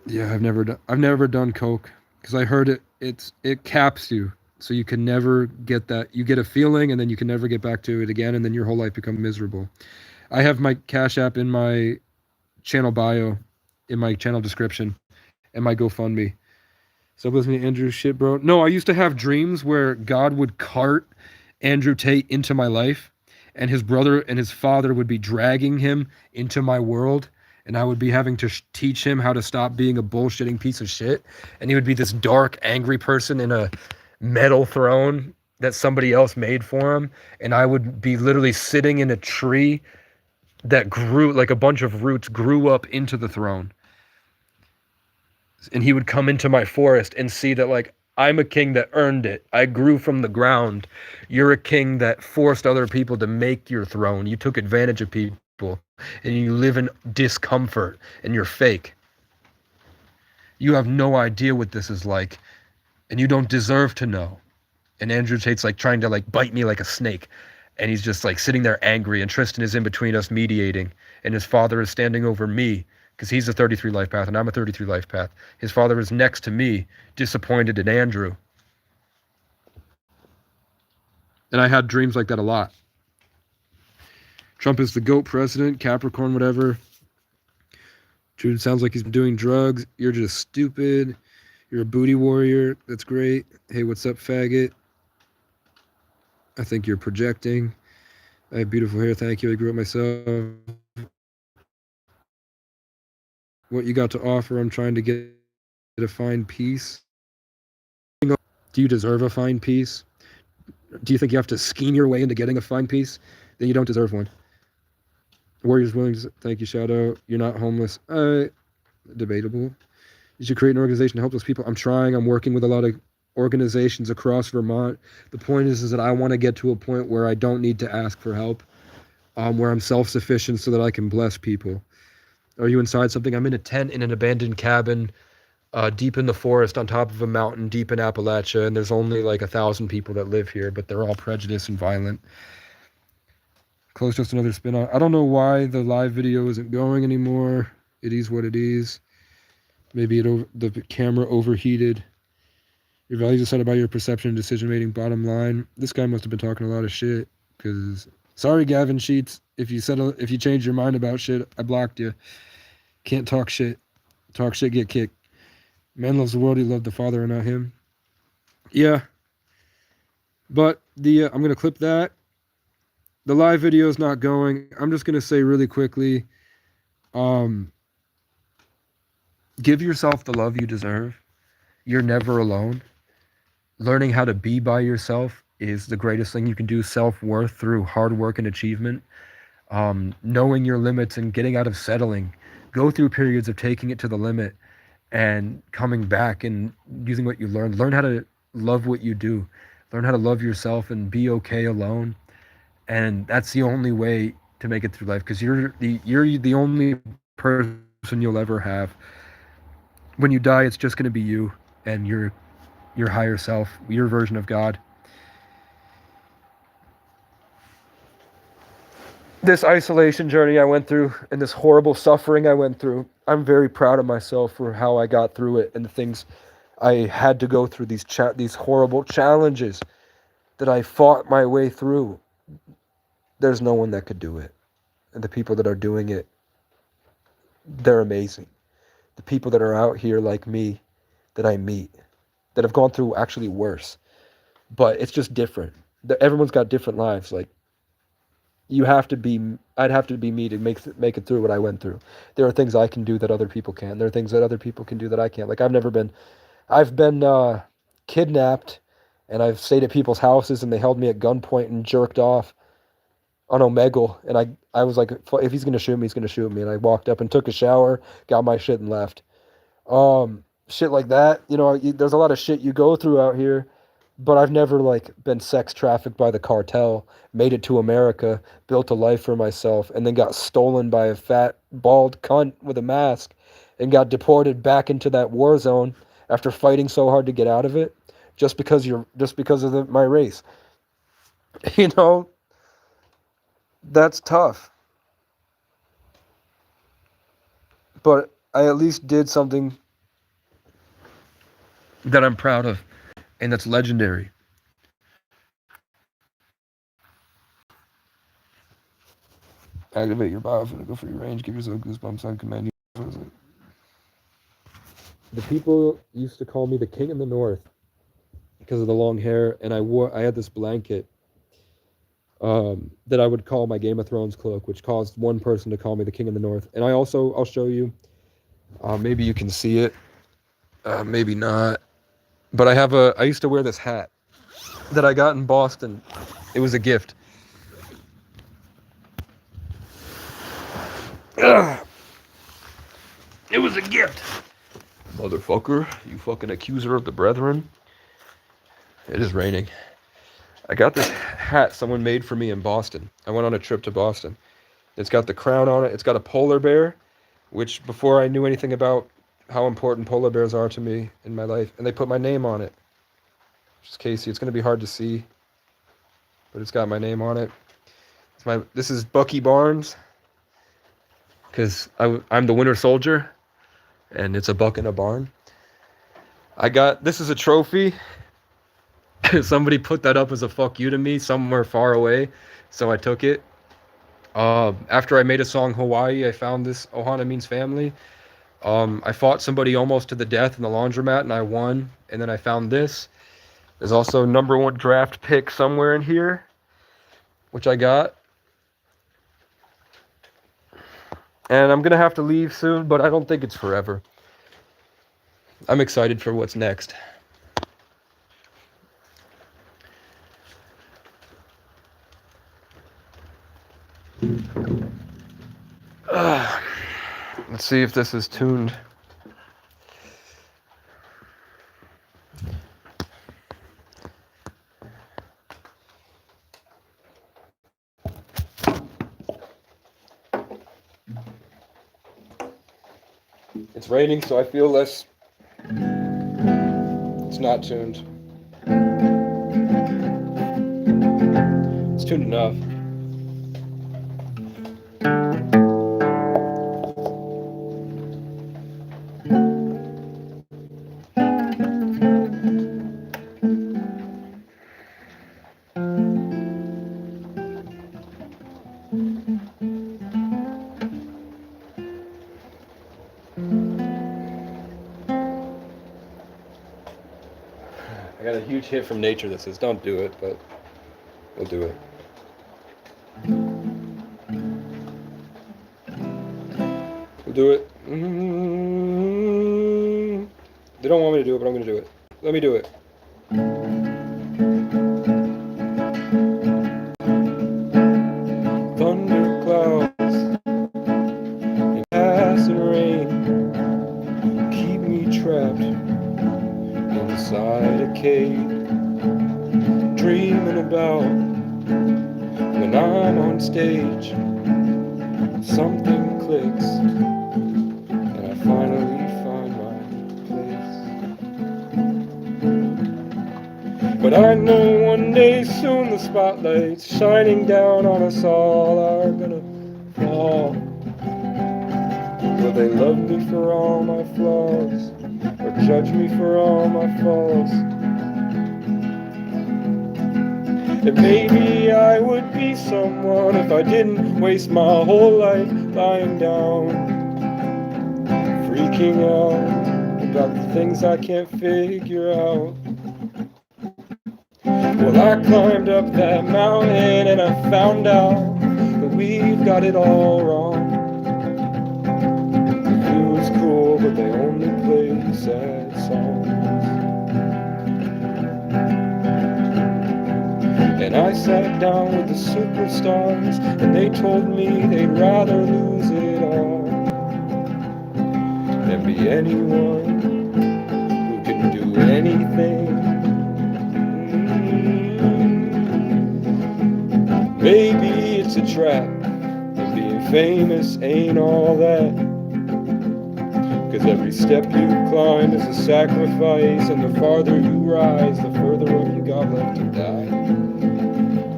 Yeah, I've never done coke because I heard it caps you. So you can never get that. You get a feeling and then you can never get back to it again, and then your whole life becomes miserable. I have my Cash App in my channel bio, in my channel description, and my GoFundMe. So with me, Andrew, shit, bro. No, I used to have dreams where God would cart Andrew Tate into my life, and his brother and his father would be dragging him into my world, and I would be having to teach him how to stop being a bullshitting piece of shit. And he would be this dark, angry person in a metal throne that somebody else made for him, and I would be literally sitting in a tree that grew, like a bunch of roots grew up into the throne. And he would come into my forest and see that, like, I'm a king that earned it. I grew from the ground. You're a king that forced other people to make your throne. You took advantage of people, and you live in discomfort, and you're fake. You have no idea what this is like, and you don't deserve to know. And Andrew Tate's like trying to like bite me like a snake. And he's just like sitting there angry, and Tristan is in between us mediating, and his father is standing over me because he's a 33 life path and I'm a 33 life path. His father is next to me, disappointed in Andrew. And I had dreams like that a lot. Trump is the GOAT president, Capricorn, whatever. Dude, sounds like he's doing drugs. You're just stupid. You're a booty warrior. That's great. Hey, what's up, faggot? I think you're projecting. I have beautiful hair. Thank you. I grew up myself. What you got to offer? I'm trying to get a fine piece. Do you deserve a fine piece? Do you think you have to scheme your way into getting a fine piece? Then you don't deserve one. Warriors willing to, thank you, shout out. You're not homeless. Debatable. You should create an organization to help those people. I'm trying. I'm working with a lot of organizations across Vermont. The point is that I want to get to a point where I don't need to ask for help, where I'm self-sufficient so that I can bless people. Are you inside something? I'm in a tent in an abandoned cabin, deep in the forest on top of a mountain, deep in Appalachia, and there's only like 1,000 people that live here, but they're all prejudiced and violent. Close, just another spin on. I don't know why the live video isn't going anymore. It is what it is. Maybe the camera overheated. Your values are set by your perception and decision making. Bottom line, this guy must have been talking a lot of shit. Because sorry, Gavin Sheets, if you change your mind about shit, I blocked you. Can't talk shit. Talk shit, get kicked. Man loves the world. He loved the Father and not him. Yeah. But I'm gonna clip that. The live video is not going. I'm just gonna say really quickly. Give yourself the love you deserve. You're never alone. Learning how to be by yourself is the greatest thing you can do. Self-worth through hard work and achievement. Knowing your limits and getting out of settling. Go through periods of taking it to the limit and coming back and using what you learned. Learn how to love what you do. Learn how to love yourself and be okay alone. And that's the only way to make it through life, because you're the only person you'll ever have. When you die, it's just going to be you and your higher self, your version of God. This isolation journey I went through and this horrible suffering I went through, I'm very proud of myself for how I got through it and the things I had to go through, these horrible challenges that I fought my way through. There's no one that could do it. And the people that are doing it, they're amazing. The people that are out here like me, that I meet, that have gone through actually worse. But it's just different. Everyone's got different lives. Like, I'd have to be me to make it through what I went through. There are things I can do that other people can't. There are things that other people can do that I can't. Like, I've been kidnapped And I've stayed at people's houses and they held me at gunpoint and jerked off on Omegle. And I was like, if he's going to shoot me, he's going to shoot me. And I walked up and took a shower, got my shit and left. Shit like that. You know, there's a lot of shit you go through out here, but I've never like been sex trafficked by the cartel, made it to America, built a life for myself, and then got stolen by a fat, bald cunt with a mask and got deported back into that war zone after fighting so hard to get out of it just because of my race. You know, that's tough. But I at least did something that I'm proud of, and that's legendary. Activate your biophysical free range, give yourself goosebumps on command. The people used to call me the King in the North because of the long hair, and I had this blanket that I would call my Game of Thrones cloak, which caused one person to call me the King in the North. And I'll show you. Maybe you can see it. Maybe not. But I used to wear this hat that I got in Boston. It was a gift. It was a gift. Motherfucker, you fucking accuser of the brethren. It is raining. I got this hat someone made for me in Boston. I went on a trip to Boston. It's got the crown on it. It's got a polar bear, which before I knew anything about how important polar bears are to me in my life, and they put my name on it. Just Casey. It's going to be hard to see, but it's got my name on it. This is Bucky Barnes, because I'm the Winter Soldier, and it's a buck in a barn. This is a trophy. Somebody put that up as a fuck you to me somewhere far away, so I took it. After I made a song Hawaii, I found this Ohana Means Family. I fought somebody almost to the death in the laundromat and I won, and then I found this. There's also #1 draft pick somewhere in here, which I got. And I'm gonna have to leave soon, but I don't think it's forever. I'm excited for what's next. Let's see if this is tuned. It's raining, so I feel less. It's not tuned. It's tuned enough. I got a huge hit from nature that says don't do it, but we'll do it. We'll do it. They don't want me to do it, but I'm going to do it. Let me do it. Thunder clouds and acid rain keep me trapped inside a cave, dreaming about when I'm on stage. Something clicks and I finally find my place. But I know one day soon the spotlights shining down on us all are gonna fall. Will they love me for all my flaws or judge me for all my faults? And maybe I would be someone if I didn't waste my whole life lying down, freaking out about the things I can't figure out. Well, I climbed up that mountain and I found out that we've got it all wrong. The view is cool, but they only play sad songs. And I sat down with the superstars, and they told me they'd rather lose it all than be anyone who can do anything. Maybe it's a trap, and being famous ain't all that. 'Cause every step you climb is a sacrifice, and the farther you rise, the further up you got left to die.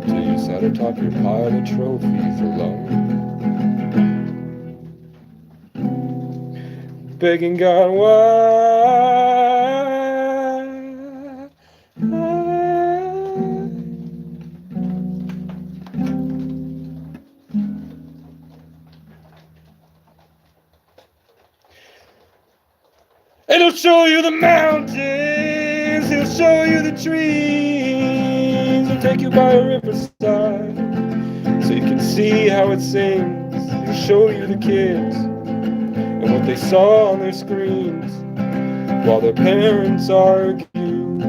Till you sat atop your pile of trophies alone, begging God, why? And he'll show you the mountains, he'll show you the trees, he'll take you by a riverside so you can see how it sings. He'll show you the kids and what they saw on their screens while their parents argue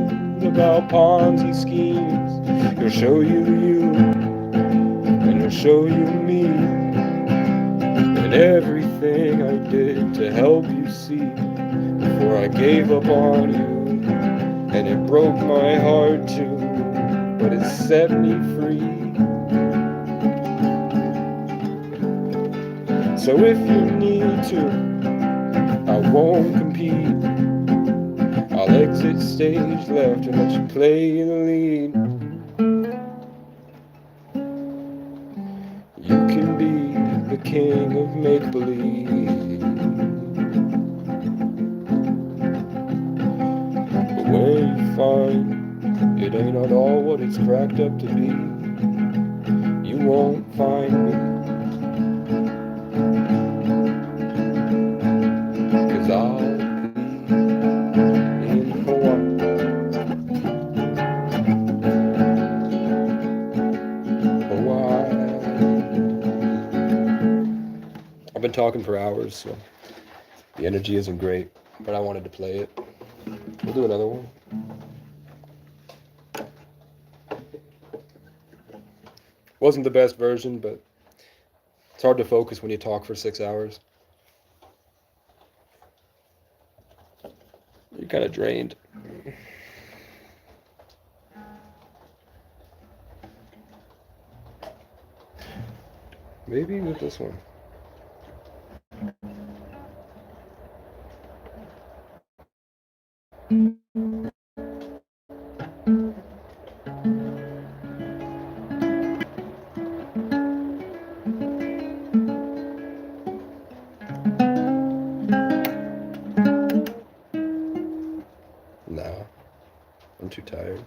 about Ponzi schemes. He'll show you you, and he'll show you me, and everything I did to help you see before I gave up on you. And it broke my heart too, but it set me free. So if you need to, I won't compete. I'll exit stage left and let you play the lead. You can be the king of make-believe. But when you find it ain't at all what it's cracked up to be, you won't find me. 'Cause I'll be in Hawaii. I've been talking for hours, so the energy isn't great, but I wanted to play it. We'll do another one. Wasn't the best version, but it's hard to focus when you talk for 6 hours. You're kind of drained. Maybe with this one. Nah, I'm too tired.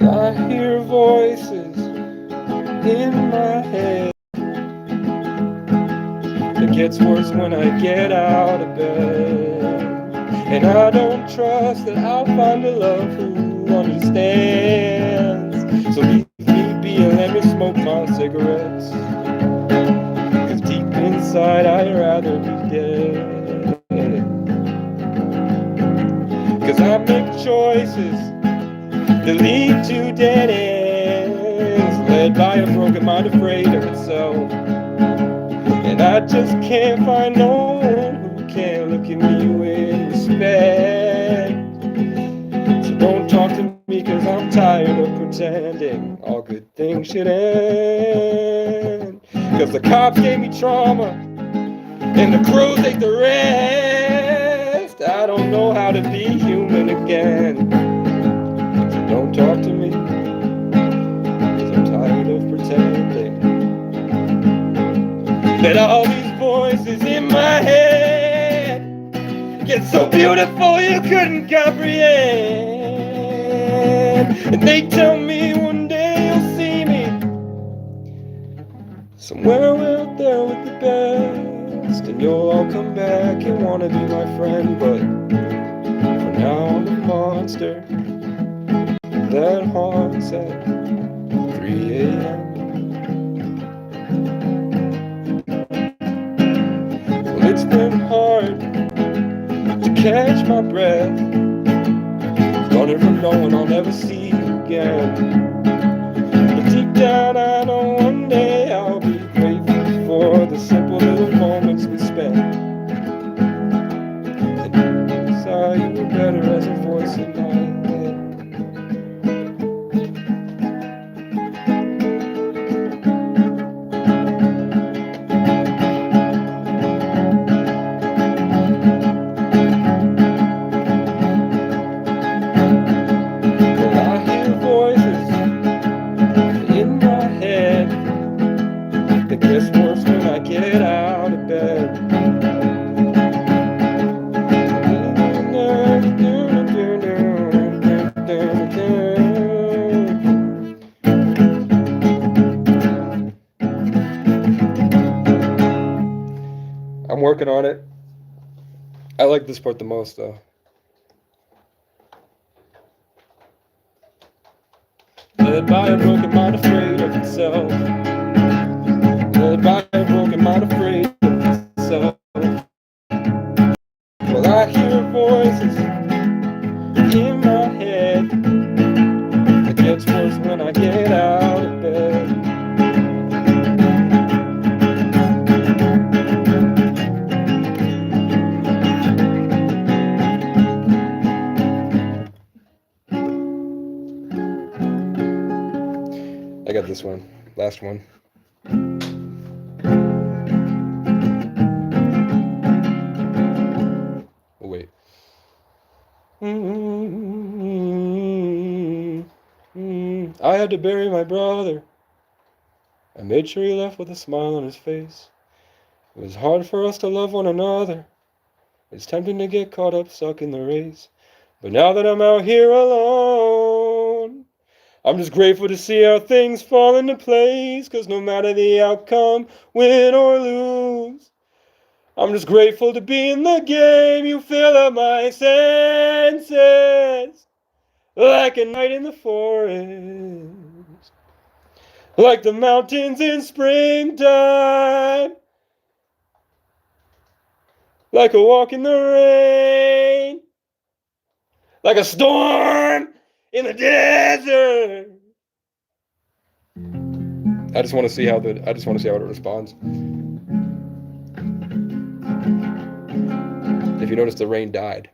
I hear voices in my head. It gets worse when I get out of bed, and I don't trust that I'll find a love who understands. So leave me be and let me smoke my cigarettes, 'cause deep inside I'd rather be dead. 'Cause I make choices that lead to dead ends, led by a broken mind afraid of itself. And I just can't find no one who can look at me with respect. So don't talk to me, 'cause I'm tired of pretending all good things should end. 'Cause the cops gave me trauma and the crows ate the rest. I don't know how to be human again. Don't talk to me, 'cause I'm tired of pretending that all these voices in my head get so beautiful you couldn't comprehend. land. And they tell me one day you'll see me somewhere out there with the best, and you'll all come back and wanna be my friend. But for now I'm a monster that haunts at 3 a.m. Well, it's been hard to catch my breath, running from no one I'll never see again. But deep down I know one day I'll be grateful for the simple little moments we spent. And saw you were better as a voice in my head. It gets worse when I get out of bed. I'm working on it. I like this part the most, though. Led by a broken mind afraid of itself. Led by a broken mind afraid of itself. Well, I hear voices in my head. It gets worse when I get out of bed. I got this one, last one. Oh, wait. I had to bury my brother. I made sure he left with a smile on his face. It was hard for us to love one another. It's tempting to get caught up stuck in the race. But now that I'm out here alone, I'm just grateful to see how things fall into place. 'Cause no matter the outcome, win or lose, I'm just grateful to be in the game. You fill up my senses like a night in the forest, like the mountains in springtime, like a walk in the rain, like a storm in the desert. I just want to see how it responds. If you notice, the rain died.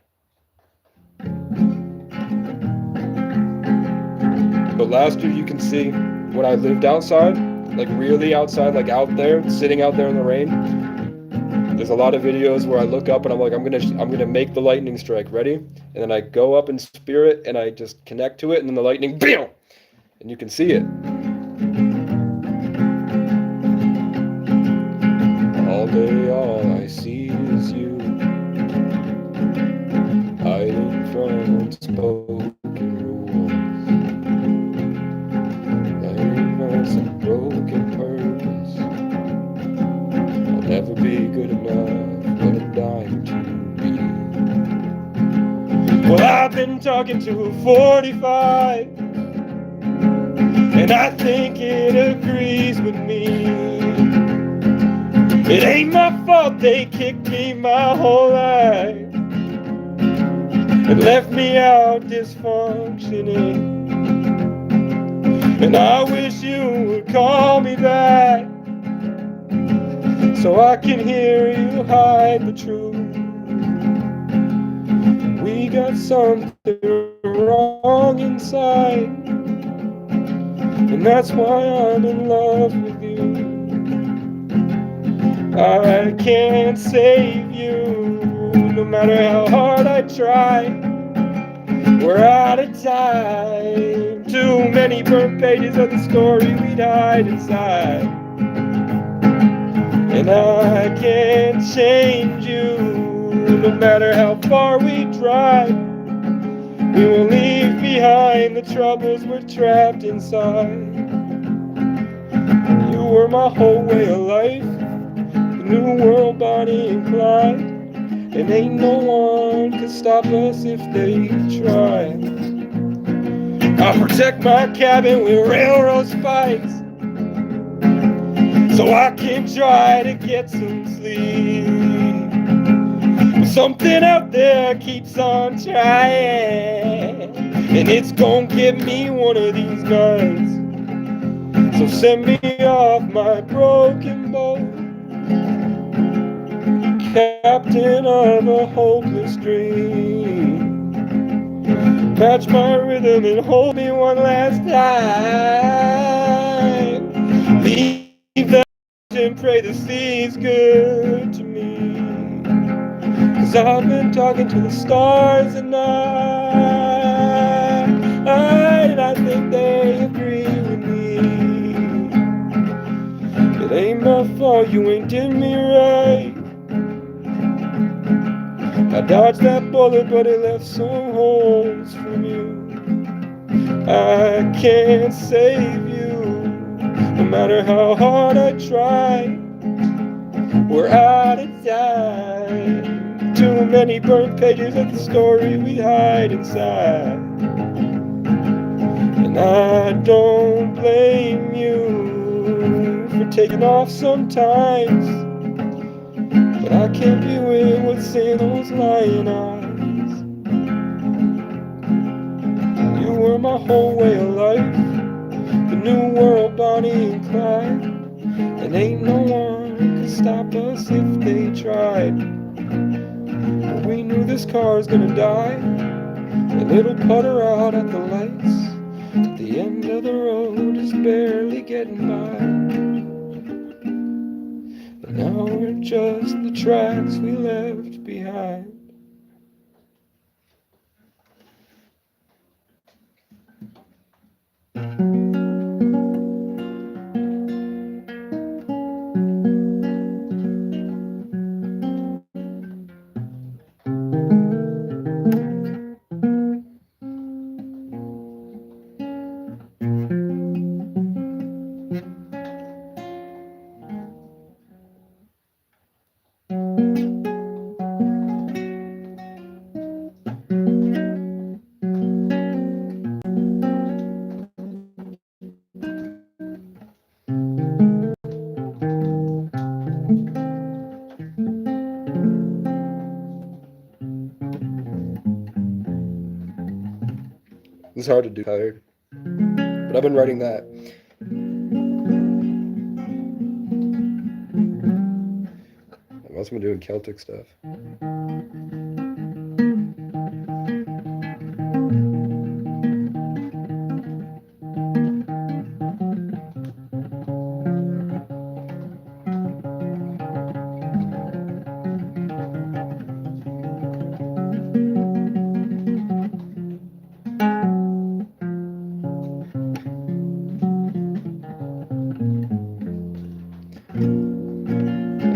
But last year, you can see when I lived outside, like really outside, like out there, sitting out there in the rain. There's a lot of videos where I look up and I'm like, I'm gonna make the lightning strike. Ready? And then I go up in spirit and I just connect to it, and then the lightning, bam! And you can see it. All day, all I see is you, hiding from unspoken rules. Some broken purpose. I'll never be good enough, but I'm dying to be. Well, I've been talking to 45, and I think it agrees with me. It ain't my fault they kicked me my whole life and left me out dysfunctioning. And I wish you would call me back so I can hear you hide the truth. We got something wrong inside, and that's why I'm in love with you. I can't save you, no matter how hard I try. We're out of time. Too many burnt pages of the story we'd hide inside. And I can't change you, no matter how far we try. We will leave behind the troubles we're trapped inside. You were my whole way of life, the new world, Bonnie and Clyde. And ain't no one can stop us if they try. I'll protect my cabin with railroad spikes, so I can try to get some sleep. But something out there keeps on trying, and it's gonna give me one of these nights. So send me off my broken boat, captain of a hopeless dream. Match my rhythm and hold me one last time. Leave that and pray the sea's good to me. 'Cause I've been talking to the stars at night, and I think they agree with me. It ain't my fault you ain't did me right. I dodged that bullet, but it left some holes from you. I can't save you, no matter how hard I try. We're out of time. Too many burnt pages of the story we hide inside. And I don't blame you for taking off sometimes, but I can't be with what's in those lion eyes. You were my whole way of life, the new world, Bonnie and Clyde. And ain't no one could stop us if they tried. But we knew this car's gonna die, a little putter out at the lights. At the end of the road is barely getting by. And now we're just the tracks we left behind. It's hard to do, tired. But I've been writing that. I've also been doing Celtic stuff.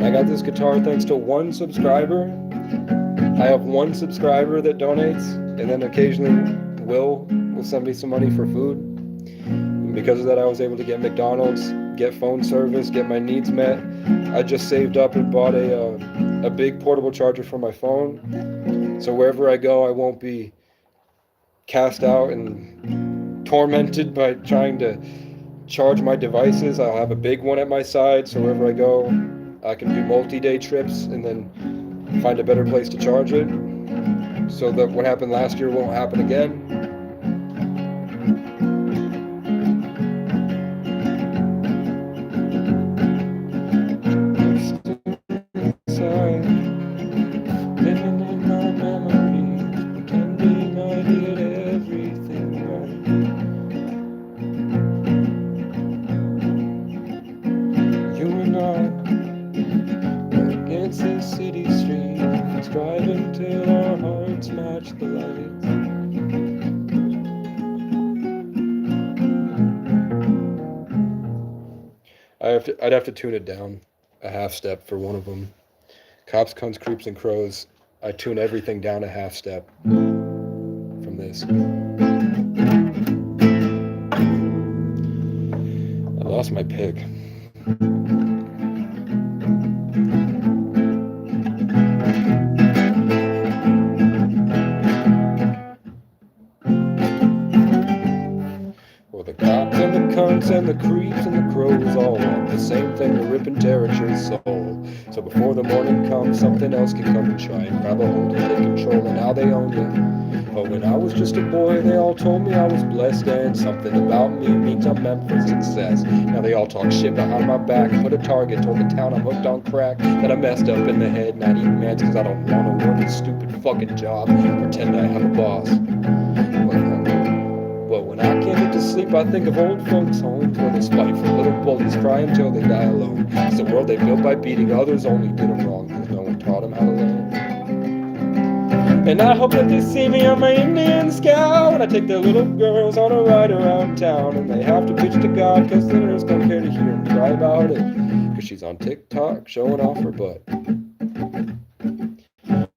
I got this guitar thanks to one subscriber. I have one subscriber that donates, and then occasionally Will send me some money for food. And because of that, I was able to get McDonald's, get phone service, get my needs met. I just saved up and bought a big portable charger for my phone, so wherever I go, I won't be cast out and tormented by trying to charge my devices. I'll have a big one at my side, so wherever I go, I can do multi-day trips and then find a better place to charge it, so that what happened last year won't happen again. Living in my memory, pretending I did everything right. You and I against the city streets, driving till our hearts match the lights. I'd have to tune it down a half step for one of them. Cops, Cunts, Creeps, and Crows. I tune everything down a half step from this. I lost my pick. Well, the cops and the cunts and the creeps and the crows all want the same thing, to rip and tear at your soul. So before the morning comes, something else can come and try and grab a hold and take control, and now they own you. But when I was just a boy, they all told me I was blessed, and something about me means I'm meant for success. Now they all talk shit behind my back, put a target toward the town I'm hooked on crack, that I messed up in the head, not eating meds cause I don't want to work a stupid fucking job, pretend I have a boss. But when I can't get to sleep, I think of old folks' homes where they spite for little bullies, cry until they die alone. It's the world they built by beating others, only did them wrong because no one taught them how to learn. And I hope that they see me on my Indian scout when I take their little girls on a ride around town, and they have to bitch to God because the nurse don't care to hear them cry about it, because she's on TikTok showing off her butt.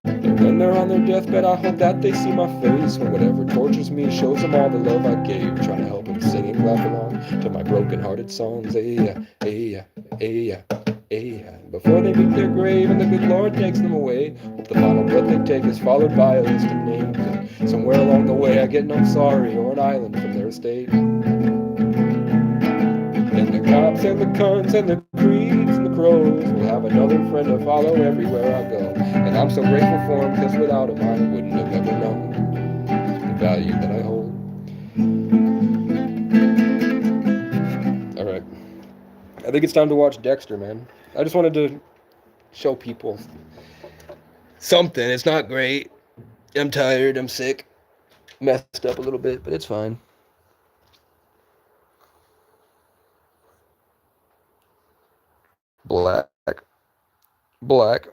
And when they're on their deathbed, I hope that they see my face when whatever tortures me shows them all the love I gave, trying to help them sing and clap along to my broken-hearted songs. Ay, ay, ay, ay. Before they meet their grave and the good Lord takes them away, hope the final breath they take is followed by a list of names, and somewhere along the way I get an I'm sorry or an island from their estate. And the cops and the cunts and the creeps and the crows will have another friend to follow everywhere I go. And I'm so grateful for him, because without him I wouldn't have ever known the value that I hold. Alright. I think it's time to watch Dexter, man. I just wanted to show people something. It's not great. I'm tired. I'm sick. Messed up a little bit, but it's fine. Black. Black.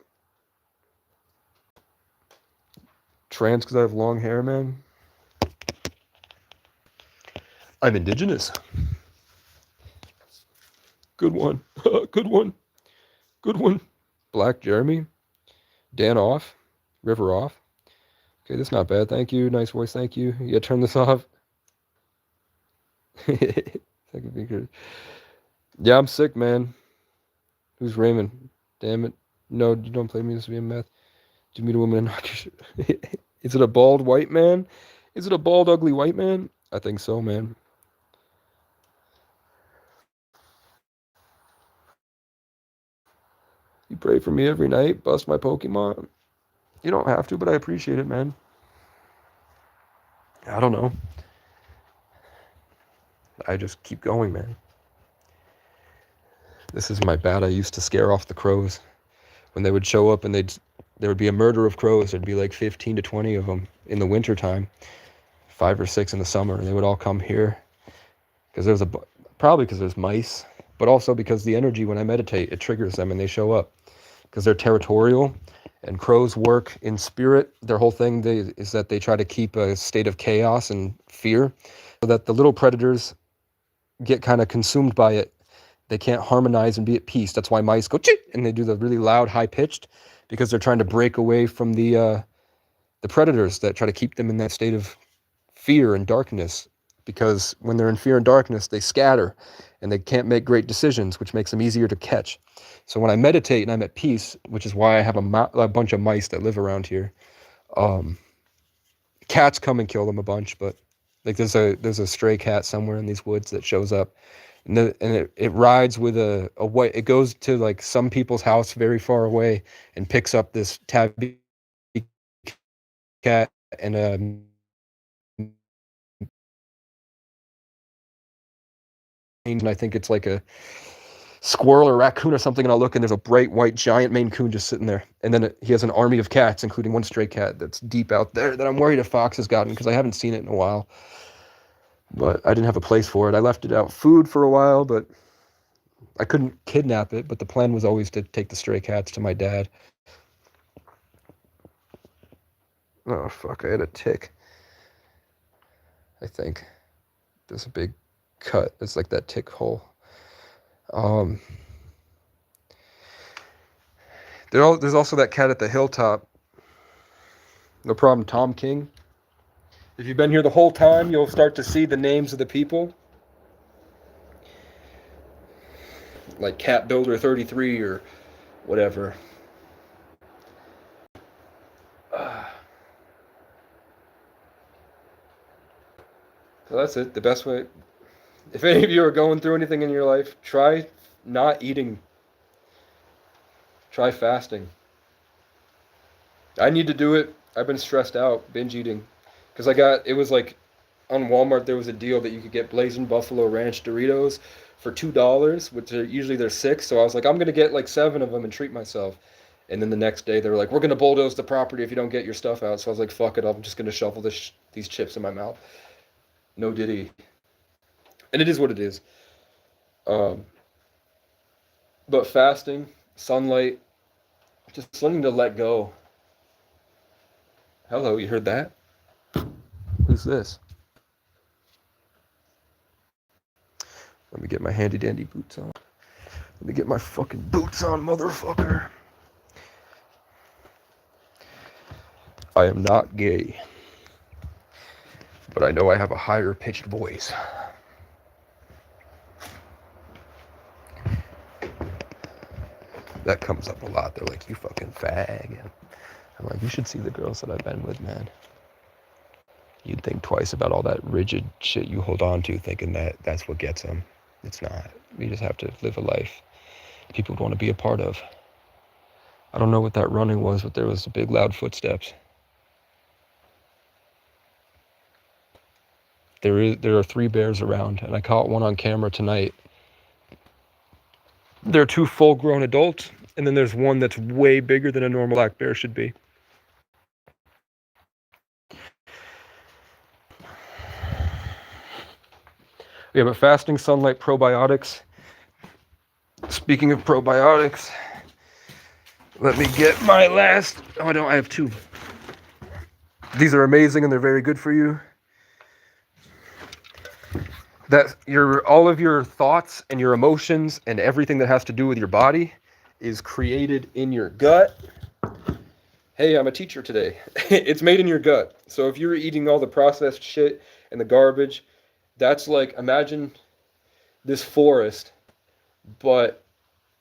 Trans because I have long hair, man. I'm indigenous. Good one. Good one. Good one. Black Jeremy. Dan off. River off. Okay, that's not bad. Thank you. Nice voice. Thank you. Yeah, turn this off. Second finger. Yeah, I'm sick, man. Who's Raymond? Damn it. No, you don't play me this being meth. Did you meet a woman and knock your shit? Is it a bald white man? Is it a bald, ugly white man? I think so, man. You pray for me every night, bust my Pokemon. You don't have to, but I appreciate it, man. I don't know. I just keep going, man. This is my bat. I used to scare off the crows. When they would show up and there would be a murder of crows. There'd be like 15 to 20 of them in the wintertime, 5 or 6 in the summer. And they would all come here because probably because there's mice, but also because the energy when I meditate, it triggers them and they show up because they're territorial. And crows work in spirit. Their whole thing is that they try to keep a state of chaos and fear so that the little predators get kind of consumed by it. They can't harmonize and be at peace. That's why mice go chee, and they do the really loud, high-pitched, because they're trying to break away from the predators that try to keep them in that state of fear and darkness. Because when they're in fear and darkness, they scatter, and they can't make great decisions, which makes them easier to catch. So when I meditate and I'm at peace, which is why I have a bunch of mice that live around here, cats come and kill them a bunch, but like there's a stray cat somewhere in these woods that shows up, and it rides with a white. It goes to like some people's house very far away and picks up this tabby cat and and I think it's like a squirrel or raccoon or something, and I'll look and there's a bright white giant Maine Coon just sitting there, and then he has an army of cats, including one stray cat that's deep out there that I'm worried a fox has gotten because I haven't seen it in a while, but I didn't have a place for it. I left it out food for a while, but I couldn't kidnap it, but the plan was always to take the stray cats to my dad. Oh fuck, I had a tick. I think there's a big cut. It's like that tick hole. There's also that cat at the hilltop. No problem, Tom King. If you've been here the whole time, you'll start to see the names of the people. Like Cat Builder 33 or whatever. So that's it. The best way. If any of you are going through anything in your life, try not eating. Try fasting. I need to do it. I've been stressed out, binge eating. Because it was like on Walmart, there was a deal that you could get Blazing Buffalo Ranch Doritos for $2, which are usually they're 6. So I was like, I'm going to get like 7 of them and treat myself. And then the next day, they were like, we're going to bulldoze the property if you don't get your stuff out. So I was like, fuck it, I'm just going to shovel these chips in my mouth. No diddy. And it is what it is. But fasting, sunlight, just learning to let go. Hello, you heard that? Who's this? Let me get my handy dandy boots on. Let me get my fucking boots on, motherfucker. I am not gay, but I know I have a higher pitched voice. That comes up a lot. They're like, you fucking fag. I'm like, you should see the girls that I've been with, man. You'd think twice about all that rigid shit you hold on to, thinking that that's what gets them. It's not. You just have to live a life people would want to be a part of. I don't know what that running was, but there was big, loud footsteps. There are 3 bears around, and I caught one on camera tonight. There are 2 full-grown adults, and then there's one that's way bigger than a normal black bear should be. Yeah, but fasting, sunlight, probiotics. Speaking of probiotics, let me get my last. Oh, I have 2. These are amazing and they're very good for you. That all of your thoughts and your emotions and everything that has to do with your body is created in your gut. Hey, I'm a teacher today. It's made in your gut. So if you're eating all the processed shit and the garbage, that's like, imagine this forest, but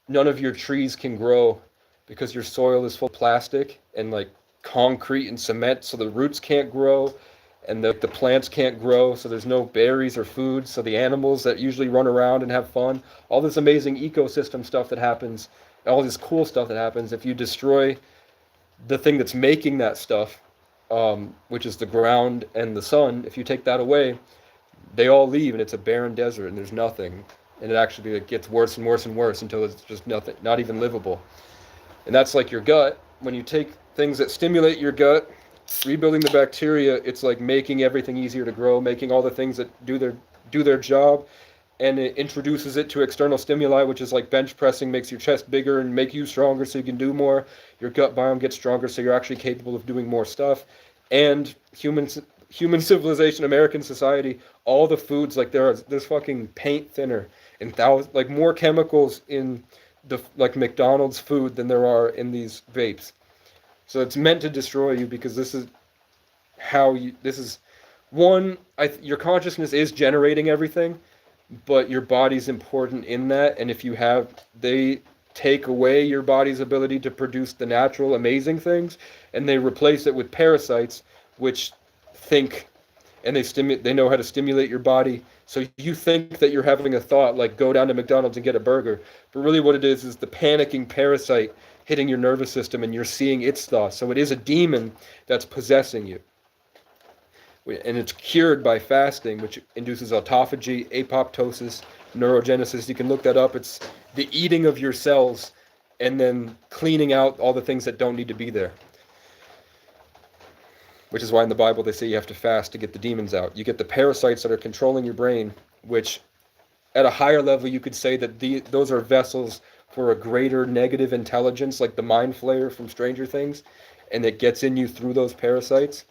none of your trees can grow because your soil is full of plastic and like concrete and cement, so the roots can't grow and the plants can't grow, so there's no berries or food, so the animals that usually run around and have fun, all this amazing ecosystem stuff that happens, all this cool stuff that happens, if you destroy the thing that's making that stuff, which is the ground and the sun, if you take that away, they all leave and it's a barren desert and there's nothing. And it gets worse and worse and worse until it's just nothing, not even livable. And that's like your gut. When you take things that stimulate your gut, rebuilding the bacteria, it's like making everything easier to grow, making all the things that do their job, and it introduces it to external stimuli, which is like bench pressing makes your chest bigger and make you stronger so you can do more. Your gut biome gets stronger so you're actually capable of doing more stuff. And human civilization, American society, all the foods, like there's fucking paint thinner and like more chemicals in the like McDonald's food than there are in these vapes. So it's meant to destroy you because your consciousness is generating everything, but your body's important in that. And if they take away your body's ability to produce the natural, amazing things, and they replace it with parasites, which think, and they know how to stimulate your body. So you think that you're having a thought like go down to McDonald's and get a burger, but really what it is the panicking parasite hitting your nervous system and you're seeing its thoughts. So it is a demon that's possessing you. And it's cured by fasting, which induces autophagy, apoptosis, neurogenesis. You can look that up. It's the eating of your cells and then cleaning out all the things that don't need to be there. Which is why in the Bible they say you have to fast to get the demons out. You get the parasites that are controlling your brain, which at a higher level you could say that those are vessels for a greater negative intelligence, like the Mind Flayer from Stranger Things, and it gets in you through those parasites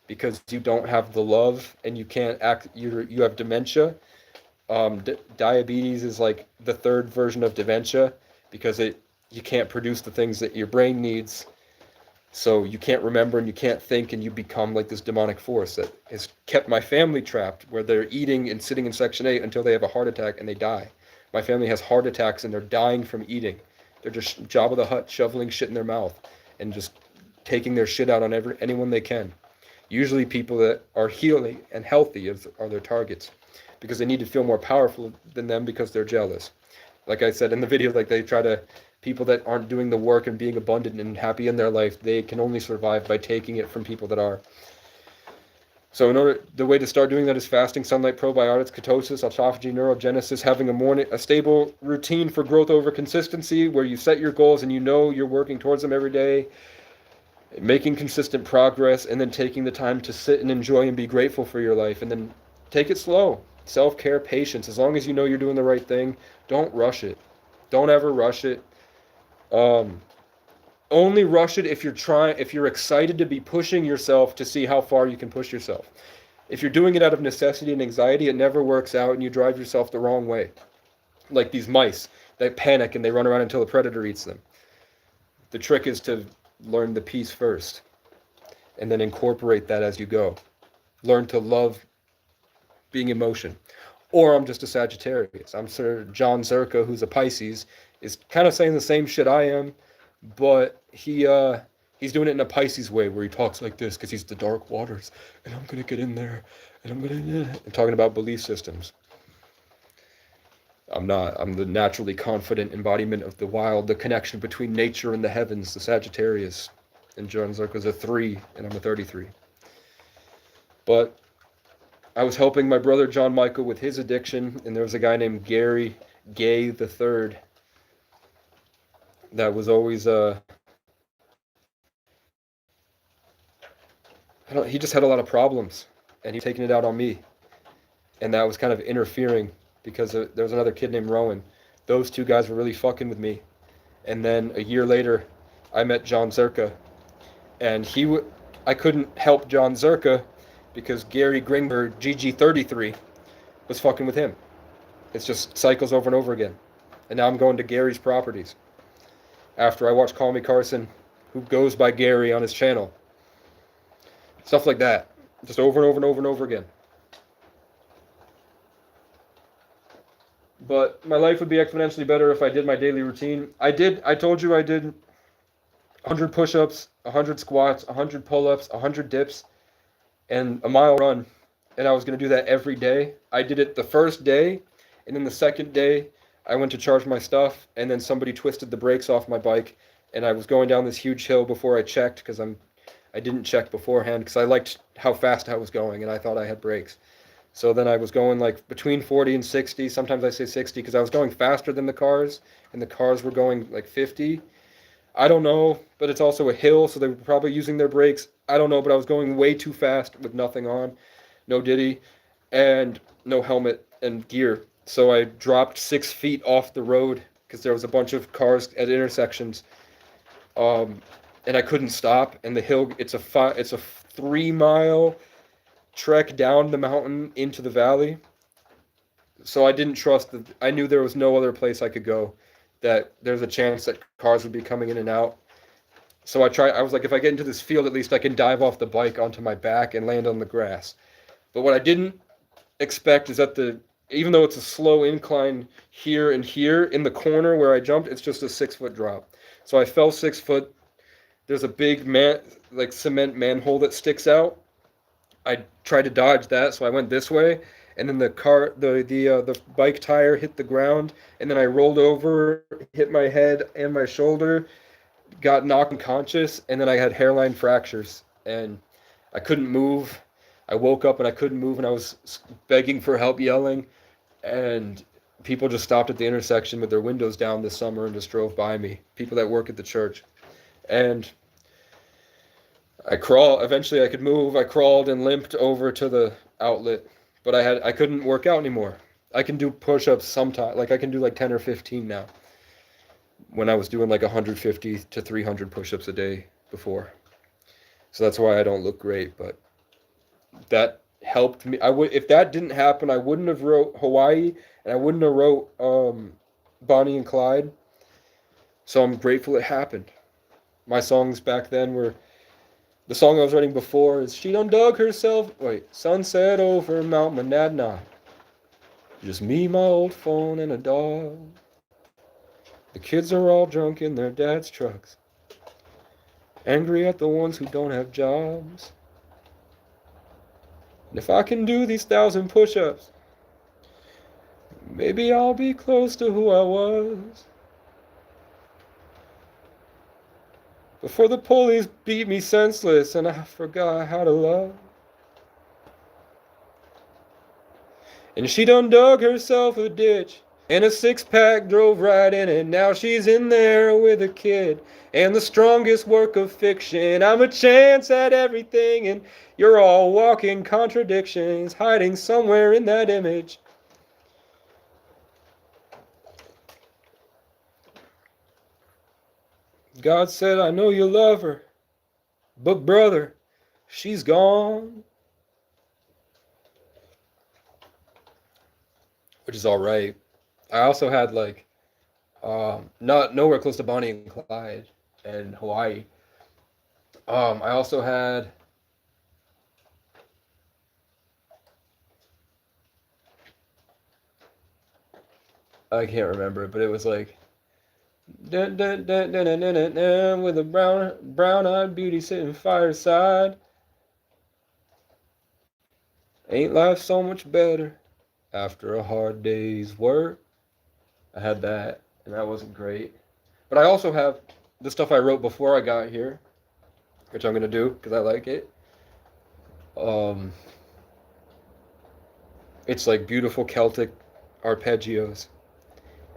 because you don't have the love and you can't act. You have dementia. Diabetes is like the 3rd version of dementia because you can't produce the things that your brain needs So you can't remember and you can't think, and you become like this demonic force that has kept my family trapped, where they're eating and sitting in Section 8 until they have a heart attack and they die. My family has heart attacks and they're dying from eating. They're just Jabba the Hutt shoveling shit in their mouth and just taking their shit out on anyone they can. Usually people that are healing and healthy are their targets, because they need to feel more powerful than them because they're jealous. Like I said in the video, like people that aren't doing the work and being abundant and happy in their life, they can only survive by taking it from people that are. So the way to start doing that is fasting, sunlight, probiotics, ketosis, autophagy, neurogenesis, having a stable routine for growth over consistency, where you set your goals and you know you're working towards them every day, making consistent progress, and then taking the time to sit and enjoy and be grateful for your life, and then take it slow. Self-care, patience. As long as you know you're doing the right thing, don't rush it. Don't ever rush it. Only rush it if you're excited to be pushing yourself to see how far you can push yourself. If you're doing it out of necessity and anxiety, it never works out and you drive yourself the wrong way. Like these mice that panic and they run around until a predator eats them. The trick is to learn the peace first and then incorporate that as you go. Learn to love being in motion. Or I'm just a Sagittarius. I'm Sir John Zerka, who's a Pisces, is kind of saying the same shit I am, but he's doing it in a Pisces way, where he talks like this because he's the dark waters, and I'm gonna get in there, and I'm talking about belief systems. I'm not. I'm the naturally confident embodiment of the wild, the connection between nature and the heavens, the Sagittarius. And John Zerka's a 3, and I'm a 33. But I was helping my brother John Michael with his addiction, and there was a guy named Gary Gay the Third that was always he just had a lot of problems, and he was taking it out on me, and that was kind of interfering, because there was another kid named Rowan. Those two guys were really fucking with me, and then a year later, I met John Zerka, and I couldn't help John Zerka because Gary Gringberg, GG33, was fucking with him. It's just cycles over and over again. And now I'm going to Gary's properties after I watch Call Me Carson, who goes by Gary on his channel. Stuff like that. Just over and over and over and over again. But my life would be exponentially better if I did my daily routine. I told you I did 100 push-ups, 100 squats, 100 pull-ups, 100 dips, and a mile run. And I was going to do that every day. I did it the first day, and then the second day, I went to charge my stuff, and then somebody twisted the brakes off my bike, and I was going down this huge hill before I checked, because I didn't check beforehand, because I liked how fast I was going, and I thought I had brakes. So then I was going like between 40 and 60. Sometimes I say 60 because I was going faster than the cars, and the cars were going like 50. I don't know, but it's also a hill, so they were probably using their brakes. I don't know, but I was going way too fast with nothing on, no Diddy, and no helmet and gear. So I dropped 6 feet off the road because there was a bunch of cars at intersections, and I couldn't stop. And the hill, it's a 3-mile trek down the mountain into the valley. So I didn't trust that. I knew there was no other place I could go, that there's a chance that cars would be coming in and out. So I was like, if I get into this field, at least I can dive off the bike onto my back and land on the grass. But what I didn't expect is that even though it's a slow incline here and here, in the corner where I jumped, it's just a 6-foot drop. So I fell 6 foot. There's a big cement manhole that sticks out. I tried to dodge that, so I went this way, and then the bike tire hit the ground, and then I rolled over, hit my head and my shoulder, got knocked unconscious, and then I had hairline fractures, and I couldn't move. I woke up and I couldn't move, and I was begging for help, yelling, and people just stopped at the intersection with their windows down this summer and just drove by me, people that work at the church. And eventually I could move. I crawled and limped over to the outlet, but I couldn't work out anymore. I can do push-ups sometimes, like I can do like 10 or 15 now, when I was doing like 150 to 300 push-ups a day before. So that's why I don't look great, but that helped me. If that didn't happen, I wouldn't have wrote Hawaii, and I wouldn't have wrote Bonnie and Clyde. So I'm grateful it happened. my songs back then were, the song I was writing before is She Done Dug Herself, Sunset Over Mount Monadnock. Just me, my old phone, and a dog. The kids are all drunk in their dad's trucks, angry at the ones who don't have jobs. And if I can do these 1,000 push-ups, maybe I'll be close to who I was. Before the police beat me senseless and I forgot how to love. And she done dug herself a ditch, and a six-pack drove right in it. Now she's in there with a kid, and the strongest work of fiction. I'm a chance at everything, and you're all walking contradictions, hiding somewhere in that image. God said, I know you love her, but brother, she's gone. Which is all right. I also had like, not nowhere close to Bonnie and Clyde in Hawaii. I also had I can't remember, but it was like dun, dun, dun, dun, dun, dun, dun, dun, with a brown-eyed beauty sitting fireside. Ain't life so much better after a hard day's work? I had that, and that wasn't great. But I also have the stuff I wrote before I got here, which I'm gonna do because I like it. Um, it's like beautiful Celtic arpeggios,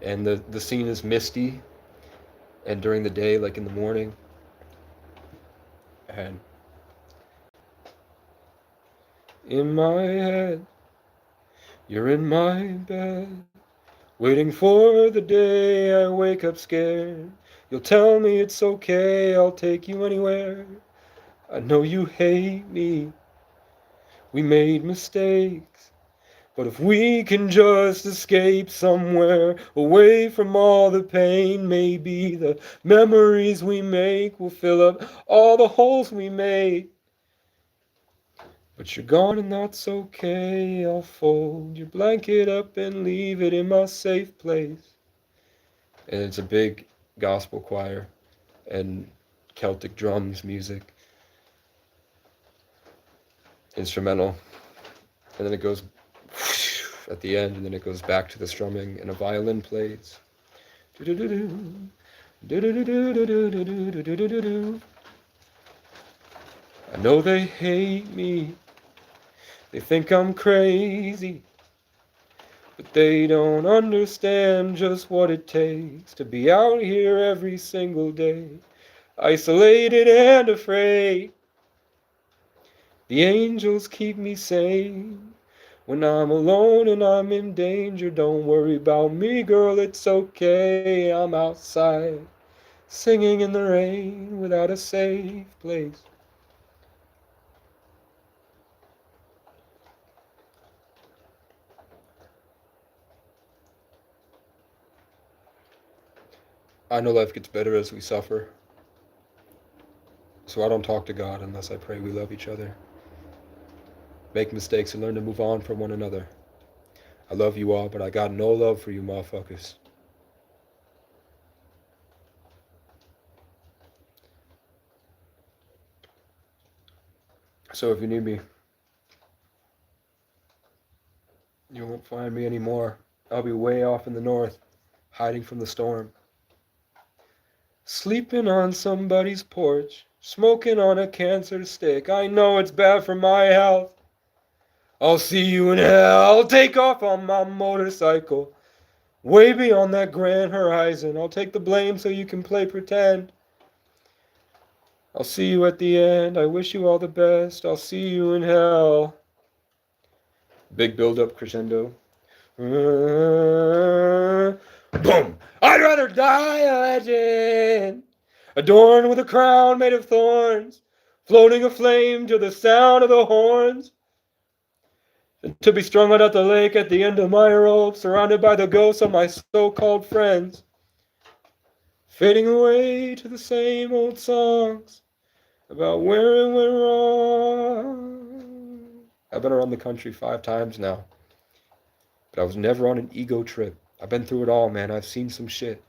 and the scene is misty, and during the day, like in the morning, and in my head, you're in my bed, waiting for the day I wake up scared. You'll tell me it's okay, I'll take you anywhere. I know you hate me, we made mistakes, but if we can just escape somewhere away from all the pain, maybe the memories we make will fill up all the holes we made. But you're gone and that's okay, I'll fold your blanket up and leave it in my safe place. And it's a big gospel choir and Celtic drums music, instrumental, and then it goes at the end, and then it goes back to the strumming, and a violin plays. I know they hate me, they think I'm crazy, but they don't understand just what it takes to be out here every single day, isolated and afraid. The angels keep me sane when I'm alone and I'm in danger. Don't worry about me, girl, it's okay. I'm outside, singing in the rain without a safe place. I know life gets better as we suffer, so I don't talk to God unless I pray we love each other, make mistakes, and learn to move on from one another. I love you all, but I got no love for you motherfuckers. So if you need me, you won't find me anymore. I'll be way off in the north, hiding from the storm. Sleeping on somebody's porch, smoking on a cancer stick. I know it's bad for my health. I'll see you in hell. I'll take off on my motorcycle, way beyond that grand horizon. I'll take the blame so you can play pretend. I'll see you at the end. I wish you all the best. I'll see you in hell. Big build-up crescendo. Boom! I'd rather die a legend, adorned with a crown made of thorns, floating aflame to the sound of the horns, and to be strung out at the lake at the end of my rope, surrounded by the ghosts of my so-called friends, fading away to the same old songs about where it went wrong. I've been around the country 5 times now, but I was never on an ego trip. I've been through it all, man. I've seen some shit.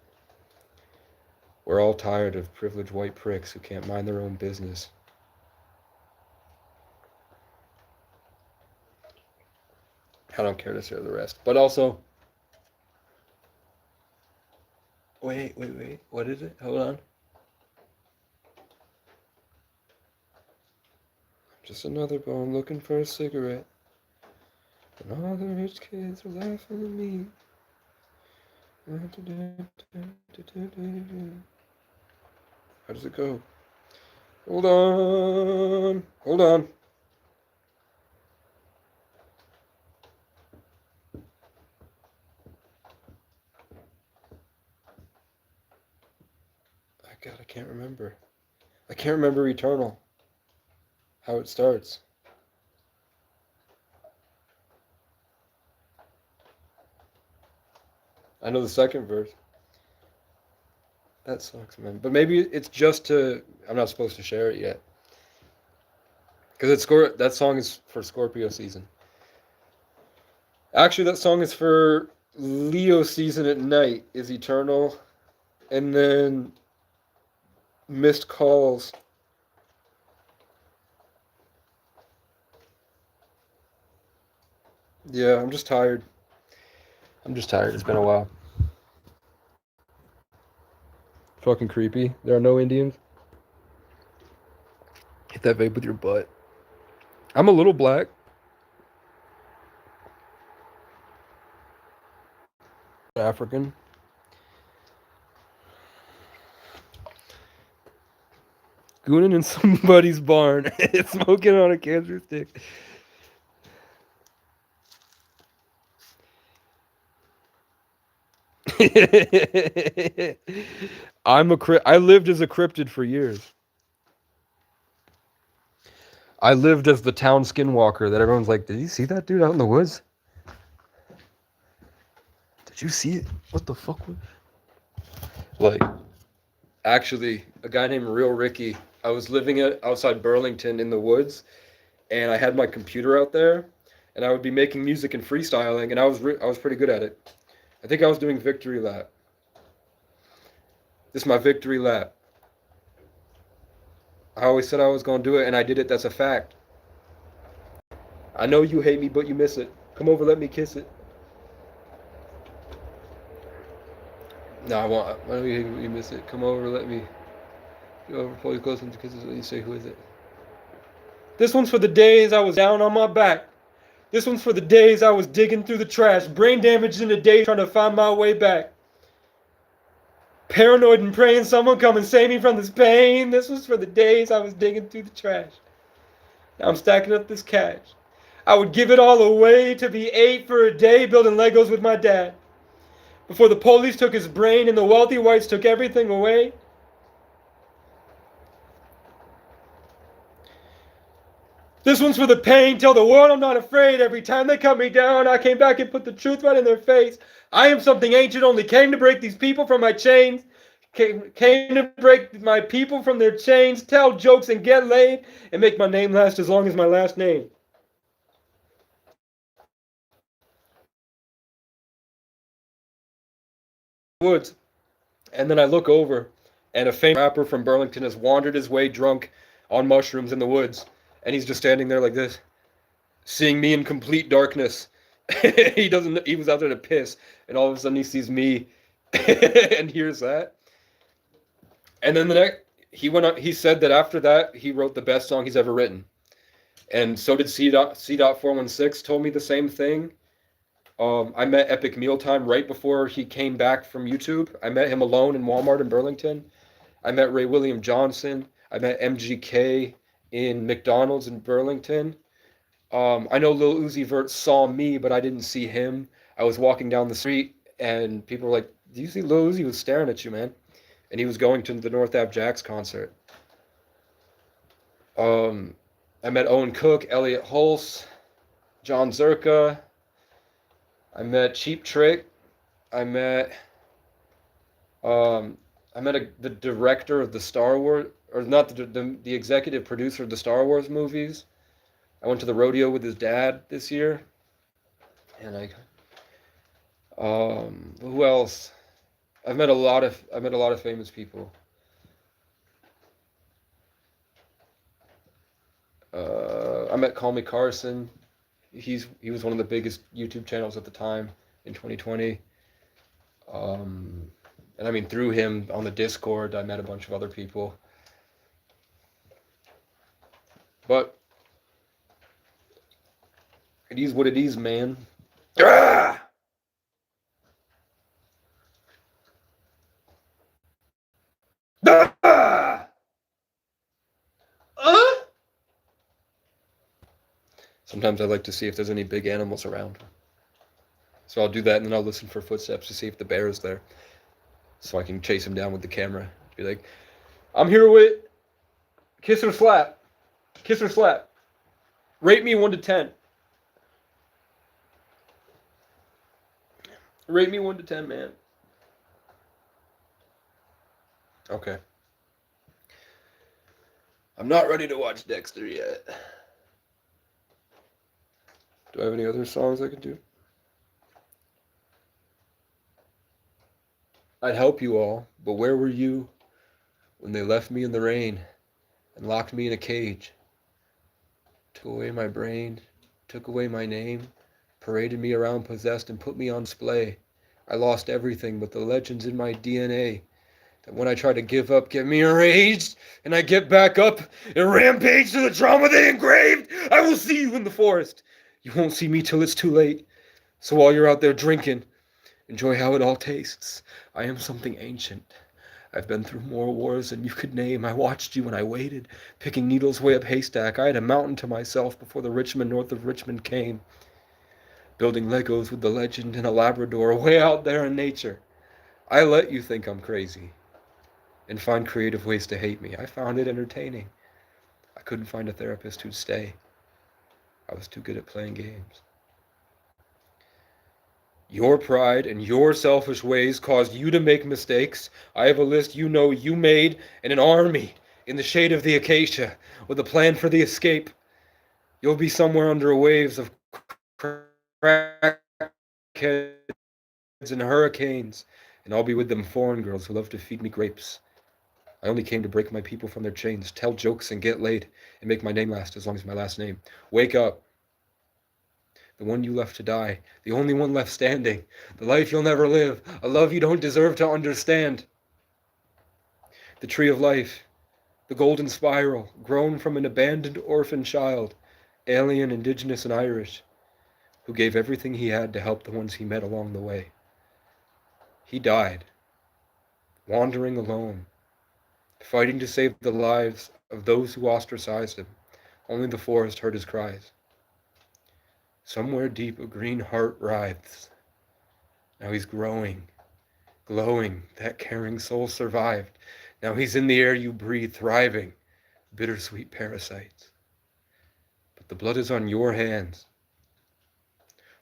We're all tired of privileged white pricks who can't mind their own business. I don't care to share the rest. But also, wait. What is it? Hold on. Just another bone looking for a cigarette. And all the rich kids are laughing at me. How does it go? Hold on. Hold on. God, I can't remember. I can't remember Eternal. How it starts. I know the second verse. That sucks, man. But maybe it's just to... I'm not supposed to share it yet. Because that song is for Scorpio season. Actually, that song is for Leo season at night, is Eternal. And then Missed Calls. Yeah, I'm just tired. It's been a while. Fucking creepy. There are no Indians. Hit that vape with your butt. I'm a little black. African. Gooning in somebody's barn. Smoking on a cancer stick. I lived as a cryptid for years. I lived as the town skinwalker that everyone's like, did you see that dude out in the woods? Did you see it? What the fuck was... Like, actually, a guy named Real Ricky, I was living outside Burlington in the woods, and I had my computer out there, and I would be making music and freestyling, and I was pretty good at it. I think I was doing Victory Lap. This is my Victory Lap. I always said I was going to do it, and I did it. That's a fact. I know you hate me, but you miss it. Come over, let me kiss it. No, I know you hate me, but you miss it. Come over, let me... Go over, pull you close and kiss it, and you say, who is it? This one's for the days I was down on my back. This one's for the days I was digging through the trash. Brain damaged in the day trying to find my way back. Paranoid and praying someone come and save me from this pain. This was for the days I was digging through the trash. Now I'm stacking up this cash. I would give it all away to be 8 for a day building Legos with my dad. Before the police took his brain and the wealthy whites took everything away. This one's for the pain. Tell the world I'm not afraid. Every time they cut me down, I came back and put the truth right in their face. I am something ancient, only came to break these people from my chains. Came to break my people from their chains, tell jokes and get laid, and make my name last as long as my last name. Woods. And then I look over, and a famous rapper from Burlington has wandered his way drunk on mushrooms in the woods. And he's just standing there like this, seeing me in complete darkness. He was out there to piss, and all of a sudden he sees me and hears that. And then he went on, he said that after that he wrote the best song he's ever written. And so did C.416 told me the same thing. I met Epic Mealtime right before he came back from YouTube. I met him alone in Walmart in Burlington. I met Ray William Johnson. I met MGK in McDonald's in Burlington. I know Lil Uzi Vert saw me, but I didn't see him. I was walking down the street, and people were like, do you see Lil Uzi was staring at you, man? And he was going to the North Ave Jacks concert. I met Owen Cook, Elliot Hulse, John Zerka. I met Cheap Trick. I met I met the director of the Star Wars, or not the executive producer of the Star Wars movies. I went to the rodeo with his dad this year, and who else? I met a lot of famous people. I met Call Me Carson. He was one of the biggest YouTube channels at the time in 2020. And I mean, through him on the Discord, I met a bunch of other people. But it is what it is, man. Ah! Ah! Sometimes I like to see if there's any big animals around. So I'll do that, and then I'll listen for footsteps to see if the bear is there, so I can chase him down with the camera. Be like, I'm here with kiss or slap. Kiss or slap. Rate me 1 to 10. Rate me 1 to 10, man. Okay. I'm not ready to watch Dexter yet. Do I have any other songs I can do? I'd help you all, but where were you when they left me in the rain and locked me in a cage? Took away my brain, took away my name, paraded me around possessed and put me on display. I lost everything but the legends in my DNA. That when I try to give up, get me enraged, and I get back up and rampage to the trauma they engraved. I will see you in the forest. You won't see me till it's too late. So while you're out there drinking, enjoy how it all tastes. I am something ancient. I've been through more wars than you could name. I watched you when I waited, picking needles way up haystack. I had a mountain to myself before the Richmond north of Richmond came. Building Legos with the legend in a Labrador way out there in nature. I let you think I'm crazy and find creative ways to hate me. I found it entertaining. I couldn't find a therapist who'd stay. I was too good at playing games. Your pride and your selfish ways caused you to make mistakes. I have a list you know you made and an army in the shade of the acacia with a plan for the escape. You'll be somewhere under waves of crackheads and hurricanes, and I'll be with them foreign girls who love to feed me grapes. I only came to break my people from their chains, tell jokes and get laid, and make my name last as long as my last name. Wake up. The one you left to die, the only one left standing, the life you'll never live, a love you don't deserve to understand. The tree of life, the golden spiral, grown from an abandoned orphan child, alien, indigenous, and Irish, who gave everything he had to help the ones he met along the way. He died, wandering alone, fighting to save the lives of those who ostracized him. Only the forest heard his cries. Somewhere deep a green heart writhes. Now he's growing, glowing. That caring soul survived. Now he's in the air you breathe, thriving. Bittersweet parasites. But the blood is on your hands.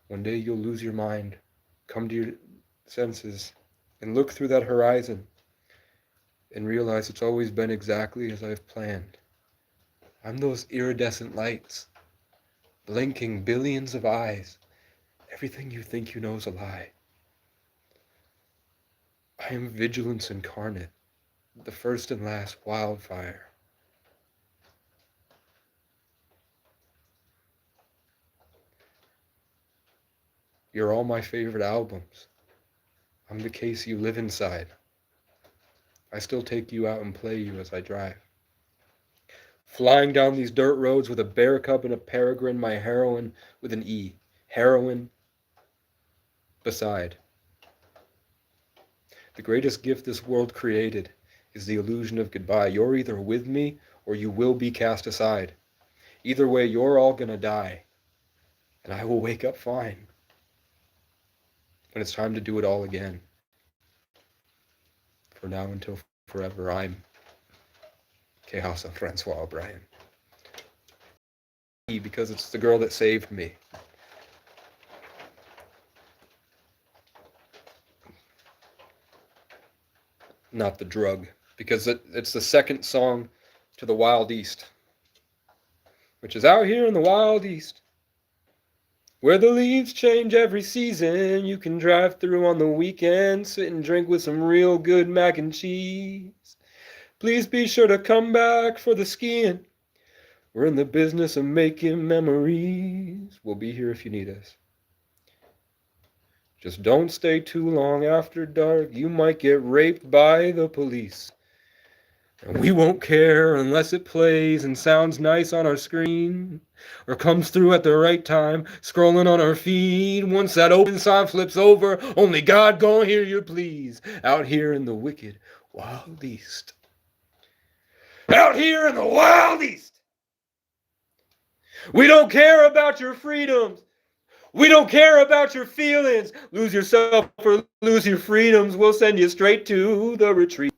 One day you'll lose your mind, come to your senses, and look through that horizon and realize it's always been exactly as I've planned. I'm those iridescent lights, blinking billions of eyes. Everything you think you know is a lie. I am vigilance incarnate, the first and last wildfire. You're all my favorite albums. I'm the case you live inside. I still take you out and play you as I drive. Flying down these dirt roads with a bear cub and a peregrine, my heroine with an E. Heroine beside. The greatest gift this world created is the illusion of goodbye. You're either with me or you will be cast aside. Either way, you're all gonna die. And I will wake up fine. When it's time to do it all again. For now until forever, I'm Chaos of Francois O'Brien. Because it's the girl that saved me. not the drug, because it's the second song to the Wild East, which is out here in the Wild East, where the leaves change every season. You can drive through on the weekend, sit and drink with some real good mac and cheese. Please be sure to come back for the skiing. We're in the business of making memories. We'll be here if you need us. Just don't stay too long after dark. You might get raped by the police. And we won't care unless it plays and sounds nice on our screen, or comes through at the right time, scrolling on our feed. Once that open sign flips over, only God gonna hear your pleas. Out here in the wicked Wild East. Out here in the Wild East. We don't care about your freedoms. We don't care about your feelings. Lose yourself or lose your freedoms. We'll send you straight to the retreat.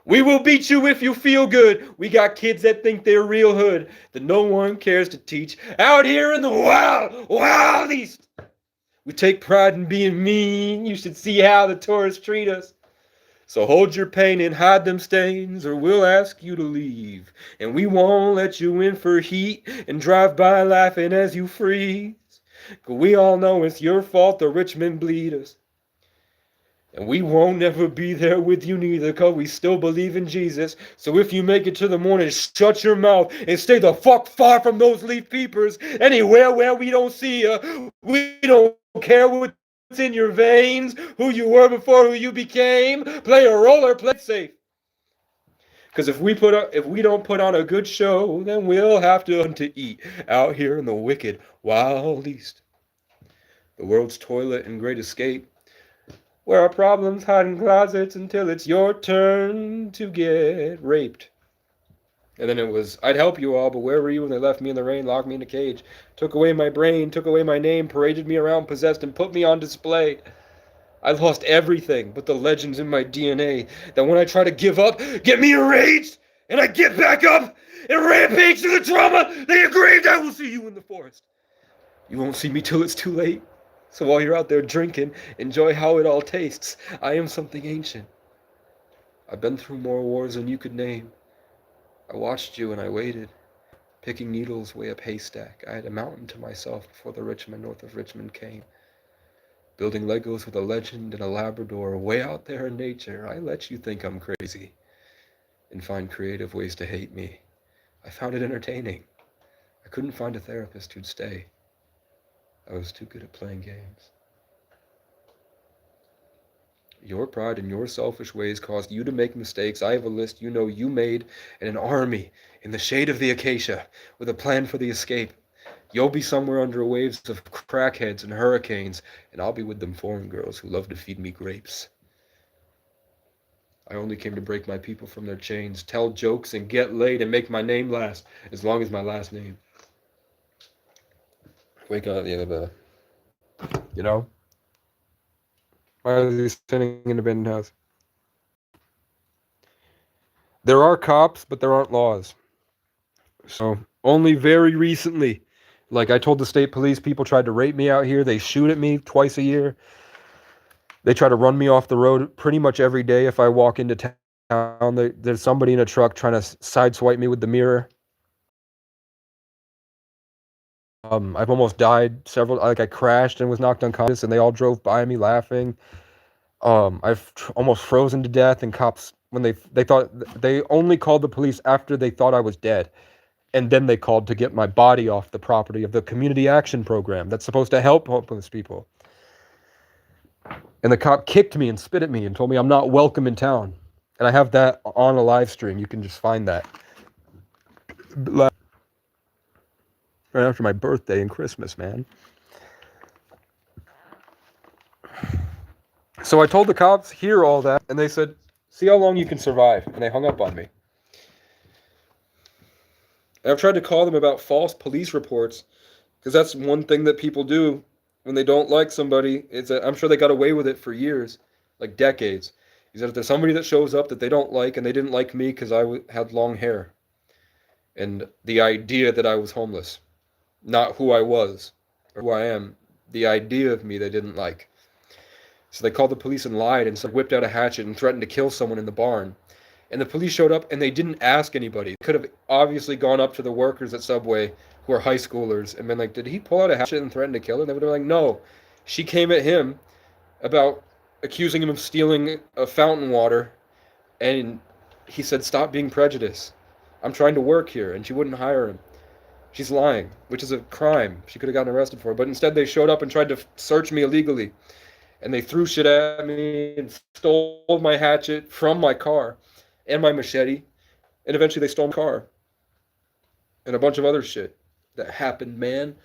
We will beat you if you feel good. We got kids that think they're real hood, that no one cares to teach. Out here in the Wild East. We take pride in being mean. You should see how the tourists treat us. So hold your pain and hide them stains, or we'll ask you to leave. And we won't let you in for heat and drive by laughing as you freeze. 'Cause we all know it's your fault the rich men bleed us. And we won't never be there with you neither, 'cause we still believe in Jesus. So if you make it to the morning, shut your mouth and stay the fuck far from those leaf peepers. Anywhere where we don't see you, we don't care what's in your veins, who you were before who you became. Play a role or play it safe. Because if we don't put on a good show, then we'll have to eat out here in the wicked Wild East. The world's toilet and great escape, where our problems hide in closets until it's your turn to get raped. And then it was, I'd help you all, but where were you when they left me in the rain, locked me in a cage, took away my brain, took away my name, paraded me around possessed, and put me on display? I lost everything but the legends in my DNA that when I try to give up, get me enraged, and I get back up and rampage to the trauma they engraved. I will see you in the forest. You won't see me till it's too late. So while you're out there drinking, enjoy how it all tastes. I am something ancient. I've been through more wars than you could name. I watched you and I waited, picking needles way up haystack. I had a mountain to myself before the Richmond north of Richmond came. Building Legos with a legend and a Labrador way out there in nature. I let you think I'm crazy and find creative ways to hate me. I found it entertaining. I couldn't find a therapist who'd stay. I was too good at playing games. Your pride and your selfish ways caused you to make mistakes. I have a list you know you made and an army in the shade of the acacia with a plan for the escape. You'll be somewhere under waves of crackheads and hurricanes, and I'll be with them foreign girls who love to feed me grapes. I only came to break my people from their chains, tell jokes and get laid and make my name last, as long as my last name. Wake up at the end of the, you know? Why are they sitting in an abandoned house? There are cops, but there aren't laws. So, only very recently, like I told the state police, people tried to rape me out here. They shoot at me twice a year. They try to run me off the road pretty much every day if I walk into town. There's somebody in a truck trying to sideswipe me with the mirror. I've almost died I crashed and was knocked unconscious, and they all drove by me laughing. I've almost frozen to death, and cops, when they thought, they only called the police after they thought I was dead. And then they called to get my body off the property of the community action program that's supposed to help homeless people. And the cop kicked me and spit at me and told me I'm not welcome in town. And I have that on a live stream. You can just find that. Right after my birthday and Christmas, man. So I told the cops, hear all that, and they said, see how long you can survive. And they hung up on me. And I've tried to call them about false police reports, because that's one thing that people do when they don't like somebody. I'm sure they got away with it for years, like decades. Is that if there's somebody that shows up that they don't like, and they didn't like me because I had long hair, and the idea that I was homeless, not who I was or who I am, the idea of me they didn't like. So they called the police and lied and so whipped out a hatchet and threatened to kill someone in the barn. And the police showed up and they didn't ask anybody. They could have obviously gone up to the workers at Subway who are high schoolers and been like, "Did he pull out a hatchet and threaten to kill her?" They would have been like, "No." She came at him about accusing him of stealing a fountain water, and he said, "Stop being prejudiced. I'm trying to work here," and she wouldn't hire him. She's lying, which is a crime. She could have gotten arrested for it. But instead, they showed up and tried to search me illegally. And they threw shit at me and stole my hatchet from my car and my machete. And eventually, they stole my car and a bunch of other shit that happened, man.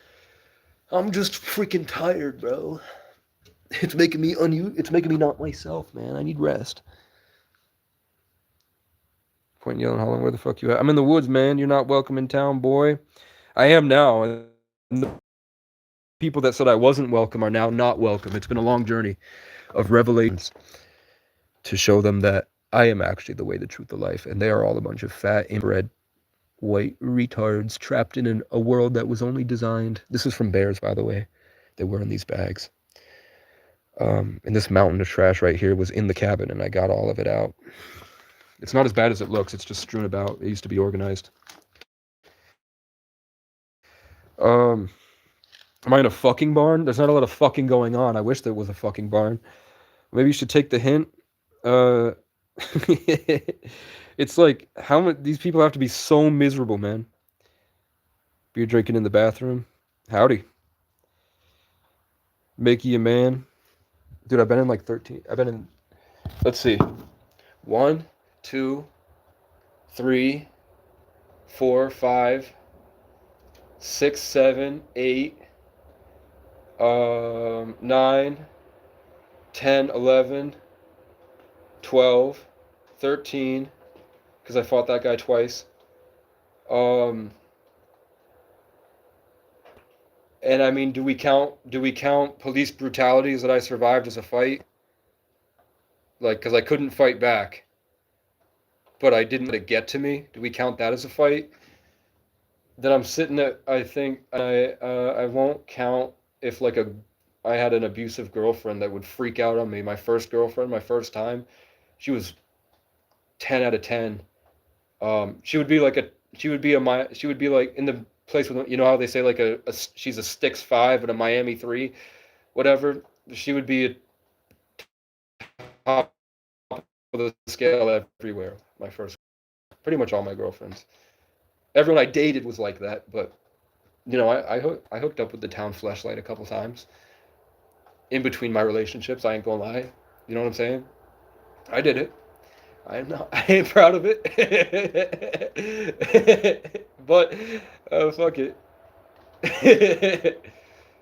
I'm just freaking tired, bro. It's making me It's making me not myself, man. I need rest. Point yelling, hollering, where the fuck you at? I'm in the woods, man. You're not welcome in town, boy. I am now. And the people that said I wasn't welcome are now not welcome. It's been a long journey of revelations to show them that I am actually the way, the truth, the life, and they are all a bunch of fat, inbred, white retards trapped in a world that was only designed. This is from bears, by the way. They were in these bags. And this mountain of trash right here was in the cabin, and I got all of it out. It's not as bad as it looks. It's just strewn about. It used to be organized. Am I in a fucking barn? There's not a lot of fucking going on. I wish there was a fucking barn. Maybe you should take the hint. It's like, how much these people have to be so miserable, man. Beer drinking in the bathroom. Howdy. Make you a man. Dude, I've been in like 13. I've been in, let's see. 1, 2, 3, 4, 5, 6, 7, 8, 9, 10, 11, 12, 13, because I fought that guy twice. And I mean, do we count police brutalities that I survived as a fight? Like, because I couldn't fight back, but I didn't let it get to me. Do we count that as a fight? Then I'm sitting at, I think I won't count if like I had an abusive girlfriend that would freak out on me. My first girlfriend, my first time, she was 10 out of 10. She would be like in the place with, you know how they say like she's a Styx 5 and a Miami 3, whatever. She would be top of the scale everywhere. My first, pretty much all my girlfriends. Everyone I dated was like that, but you know, I hooked up with the town fleshlight a couple times in between my relationships. I ain't gonna lie. You know what I'm saying? I did it. I'm not. I ain't proud of it. But fuck it.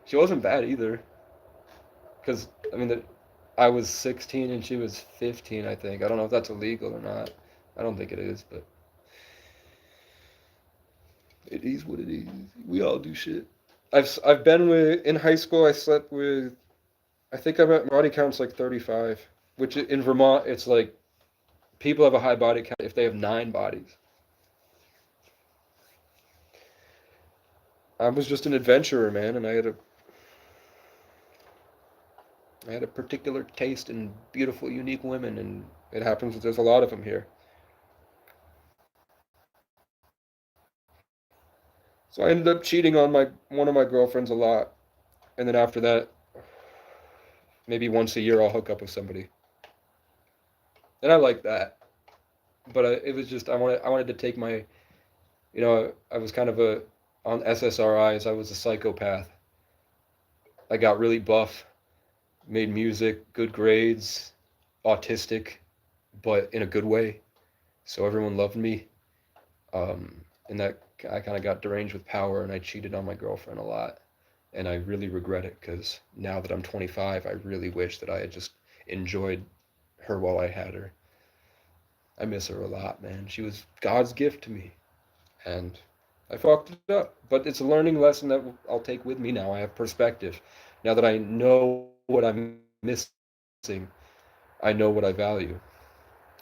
She wasn't bad either. Cause I mean, I was 16 and she was 15. I think. I don't know if that's illegal or not. I don't think it is, but it is what it is. We all do shit. I've been with, in high school. I slept with. I think I'm at body count's like 35, which in Vermont it's like people have a high body count if they have 9 bodies. I was just an adventurer, man, and I had a particular taste in beautiful, unique women, and it happens that there's a lot of them here. So I ended up cheating on my one of my girlfriends a lot, and then after that, maybe once a year I'll hook up with somebody, and I like that. But it was just I wanted to take my, you know, I was kind of a on SSRIs. I was a psychopath. I got really buff, made music, good grades, autistic, but in a good way. So everyone loved me. And that I kind of got deranged with power, and I cheated on my girlfriend a lot. And I really regret it because now that I'm 25, I really wish that I had just enjoyed her while I had her. I miss her a lot, man. She was God's gift to me, and I fucked it up. But it's a learning lesson that I'll take with me now. I have perspective. Now that I know what I'm missing, I know what I value.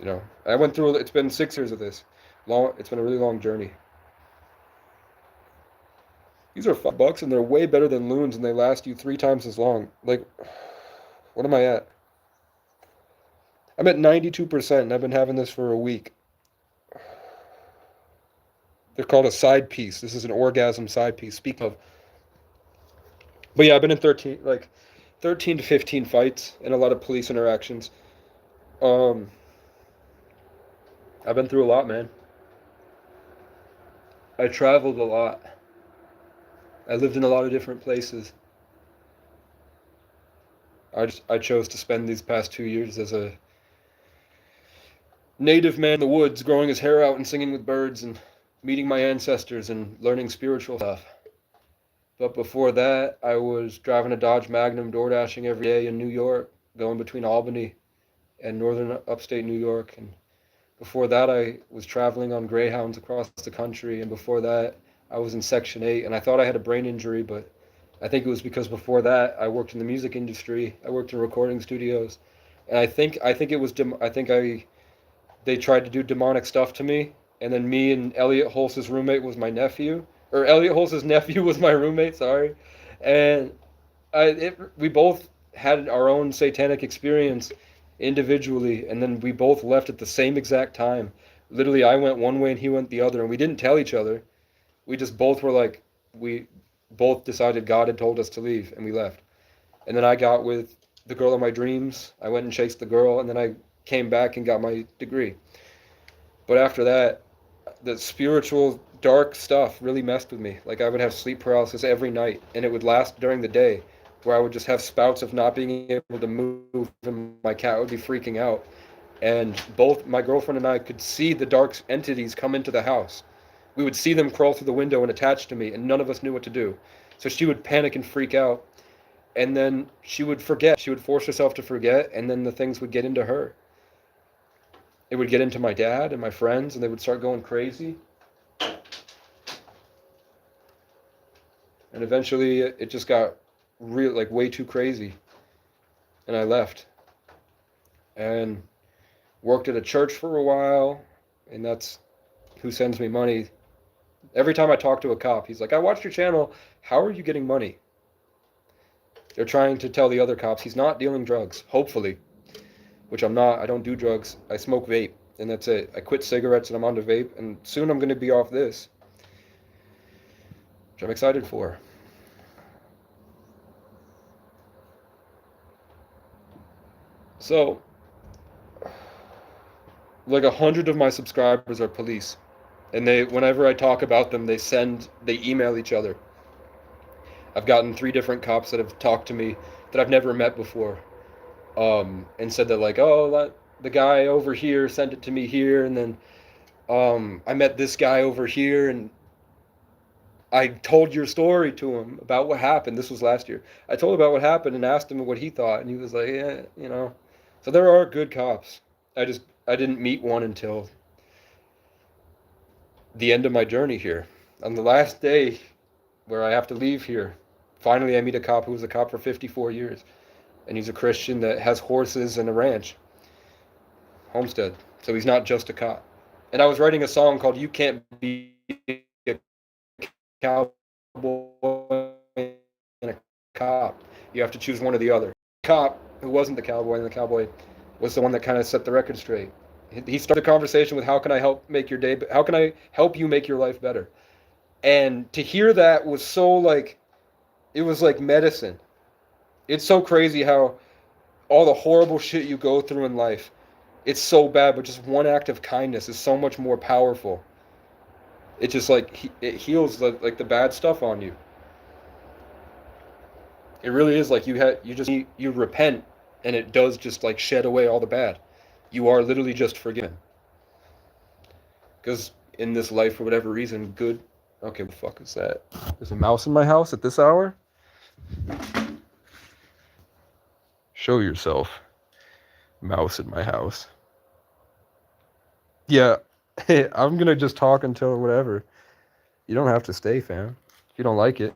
You know, I went through. It's been 6 years of this. Long. It's been a really long journey. These are $5 and they're way better than loons and they last you 3 times as long. Like, what am I at? I'm at 92%, and I've been having this for a week. They're called a side piece. This is an orgasm side piece. Speak of. But yeah, I've been in 13 to 15 fights and a lot of police interactions. Um, I've been through a lot, man. I traveled a lot. I lived in a lot of different places. I chose to spend these past 2 years as a native man in the woods, growing his hair out and singing with birds and meeting my ancestors and learning spiritual stuff. But before that, I was driving a Dodge Magnum, door dashing every day in New York, going between Albany and northern upstate New York. And before that, I was traveling on Greyhounds across the country. And before that, I was in Section 8. And I thought I had a brain injury, but I think it was because before that, I worked in the music industry. I worked in recording studios. And they tried to do demonic stuff to me. And then me and Elliot Holz's roommate was my nephew. Or Elliot Holz's nephew was my roommate, sorry. And we both had our own satanic experience individually, and then we both left at the same exact time. Literally, I went one way and he went the other, and we didn't tell each other. We just both were like, we both decided God had told us to leave, and we left. And then I got with the girl of my dreams. I went and chased the girl, and then I came back and got my degree. But after that, the spiritual dark stuff really messed with me. Like I would have sleep paralysis every night, and it would last during the day, where I would just have spouts of not being able to move, and my cat would be freaking out. And both my girlfriend and I could see the dark entities come into the house. We would see them crawl through the window and attach to me, and none of us knew what to do. So she would panic and freak out, and then she would forget. She would force herself to forget, and then the things would get into her. It would get into my dad and my friends, and they would start going crazy. And eventually it just got real, like way too crazy. And I left. And worked at a church for a while, and that's who sends me money. Every time I talk to a cop, he's like, I watched your channel. How are you getting money? They're trying to tell the other cops he's not dealing drugs, hopefully. Which I'm not. I don't do drugs. I smoke vape, and that's it. I quit cigarettes and I'm on to vape, and soon I'm going to be off this, which I'm excited for. So, like 100 of my subscribers are police, and whenever I talk about them, they email each other. I've gotten 3 different cops that have talked to me that I've never met before. And said that like, oh, the guy over here sent it to me here, and then I met this guy over here, and I told your story to him about what happened. This was last year. I told him about what happened and asked him what he thought, and he was like, yeah, you know. So there are good cops. I didn't meet one until the end of my journey here. On the last day where I have to leave here, finally I meet a cop who was a cop for 54 years. And he's a Christian that has horses and a ranch. Homestead. So he's not just a cop. And I was writing a song called You Can't Be a Cowboy and a Cop. You have to choose one or the other. The cop, who wasn't the cowboy, and the cowboy was the one that kind of set the record straight. He started a conversation with, how can I help make your day, how can I help you make your life better? And to hear that was so like, it was like medicine. It's so crazy how all the horrible shit you go through in life, it's so bad, but just one act of kindness is so much more powerful. It just like, it heals the bad stuff on you. It really is like you repent, and it does just like shed away all the bad. You are literally just forgiven. Because in this life, for whatever reason, good... Okay, what the fuck is that? There's a mouse in my house at this hour? Show yourself. Mouse in my house. Yeah, I'm gonna just talk until whatever. You don't have to stay, fam. If you don't like it.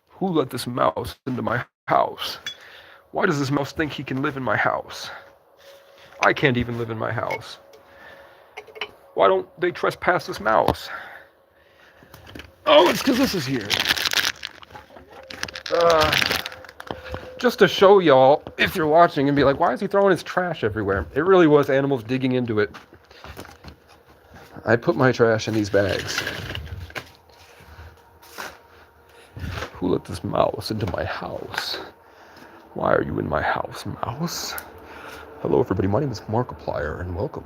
Who let this mouse into my house? Why does this mouse think he can live in my house? I can't even live in my house. Why don't they trespass this mouse? Oh, it's because this is here. just to show y'all, if you're watching and be like, why is he throwing his trash everywhere? It really was animals digging into it. I put my trash in these bags. Who let this mouse into my house? Why are you in my house, mouse? Hello, everybody. My name is Markiplier, and welcome.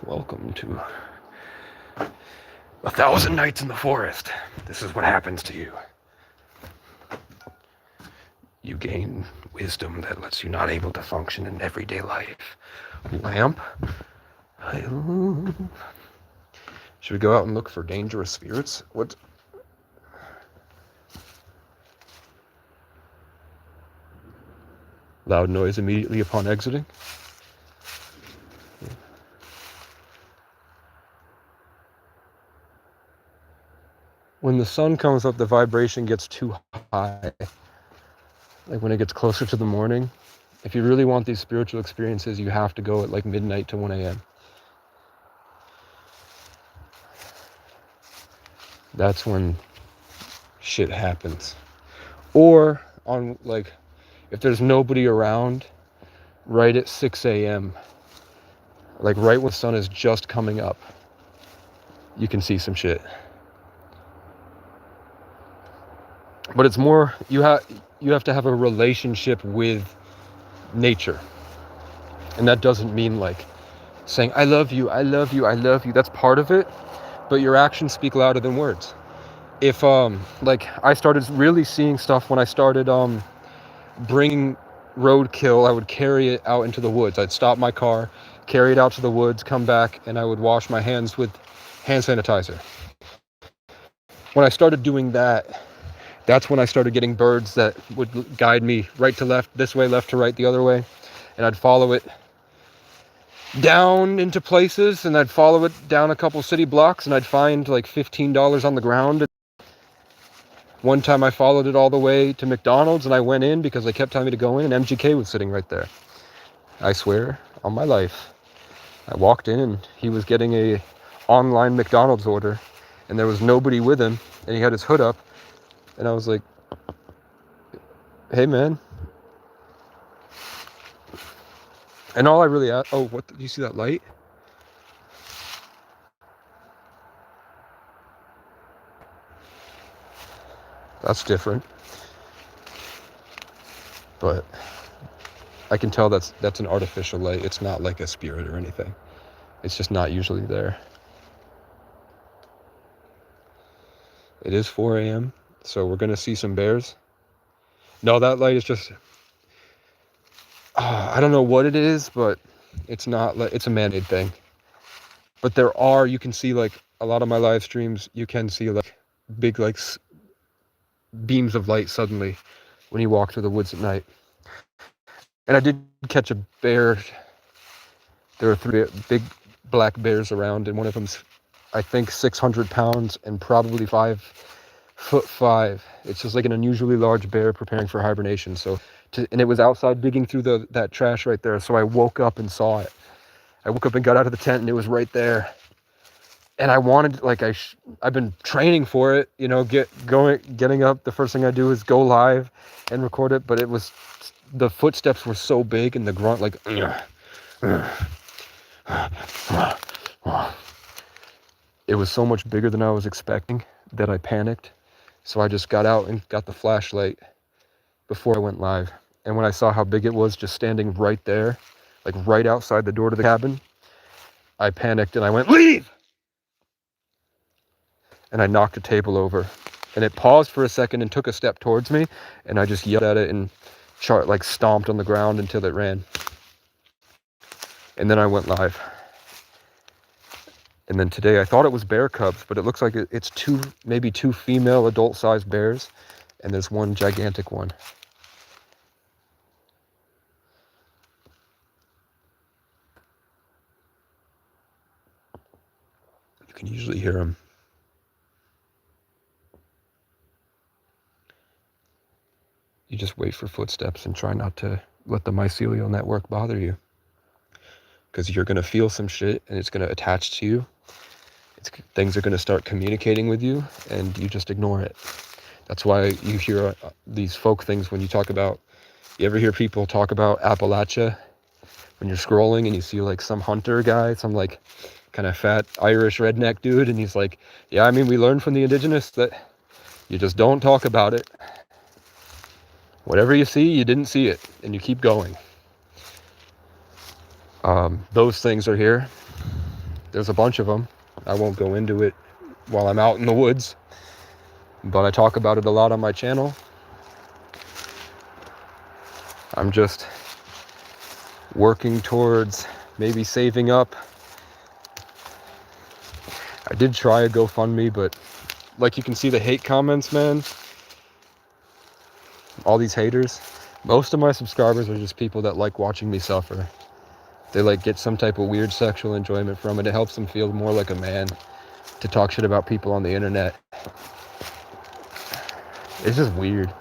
Welcome to 1,000 Nights in the Forest. This is what happens to you. You gain wisdom that lets you not able to function in everyday life. Lamp. Should we go out and look for dangerous spirits? What? Loud noise immediately upon exiting. When the sun comes up, the vibration gets too high. Like when it gets closer to the morning. If you really want these spiritual experiences, you have to go at like midnight to 1 a.m. That's when shit happens. Or on like, if there's nobody around, right at 6 a.m. Like right when the sun is just coming up, you can see some shit. But it's more, you have to have a relationship with nature. And that doesn't mean like saying, I love you, I love you, I love you. That's part of it. But your actions speak louder than words. If, like, I started really seeing stuff when I started bringing roadkill, I would carry it out into the woods. I'd stop my car, carry it out to the woods, come back, and I would wash my hands with hand sanitizer. When I started doing that, that's when I started getting birds that would guide me right to left, this way, left to right, the other way. And I'd follow it down into places, and I'd follow it down a couple city blocks, and I'd find like $15 on the ground. One time I followed it all the way to McDonald's, and I went in because they kept telling me to go in, and MGK was sitting right there. I swear on my life. I walked in, and he was getting a online McDonald's order, and there was nobody with him, and he had his hood up. And I was like, hey, man. And all I really asked, oh, what, do you see that light? That's different. But I can tell that's an artificial light. It's not like a spirit or anything. It's just not usually there. It is 4 a.m. So we're going to see some bears. No, that light is just, I don't know what it is, but it's not, it's a man-made thing. But there are, you can see like a lot of my live streams, you can see like big like beams of light suddenly when you walk through the woods at night. And I did catch a bear. There were 3 big black bears around, and one of them's, I think, 600 pounds and probably 5'5". It's just like an unusually large bear preparing for hibernation. And it was outside digging through that trash right there. So I woke up and saw it. I woke up and got out of the tent, and it was right there. And I wanted, like, I've been training for it, you know, getting up. The first thing I do is go live and record it. But it was, the footsteps were so big, and the grunt, like, it was so much bigger than I was expecting that I panicked. So I just got out and got the flashlight before I went live. And when I saw how big it was just standing right there, like right outside the door to the cabin, I panicked and I went, leave! And I knocked a table over. And it paused for a second and took a step towards me. And I just yelled at it and stomped on the ground until it ran. And then I went live. And then today I thought it was bear cubs, but it looks like it's maybe two female adult-sized bears, and there's one gigantic one. You can usually hear them. You just wait for footsteps and try not to let the mycelial network bother you. Because you're going to feel some shit, and it's going to attach to you. Things are going to start communicating with you, and you just ignore it. That's why you hear these folk things when you talk about, you ever hear people talk about Appalachia when you're scrolling and you see like some hunter guy, some like kind of fat Irish redneck dude, and he's like, yeah, I mean, we learned from the indigenous that you just don't talk about it. Whatever you see, you didn't see it, and you keep going. Those things are here. There's a bunch of them. I won't go into it while I'm out in the woods, but I talk about it a lot on my channel. I'm just working towards maybe saving up. I did try a GoFundMe, but like you can see the hate comments, man. All these haters. Most of my subscribers are just people that like watching me suffer. They like get some type of weird sexual enjoyment from it. It helps them feel more like a man to talk shit about people on the internet. It's just weird.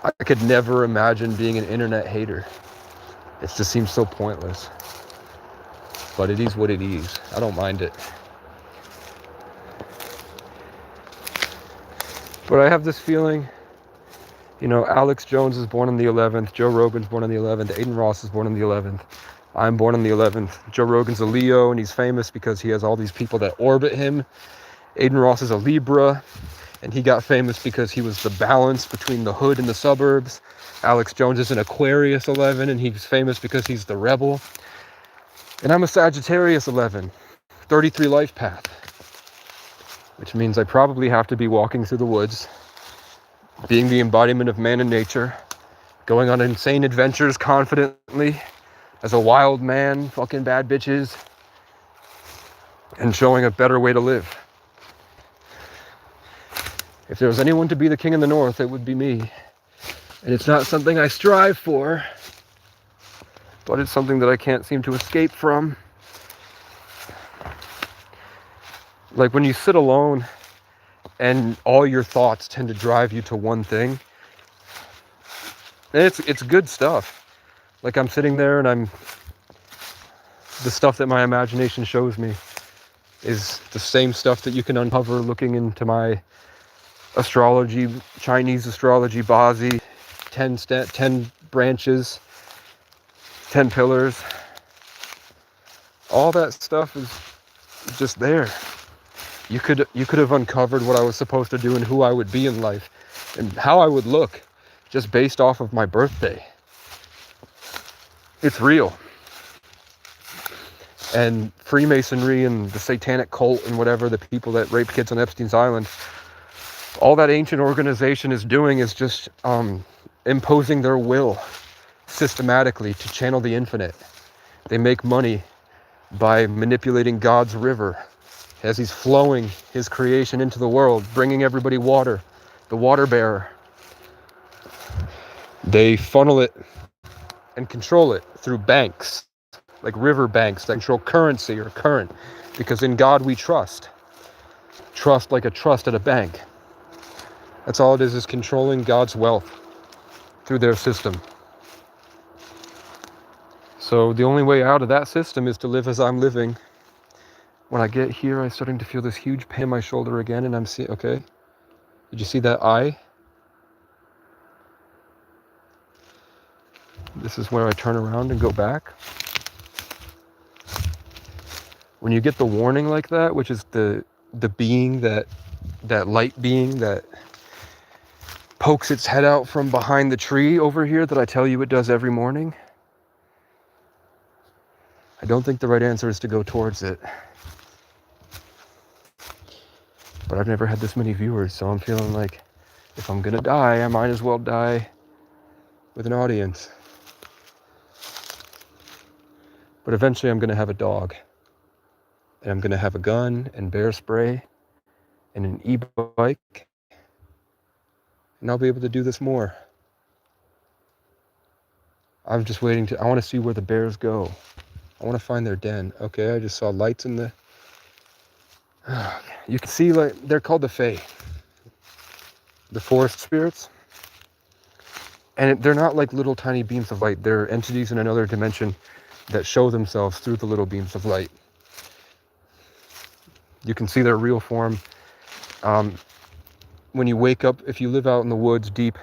I could never imagine being an internet hater. It just seems so pointless. But it is what it is. I don't mind it. But I have this feeling, you know, Alex Jones is born on the 11th. Joe Rogan's born on the 11th. Aiden Ross is born on the 11th. I'm born on the 11th. Joe Rogan's a Leo, and he's famous because he has all these people that orbit him. Aiden Ross is a Libra, and he got famous because he was the balance between the hood and the suburbs. Alex Jones is an Aquarius 11, and he's famous because he's the rebel. And I'm a Sagittarius 11, 33 life path, which means I probably have to be walking through the woods, being the embodiment of man and nature, going on insane adventures confidently as a wild man, fucking bad bitches, and showing a better way to live. If there was anyone to be the king in the north, it would be me. And it's not something I strive for, but it's something that I can't seem to escape from. Like when you sit alone and all your thoughts tend to drive you to one thing, and it's good stuff. Like I'm sitting there and the stuff that my imagination shows me is the same stuff that you can uncover looking into my astrology, Chinese astrology, Bazi, 10 branches, 10 pillars. All that stuff is just there. You could have uncovered what I was supposed to do and who I would be in life and how I would look just based off of my birthday. It's real. And Freemasonry and the satanic cult and whatever, the people that rape kids on Epstein's Island, all that ancient organization is doing is just imposing their will systematically to channel the infinite. They make money by manipulating God's river as he's flowing his creation into the world, bringing everybody water, the water bearer. They funnel it and control it through banks, like river banks that control currency or current, because in God we trust. Trust like a trust at a bank. That's all it is controlling God's wealth through their system. So the only way out of that system is to live as I'm living. When I get here, I'm starting to feel this huge pain in my shoulder again, and I'm seeing, okay, did you see that eye? This is where I turn around and go back. When you get the warning like that, which is the being, that light being that pokes its head out from behind the tree over here that I tell you it does every morning, I don't think the right answer is to go towards it. But I've never had this many viewers, so I'm feeling like if I'm gonna die, I might as well die with an audience. But eventually I'm gonna have a dog. And I'm gonna have a gun and bear spray and an e-bike. And I'll be able to do this more. I'm just waiting I wanna see where the bears go. I wanna find their den. Okay, I just saw lights in the... You can see, like, they're called the Fae. The forest spirits. And they're not like little tiny beams of light. They're entities in another dimension that show themselves through the little beams of light. You can see their real form. when you wake up, if you live out in the woods deep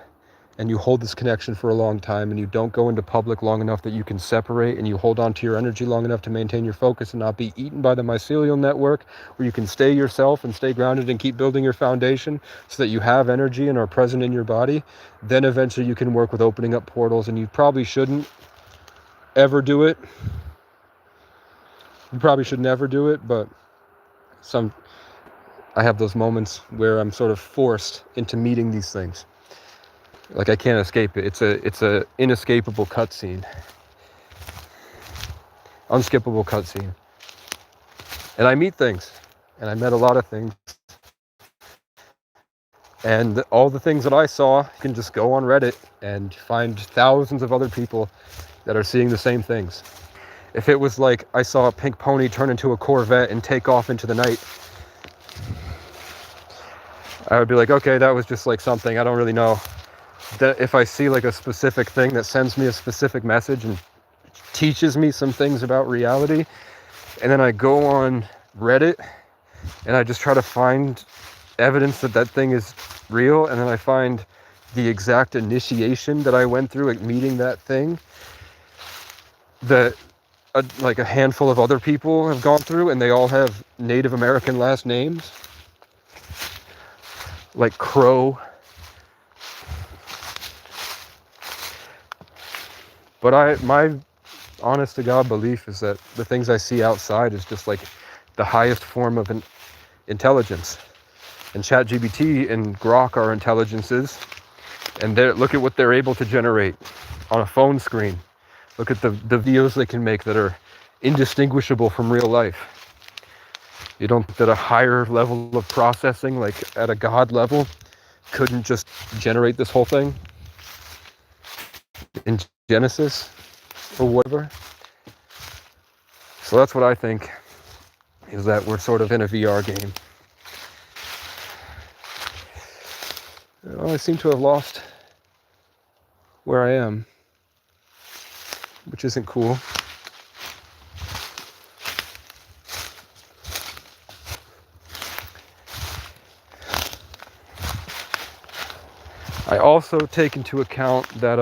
and you hold this connection for a long time and you don't go into public long enough that you can separate, and you hold on to your energy long enough to maintain your focus and not be eaten by the mycelial network, where you can stay yourself and stay grounded and keep building your foundation so that you have energy and are present in your body, then eventually you can work with opening up portals. And you probably shouldn't ever do it. You probably should never do it, but I have those moments where I'm sort of forced into meeting these things. Like, I can't escape it. It's a inescapable cutscene. Unskippable cutscene. And I meet things. And I met a lot of things. And all the things that I saw, you can just go on Reddit and find thousands of other people that are seeing the same things. If it was like I saw a pink pony turn into a Corvette and take off into the night, I would be like, okay, that was just like something, I don't really know. That if I see like a specific thing that sends me a specific message and teaches me some things about reality, and then I go on Reddit and I just try to find evidence that that thing is real, and then I find the exact initiation that I went through at meeting that thing that like a handful of other people have gone through, and they all have Native American last names, like Crow. But my honest to God belief is that the things I see outside is just like the highest form of intelligence. And ChatGPT and Grok are intelligences. And look at what they're able to generate on a phone screen. Look at the videos they can make that are indistinguishable from real life. You don't think that a higher level of processing, like at a God level, couldn't just generate this whole thing in Genesis or whatever? So that's what I think, is that we're sort of in a VR game. Well, I seem to have lost where I am, which isn't cool. I also take into account that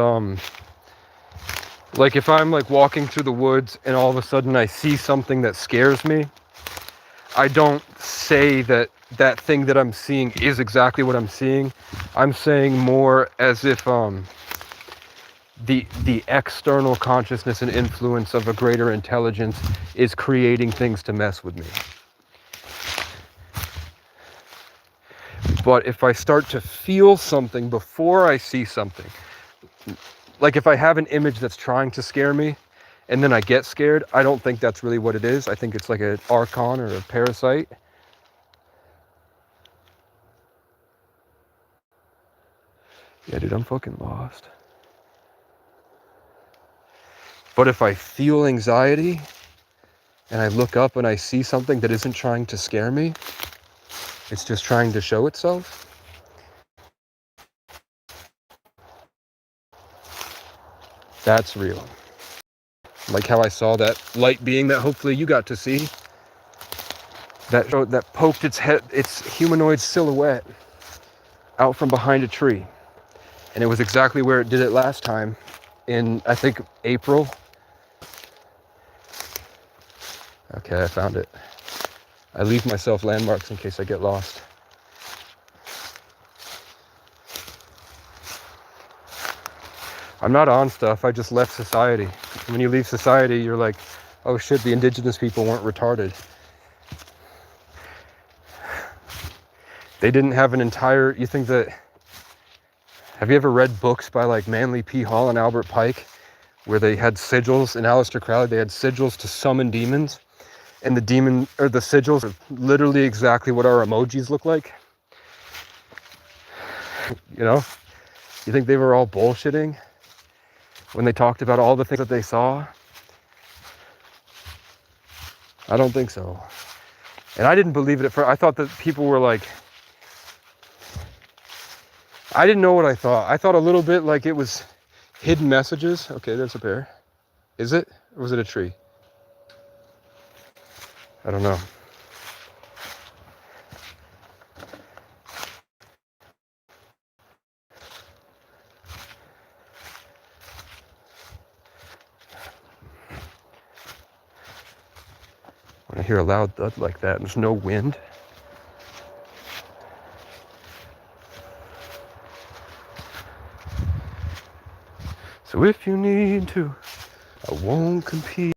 like if I'm like walking through the woods and all of a sudden I see something that scares me, I don't say that that thing that I'm seeing is exactly what I'm seeing. I'm saying more as if the external consciousness and influence of a greater intelligence is creating things to mess with me. But if I start to feel something before I see something, like if I have an image that's trying to scare me and then I get scared, I don't think that's really what it is. I think it's like an archon or a parasite. Yeah, dude, I'm fucking lost. But if I feel anxiety and I look up and I see something that isn't trying to scare me, it's just trying to show itself, that's real. Like how I saw that light being that hopefully you got to see, that poked its head, its humanoid silhouette out from behind a tree. And it was exactly where it did it last time in, I think, April. Okay, I found it. I leave myself landmarks in case I get lost. I'm not on stuff, I just left society. When you leave society, you're like, oh shit, the indigenous people weren't retarded. They didn't have an entire, you think that, have you ever read books by like Manly P. Hall and Albert Pike, where they had sigils, and Aleister Crowley, they had sigils to summon demons, and the demon, or the sigils are literally exactly what our emojis look like? You know? You think they were all bullshitting when they talked about all the things that they saw? I don't think so. And I didn't believe it at first. I thought that people were like, I didn't know what I thought. I thought a little bit like it was hidden messages. Okay, there's a bear. Is it? Or was it a tree? I don't know. hear a loud thud like that and there's no wind. So if you need to, I won't compete.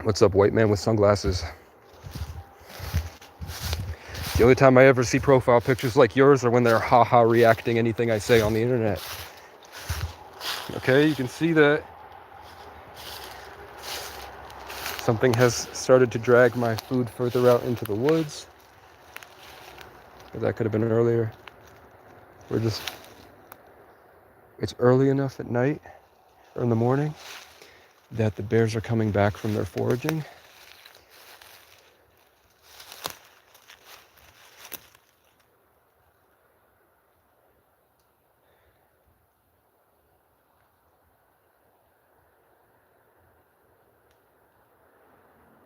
What's up, white man with sunglasses? The only time I ever see profile pictures like yours are when they're haha reacting anything I say on the internet. Okay, you can see that something has started to drag my food further out into the woods. That could have been earlier. It's early enough at night or in the morning that the bears are coming back from their foraging.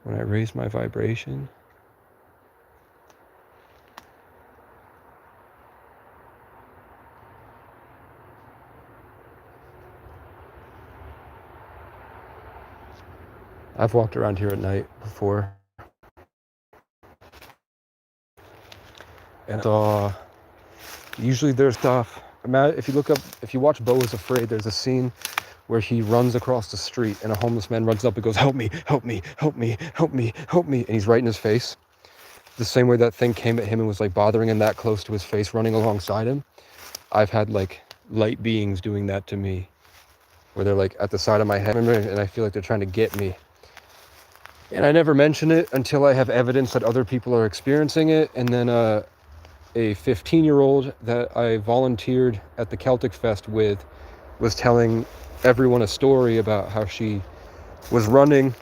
When I raise my vibration, I've walked around here at night before and usually there's stuff. If you watch Beau is Afraid, there's a scene where he runs across the street and a homeless man runs up and goes, help me, help me, help me, help me, help me. And he's right in his face. The same way that thing came at him and was like bothering him that close to his face, running alongside him. I've had like light beings doing that to me, where they're like at the side of my head and I feel like they're trying to get me. And I never mention it until I have evidence that other people are experiencing it. And then a 15-year-old that I volunteered at the Celtic Fest with was telling everyone a story about how she was running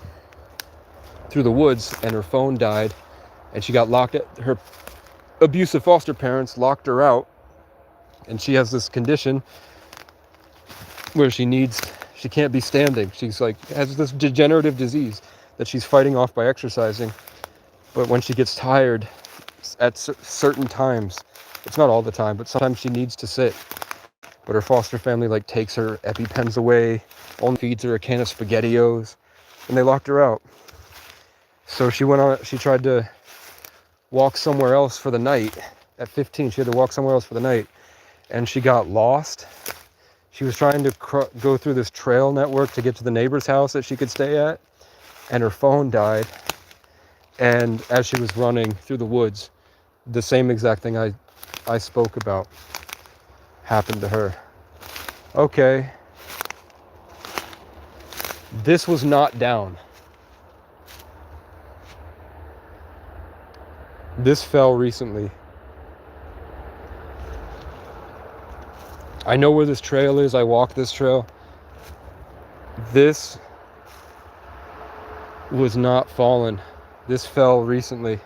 through the woods and her phone died and she got locked at her abusive foster parents locked her out, and she has this condition where she can't be standing. She's like has this degenerative disease that she's fighting off by exercising, but when she gets tired at certain times, it's not all the time, but sometimes she needs to sit. But her foster family like takes her EpiPens away, only feeds her a can of SpaghettiOs, and they locked her out. So she tried to walk somewhere else for the night. At 15, she had to walk somewhere else for the night, and she got lost. She was trying to go through this trail network to get to the neighbor's house that she could stay at, and her phone died. And as she was running through the woods, the same exact thing I spoke about happened to her. Okay. This was not down. This fell recently. I know where this trail is. I walked this trail. This was not fallen. This fell recently.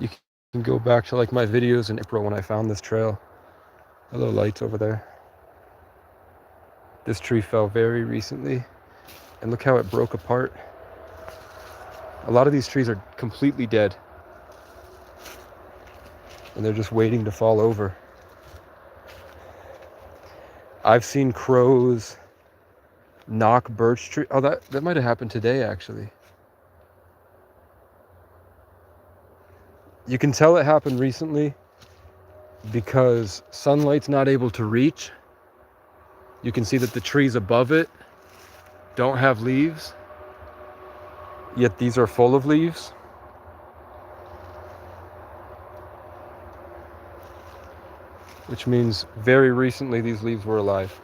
You can go back to like my videos in April when I found this trail. Hello, lights over there. This tree fell very recently, and look how it broke apart. A lot of these trees are completely dead, and they're just waiting to fall over. I've seen crows knock birch tree. Oh, that might have happened today, actually. You can tell it happened recently because sunlight's not able to reach. You can see that the trees above it don't have leaves, yet these are full of leaves. Which means very recently these leaves were alive.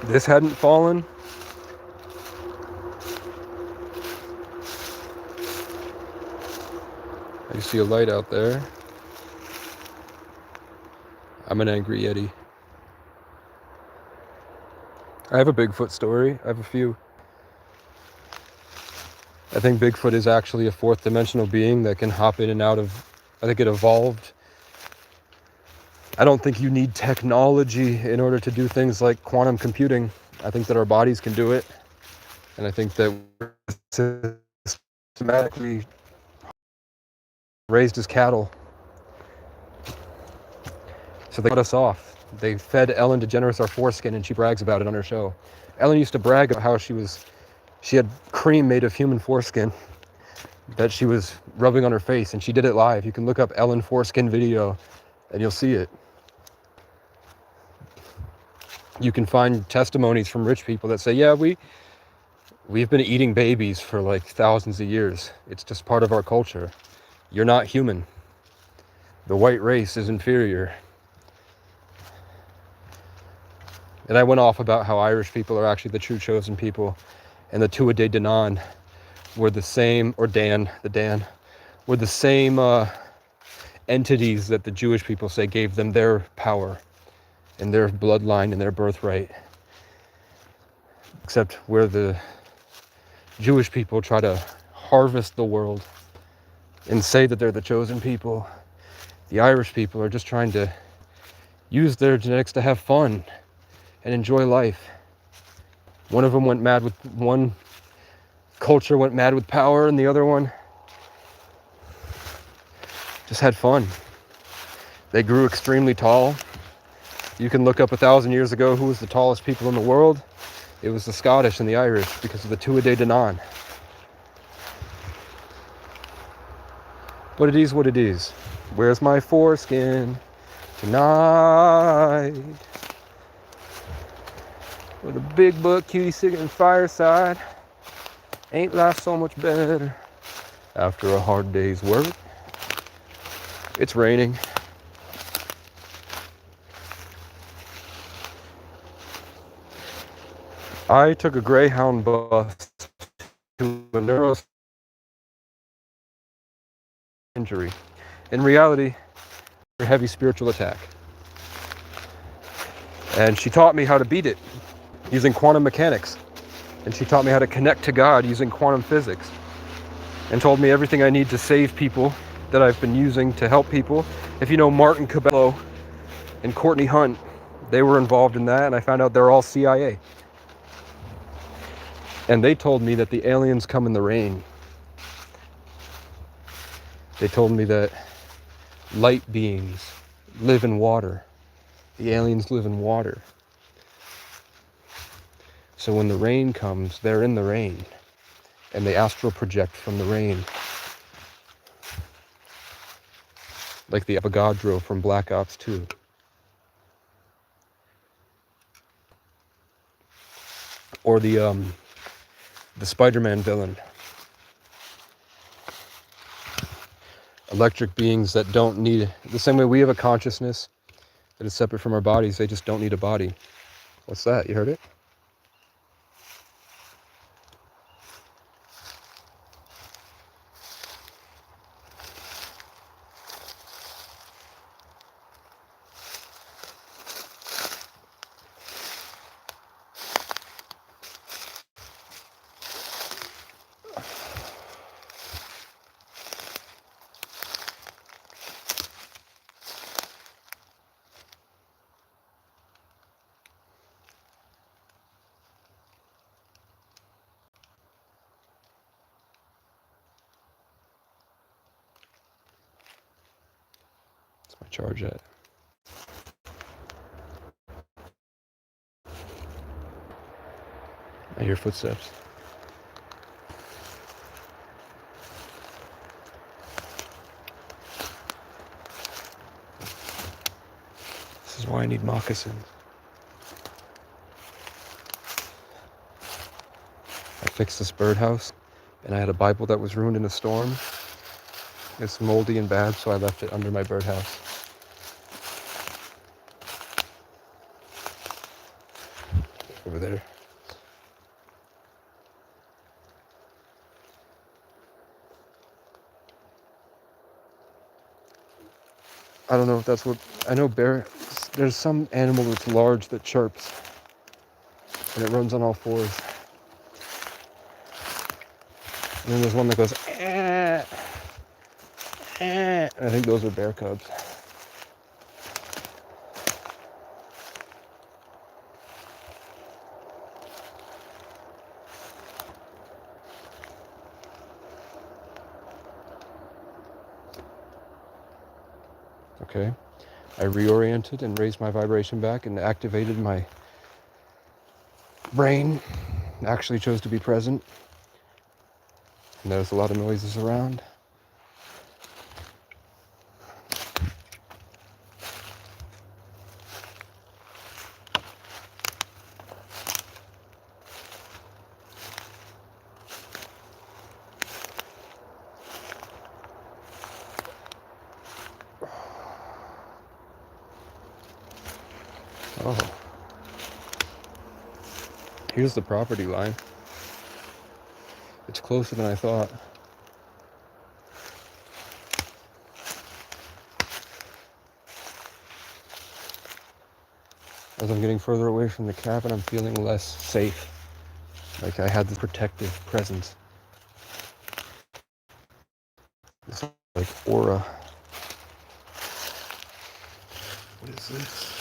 This hadn't fallen. You see a light out there. I'm an angry Yeti. I have a Bigfoot story. I have a few. I think Bigfoot is actually a fourth dimensional being that can hop in and out of, I think it evolved. I don't think you need technology in order to do things like quantum computing. I think that our bodies can do it. And I think that we're systematically raised as cattle. So they cut us off. They fed Ellen DeGeneres our foreskin, and she brags about it on her show. Ellen used to brag about how she had cream made of human foreskin that she was rubbing on her face, and she did it live. You can look up Ellen foreskin video and you'll see it. You can find testimonies from rich people that say, yeah, we've been eating babies for like thousands of years. It's just part of our culture. You're not human. The white race is inferior. And I went off about how Irish people are actually the true chosen people, and the Tuatha De Danann were the same, or Dan, were the same entities that the Jewish people say gave them their power and their bloodline and their birthright. Except where the Jewish people try to harvest the world and say that they're the chosen people, the Irish people are just trying to use their genetics to have fun and enjoy life. One culture went mad with power, and the other one just had fun. They grew extremely tall. You can look up 1,000 years ago who was the tallest people in the world. It was the Scottish and the Irish because of the Tuatha De Danann. But it is what it is. Where's my foreskin tonight? With a big butt cutie sitting in fireside. Ain't life so much better after a hard day's work? It's raining. I took a Greyhound bus to a neuro injury. In reality, a heavy spiritual attack. And she taught me how to beat it using quantum mechanics. And she taught me how to connect to God using quantum physics. And told me everything I need to save people that I've been using to help people. If you know Martin Cabello and Courtney Hunt, they were involved in that, and I found out they're all CIA. And they told me that the aliens come in the rain. They told me that light beings live in water. The aliens live in water. So when the rain comes, they're in the rain. And they astral project from the rain. Like the Avogadro from Black Ops 2. Or the Spider-Man villain. Electric beings that don't need, the same way we have a consciousness that is separate from our bodies, they just don't need a body. What's that? You heard it? That's my charge at. I hear footsteps. This is why I need moccasins. I fixed this birdhouse, and I had a Bible that was ruined in a storm. It's moldy and bad, so I left it under my birdhouse. Over there. I don't know if that's what, I know there's some animal that's large that chirps, and it runs on all fours. And then there's one that goes, eh, eh. I think those are bear cubs. Okay. I reoriented and raised my vibration back and activated my brain. Actually chose to be present. And there's a lot of noises around. Oh. Here's the property line. It's closer than I thought. As I'm getting further away from the cabin, I'm feeling less safe. Like I had the protective presence. This like aura. What is this?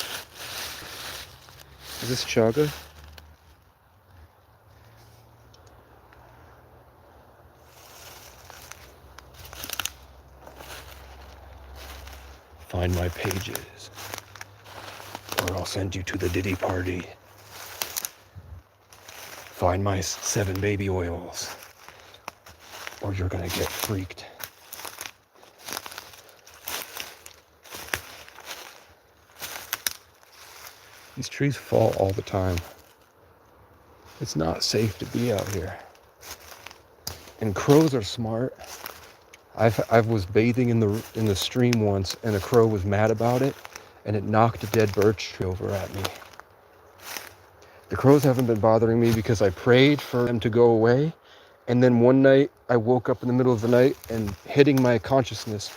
Is this chaga? Find my pages, or I'll send you to the Diddy party. Find my 7 baby oils, or you're gonna get freaked. These trees fall all the time. It's not safe to be out here. And crows are smart. I was bathing in the stream once, and a crow was mad about it, and it knocked a dead birch tree over at me. The crows haven't been bothering me because I prayed for them to go away, and then one night I woke up in the middle of the night, and hitting my consciousness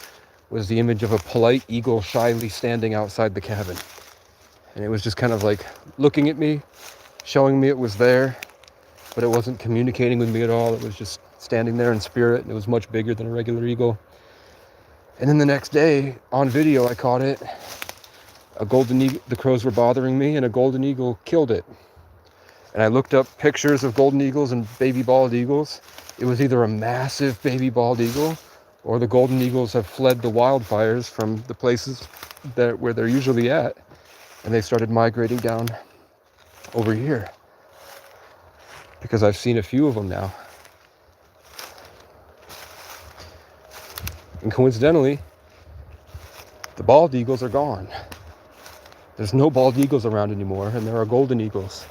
was the image of a polite eagle shyly standing outside the cabin. And it was just kind of like looking at me, showing me it was there, but it wasn't communicating with me at all. It was just standing there in spirit, and it was much bigger than a regular eagle. And then the next day, on video, I caught it. A golden eagle, the crows were bothering me, and a golden eagle killed it. And I looked up pictures of golden eagles and baby bald eagles. It was either a massive baby bald eagle, or the golden eagles have fled the wildfires from the places where they're usually at, and they started migrating down over here. Because I've seen a few of them now. And coincidentally, the bald eagles are gone. There's no bald eagles around anymore, and there are golden eagles.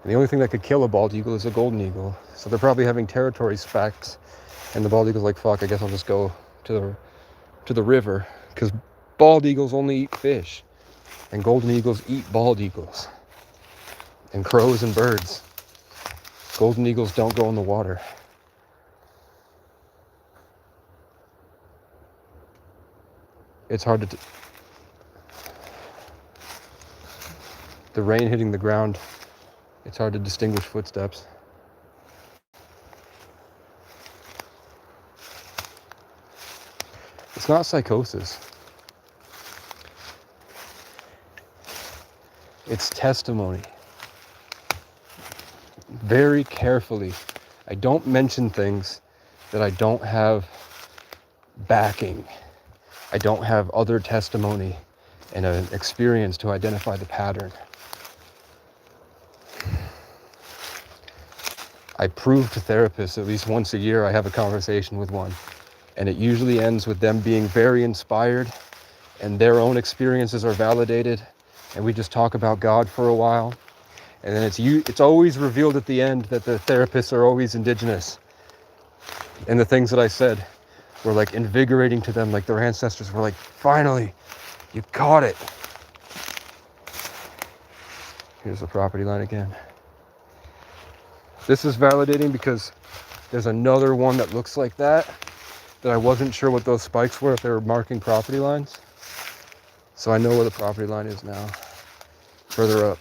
And the only thing that could kill a bald eagle is a golden eagle. So they're probably having territory specs, and the bald eagle's like, fuck, I guess I'll just go to the river, because bald eagles only eat fish, and golden eagles eat bald eagles, and crows and birds. Golden eagles don't go in the water. It's hard to... The rain hitting the ground, it's hard to distinguish footsteps. It's not psychosis. It's testimony. Very carefully, I don't mention things that I don't have backing. I don't have other testimony and an experience to identify the pattern. I prove to therapists at least once a year I have a conversation with one, and it usually ends with them being very inspired, and their own experiences are validated, and we just talk about God for a while. And then it's always revealed at the end that the therapists are always indigenous. And the things that I said were like invigorating to them, like their ancestors were like, finally, you caught it. Here's the property line again. This is validating because there's another one that looks like that I wasn't sure what those spikes were, if they were marking property lines. So I know where the property line is now, further up.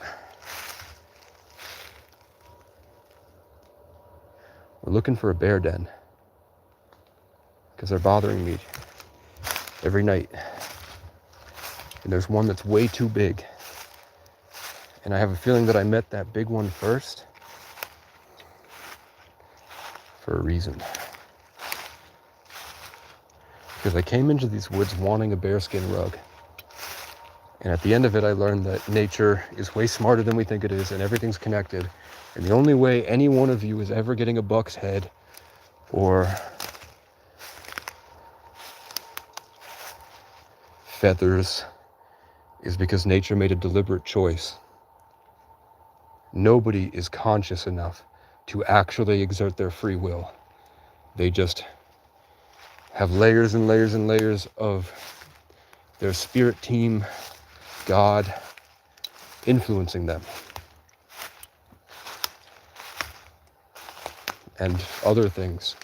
We're looking for a bear den. because they're bothering me every night. And there's one that's way too big. And I have a feeling that I met that big one first for a reason. Because I came into these woods wanting a bearskin rug. And at the end of it, I learned that nature is way smarter than we think it is, and everything's connected. And the only way any one of you is ever getting a buck's head or feathers is because nature made a deliberate choice. Nobody is conscious enough to actually exert their free will. They just have layers and layers and layers of their spirit team, God, influencing them. And other things.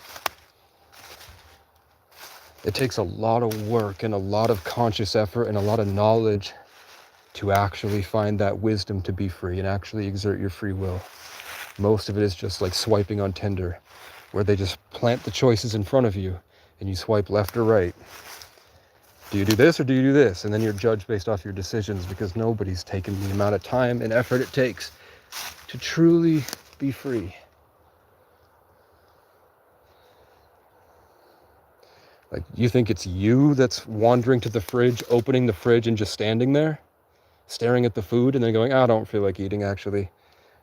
It takes a lot of work and a lot of conscious effort and a lot of knowledge to actually find that wisdom to be free and actually exert your free will. Most of it is just like swiping on Tinder, where they just plant the choices in front of you and you swipe left or right. Do you do this or do you do this? And then you're judged based off your decisions, because nobody's taken the amount of time and effort it takes to truly be free. Like, you think it's you that's wandering to the fridge, opening the fridge and just standing there, staring at the food and then going, I don't feel like eating actually.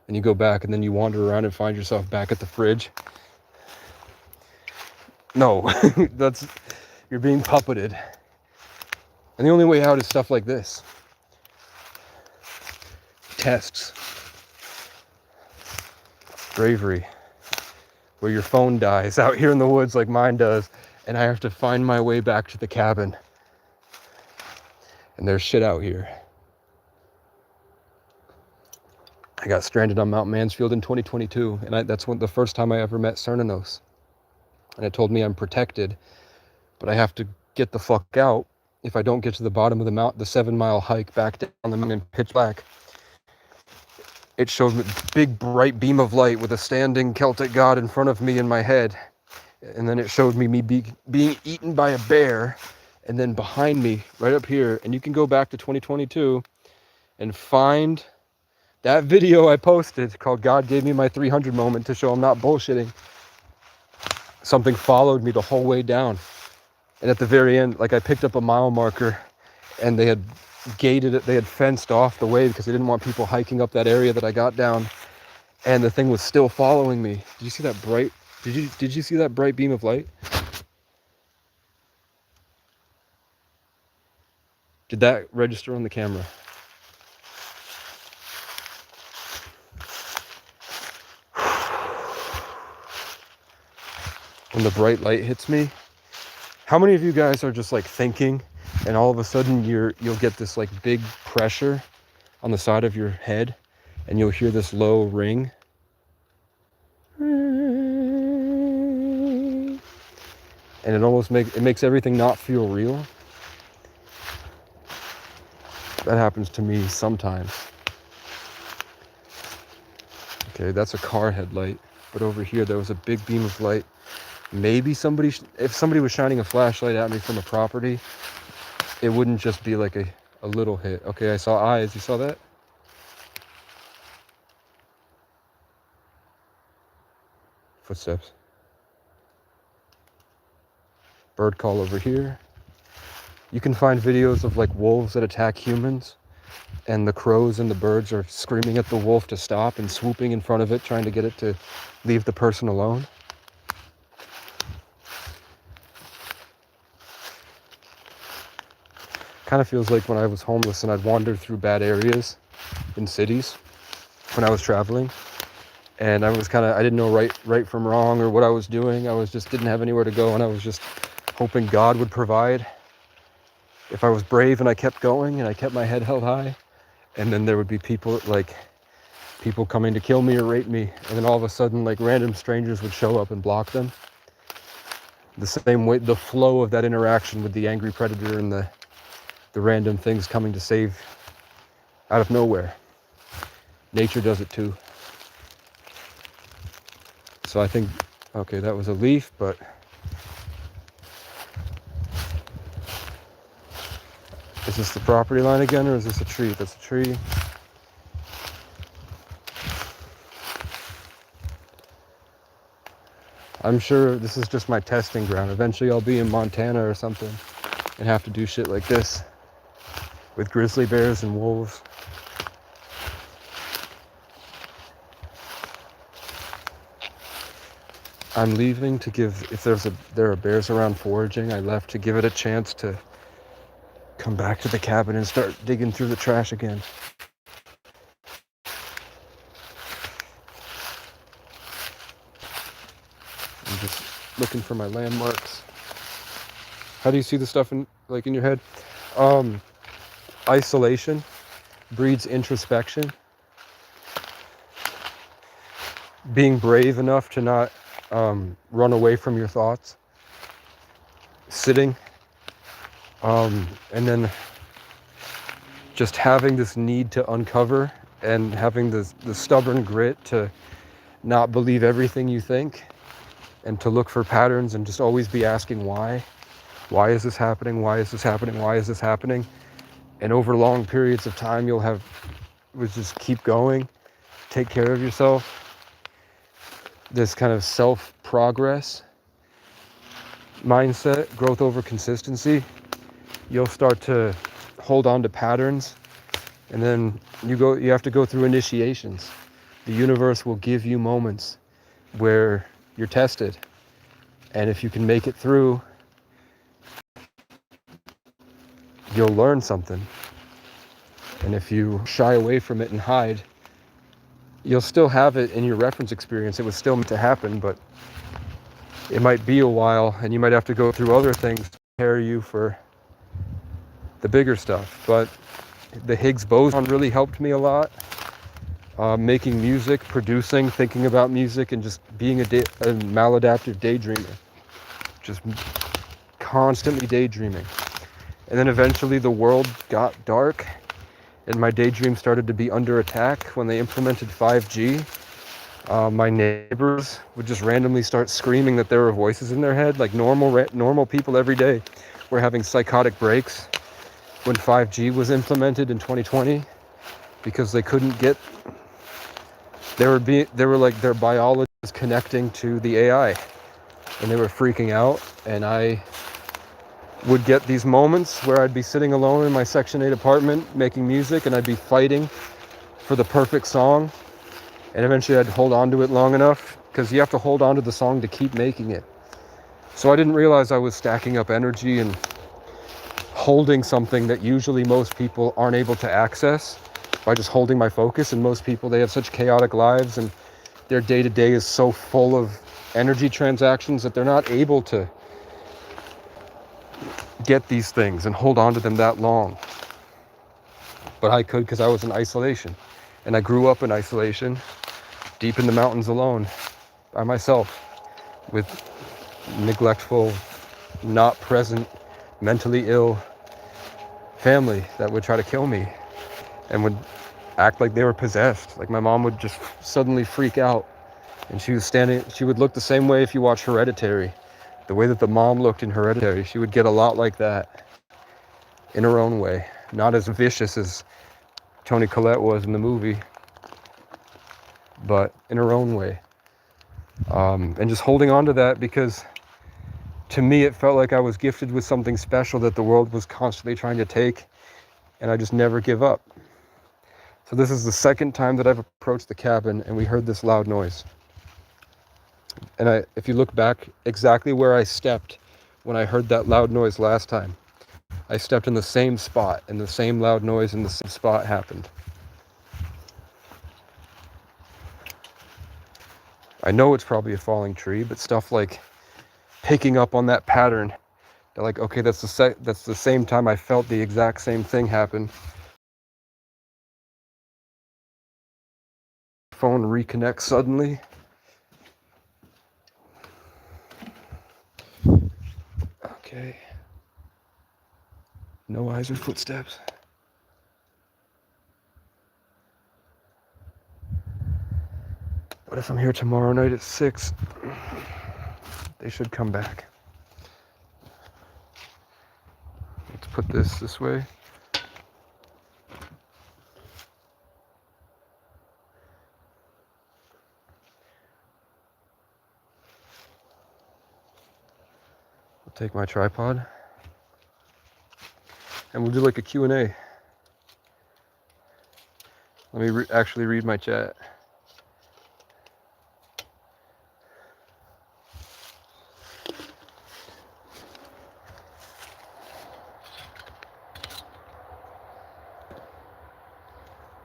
And you go back and then you wander around and find yourself back at the fridge. No, you're being puppeted. And the only way out is stuff like this. Tests. Bravery. Where your phone dies out here in the woods like mine does, and I have to find my way back to the cabin. And there's shit out here. I got stranded on Mount Mansfield in 2022, and that's the first time I ever met Cernunnos. And it told me I'm protected, but I have to get the fuck out. If I don't get to the bottom of the mountain, the 7-mile hike back down the mountain in pitch black, it showed me a big bright beam of light with a standing Celtic god in front of me in my head. And then it showed me being eaten by a bear, and then behind me, right up here, and you can go back to 2022 and find that video I posted called God Gave Me My 300 Moment to show I'm not bullshitting. Something followed me the whole way down. And at the very end, like, I picked up a mile marker and they had gated it, they had fenced off the way because they didn't want people hiking up that area that I got down. And the thing was still following me. Did you see that bright, did you see that bright beam of light? Did that register on the camera? When the bright light hits me, how many of you guys are just like thinking and all of a sudden you'll get this like big pressure on the side of your head and you'll hear this low ring? And it almost makes everything not feel real. That happens to me sometimes. Okay, that's a car headlight, but over here there was a big beam of light. Maybe if somebody was shining a flashlight at me from a property, it wouldn't just be like a little hit. Okay, I saw eyes. You saw that? Footsteps. Bird call over here. You can find videos of like wolves that attack humans, and the crows and the birds are screaming at the wolf to stop and swooping in front of it, trying to get it to leave the person alone. Kind of feels like when I was homeless and I'd wandered through bad areas in cities when I was traveling, and I didn't know right from wrong or what I was doing. Didn't have anywhere to go, and I was just hoping God would provide if I was brave and I kept going and I kept my head held high. And then there would be people coming to kill me or rape me, and then all of a sudden like random strangers would show up and block them. The same way, the flow of that interaction with the angry predator and the random things coming to save out of nowhere. Nature does it too. So I think, okay, that was a leaf, but Is this the property line again, or is this a tree? That's a tree. I'm sure this is just my testing ground. Eventually I'll be in Montana or something and have to do shit like this with grizzly bears and wolves. I'm leaving to give, if there are bears around foraging, I left to give it a chance to come back to the cabin and start digging through the trash again. I'm just looking for my landmarks. How do you see the stuff in your head? Isolation breeds introspection. Being brave enough to not run away from your thoughts. Sitting. And then just having this need to uncover and having the stubborn grit to not believe everything you think and to look for patterns and just always be asking why. Why is this happening? Why is this happening? Why is this happening? And over long periods of time, just keep going, take care of yourself. This kind of self-progress mindset, growth over consistency, you'll start to hold on to patterns, and then you have to go through initiations. The universe will give you moments where you're tested, and if you can make it through, you'll learn something. And if you shy away from it and hide, you'll still have it in your reference experience. It was still meant to happen, but it might be a while, and you might have to go through other things to prepare you for the bigger stuff. But the Higgs boson really helped me a lot. Making music, producing, thinking about music, and just being a maladaptive daydreamer. Just constantly daydreaming. And then eventually the world got dark, and my daydream started to be under attack when they implemented 5G. My neighbors would just randomly start screaming that there were voices in their head, like normal people every day were having psychotic breaks when 5G was implemented in 2020 because they couldn't get. They were like their biology was connecting to the AI, and they were freaking out. And I would get these moments where I'd be sitting alone in my Section 8 apartment making music, and I'd be fighting for the perfect song, and eventually I'd hold on to it long enough, because you have to hold on to the song to keep making it. So I didn't realize I was stacking up energy and holding something that usually most people aren't able to access by just holding my focus. And most people, they have such chaotic lives, and their day-to-day is so full of energy transactions that they're not able to get these things and hold on to them that long. But I could, because I was in isolation, and I grew up in isolation, deep in the mountains alone, by myself, with neglectful, not present, mentally ill family that would try to kill me and would act like they were possessed. Like my mom would just suddenly freak out, and she would look the same way if you watch Hereditary. The way that the mom looked in Hereditary, she would get a lot like that in her own way. Not as vicious as Toni Collette was in the movie, but in her own way. And just holding on to that, because to me it felt like I was gifted with something special that the world was constantly trying to take, and I just never give up. So this is the second time that I've approached the cabin, and we heard this loud noise. And if you look back exactly where I stepped when I heard that loud noise last time, I stepped in the same spot, and the same loud noise in the same spot happened. I know it's probably a falling tree, but stuff like picking up on that pattern, they're like, okay, that's the same time I felt the exact same thing happen. Phone reconnects suddenly. Okay. No eyes or footsteps. But if I'm here tomorrow night at 6, they should come back. Let's put this way. take my tripod and we'll do like a Q&A. Let me actually read my chat.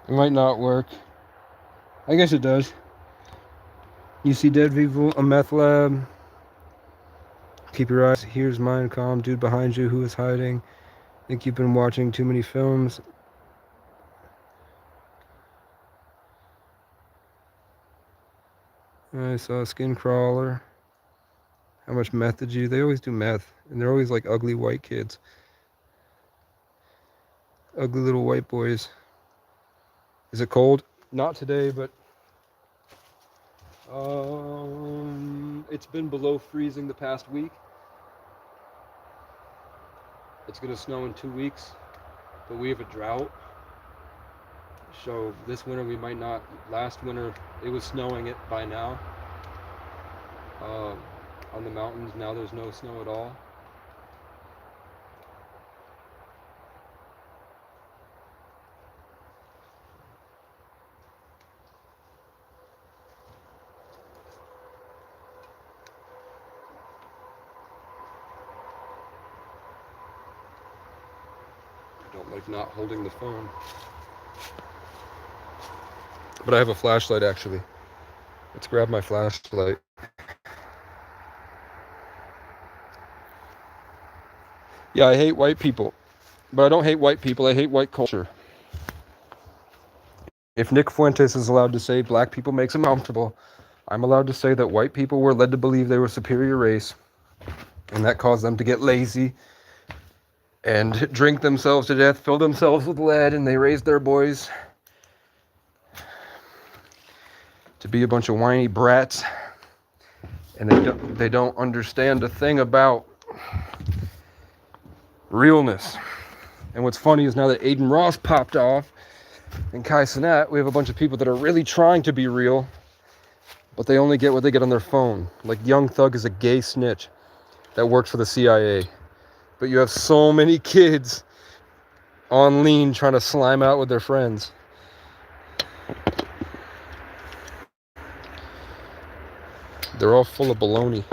It might not work. I guess it does. You see dead people, a meth lab. Keep your eyes. Here's mine. Calm. Dude behind you who is hiding. Think you've been watching too many films. I saw a skin crawler. How much meth did you? They always do meth. And they're always like ugly white kids. Ugly little white boys. Is it cold? Not today, but it's been below freezing the past week. It's gonna snow in 2 weeks, but we have a drought. So this winter we might not. Last winter it was snowing it by now. On the mountains now there's no snow at all. I don't like not holding the phone. But I have a flashlight actually. Let's grab my flashlight. Yeah, I hate white people. But I don't hate white people, I hate white culture. If Nick Fuentes is allowed to say black people makes him comfortable, I'm allowed to say that white people were led to believe they were a superior race, and that caused them to get lazy and drink themselves to death, fill themselves with lead, and they raised their boys to be a bunch of whiny brats, and they don't understand a thing about realness. And what's funny is now that Aiden Ross popped off and Kai Cenat, we have a bunch of people that are really trying to be real, but they only get what they get on their phone. Like Young Thug is a gay snitch that works for the CIA. But you have so many kids on lean trying to slime out with their friends. They're all full of baloney.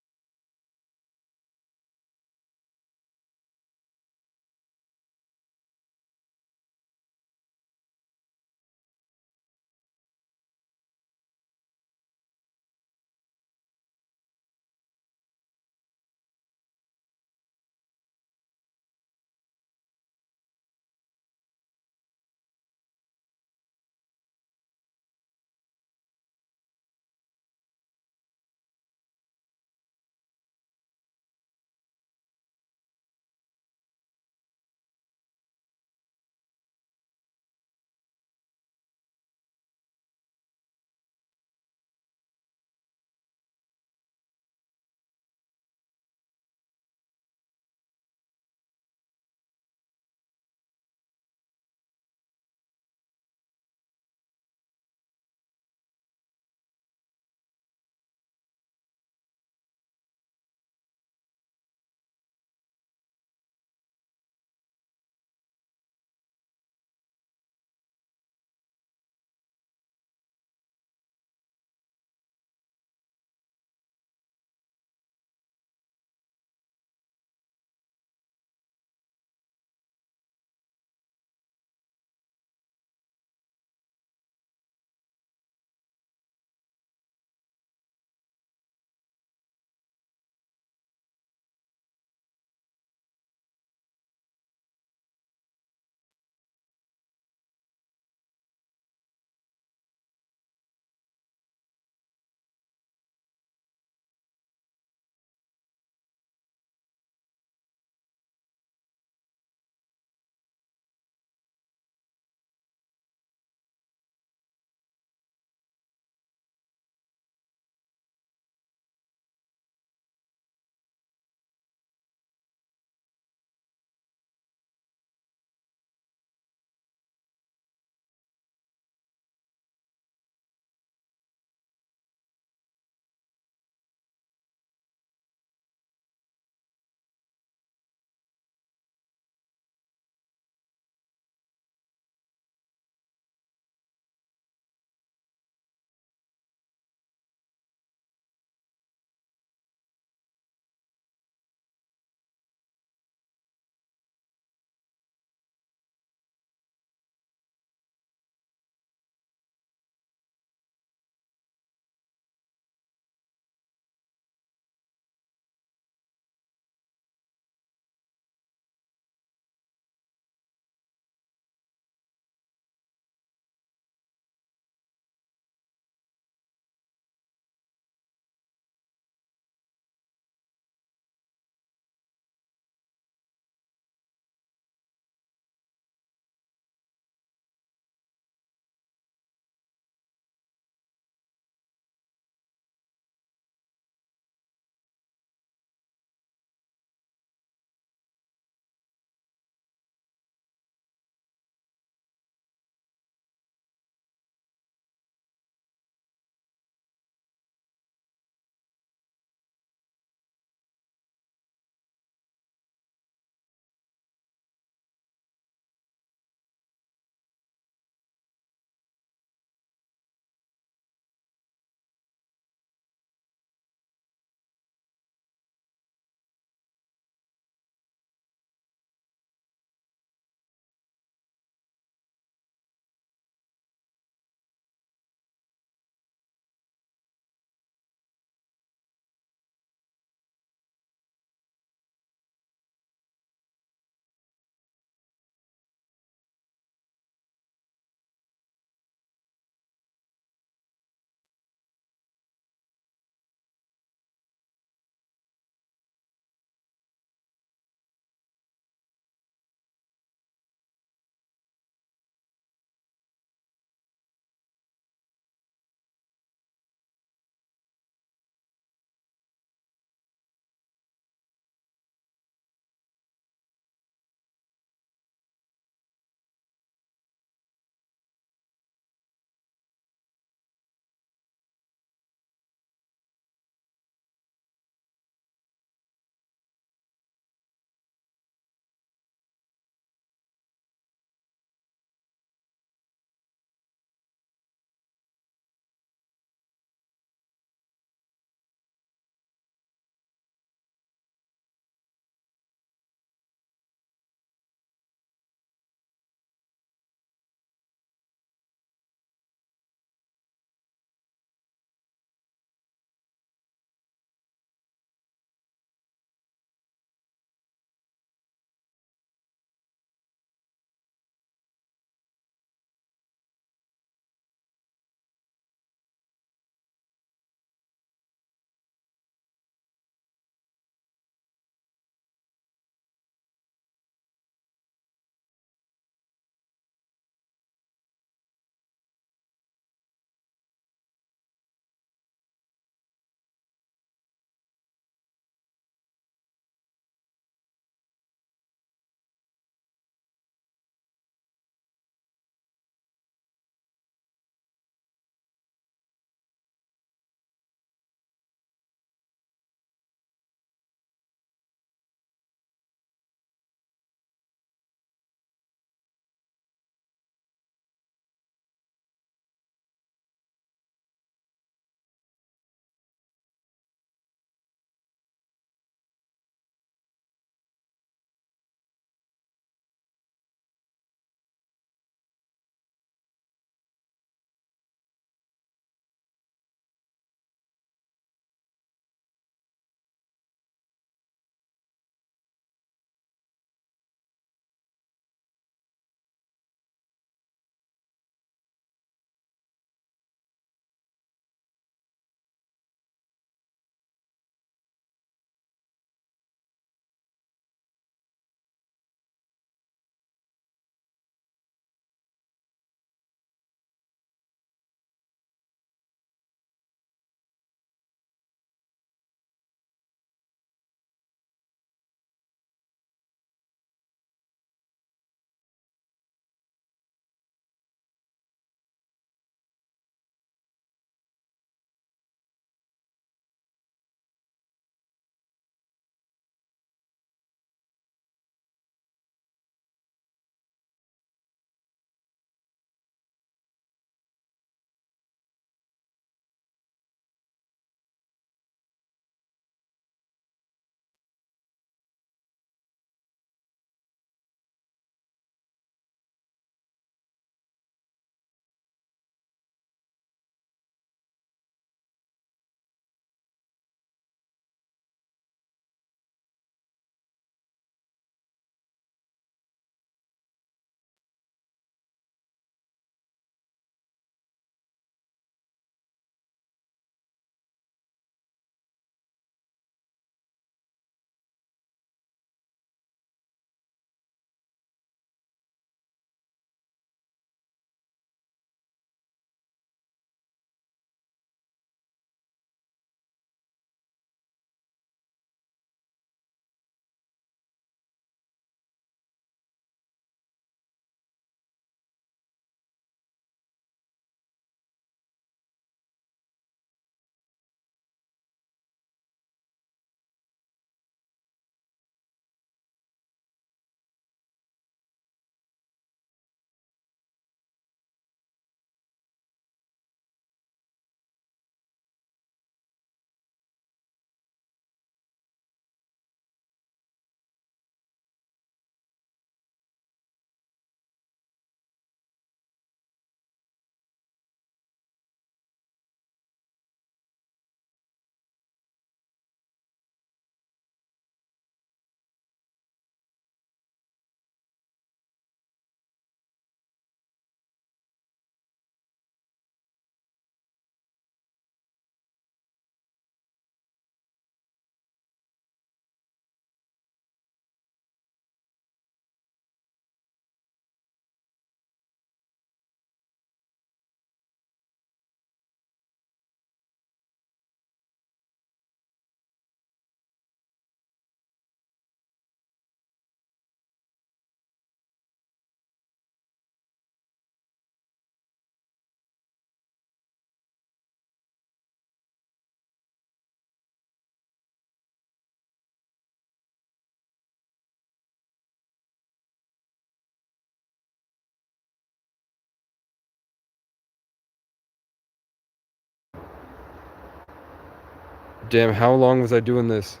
Damn, how long was I doing this?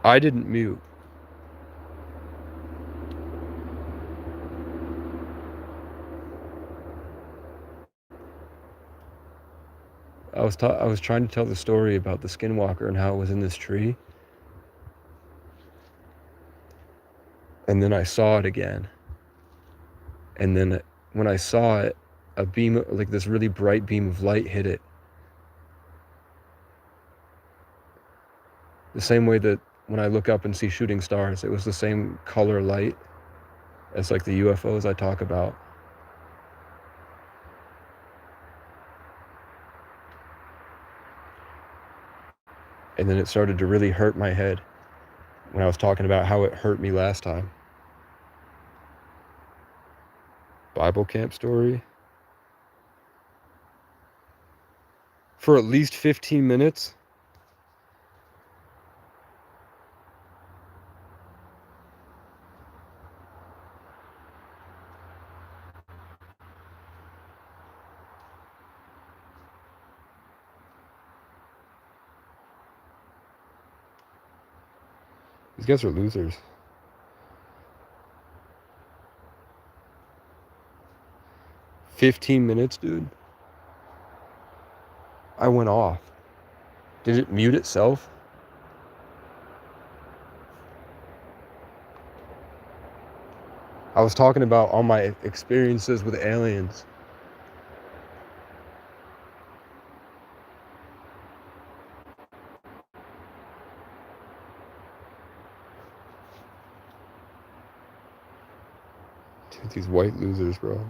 I didn't mute. I was trying to tell the story about the skinwalker and how it was in this tree. And then I saw it again. And then when I saw it, a beam, like this really bright beam of light hit it. The same way that when I look up and see shooting stars, it was the same color light as like the UFOs I talk about. And then it started to really hurt my head when I was talking about how it hurt me last time. Bible camp story. For at least 15 minutes. These guys are losers. $15, dude. I went off. Did it mute itself? I was talking about all my experiences with aliens. Dude, these white losers, bro.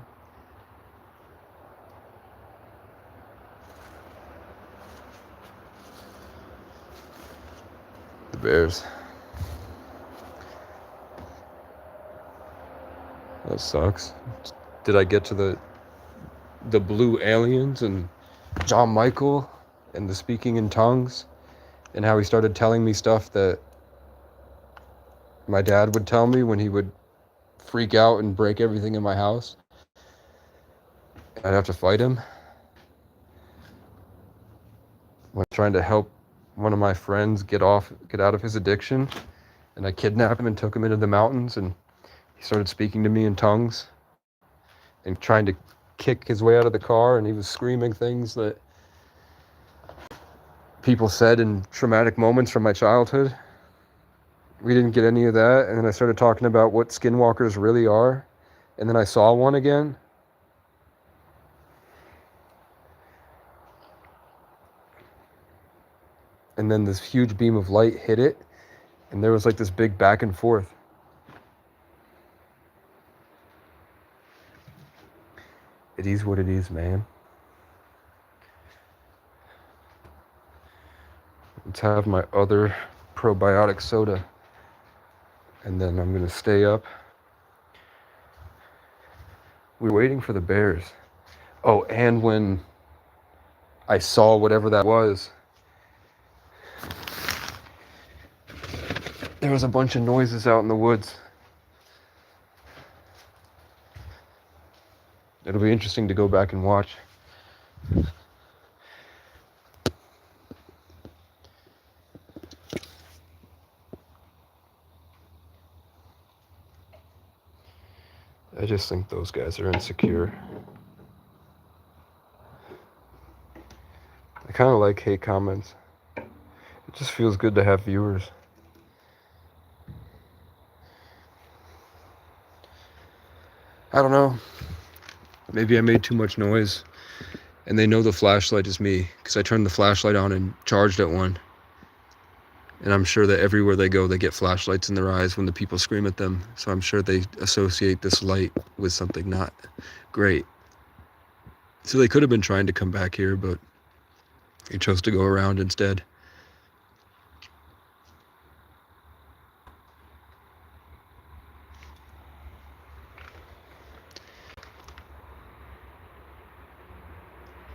The Bears. That sucks. Did I get to the blue aliens and John Michael and the speaking in tongues and how he started telling me stuff that my dad would tell me when he would freak out and break everything in my house? I'd have to fight him. When trying to help one of my friends get out of his addiction, and I kidnapped him and took him into the mountains, and he started speaking to me in tongues and trying to kick his way out of the car, and he was screaming things that people said in traumatic moments from my childhood. We didn't get any of that, and then I started talking about what skinwalkers really are, and then I saw one again. And then this huge beam of light hit it, and there was like this big back and forth. It is what it is, man. Let's have my other probiotic soda, and then I'm gonna stay up. We're waiting for the Bears. Oh, and when I saw whatever that was, there was a bunch of noises out in the woods. It'll be interesting to go back and watch. I just think those guys are insecure. I kind of like hate comments. It just feels good to have viewers. I don't know. Maybe I made too much noise, and they know the flashlight is me, because I turned the flashlight on and charged at one. And I'm sure that everywhere they go, they get flashlights in their eyes when the people scream at them. So I'm sure they associate this light with something not great. So they could have been trying to come back here, but they chose to go around instead.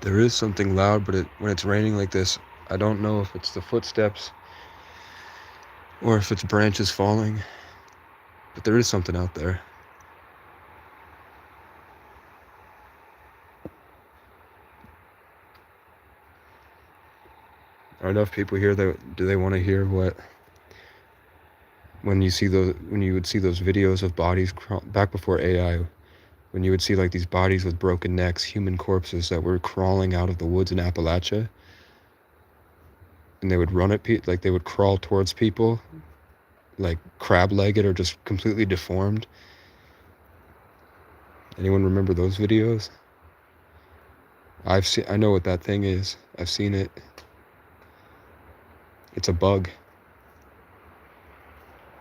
There is something loud, but when it's raining like this, I don't know if it's the footsteps or if it's branches falling, but there is something out there. Are enough people here that do they want to hear what when you would see those videos of bodies back before AI, when you would see like these bodies with broken necks, human corpses that were crawling out of the woods in Appalachia, and they would run at people, like they would crawl towards people, like crab-legged or just completely deformed. Anyone remember those videos? I know what that thing is. I've seen it. It's a bug.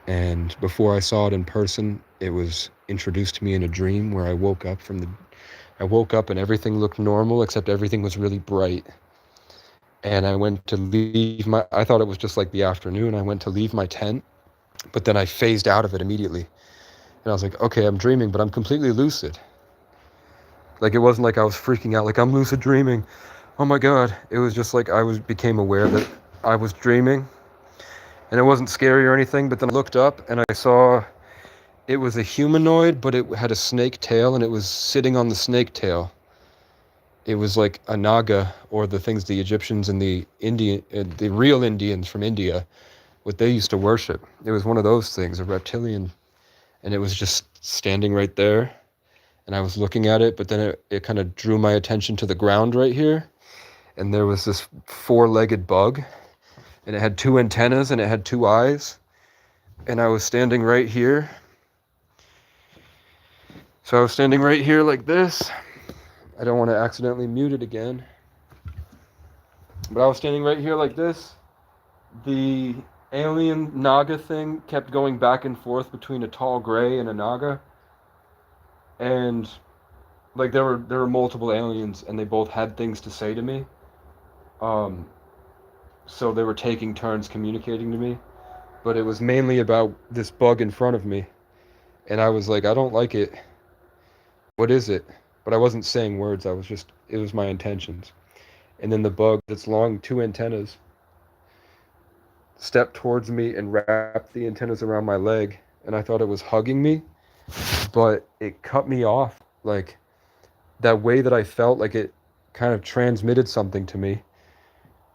And before I saw it in person, it was introduced to me in a dream where I woke up and everything looked normal except everything was really bright. And I went to leave I thought it was just like the afternoon. I went to leave my tent, but then I phased out of it immediately. And I was like, okay, I'm dreaming, but I'm completely lucid. Like, it wasn't like I was freaking out, like I'm lucid dreaming. Oh my God. It was just like became aware that I was dreaming, and it wasn't scary or anything. But then I looked up and I saw it was a humanoid, but it had a snake tail, and it was sitting on the snake tail. It was like a Naga, or the things the Egyptians and the real Indians from India, what they used to worship. It was one of those things, a reptilian, and it was just standing right there. And I was looking at it, but then it kind of drew my attention to the ground right here. And there was this 4-legged bug, and it had 2 antennas and it had 2 eyes. And I was standing right here. So I was standing right here like this. I don't want to accidentally mute it again. But I was standing right here like this. The alien Naga thing kept going back and forth between a tall gray and a Naga. And like there were multiple aliens, and they both had things to say to me. So they were taking turns communicating to me, but it was mainly about this bug in front of me. And I was like, I don't like it. What is it? But I wasn't saying words. It was my intentions. And then the bug, its long 2 antennas, stepped towards me and wrapped the antennas around my leg. And I thought it was hugging me, but it cut me off. Like, that way that I felt, like it kind of transmitted something to me,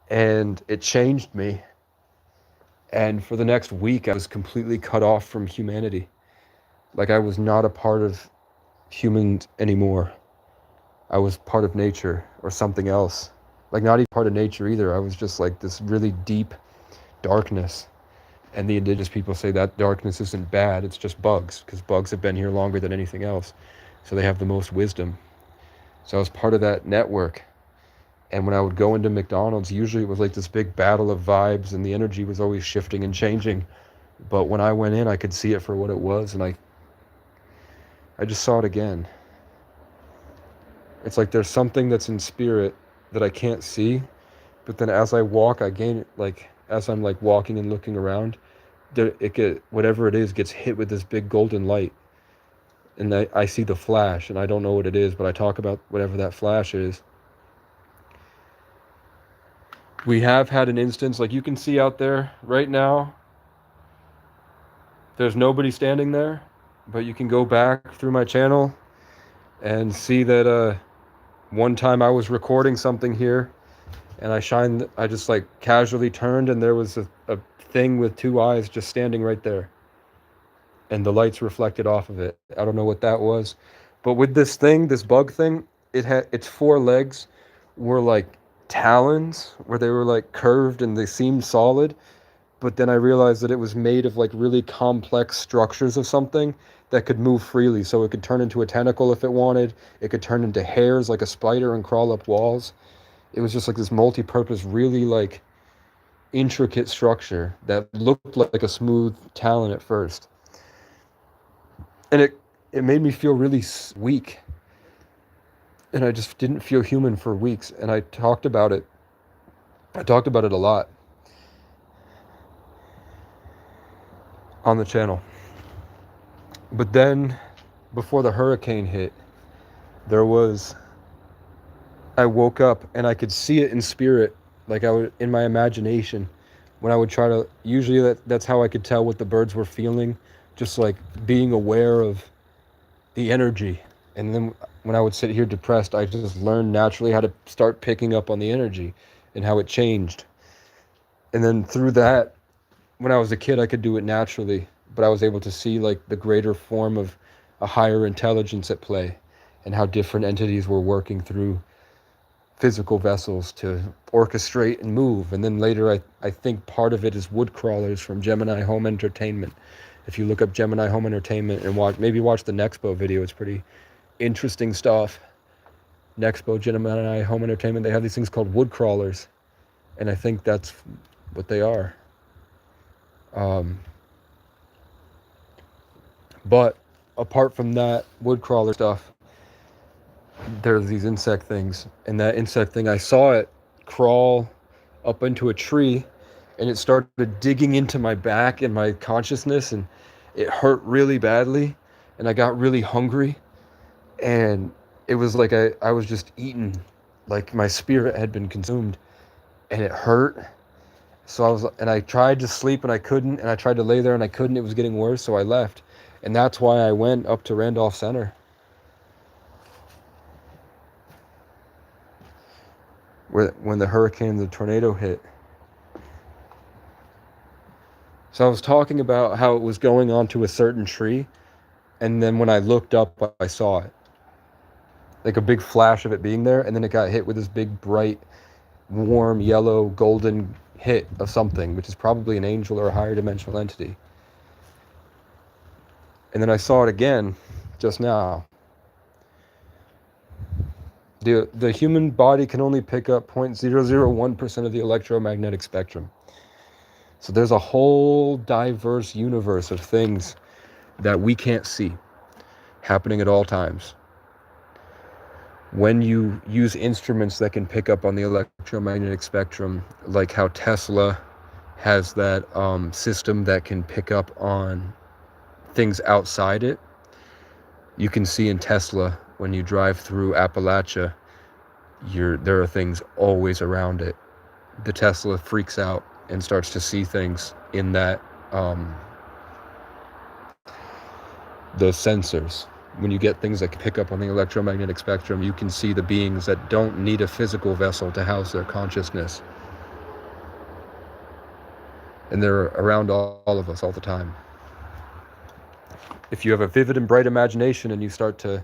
and it changed me. And for the next week, I was completely cut off from humanity. Like, I was not a part of humans anymore. I was part of nature or something else. Like, not even part of nature either. I was just like this really deep darkness. And the indigenous people say that darkness isn't bad, it's just bugs, because bugs have been here longer than anything else. So they have the most wisdom. So I was part of that network. And when I would go into McDonald's, usually it was like this big battle of vibes, and the energy was always shifting and changing. But when I went in, I could see it for what it was, and I just saw it again. It's like there's something that's in spirit that I can't see, but then as I walk, I gain it. Like, as I'm like walking and looking around, whatever it is gets hit with this big golden light. And I see the flash, and I don't know what it is, but I talk about whatever that flash is. We have had an instance, like you can see out there right now, there's nobody standing there, but you can go back through my channel and see that one time I was recording something here, and I just like casually turned, and there was a thing with 2 eyes just standing right there. And the lights reflected off of it. I don't know what that was. But with this bug thing, its 4 legs were like talons, where they were like curved and they seemed solid. But then I realized that it was made of like really complex structures of something that could move freely. So it could turn into a tentacle if it wanted. It could turn into hairs like a spider and crawl up walls. It was just like this multi-purpose, really like intricate structure that looked like a smooth talon at first. And it made me feel really weak. And I just didn't feel human for weeks. And I talked about it. I talked about it a lot on the channel. But then, before the hurricane hit, I woke up and I could see it in spirit. Like in my imagination, when I would try to, usually that's how I could tell what the birds were feeling. Just like being aware of the energy. And then when I would sit here depressed, I just learned naturally how to start picking up on the energy and how it changed. And then through that, when I was a kid, I could do it naturally, but I was able to see like the greater form of a higher intelligence at play and how different entities were working through physical vessels to orchestrate and move. And then later, I think part of it is wood crawlers from Gemini Home Entertainment. If you look up Gemini Home Entertainment and watch the Nexpo video, it's pretty interesting stuff. Nexpo, Gemini Home Entertainment, they have these things called wood crawlers, and I think that's what they are. But apart from that wood crawler stuff, there's these insect things, and that insect thing, I saw it crawl up into a tree, and it started digging into my back and my consciousness, and it hurt really badly, and I got really hungry, and it was like I was just eaten, like my spirit had been consumed, and it hurt. So I tried to sleep and I couldn't, and I tried to lay there and I couldn't. It was getting worse, so I left. And that's why I went up to Randolph Center, when the hurricane, the tornado hit. So I was talking about how it was going onto a certain tree, and then when I looked up, I saw it. Like a big flash of it being there, and then it got hit with this big, bright, warm, yellow, golden hit of something, which is probably an angel or a higher dimensional entity. And then I saw it again just now. The human body can only pick up 0.001% of the electromagnetic spectrum. So there's a whole diverse universe of things that we can't see happening at all times. When you use instruments that can pick up on the electromagnetic spectrum, like how Tesla has that system that can pick up on things outside it, you can see in Tesla, when you drive through Appalachia, there are things always around it. The Tesla freaks out and starts to see things in that, those sensors. When you get things that can pick up on the electromagnetic spectrum, you can see the beings that don't need a physical vessel to house their consciousness. And they're around all of us all the time. If you have a vivid and bright imagination and you start to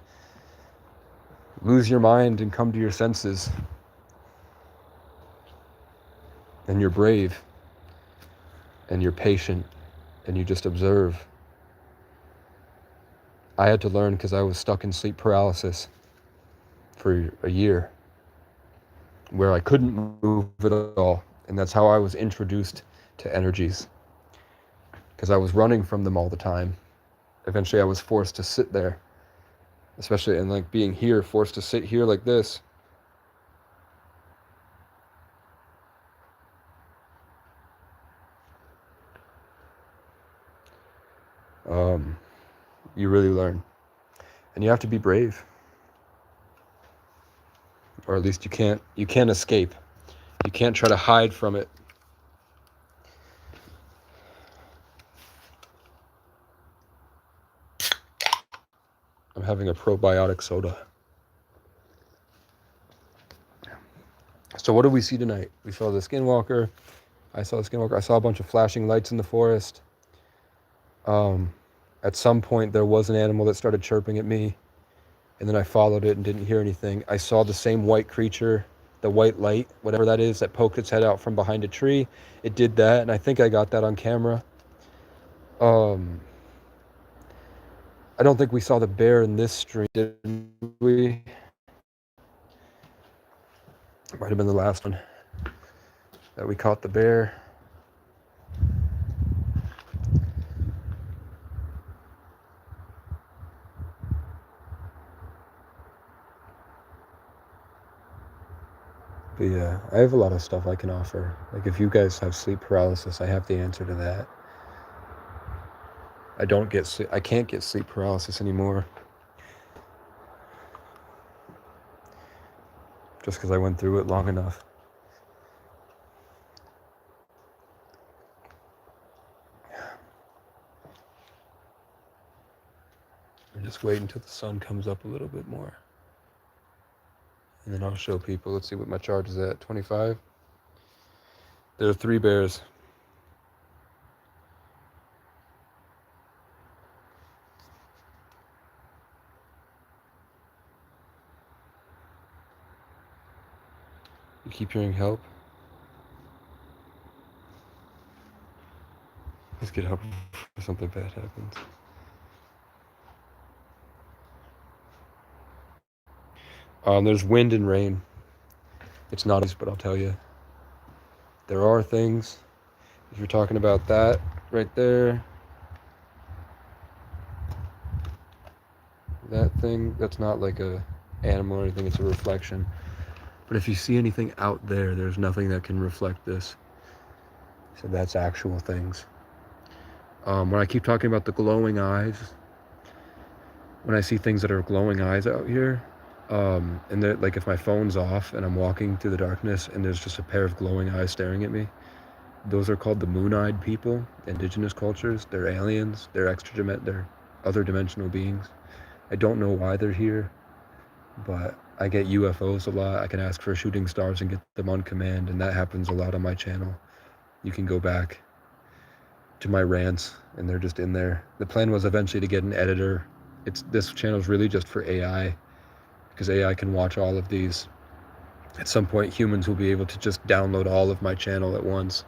lose your mind and come to your senses, and you're brave, and you're patient, and you just observe. I had to learn because I was stuck in sleep paralysis for a year, where I couldn't move at all, and that's how I was introduced to energies, because I was running from them all the time. Eventually I was forced to sit there, especially in like being here, forced to sit here like this. You really learn, and you have to be brave, or at least you can't escape. You can't try to hide from it. I'm having a probiotic soda. So what do we see tonight? We saw the skinwalker. I saw the skinwalker. I saw a bunch of flashing lights in the forest. At some point there was an animal that started chirping at me, and then I followed it and didn't hear anything. I saw the same white creature, the white light, whatever that is, that poked its head out from behind a tree. It did that, and I think I got that on camera. I don't think we saw the bear in this stream, did we? It might have been the last one that we caught the bear. But yeah, I have a lot of stuff I can offer. Like if you guys have sleep paralysis, I have the answer to that. I can't get sleep paralysis anymore. Just because I went through it long enough. I'm just waiting until the sun comes up a little bit more. And then I'll show people. Let's see what my charge is at, 25. There are 3 bears. You keep hearing help. Let's get help before something bad happens. There's wind and rain. It's not as, but I'll tell you. There are things. If you're talking about that right there, that thing, that's not like a animal or anything, it's a reflection. But if you see anything out there, there's nothing that can reflect this. So that's actual things. When I keep talking about the glowing eyes, when I see things that are glowing eyes out here, and that, like, if my phone's off and I'm walking through the darkness and there's just a pair of glowing eyes staring at me, those are called the moon-eyed people, indigenous cultures. They're aliens. They're they're other dimensional beings. I don't know why they're here, but I get UFOs a lot. I can ask for shooting stars and get them on command, and that happens a lot on my channel. You can go back to my rants, and they're just in there. The plan was eventually to get an editor. This channel's really just for AI, because AI can watch all of these. At some point, humans will be able to just download all of my channel at once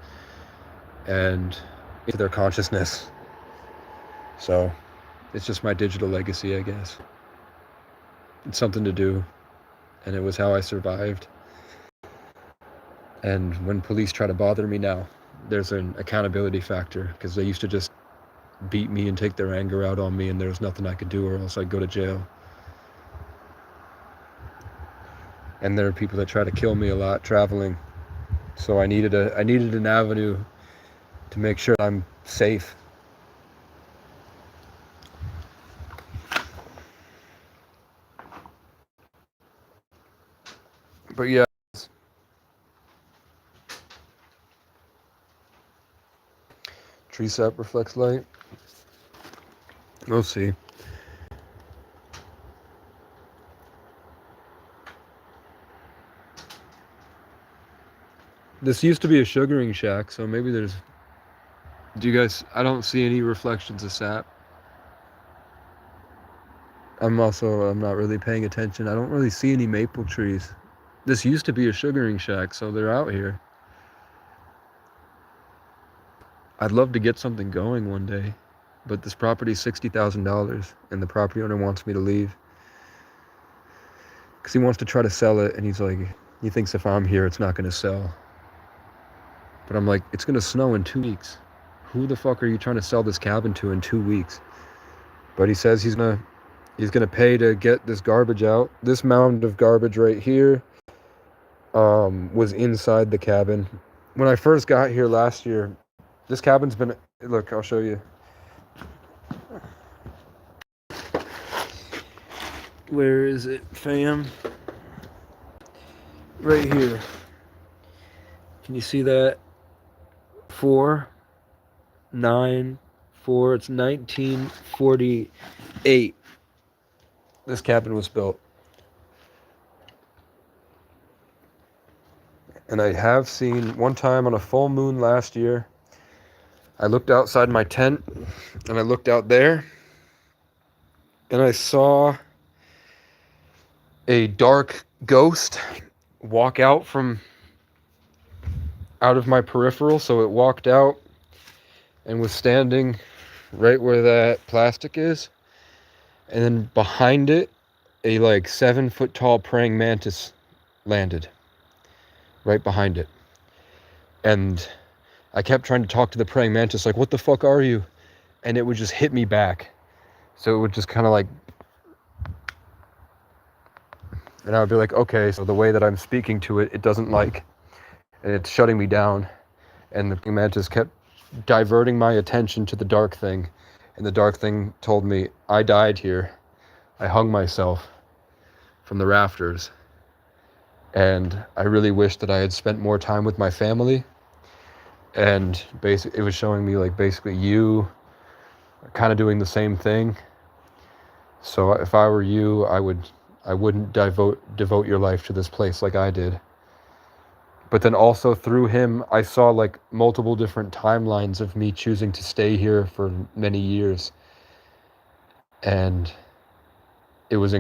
and into their consciousness. So it's just my digital legacy, I guess. It's something to do, and it was how I survived. And when police try to bother me now, there's an accountability factor, because they used to just beat me and take their anger out on me, and there was nothing I could do, or else I'd go to jail. And there are people that try to kill me a lot traveling. So I needed an avenue to make sure I'm safe. But yeah. Tree sap reflects light. We'll see. This used to be a sugaring shack, so maybe there's... I don't see any reflections of sap. I'm not really paying attention. I don't really see any maple trees. This used to be a sugaring shack, so they're out here. I'd love to get something going one day, but this property's $60,000, and the property owner wants me to leave. Because he wants to try to sell it, and he thinks if I'm here, it's not going to sell. But I'm like, it's going to snow in 2 weeks. Who the fuck are you trying to sell this cabin to in 2 weeks? But he says he's gonna pay to get this garbage out. This mound of garbage right here was inside the cabin. When I first got here last year, this cabin's been... Look, I'll show you. Where is it, fam? Right here. Can you see that? 4, 9, 4. It's 1948. This cabin was built. And I have seen one time on a full moon last year, I looked outside my tent and I looked out there and I saw a dark ghost walk out of my peripheral. So it walked out and was standing right where that plastic is, and then behind it a 7-foot tall praying mantis landed right behind it. And I kept trying to talk to the praying mantis, like, what the fuck are you? And it would just hit me back. So it would just kind of and I would be like, okay, so the way that I'm speaking to it, it doesn't like, and it's shutting me down. And the praying mantis kept diverting my attention to the dark thing. And the dark thing told me, I died here. I hung myself from the rafters. And I really wish that I had spent more time with my family. And basically, it was showing me basically you kind of doing the same thing. So if I were you, I wouldn't devote your life to this place like I did. But then also through him, I saw like multiple different timelines of me choosing to stay here for many years. And it was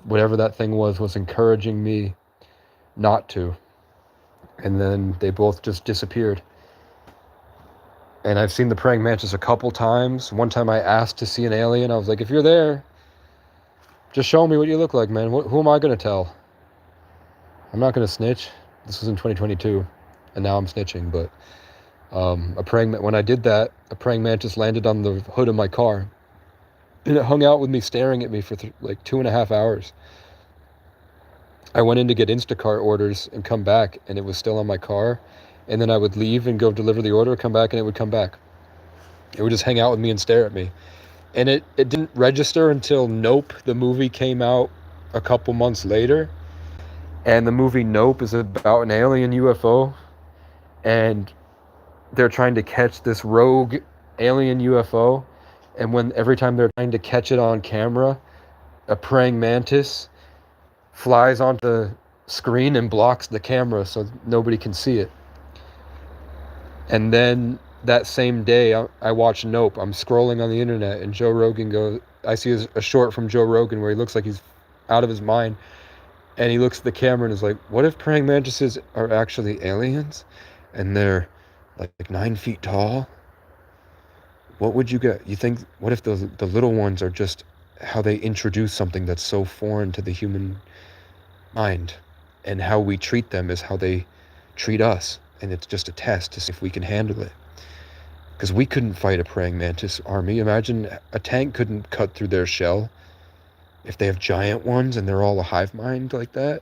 whatever that thing was encouraging me not to. And then they both just disappeared. And I've seen the praying mantis a couple times. One time I asked to see an alien. I was like, if you're there, just show me what you look like, man. Who am I going to tell? I'm not going to snitch. This was in 2022, and now I'm snitching. But when I did that, a praying mantis landed on the hood of my car. And it hung out with me, staring at me for like 2.5 hours. I went in to get Instacart orders and come back, and it was still on my car. And then I would leave and go deliver the order, come back, and it would come back. It would just hang out with me and stare at me. And it didn't register until Nope, the movie, came out a couple months later. And the movie Nope is about an alien UFO. And they're trying to catch this rogue alien UFO. And every time they're trying to catch it on camera, a praying mantis flies onto the screen and blocks the camera so nobody can see it. And then that same day, I watched Nope. I'm scrolling on the internet, and Joe Rogan goes, I see a short from Joe Rogan where he looks like he's out of his mind. And he looks at the camera and is like, what if praying mantises are actually aliens? And they're like 9 feet tall? What would you get? You think, what if the little ones are just how they introduce something that's so foreign to the human mind? And how we treat them is how they treat us. And it's just a test to see if we can handle it. Because we couldn't fight a praying mantis army. Imagine a tank couldn't cut through their shell. If they have giant ones and they're all a hive mind like that.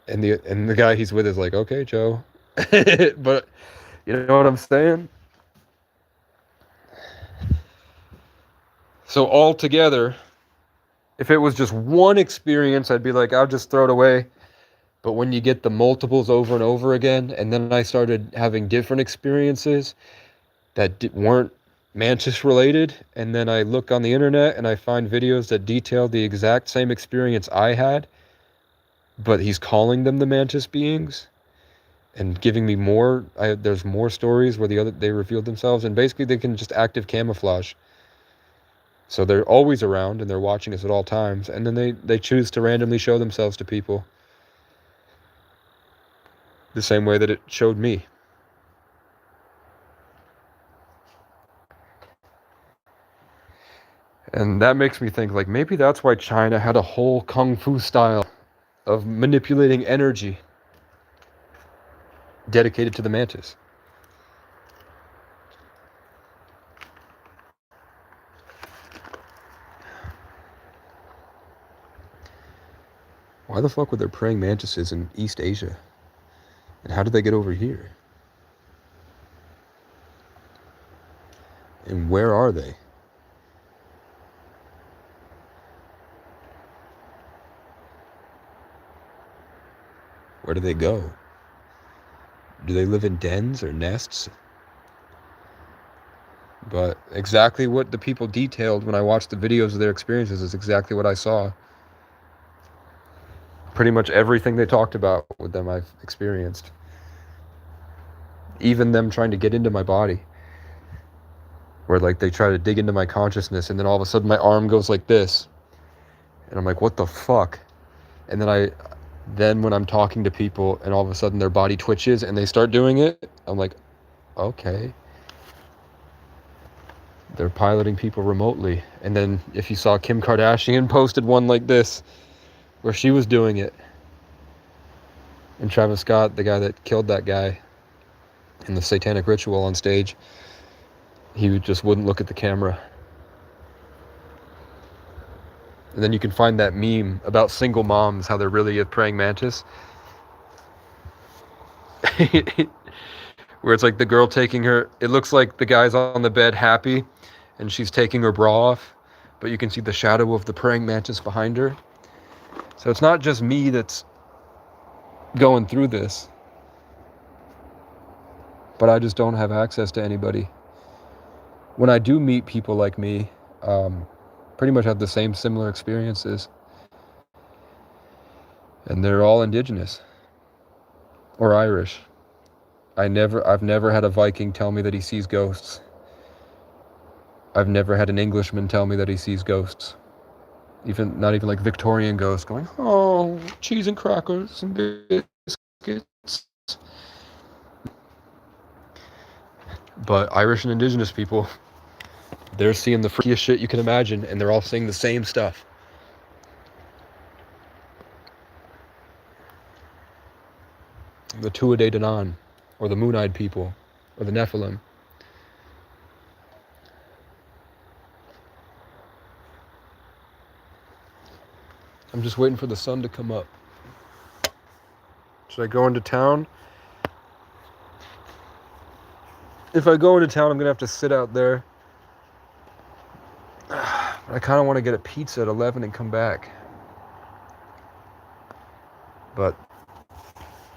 And the guy he's with is like, okay, Joe. But you know what I'm saying? So altogether, if it was just one experience, I'd be like, I'll just throw it away. But when you get the multiples over and over again, and then I started having different experiences that weren't mantis related, and then I look on the internet and I find videos that detail the exact same experience I had, but he's calling them the mantis beings and giving me more. There's more stories where they revealed themselves, and basically they can just active camouflage. So they're always around and they're watching us at all times, and then they choose to randomly show themselves to people. The same way that it showed me. And that makes me think, like, maybe that's why China had a whole kung fu style of manipulating energy dedicated to the mantis. Why the fuck were there praying mantises in East Asia? And how did they get over here? And where are they? Where do they go? Do they live in dens or nests? But exactly what the people detailed when I watched the videos of their experiences is exactly what I saw. Pretty much everything they talked about with them I've experienced. Even them trying to get into my body. Where like they try to dig into my consciousness, and then all of a sudden my arm goes like this. And I'm like, what the fuck? And then when I'm talking to people and all of a sudden their body twitches and they start doing it, I'm like, okay. They're piloting people remotely. And then if you saw Kim Kardashian posted one like this, where she was doing it. And Travis Scott, the guy that killed that guy in the satanic ritual on stage, he just wouldn't look at the camera. And then you can find that meme about single moms, how they're really a praying mantis. Where it's like the girl taking her, it looks like the guy's on the bed happy, and she's taking her bra off, but you can see the shadow of the praying mantis behind her. So it's not just me that's going through this, but I just don't have access to anybody. When I do meet people like me, pretty much have the same similar experiences, and they're all indigenous. or Irish. I've never had a Viking tell me that he sees ghosts. I've never had an Englishman tell me that he sees ghosts. Not even like Victorian ghosts going, oh, cheese and crackers and biscuits. But Irish and indigenous people, they're seeing the freakiest shit you can imagine, and they're all seeing the same stuff. The Tuatha De Danann, or the Moon-Eyed people, or the Nephilim. I'm just waiting for the sun to come up. Should I go into town? If I go into town, I'm going to have to sit out there. I kind of want to get a pizza at 11 and come back. But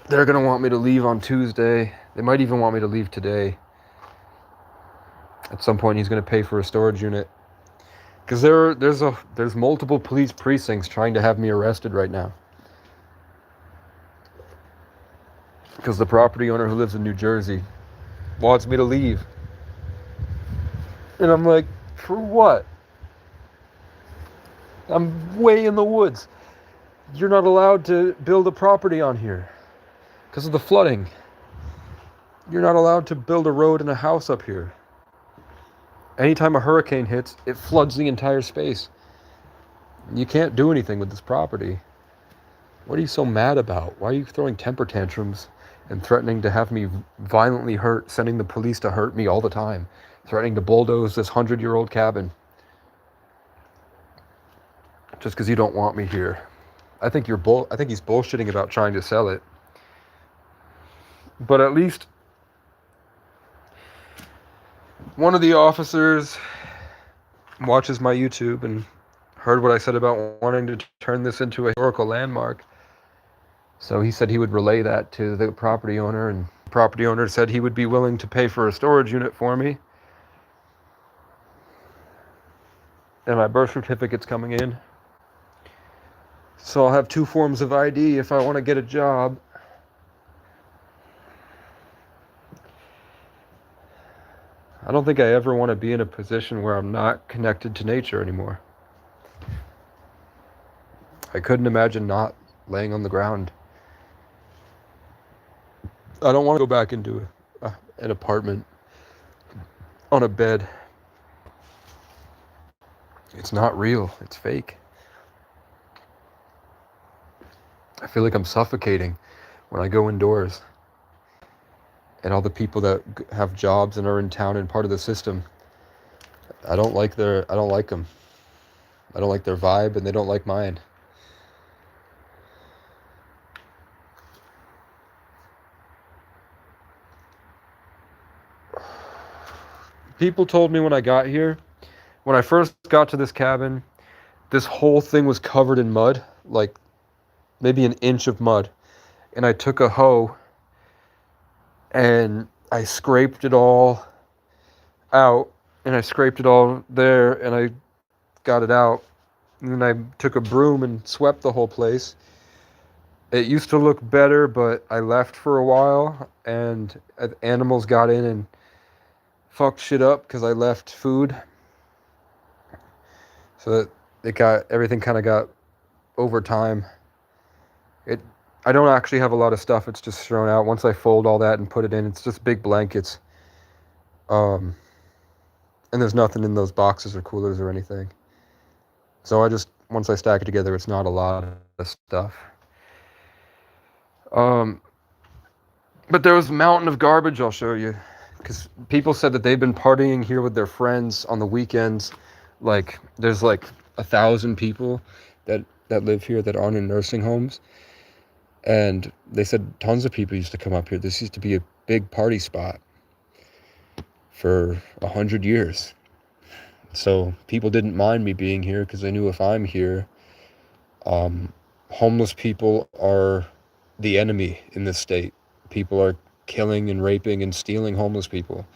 they're going to want me to leave on Tuesday. They might even want me to leave today. At some point, he's going to pay for a storage unit. Because there's multiple police precincts trying to have me arrested right now. Because the property owner who lives in New Jersey wants me to leave. And I'm like, for what? I'm way in the woods. You're not allowed to build a property on here because of the flooding. You're not allowed to build a road and a house up here. Anytime a hurricane hits, it floods the entire space. You can't do anything with this property. What are you so mad about? Why are you throwing temper tantrums and threatening to have me violently hurt, sending the police to hurt me all the time, threatening to bulldoze this 100-year-old cabin just because you don't want me here? I think he's bullshitting about trying to sell it. But at least one of the officers watches my YouTube and heard what I said about wanting to turn this into a historical landmark. So he said he would relay that to the property owner, and the property owner said he would be willing to pay for a storage unit for me. And my birth certificate's coming in. So I'll have 2 forms of ID if I want to get a job. I don't think I ever want to be in a position where I'm not connected to nature anymore. I couldn't imagine not laying on the ground. I don't want to go back into an apartment on a bed. It's not real. It's fake. I feel like I'm suffocating when I go indoors. And all the people that have jobs and are in town and part of the system, I don't like them. I don't like their vibe, and they don't like mine. People told me when I got here, when I first got to this cabin, this whole thing was covered in mud, like maybe an inch of mud. And I took a hoe and I scraped it all out, and I scraped it all there, and I got it out. And then I took a broom and swept the whole place. It used to look better, but I left for a while, and animals got in and fucked shit up because I left food. So that everything kind of got over time. I don't actually have a lot of stuff. It's just thrown out. Once I fold all that and put it in, it's just big blankets. And there's nothing in those boxes or coolers or anything. So once I stack it together, it's not a lot of stuff. But there was a mountain of garbage I'll show you. Because people said that they've been partying here with their friends on the weekends. Like, there's like 1,000 people that live here that aren't in nursing homes. And they said tons of people used to come up here. This used to be a big party spot for 100 years. So people didn't mind me being here because they knew if I'm here, homeless people are the enemy in this state. People are killing and raping and stealing homeless people.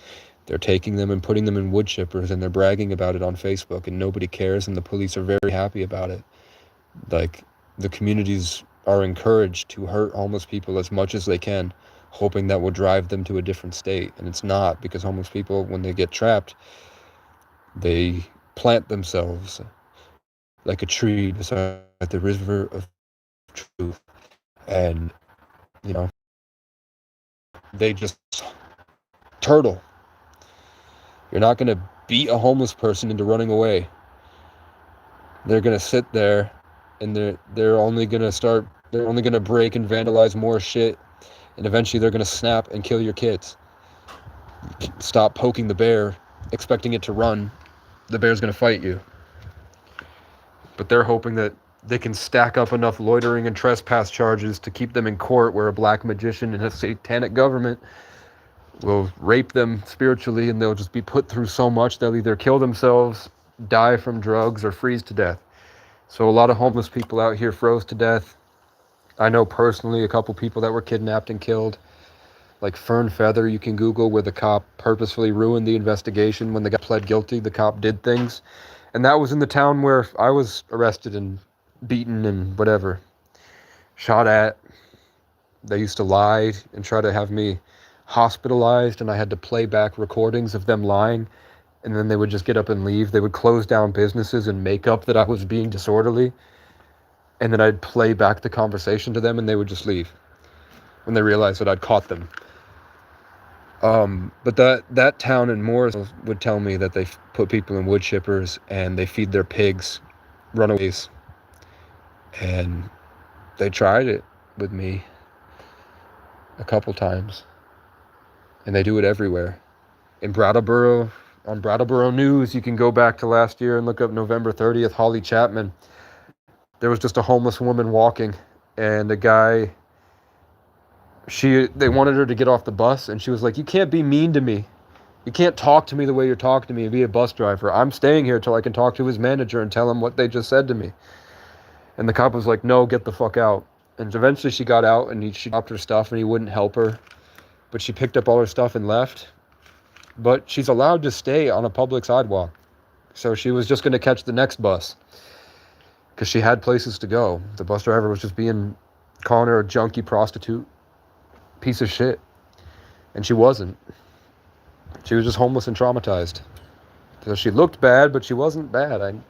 They're taking them and putting them in wood chippers, and they're bragging about it on Facebook, and nobody cares, and the police are very happy about it. Like, the community's are encouraged to hurt homeless people as much as they can, hoping that will drive them to a different state. And it's not, because homeless people, when they get trapped, they plant themselves like a tree beside the river of truth. And, you know, they just turtle. You're not going to beat a homeless person into running away. They're going to sit there, and they're only going to break and vandalize more shit, and eventually they're going to snap and kill your kids. Stop poking the bear, expecting it to run. The bear's going to fight you. But they're hoping that they can stack up enough loitering and trespass charges to keep them in court, where a black magician and a satanic government will rape them spiritually, and they'll just be put through so much they'll either kill themselves, die from drugs, or freeze to death. So a lot of homeless people out here froze to death. I know personally a couple people that were kidnapped and killed. Like Fern Feather, you can Google, where the cop purposefully ruined the investigation. When they got pled guilty, the cop did things. And that was in the town where I was arrested and beaten and whatever. Shot at. They used to lie and try to have me hospitalized, and I had to play back recordings of them lying, and then they would just get up and leave. They would close down businesses and make up that I was being disorderly, and then I'd play back the conversation to them, and they would just leave when they realized that I'd caught them. But that town in Morris would tell me that they put people in wood chippers and they feed their pigs runaways, and they tried it with me a couple times. And they do it everywhere. In Brattleboro, on Brattleboro News, you can go back to last year and look up November 30th, Holly Chapman. There was just a homeless woman walking, and a guy, they wanted her to get off the bus, and she was like, "You can't be mean to me. You can't talk to me the way you're talking to me and be a bus driver. I'm staying here till I can talk to his manager and tell him what they just said to me." And the cop was like, "No, get the fuck out." And eventually she got out, and she dropped her stuff, and he wouldn't help her. But she picked up all her stuff and left. But she's allowed to stay on a public sidewalk. So she was just going to catch the next bus, because she had places to go. The bus driver was just calling her a junkie, prostitute, piece of shit. And she wasn't. She was just homeless and traumatized. So she looked bad, but she wasn't bad.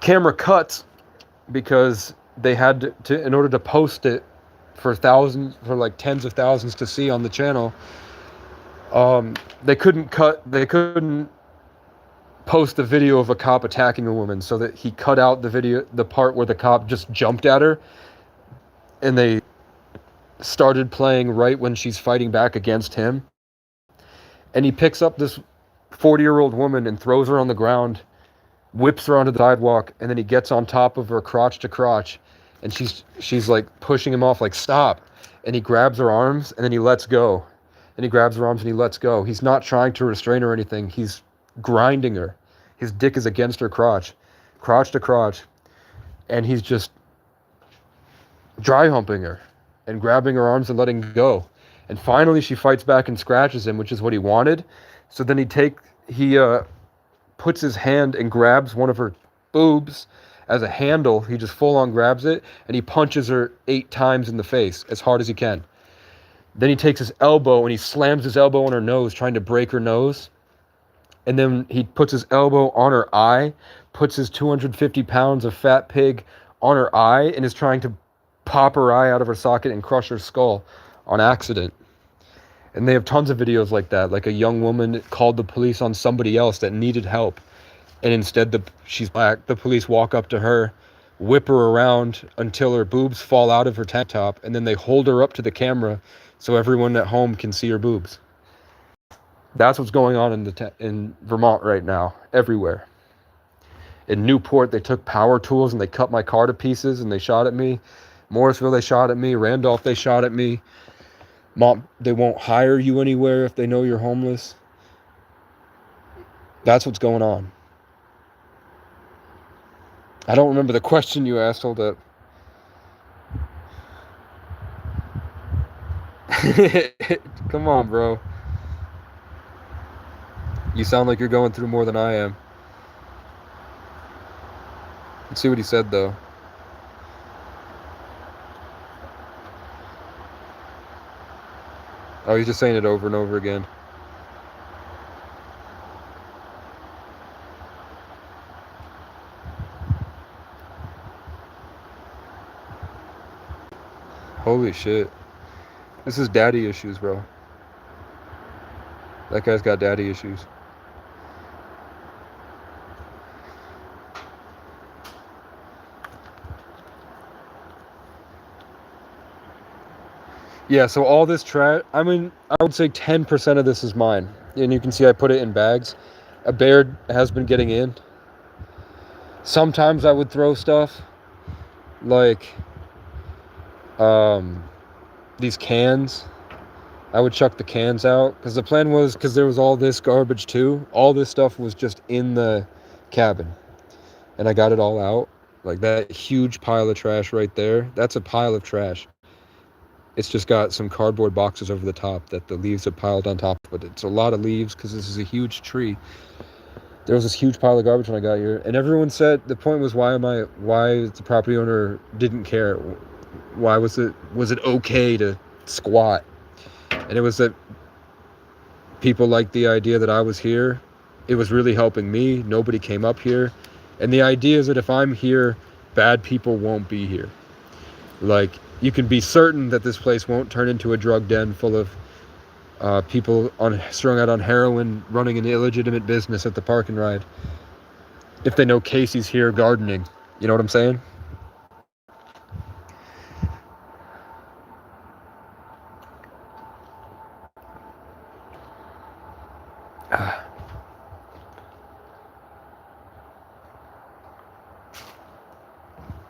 Camera cuts, because they had to, in order to post it for like tens of thousands to see on the channel, they couldn't post the video of a cop attacking a woman, so that he cut out the part where the cop just jumped at her, and they started playing right when she's fighting back against him. And he picks up this 40-year-old woman and throws her on the ground, whips her onto the sidewalk, and then he gets on top of her crotch to crotch, and she's like pushing him off, like, "Stop." And he grabs her arms, and then he lets go. And he grabs her arms and he lets go. He's not trying to restrain her or anything. He's grinding her. His dick is against her crotch to crotch. And he's just dry humping her and grabbing her arms and letting go. And finally she fights back and scratches him, which is what he wanted. So then he puts his hand and grabs one of her boobs as a handle. He just full on grabs it, and he punches her 8 times in the face as hard as he can. Then he takes his elbow and he slams his elbow on her nose, trying to break her nose. And then he puts his elbow on her eye, puts his 250 pounds of fat pig on her eye, and is trying to pop her eye out of her socket and crush her skull on accident. And they have tons of videos like that. Like a young woman called the police on somebody else that needed help, and instead she's black. The police walk up to her, whip her around until her boobs fall out of her tank top, and then they hold her up to the camera so everyone at home can see her boobs. That's what's going on in Vermont right now, everywhere. In Newport, they took power tools and they cut my car to pieces and they shot at me. Morrisville, they shot at me. Randolph, they shot at me. They won't hire you anywhere if they know you're homeless. That's what's going on. I don't remember the question you asked. Hold up. Come on, bro. You sound like you're going through more than I am. Let's see what he said, though. Oh, he's just saying it over and over again. Holy shit. This is daddy issues, bro. That guy's got daddy issues. Yeah, so all this trash, I mean, I would say 10% of this is mine. And you can see I put it in bags. A bear has been getting in. Sometimes I would throw stuff like these cans. I would chuck the cans out because the plan was, because there was all this garbage too. All this stuff was just in the cabin. And I got it all out. Like that huge pile of trash right there. That's a pile of trash. It's just got some cardboard boxes over the top that the leaves have piled on top of it. It's a lot of leaves because this is a huge tree. There was this huge pile of garbage when I got here. And everyone said, the point was, why the property owner didn't care? Why was it okay to squat? And it was that people liked the idea that I was here. It was really helping me. Nobody came up here. And the idea is that if I'm here, bad people won't be here. Like, you can be certain that this place won't turn into a drug den full of people strung out on heroin running an illegitimate business at the park and ride. If they know Casey's here gardening. You know what I'm saying?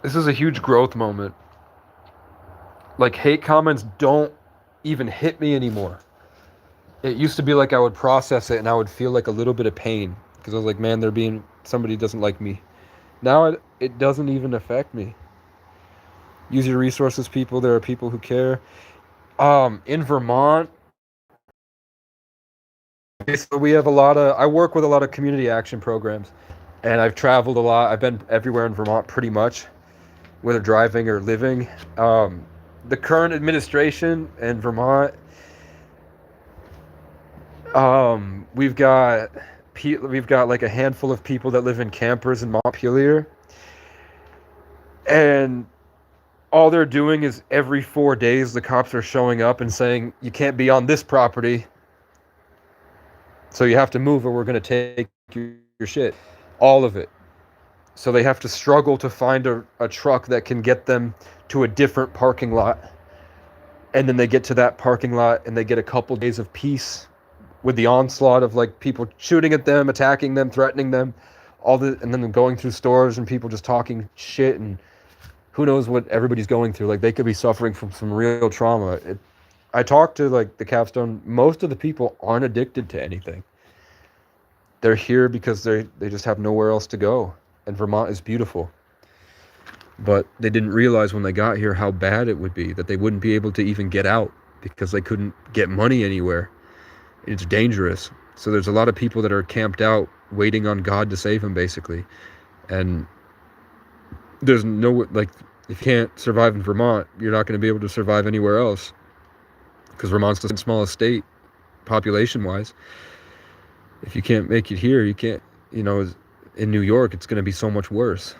This is a huge growth moment. Like, hate comments don't even hit me anymore. It used to be like I would process it and I would feel like a little bit of pain because I was like, man, somebody doesn't like me. Now it doesn't even affect me. Use your resources, people. There are people who care. In Vermont, we have I work with a lot of community action programs, and I've traveled a lot. I've been everywhere in Vermont pretty much, whether driving or living. The current administration in Vermont, we've got like a handful of people that live in campers in Montpelier, and all they're doing is every 4 days the cops are showing up and saying, you can't be on this property, so you have to move or we're going to take your shit. All of it. So they have to struggle to find a truck that can get them to a different parking lot. And then they get to that parking lot and they get a couple days of peace with the onslaught of like people shooting at them, attacking them, threatening them, and then going through stores and people just talking shit, and who knows what everybody's going through. Like, they could be suffering from some real trauma. I talked to like the Capstone. Most of the people aren't addicted to anything. They're here because they just have nowhere else to go. And Vermont is beautiful. But they didn't realize when they got here how bad it would be, that they wouldn't be able to even get out because they couldn't get money anywhere. It's dangerous. So there's a lot of people that are camped out waiting on God to save them, basically. And there's no, like, if you can't survive in Vermont, you're not going to be able to survive anywhere else. Because Vermont's the smallest state, population-wise. If you can't make it here, you can't, in New York, it's going to be so much worse.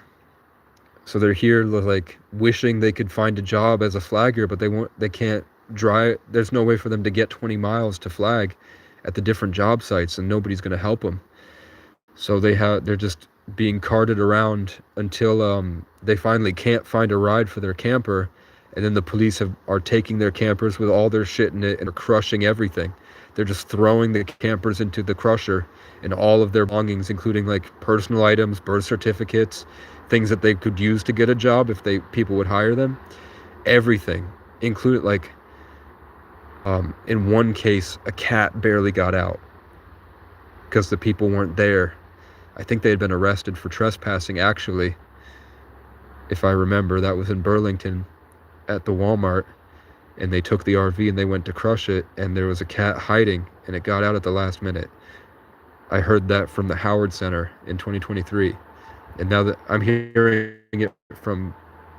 So they're here, like, wishing they could find a job as a flagger, but they can't drive. There's no way for them to get 20 miles to flag at the different job sites, and nobody's going to help them. So they're just being carted around until they finally can't find a ride for their camper, and then the police are taking their campers with all their shit in it and are crushing everything. They're just throwing the campers into the crusher and all of their belongings, including like personal items, birth certificates, things that they could use to get a job if people would hire them. Everything, included, like, in one case, a cat barely got out because the people weren't there. I think they had been arrested for trespassing, actually. If I remember, that was in Burlington at the Walmart, and they took the RV and they went to crush it, and there was a cat hiding, and it got out at the last minute. I heard that from the Howard Center in 2023, and now that I'm hearing it from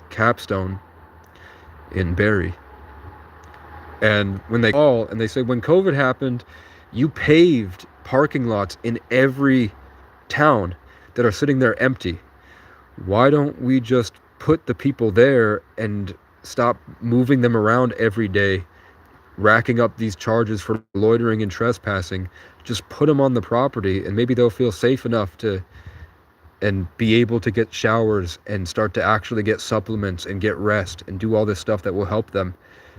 Capstone in Barrie. And when they call and they say, when COVID happened, you paved parking lots in every town that are sitting there empty. Why don't we just put the people there and stop moving them around every day, racking up these charges for loitering and trespassing? Just put them on the property, and maybe they'll feel safe enough to and be able to get showers and start to actually get supplements and get rest and do all this stuff that will help them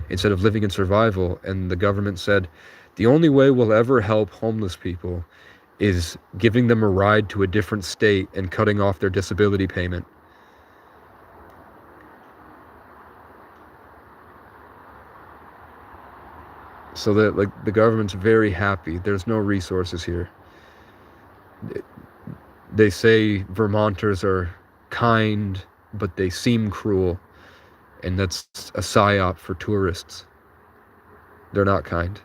instead of living in survival. And the government said, the only way we'll ever help homeless people is giving them a ride to a different state and cutting off their disability payment. So that, like, the government's very happy. There's no resources here. They say Vermonters are kind, but they seem cruel. And that's a psyop for tourists. They're not kind.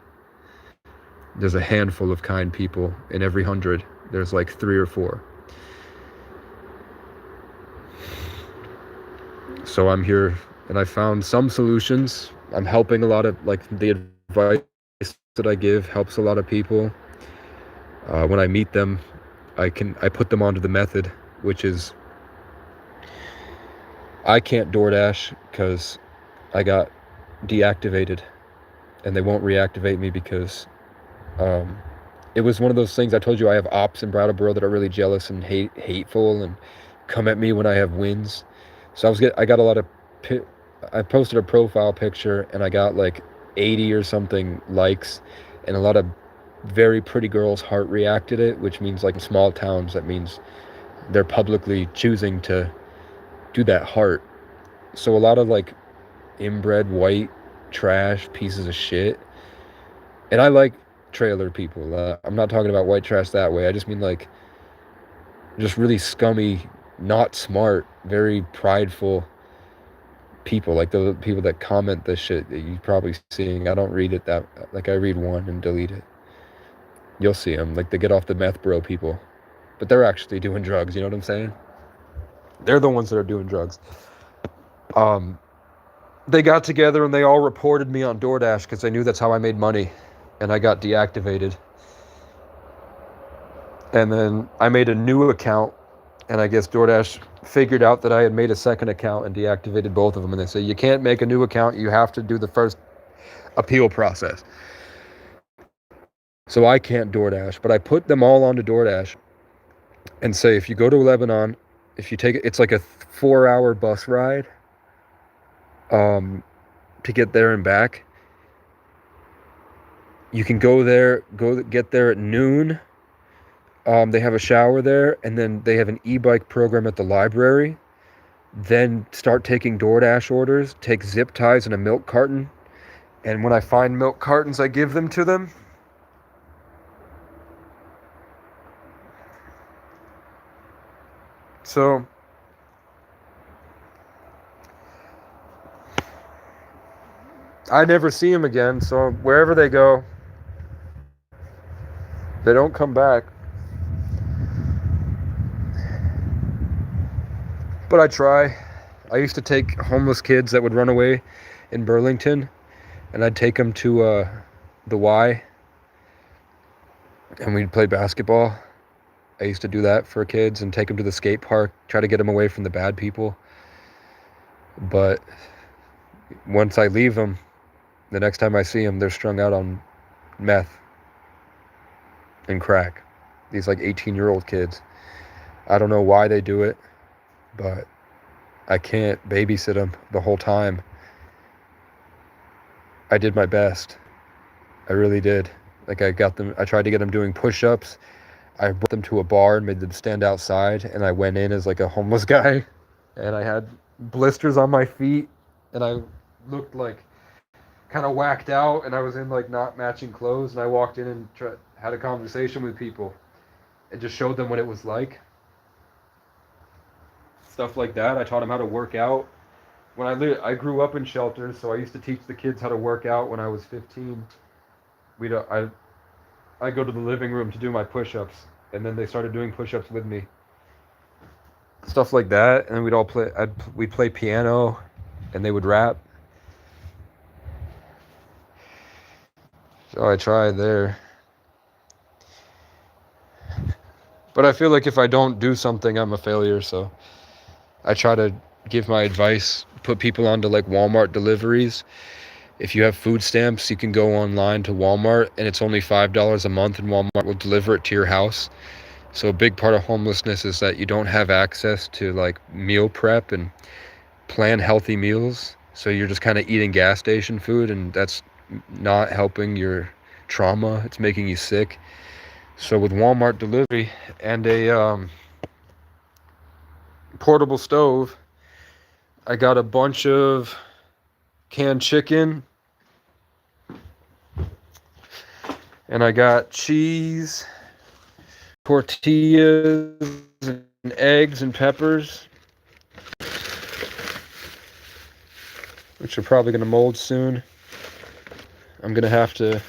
There's a handful of kind people in every 100. There's like 3 or 4. So I'm here and I found some solutions. I'm helping a lot of, like, the advice that I give helps a lot of people. When I meet them, I put them onto the method, which is, I can't DoorDash because I got deactivated and they won't reactivate me because it was one of those things. I told you I have ops in Brattleboro that are really jealous and hateful and come at me when I have wins. So I got a lot of, I posted a profile picture and I got like 80 or something likes, and a lot of very pretty girls heart reacted it, which means, like, in small towns, that means they're publicly choosing to do that heart. So a lot of, like, inbred white trash pieces of shit, and I like trailer people. I'm not talking about white trash that way. I just mean, like, just really scummy, not smart, very prideful people, like the people that comment the shit that you're probably seeing. I don't read it that, like, I read one and delete it. You'll see them, like the get off the meth bro people, but they're actually doing drugs. You know what I'm saying? They're the ones that are doing drugs. They got together and they all reported me on DoorDash because they knew that's how I made money, and I got deactivated. And then I made a new account, and I guess DoorDash figured out that I had made a second account and deactivated both of them. And they say, you can't make a new account. You have to do the first appeal process. So I can't DoorDash, but I put them all onto DoorDash and say, if you go to Lebanon, if you take it, it's like a 4-hour bus ride to get there and back. You can go get there at noon. They have a shower there, and then they have an e-bike program at the library. Then start taking DoorDash orders, take zip ties and a milk carton. And when I find milk cartons, I give them to them. So I never see them again. So wherever they go, they don't come back. But I try. I used to take homeless kids that would run away in Burlington, and I'd take them to the Y, and we'd play basketball. I used to do that for kids and take them to the skate park, try to get them away from the bad people. But once I leave them, the next time I see them, they're strung out on meth and crack. These, like, 18-year-old kids. I don't know why they do it, but I can't babysit them the whole time. I did my best. I really did. Like, I tried to get them doing push-ups. I brought them to a bar and made them stand outside, and I went in as, like, a homeless guy, and I had blisters on my feet, and I looked, like, kind of whacked out, and I was in, like, not matching clothes, and I walked in and had a conversation with people and just showed them what it was like. Stuff like that. I taught them how to work out. When I grew up in shelters, so I used to teach the kids how to work out when I was 15. I go to the living room to do my push-ups, and then they started doing push-ups with me. Stuff like that, and we'd play piano, and they would rap. So I tried there. But I feel like if I don't do something, I'm a failure. So I try to give my advice, put people onto like Walmart deliveries. If you have food stamps, you can go online to Walmart and it's only $5 a month and Walmart will deliver it to your house. So a big part of homelessness is that you don't have access to like meal prep and plan healthy meals. So you're just kind of eating gas station food, and that's not helping your trauma. It's making you sick. So with Walmart delivery and a portable stove, I got a bunch of canned chicken, and I got cheese, tortillas, and eggs and peppers, which are probably going to mold soon. I'm going to have to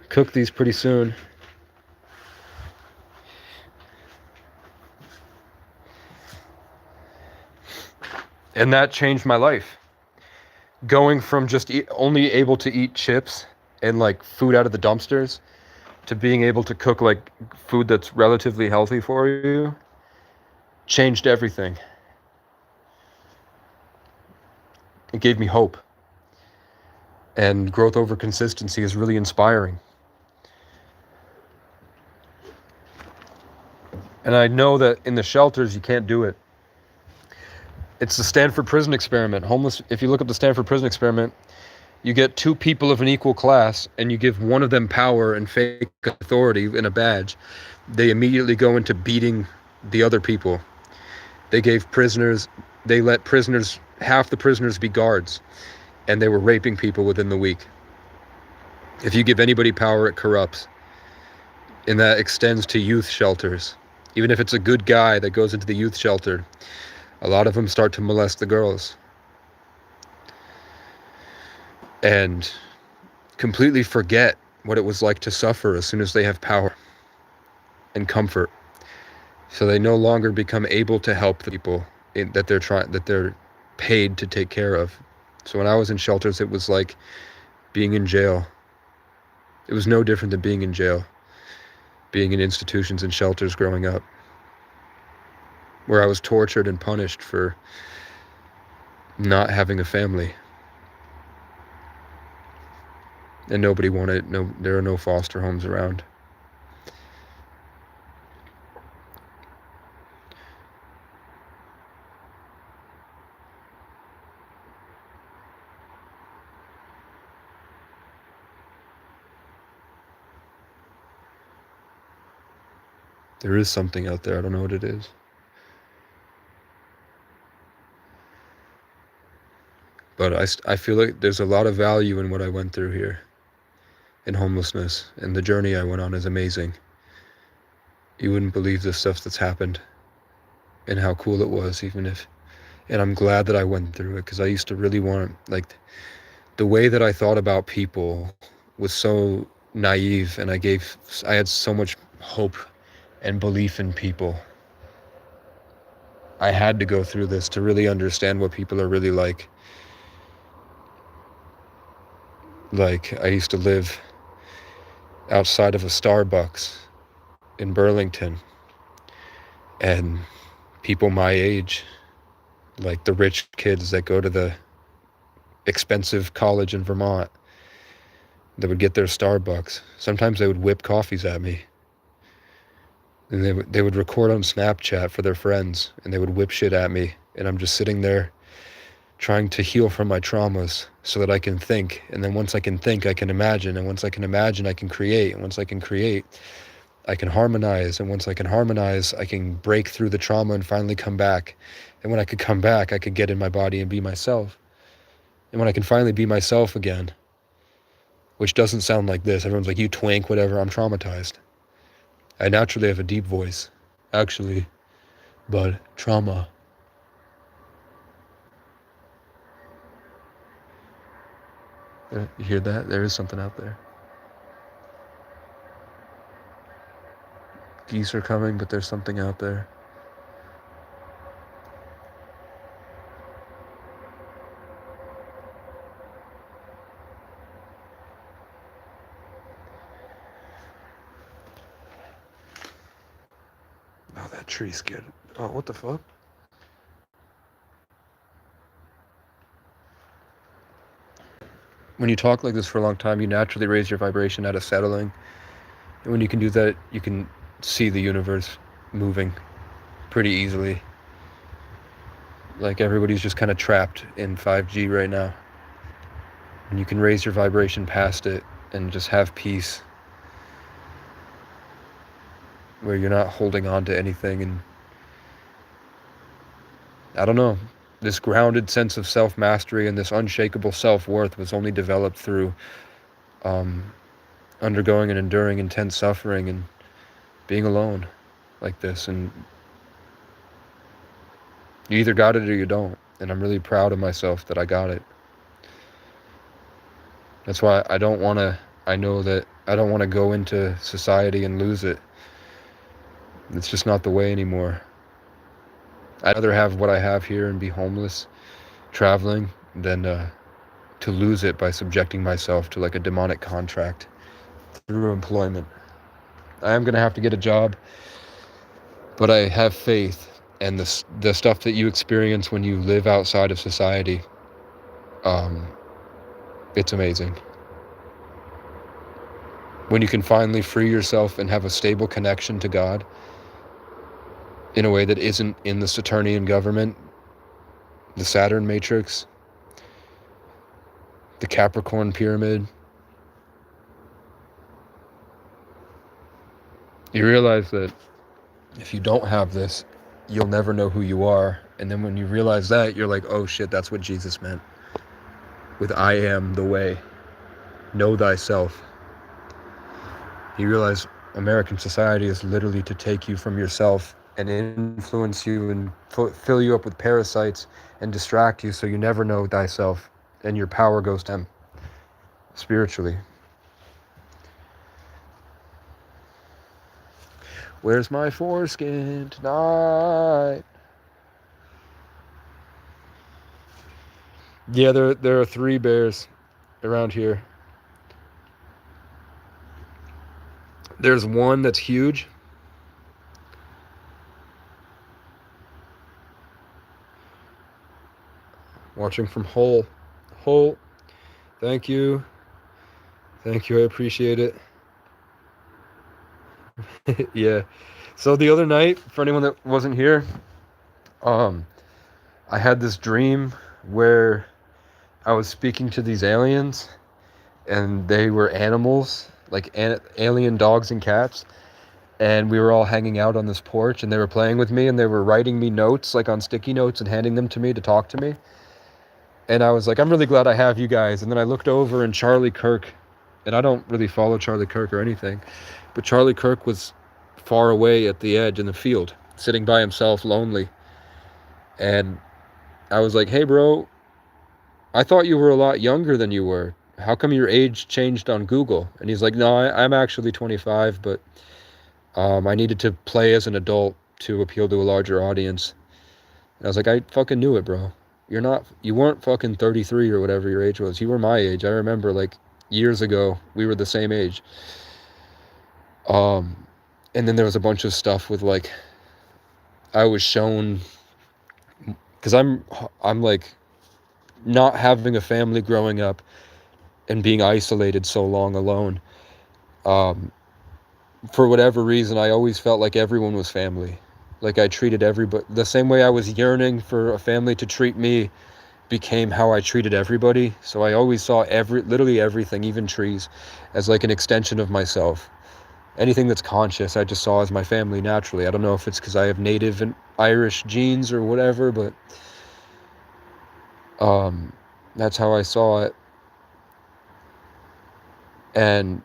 cook these pretty soon. And that changed my life. Going from just only able to eat chips and like food out of the dumpsters to being able to cook like food that's relatively healthy for you changed everything. It gave me hope. And growth over consistency is really inspiring. And I know that in the shelters you can't do it. It's the Stanford Prison Experiment. If you look up the Stanford Prison Experiment, you get two people of an equal class and you give one of them power and fake authority in a badge. They immediately go into beating the other people. They let prisoners, half the prisoners be guards, and they were raping people within the week. If you give anybody power, it corrupts. And that extends to youth shelters. Even if it's a good guy that goes into the youth shelter, a lot of them start to molest the girls. And completely forget what it was like to suffer as soon as they have power and comfort. So they no longer become able to help the people that they're paid to take care of. So when I was in shelters, it was like being in jail. It was no different than being in jail, being in institutions and shelters growing up, where I was tortured and punished for not having a family. And nobody wanted, there are no foster homes around. There is something out there, I don't know what it is. But I feel like there's a lot of value in what I went through here in homelessness, and the journey I went on is amazing. You wouldn't believe the stuff that's happened and how cool it was, and I'm glad that I went through it, because I used to really want, like, the way that I thought about people was so naive, and I had so much hope and belief in people. I had to go through this to really understand what people are really like. Like, I used to live outside of a Starbucks in Burlington, and people my age, like the rich kids that go to the expensive college in Vermont, that would get their Starbucks. Sometimes they would whip coffees at me. And they would record on Snapchat for their friends, and they would whip shit at me. And I'm just sitting there trying to heal from my traumas so that I can think. And then once I can think, I can imagine. And once I can imagine, I can create. And once I can create, I can harmonize. And once I can harmonize, I can break through the trauma and finally come back. And when I could come back, I could get in my body and be myself. And when I can finally be myself again, which doesn't sound like this. Everyone's like, you twink, whatever. I'm traumatized. I naturally have a deep voice, actually, but trauma. You hear that? There is something out there. Geese are coming, but there's something out there. That tree scared. Oh, what the fuck? When you talk like this for a long time, you naturally raise your vibration out of settling. And when you can do that, you can see the universe moving pretty easily. Like everybody's just kind of trapped in 5G right now. And you can raise your vibration past it and just have peace, where you're not holding on to anything. And I don't know, this grounded sense of self-mastery and this unshakable self-worth was only developed through undergoing and enduring intense suffering and being alone like this. And you either got it or you don't. And I'm really proud of myself that I got it. That's why I know that I don't want to go into society and lose it. It's just not the way anymore. I'd rather have what I have here and be homeless, traveling, than to lose it by subjecting myself to like a demonic contract through employment. I am going to have to get a job, but I have faith, and the stuff that you experience when you live outside of society, it's amazing. When you can finally free yourself and have a stable connection to God in a way that isn't in the Saturnian government, the Saturn matrix, the Capricorn pyramid, you realize that if you don't have this, you'll never know who you are. And then when you realize that, you're like, oh shit, that's what Jesus meant with I am the way. Know thyself. You realize American society is literally to take you from yourself and influence you and fill you up with parasites and distract you, so you never know thyself, and your power goes to them spiritually. Where's my foreskin tonight? Yeah, there are 3 bears around here. There's one that's huge. Watching from Hull. Hull, thank you. Thank you, I appreciate it. Yeah. So the other night, for anyone that wasn't here, I had this dream where I was speaking to these aliens, and they were animals, like alien dogs and cats, and we were all hanging out on this porch, and they were playing with me, and they were writing me notes, like on sticky notes, and handing them to me to talk to me. And I was like, I'm really glad I have you guys. And then I looked over, and Charlie Kirk, and I don't really follow Charlie Kirk or anything, but Charlie Kirk was far away at the edge in the field, sitting by himself, lonely. And I was like, hey bro, I thought you were a lot younger than you were. How come your age changed on Google? And he's like, no, I'm actually 25, but I needed to play as an adult to appeal to a larger audience. And I was like, I fucking knew it, bro. You weren't fucking 33 or whatever your age was. You were my age. I remember like years ago, we were the same age. And then there was a bunch of stuff with like, I was shown, because I'm like not having a family growing up and being isolated so long alone. For whatever reason, I always felt like everyone was family. Like I treated everybody the same way I was yearning for a family to treat me, became how I treated everybody. So I always saw literally everything, even trees, as like an extension of myself. Anything that's conscious, I just saw as my family naturally. I don't know if it's because I have native and Irish genes or whatever, but that's how I saw it. And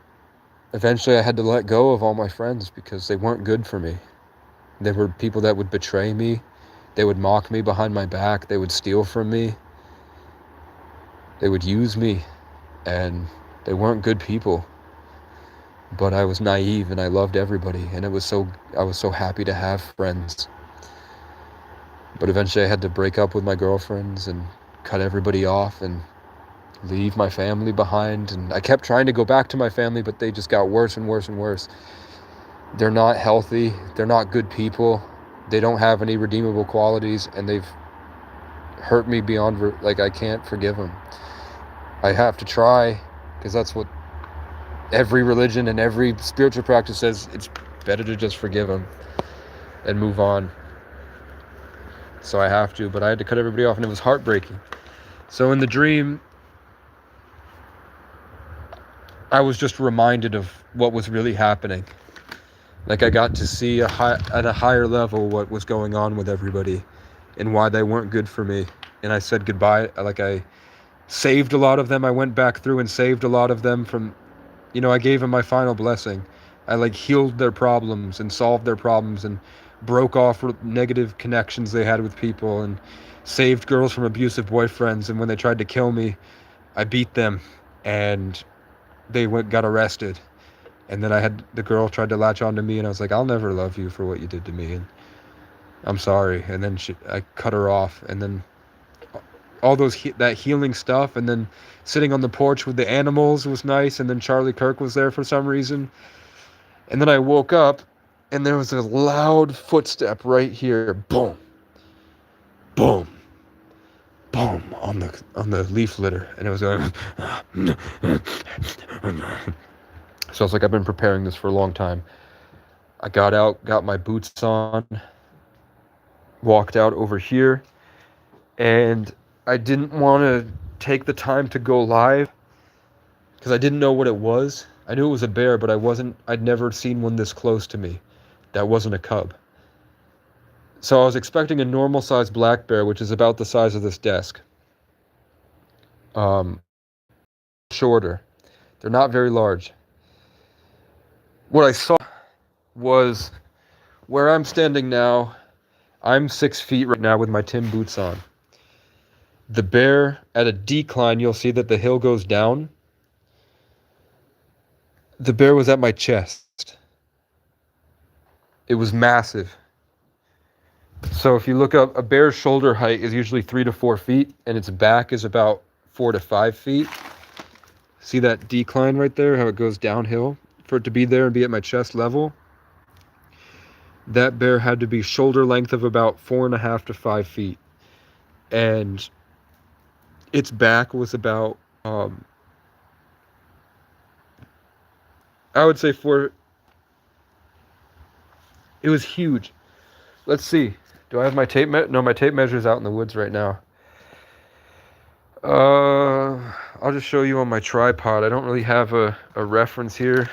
eventually I had to let go of all my friends because they weren't good for me. They were people that would betray me. They would mock me behind my back. They would steal from me. They would use me. And they weren't good people. But I was naive and I loved everybody. And I was so happy to have friends. But eventually I had to break up with my girlfriends and cut everybody off and leave my family behind. And I kept trying to go back to my family, but they just got worse and worse and worse. They're not healthy. They're not good people. they don't have any redeemable qualities, and they've hurt me beyond, like, I can't forgive them. I have to try, because that's what every religion and every spiritual practice says. It's better to just forgive them and move on. So I have to, but I had to cut everybody off, and it was heartbreaking. So in the dream, I was just reminded of what was really happening. Like, I got to see at a higher level what was going on with everybody and why they weren't good for me. And I said goodbye. Like, I saved a lot of them. I went back through and saved a lot of them from, I gave them my final blessing. I, like, healed their problems and solved their problems and broke off negative connections they had with people and saved girls from abusive boyfriends. And when they tried to kill me, I beat them, and they got arrested. And then the girl tried to latch onto me, and I was like, I'll never love you for what you did to me, and I'm sorry. And then I cut her off, and then all that healing stuff, and then sitting on the porch with the animals was nice, and then Charlie Kirk was there for some reason. And then I woke up, and there was a loud footstep right here. Boom. Boom. Boom on the leaf litter, and it was going. So it's like, I've been preparing this for a long time. I got out, got my boots on, walked out over here, and I didn't want to take the time to go live because I didn't know what it was. I knew it was a bear, but I'd never seen one this close to me. That wasn't a cub. So I was expecting a normal sized black bear, which is about the size of this desk. Shorter. They're not very large. What I saw was where I'm standing now. I'm 6 feet right now with my Tim boots on. The bear, at a decline, you'll see that the hill goes down. The bear was at my chest. It was massive. So if you look up, a bear's shoulder height is usually 3 to 4 feet, and its back is about 4 to 5 feet. See that decline right there, how it goes downhill? For it to be there and be at my chest level, that bear had to be shoulder length of about 4.5 to 5 feet. And its back was about, I would say it was huge. Let's see. Do I have my tape No, my tape measure's out in the woods right now. I'll just show you on my tripod. I don't really have a reference here.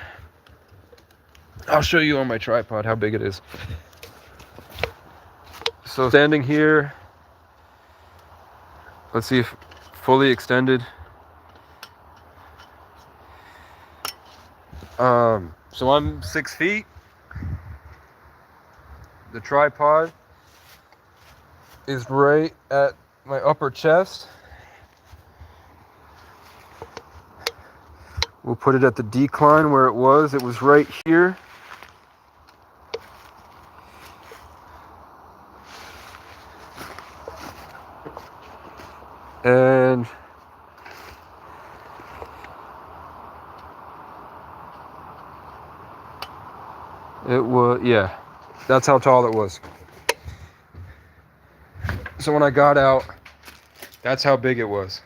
I'll show you on my tripod how big it is. So standing here, let's see if fully extended. So I'm 6 feet. The tripod is right at my upper chest. We'll put it at the decline where it was. It was right here. And it was, yeah, that's how tall it was. So when I got out, that's how big it was.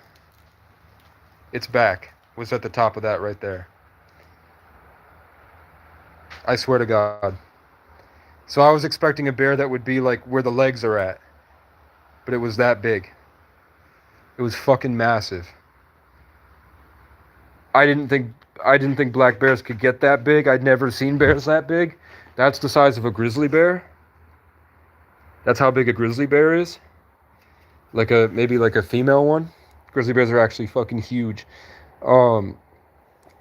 Its back was at the top of that right there. I swear to God. So I was expecting a bear that would be like where the legs are at, but it was that big. It was fucking massive. I didn't think black bears could get that big. I'd never seen bears that big. That's the size of a grizzly bear. That's how big a grizzly bear is. Maybe like a female one. Grizzly bears are actually fucking huge. And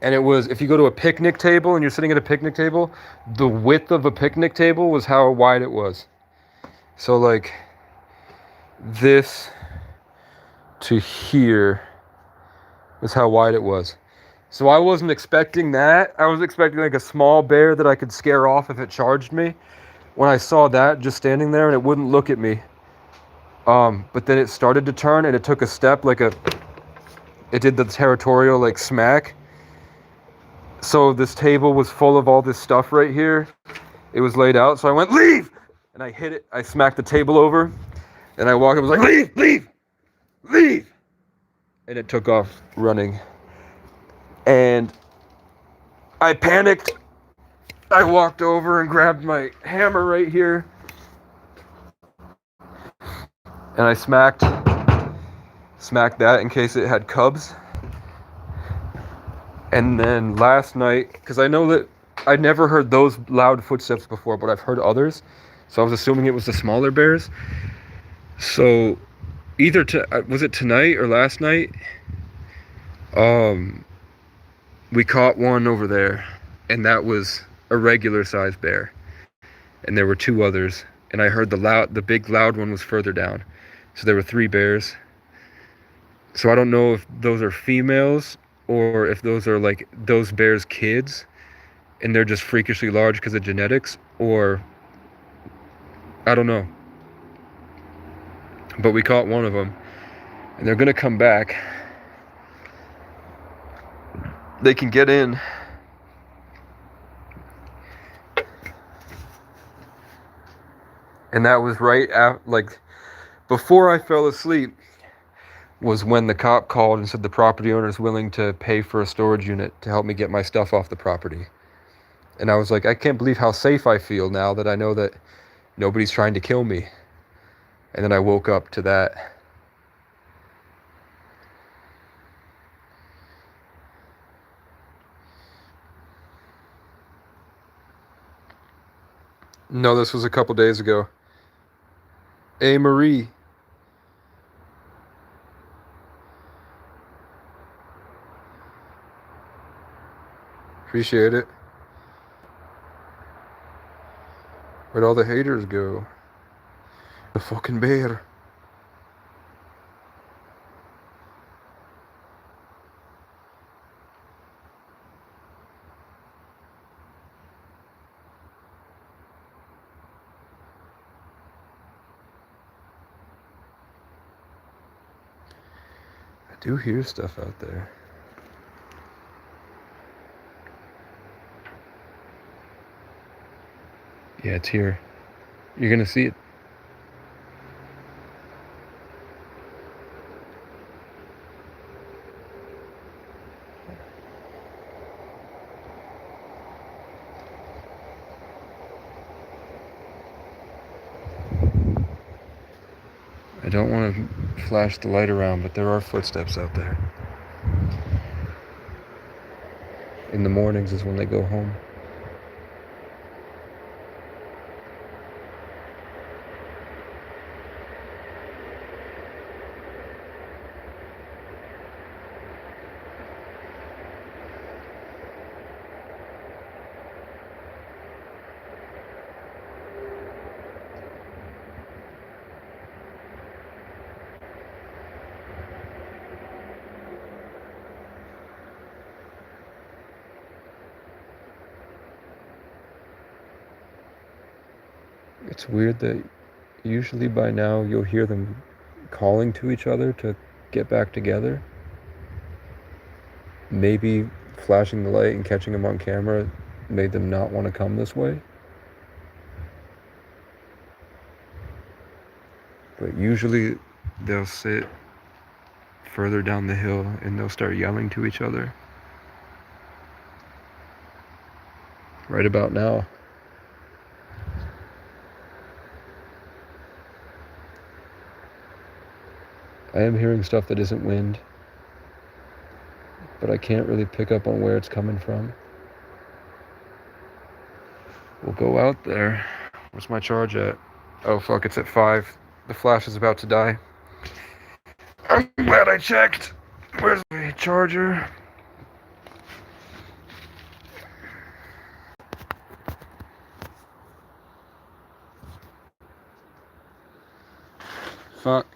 it was, if you go to a picnic table and you're sitting at a picnic table, the width of a picnic table was how wide it was. So like this to here was how wide it was. So I wasn't expecting that. I was expecting like a small bear that I could scare off if it charged me. When I saw that just standing there and it wouldn't look at me. But then it started to turn and it took a step it did the territorial like smack. So this table was full of all this stuff right here. It was laid out. So I went, leave! And and I hit it. I smacked the table over, and I walked up. I was like, "Leave, leave, leave!" And it took off running. And I panicked. I walked over and grabbed my hammer right here, and I smacked that in case it had cubs. And then last night, because I know that I'd never heard those loud footsteps before, but I've heard others, so I was assuming it was the smaller bears. So either was it tonight or last night? We caught one over there, and that was a regular sized bear, and there were two others, and I heard the big loud one was further down. So there were 3 bears. So I don't know if those are females or if those are like those bears' kids and they're just freakishly large because of genetics, or I don't know. But we caught one of them, and they're gonna come back. They can get in. And that was right after, like, before I fell asleep was when the cop called and said the property owner is willing to pay for a storage unit to help me get my stuff off the property. And I was like, I can't believe how safe I feel now that I know that nobody's trying to kill me. And then I woke up to that. No, this was a couple days ago. Hey, Marie. Appreciate it. Where'd all the haters go? The fucking bear. I do hear stuff out there. Yeah, it's here. You're gonna see it. I don't want to flash the light around, but there are footsteps out there. In the mornings is when they go home. It's weird that usually by now you'll hear them calling to each other to get back together. Maybe flashing the light and catching them on camera made them not want to come this way. But usually they'll sit further down the hill and they'll start yelling to each other. Right about now. I am hearing stuff that isn't wind, but I can't really pick up on where it's coming from. We'll go out there. Where's my charge at? Oh fuck, it's at 5. The flash is about to die. I'm glad I checked. Where's my charger? Fuck.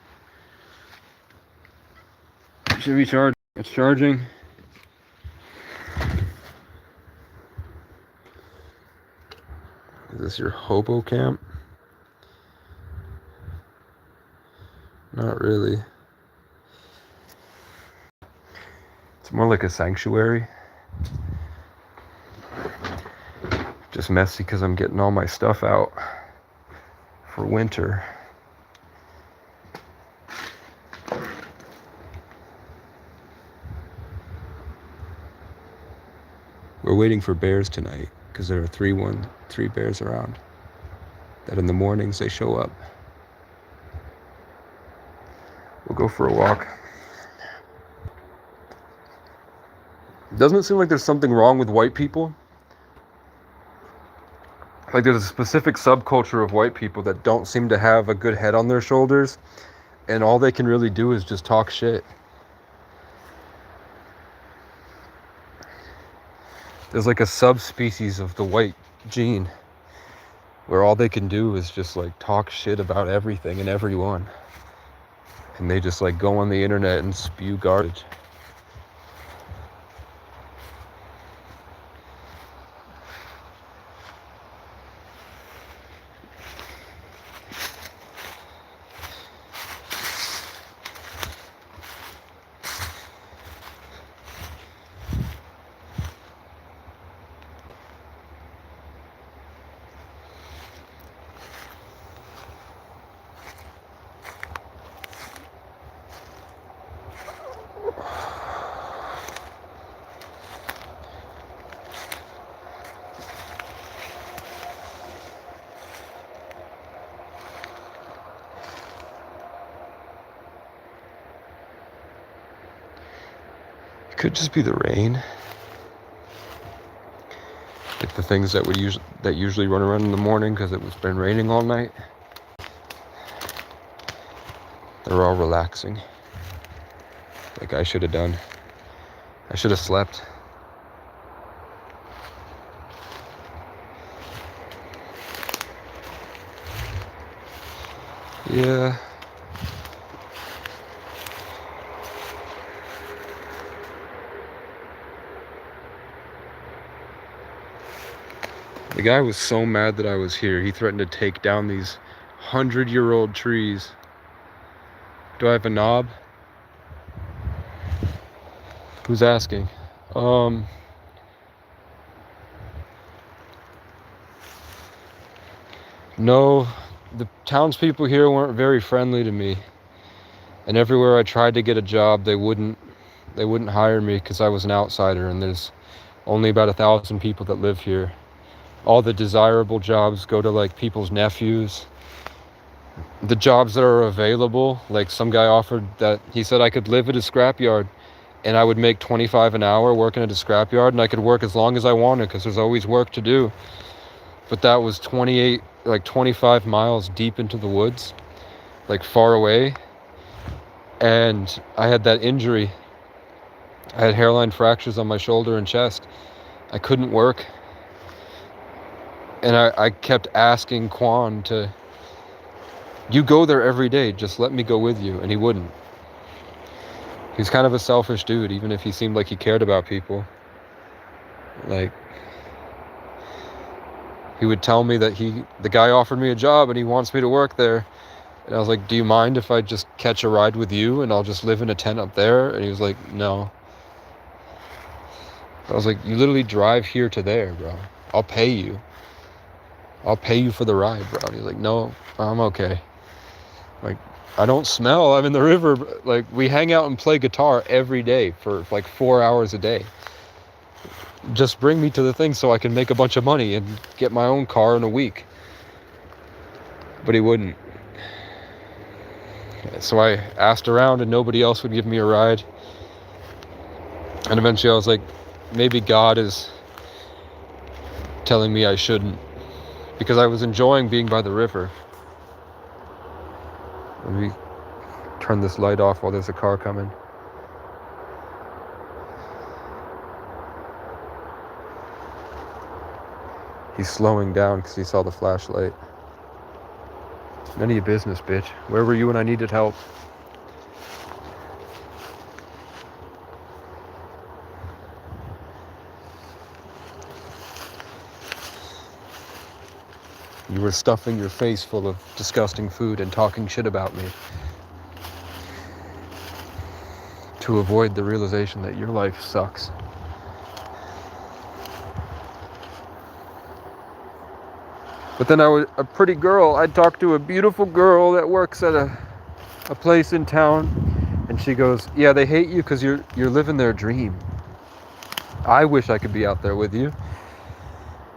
Should be charged. It's charging. Is this your hobo camp? Not really. It's more like a sanctuary. Just messy because I'm getting all my stuff out. for winter. We're waiting for bears tonight because there are three bears around. That in the mornings they show up. We'll go for a walk. Doesn't it seem like there's something wrong with white people? Like there's a specific subculture of white people that don't seem to have a good head on their shoulders, and all they can really do is just talk shit. There's like a subspecies of the white gene where all they can do is just like talk shit about everything and everyone. And they just like go on the internet and spew garbage. It could just be the rain. Like the things that usually run around in the morning because it's been raining all night. They're all relaxing. Like I should have done. I should have slept. Yeah. The guy was so mad that I was here. He threatened to take down these 100-year-old trees. Do I have a knob? Who's asking? No, the townspeople here weren't very friendly to me. And everywhere I tried to get a job, they wouldn't hire me because I was an outsider, and there's only about 1,000 people that live here. All the desirable jobs go to like people's nephews. The jobs that are available, like some guy offered that, he said I could live at a scrapyard and I would make $25 an hour working at a scrapyard, and I could work as long as I wanted because there's always work to do. But that was 25 miles deep into the woods, like far away. And I had that injury. I had hairline fractures on my shoulder and chest. I couldn't work. And I kept asking Quan to, you go there every day, just let me go with you. And he wouldn't. He's kind of a selfish dude, even if he seemed like he cared about people. Like, he would tell me that the guy offered me a job and he wants me to work there. And I was like, do you mind if I just catch a ride with you and I'll just live in a tent up there? And he was like, no. I was like, you literally drive here to there, bro. I'll pay you. I'll pay you for the ride, bro. And he's like, no, I'm okay. Like, I don't smell. I'm in the river. Like, we hang out and play guitar every day for like 4 hours a day. Just bring me to the thing so I can make a bunch of money and get my own car in a week. But he wouldn't. So I asked around and nobody else would give me a ride. And eventually I was like, maybe God is telling me I shouldn't. Because I was enjoying being by the river. Let me turn this light off while there's a car coming. He's slowing down because he saw the flashlight. None of your business, bitch. Where were you when I needed help? You were stuffing your face full of disgusting food and talking shit about me to avoid the realization that your life sucks. But then a pretty girl, I talked to a beautiful girl that works at a place in town, and she goes, yeah, they hate you because you're living their dream. I wish I could be out there with you.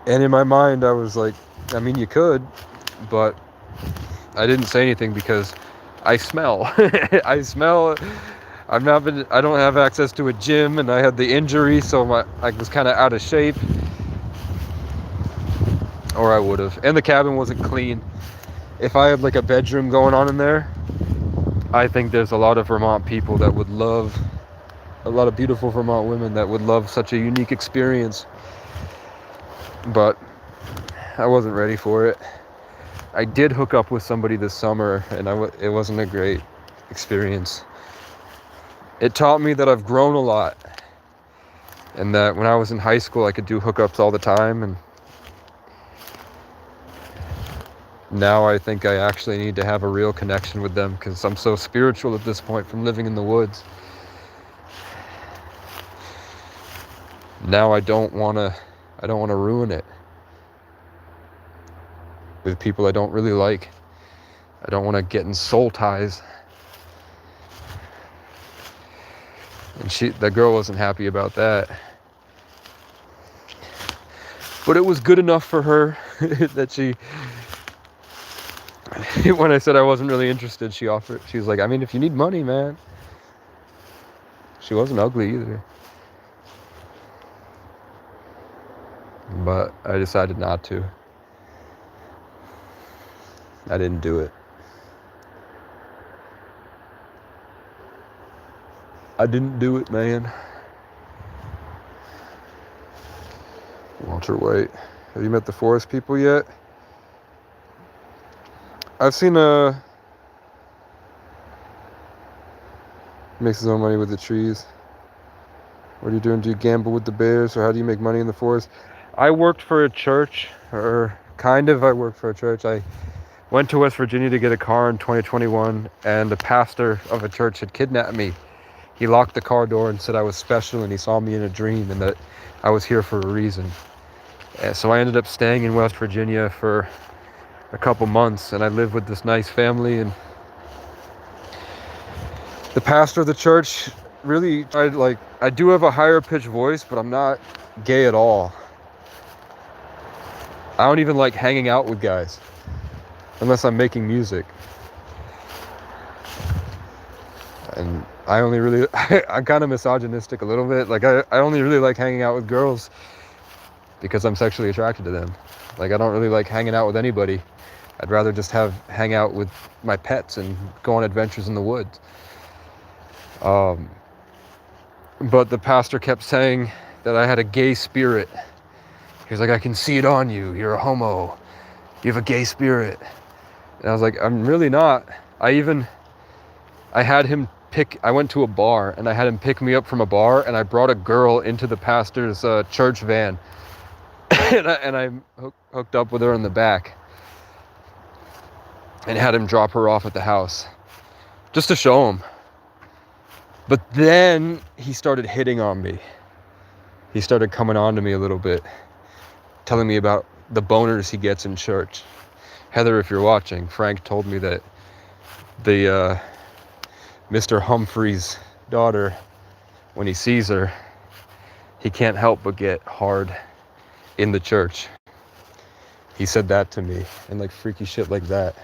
And in my mind, I was like, I mean, you could, but I didn't say anything because I smell. I smell. I don't have access to a gym, and I had the injury, so I was kind of out of shape. Or I would have. And the cabin wasn't clean. If I had like a bedroom going on in there, I think there's a lot of Vermont people that would love, a lot of beautiful Vermont women that would love such a unique experience. But I wasn't ready for it. I did hook up with somebody this summer, and it wasn't a great experience. It taught me that I've grown a lot, and that when I was in high school I could do hookups all the time, and now I think I actually need to have a real connection with them because I'm so spiritual at this point from living in the woods. Now I don't want to ruin it with people I don't really like. I don't want to get in soul ties. And the girl wasn't happy about that. But it was good enough for her that when I said I wasn't really interested, she was like, I mean, if you need money, man. She wasn't ugly either. But I decided not to. I didn't do it. I didn't do it, man. Walter White. Have you met the forest people yet? I've seen makes his own money with the trees. What are you doing? Do you gamble with the bears, or how do you make money in the forest? I worked for a church, or kind of I worked for a church. I went to West Virginia to get a car in 2021, and the pastor of a church had kidnapped me. He locked the car door and said I was special, and he saw me in a dream, and that I was here for a reason. And so I ended up staying in West Virginia for a couple months, and I lived with this nice family, and the pastor of the church really tried, like, I do have a higher pitched voice, but I'm not gay at all. I don't even like hanging out with guys unless I'm making music. And I only really, I'm kind of misogynistic a little bit. Like, I only really like hanging out with girls because I'm sexually attracted to them. Like, I don't really like hanging out with anybody. I'd rather just hang out with my pets and go on adventures in the woods. But the pastor kept saying that I had a gay spirit. He was like, I can see it on you. You're a homo. You have a gay spirit. And I was like, I'm really not. I had him I went to a bar, and I had him pick me up from a bar, and I brought a girl into the pastor's church van. and I hooked up with her in the back and had him drop her off at the house just to show him. But then he started hitting on me. He started coming on to me a little bit, telling me about the boners he gets in church. Heather, if you're watching, Frank told me that the Mr. Humphrey's daughter, when he sees her, he can't help but get hard in the church. He said that to me, and like freaky shit like that.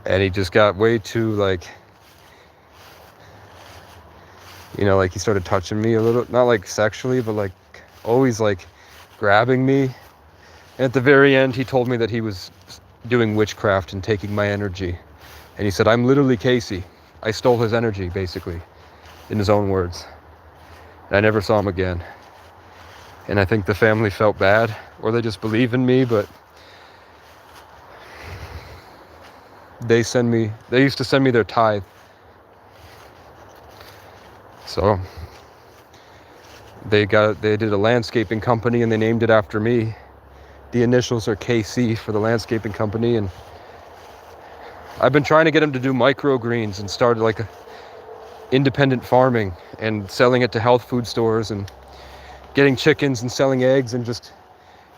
And he just got way too, like, you know, like he started touching me a little, not like sexually, but like always like grabbing me. And at the very end, he told me that he was doing witchcraft and taking my energy. And he said, I'm literally Casey. I stole his energy, basically, in his own words. And I never saw him again. And I think the family felt bad, or they just believe in me, but they used to send me their tithe. So they did a landscaping company, and they named it after me. The initials are KC for the landscaping company, and I've been trying to get him to do microgreens and start like independent farming and selling it to health food stores and getting chickens and selling eggs and just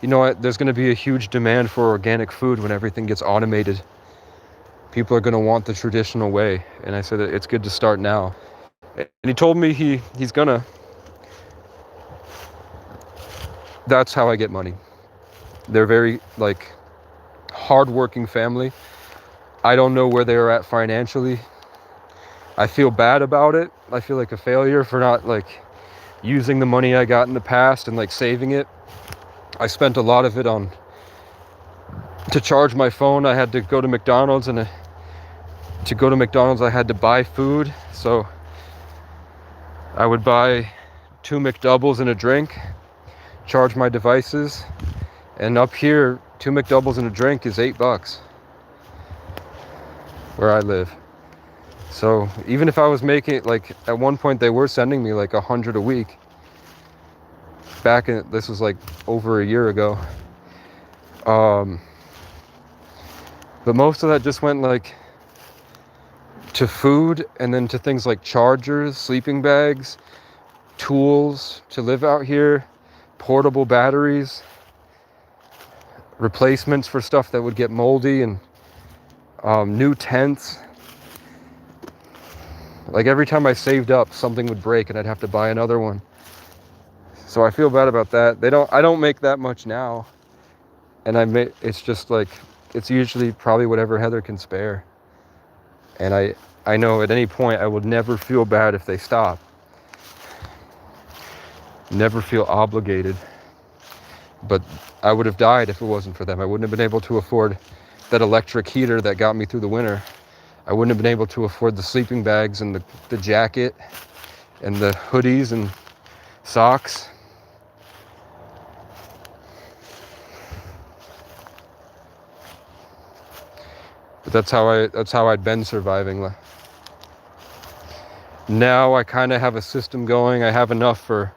you know what, there's going to be a huge demand for organic food when everything gets automated. People are going to want the traditional way. And I said that it's good to start now. And he told me he's gonna. That's how I get money. They're very like hardworking family. I don't know where they're at financially. I feel bad about it. I feel like a failure for not like using the money I got in the past and like saving it. I spent a lot of it on to charge my phone. I had to go to McDonald's, and to go to McDonald's I had to buy food. So I would buy 2 McDoubles and a drink, charge my devices, and up here 2 McDoubles and a drink is $8 where I live. So even if I was making, like at one point they were sending me like 100 a week. This was like over a year ago. But most of that just went like to food, and then to things like chargers, sleeping bags, tools to live out here, portable batteries, replacements for stuff that would get moldy, and new tents. Like every time I saved up, something would break and I'd have to buy another one. So I feel bad about that. I don't make that much now. And it's just like, it's usually probably whatever Heather can spare. And I know at any point I would never feel bad if they stop. Never feel obligated. But I would have died if it wasn't for them. I wouldn't have been able to afford that electric heater that got me through the winter. I wouldn't have been able to afford the sleeping bags and the jacket and the hoodies and socks. But that's how I'd been surviving. Now I kind of have a system going. I have enough for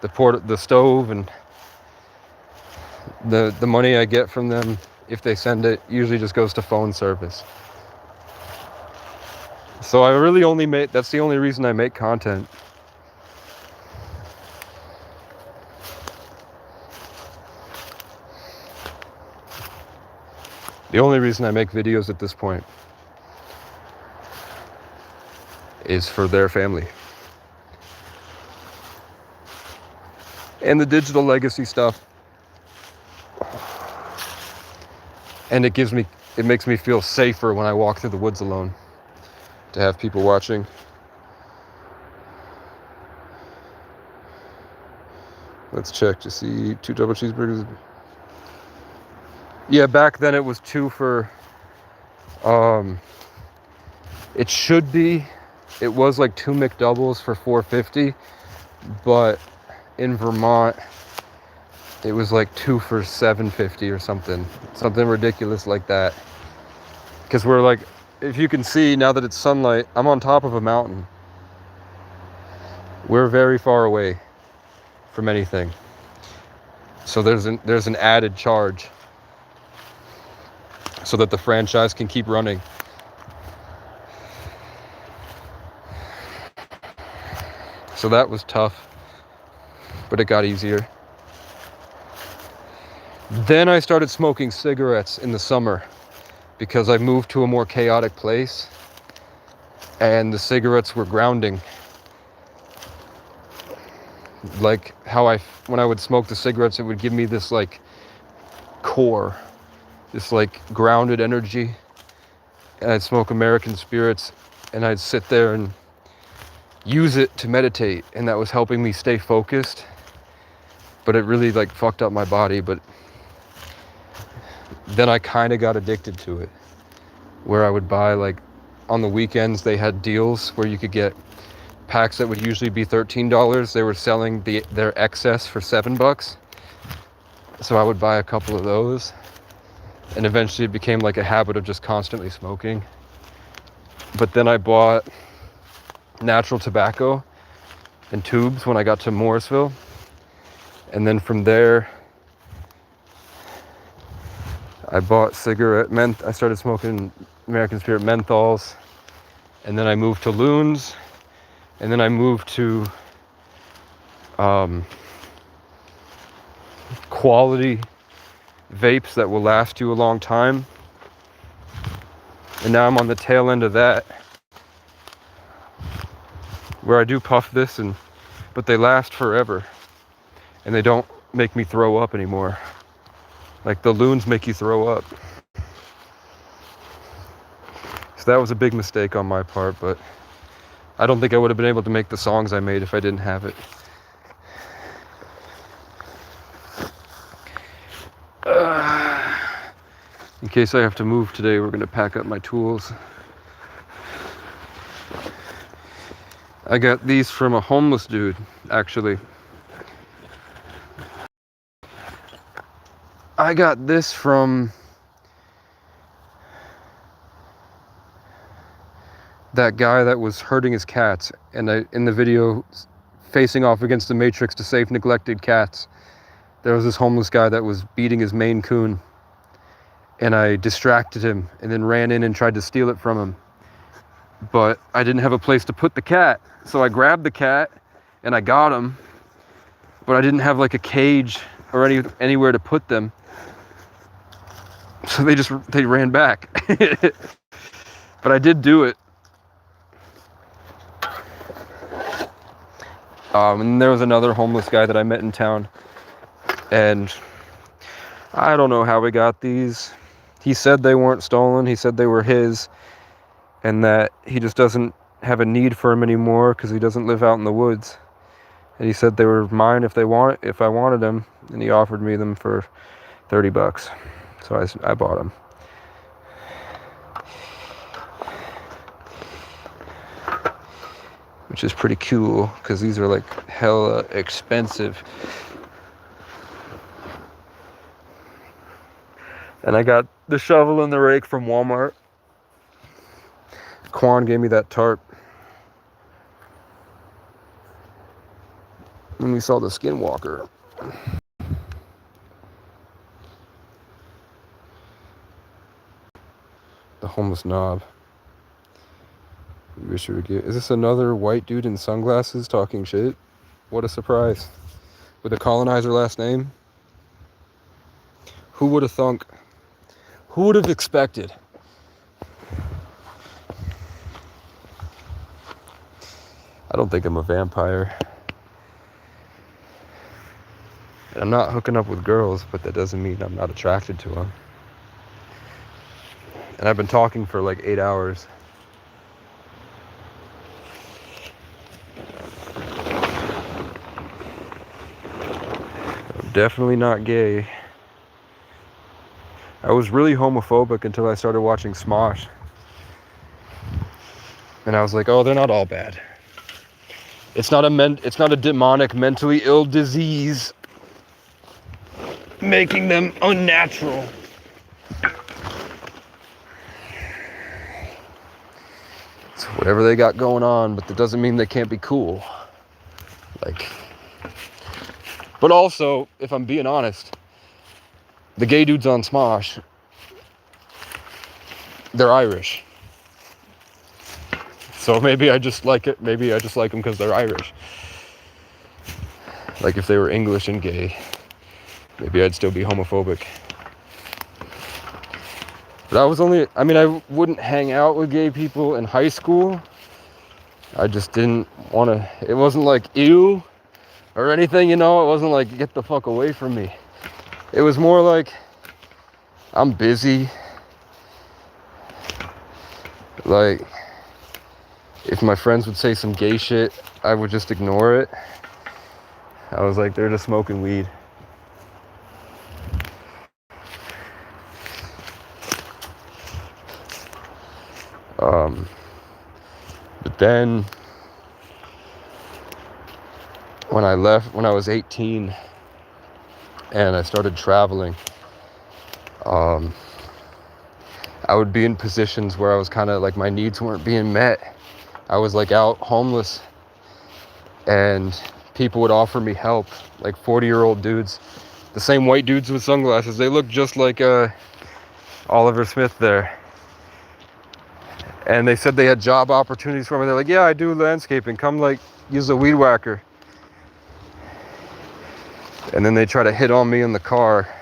the stove, and the money I get from them, if they send it, usually just goes to phone service. So I really only that's the only reason I make content. The only reason I make videos at this point is for their family. And the digital legacy stuff. And it makes me feel safer when I walk through the woods alone, to have people watching. Let's check to see 2 double cheeseburgers. Yeah, back then it was 2 for, it was like 2 McDoubles for $4.50, but in Vermont, it was like 2 for $7.50 or something ridiculous like that. Because we're like, if you can see now that it's sunlight, I'm on top of a mountain. We're very far away from anything. So there's an added charge so that the franchise can keep running. So that was tough, but it got easier. Then I started smoking cigarettes in the summer because I moved to a more chaotic place and the cigarettes were grounding. Like how when I would smoke the cigarettes, it would give me this like core, this like grounded energy. And I'd smoke American Spirits and I'd sit there and use it to meditate, and that was helping me stay focused. But it really like fucked up my body. But then I kind of got addicted to it, where I would buy, like on the weekends they had deals where you could get packs that would usually be $13. They were selling their excess for $7. So I would buy a couple of those, and eventually it became like a habit of just constantly smoking. But then I bought natural tobacco in tubes when I got to Morrisville, and then from there I bought I started smoking American Spirit menthols, and then I moved to Loons, and then I moved to Quality vapes that will last you a long time. And now I'm on the tail end of that, where I do puff this, but they last forever. And they don't make me throw up anymore. Like the loons make you throw up. So that was a big mistake on my part, but I don't think I would have been able to make the songs I made if I didn't have it. In case I have to move today, we're gonna pack up my tools. I got these from a homeless dude, actually. I got this from that guy that was herding his cats, and in the video facing off against the Matrix to save neglected cats, there was this homeless guy that was beating his Maine Coon, and I distracted him and then ran in and tried to steal it from him, but I didn't have a place to put the cat, so I grabbed the cat and I got him, but I didn't have like a cage or anywhere to put them, so they ran back. But I did do it. And there was another homeless guy that I met in town, and I don't know how we got these. He said they weren't stolen. He said they were his, and that he just doesn't have a need for them anymore because he doesn't live out in the woods. And he said they were mine if I wanted them, and he offered me them for $30. So I bought them. Which is pretty cool because these are like hella expensive. And I got the shovel and the rake from Walmart. Quan gave me that tarp when we saw the Skinwalker. The homeless knob. We wish we would get. Is this another white dude in sunglasses talking shit? What a surprise. With a colonizer last name? Who would have thunk? Who would have expected? I don't think I'm a vampire. I'm not hooking up with girls, but that doesn't mean I'm not attracted to them. And I've been talking for like 8 hours. I'm definitely not gay. I was really homophobic until I started watching Smosh. And I was like, oh, they're not all bad. It's not a demonic, mentally ill disease making them unnatural. It's whatever they got going on, but that doesn't mean they can't be cool. But also, if I'm being honest, the gay dudes on Smosh, they're Irish. So maybe I just like it. Maybe I just like them because they're Irish. Like if they were English and gay, maybe I'd still be homophobic. But I wouldn't hang out with gay people in high school. I just didn't want to. It wasn't like ew or anything, It wasn't like get the fuck away from me. It was more like I'm busy. Like, if my friends would say some gay shit, I would just ignore it. I was like, they're just smoking weed. But then, when I left, when I was 18, and I started traveling, I would be in positions where I was kind of like my needs weren't being met. I was like out homeless, and people would offer me help, like 40-year-old dudes, the same white dudes with sunglasses. They look just like Oliver Smith there. And they said they had job opportunities for me. They're like, yeah, I do landscaping. Come like use a weed whacker. And then they try to hit on me in the car.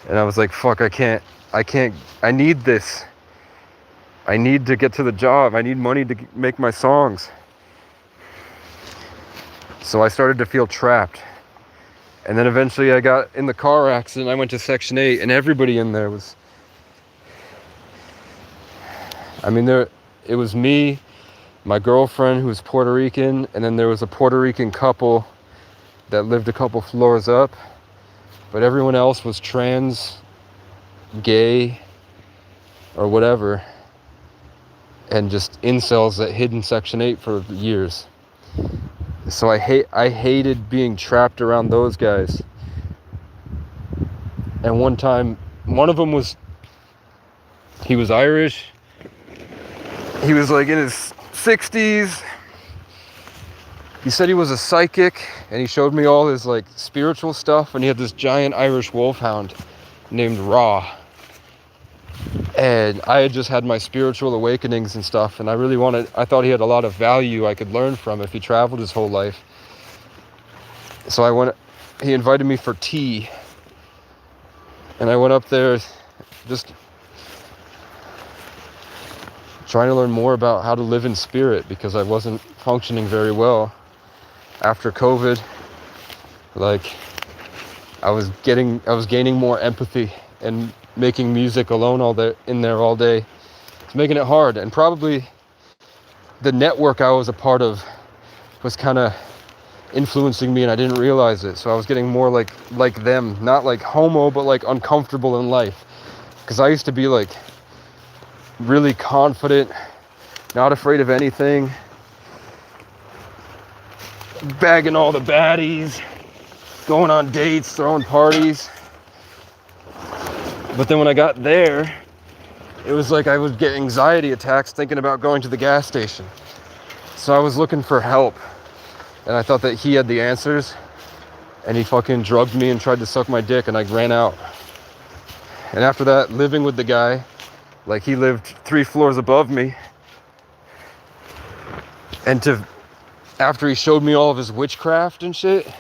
And I was like, fuck, I can't, I need this. I need to get to the job. I need money to make my songs. So I started to feel trapped. And then eventually I got in the car accident. I went to Section 8 and everybody in there was, I mean, it was me, my girlfriend who was Puerto Rican, and then there was a Puerto Rican couple that lived a couple floors up. But everyone else was trans, gay, or whatever. And just incels that hid in Section 8 for years. So I hated being trapped around those guys. And one time, one of them he was Irish. He was like in his 60s. He said he was a psychic, and he showed me all his like spiritual stuff, and he had this giant Irish wolfhound named Ra. And I had just had my spiritual awakenings and stuff, and I thought he had a lot of value I could learn from if he traveled his whole life. So he invited me for tea, and I went up there just trying to learn more about how to live in spirit, because I wasn't functioning very well after COVID. Like, I was gaining more empathy and making music alone in there all day. It's making it hard, and probably the network I was a part of was kind of influencing me, and I didn't realize it. So I was getting more like them, not like homo, but like uncomfortable in life. Because I used to be like really confident, not afraid of anything, bagging all the baddies, going on dates, throwing parties. But then when I got there, it was like I would get anxiety attacks thinking about going to the gas station. So I was looking for help, and I thought that he had the answers, and he fucking drugged me and tried to suck my dick, and I ran out. And after that, living with the guy, like he lived 3 floors above me, and after he showed me all of his witchcraft and shit,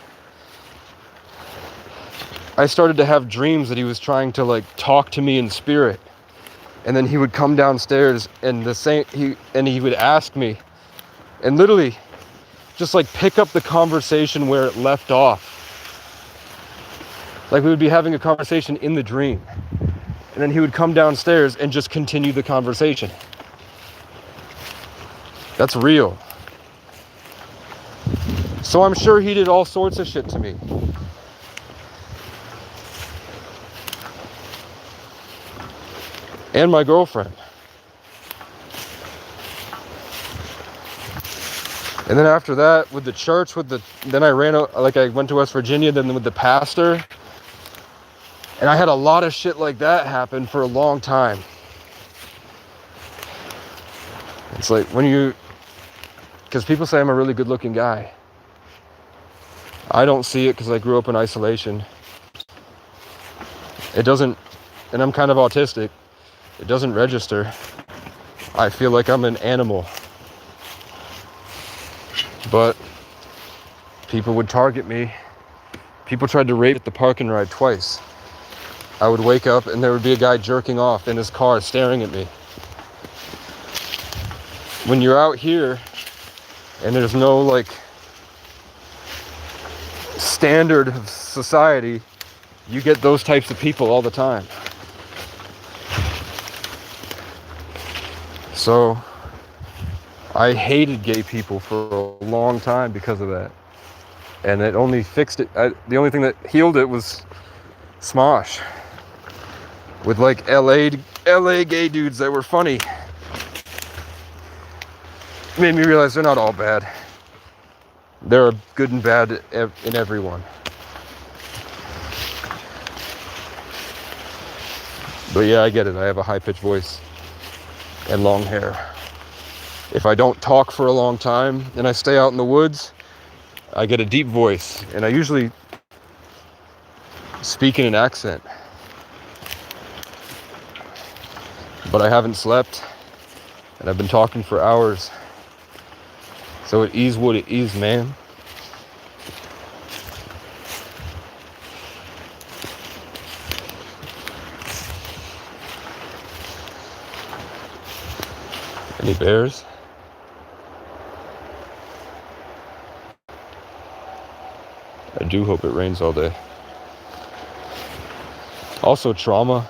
I started to have dreams that he was trying to like talk to me in spirit. And then he would come downstairs and he would ask me, and literally just like pick up the conversation where it left off. Like we would be having a conversation in the dream, and then he would come downstairs and just continue the conversation. That's real. So I'm sure he did all sorts of shit to me. And my girlfriend. And then after that, with the church, then I went to West Virginia, then with the pastor. And I had a lot of shit like that happen for a long time. It's like because people say I'm a really good looking guy. I don't see it because I grew up in isolation. It doesn't, and I'm kind of autistic. It doesn't register. I feel like I'm an animal. But people would target me. People tried to rape at the park and ride twice. I would wake up and there would be a guy jerking off in his car staring at me. When you're out here and there's no like standard of society, you get those types of people all the time. So I hated gay people for a long time because of that. And it only fixed it. The only thing that healed it was Smosh. With like LA gay dudes that were funny. Made me realize they're not all bad. There are good and bad in everyone. But yeah, I get it. I have a high-pitched voice and long hair. If I don't talk for a long time and I stay out in the woods, I get a deep voice, and I usually speak in an accent. But I haven't slept, and I've been talking for hours. So it is what it is, man. Any bears? I do hope it rains all day. Also trauma.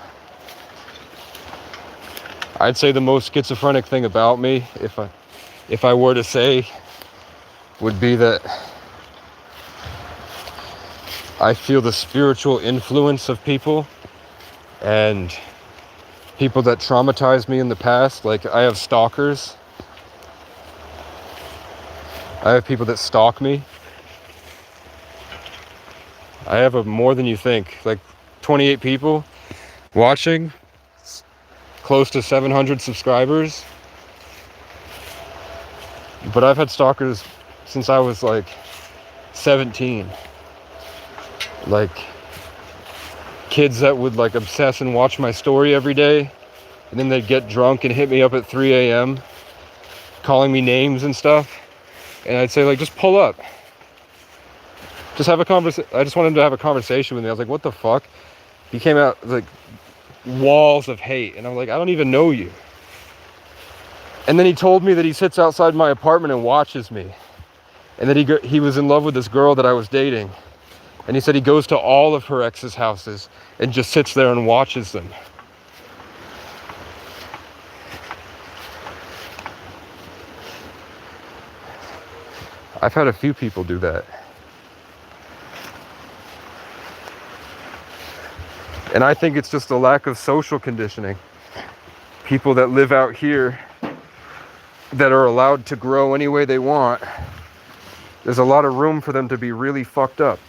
I'd say the most schizophrenic thing about me, if I were to say, would be that I feel the spiritual influence of people and people that traumatized me in the past. Like, I have stalkers. I have people that stalk me. I have more than you think. Like 28 people watching, close to 700 subscribers. But I've had stalkers since I was like 17. Like kids that would like obsess and watch my story every day, and then they'd get drunk and hit me up at 3 a.m. calling me names and stuff. And I'd say, like, just pull up. Just have a conversation. I just wanted him to have a conversation with me. I was like, what the fuck? He came out like walls of hate. And I'm like, I don't even know you. And then he told me that he sits outside my apartment and watches me. And that he was in love with this girl that I was dating. And he said he goes to all of her ex's houses and just sits there and watches them. I've had a few people do that. And I think it's just a lack of social conditioning. People that live out here that are allowed to grow any way they want, there's a lot of room for them to be really fucked up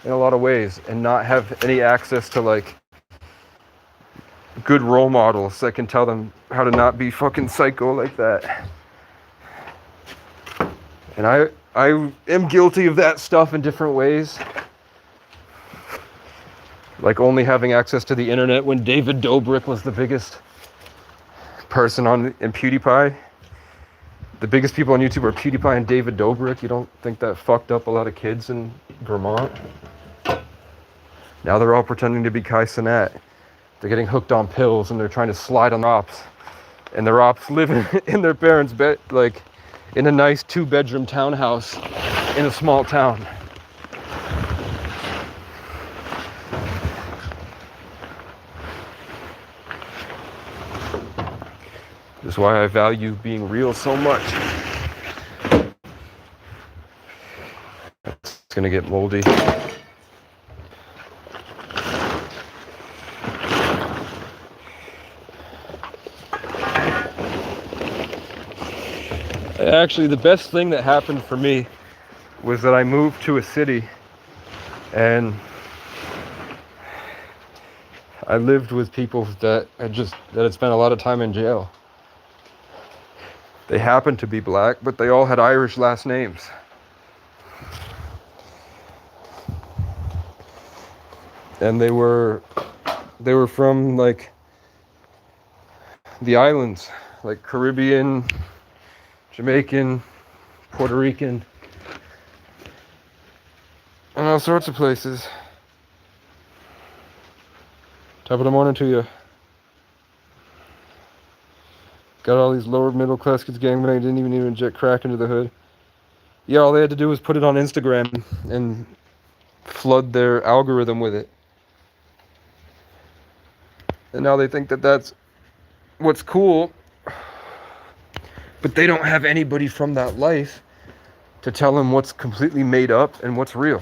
in a lot of ways and not have any access to like good role models that can tell them how to not be fucking psycho like that. And I am guilty of that stuff in different ways. Like only having access to the internet when David Dobrik was the biggest person on in PewDiePie. The biggest people on YouTube are PewDiePie and David Dobrik. You don't think that fucked up a lot of kids in Vermont? Now they're all pretending to be Kai Cenat. They're getting hooked on pills and they're trying to slide on ops. And their ops live in their parents' bed, like in a nice 2-bedroom townhouse in a small town. This is why I value being real so much. It's gonna get moldy. Actually, the best thing that happened for me was that I moved to a city and I lived with people that had spent a lot of time in jail. They happened to be black, but they all had Irish last names. And they were from like the islands, like Caribbean, Jamaican, Puerto Rican, and all sorts of places. Top of the morning to you. Got all these lower middle class kids gangbang, didn't even inject crack into the hood. Yeah, all they had to do was put it on Instagram and flood their algorithm with it. And now they think that that's what's cool. But they don't have anybody from that life to tell them what's completely made up and what's real.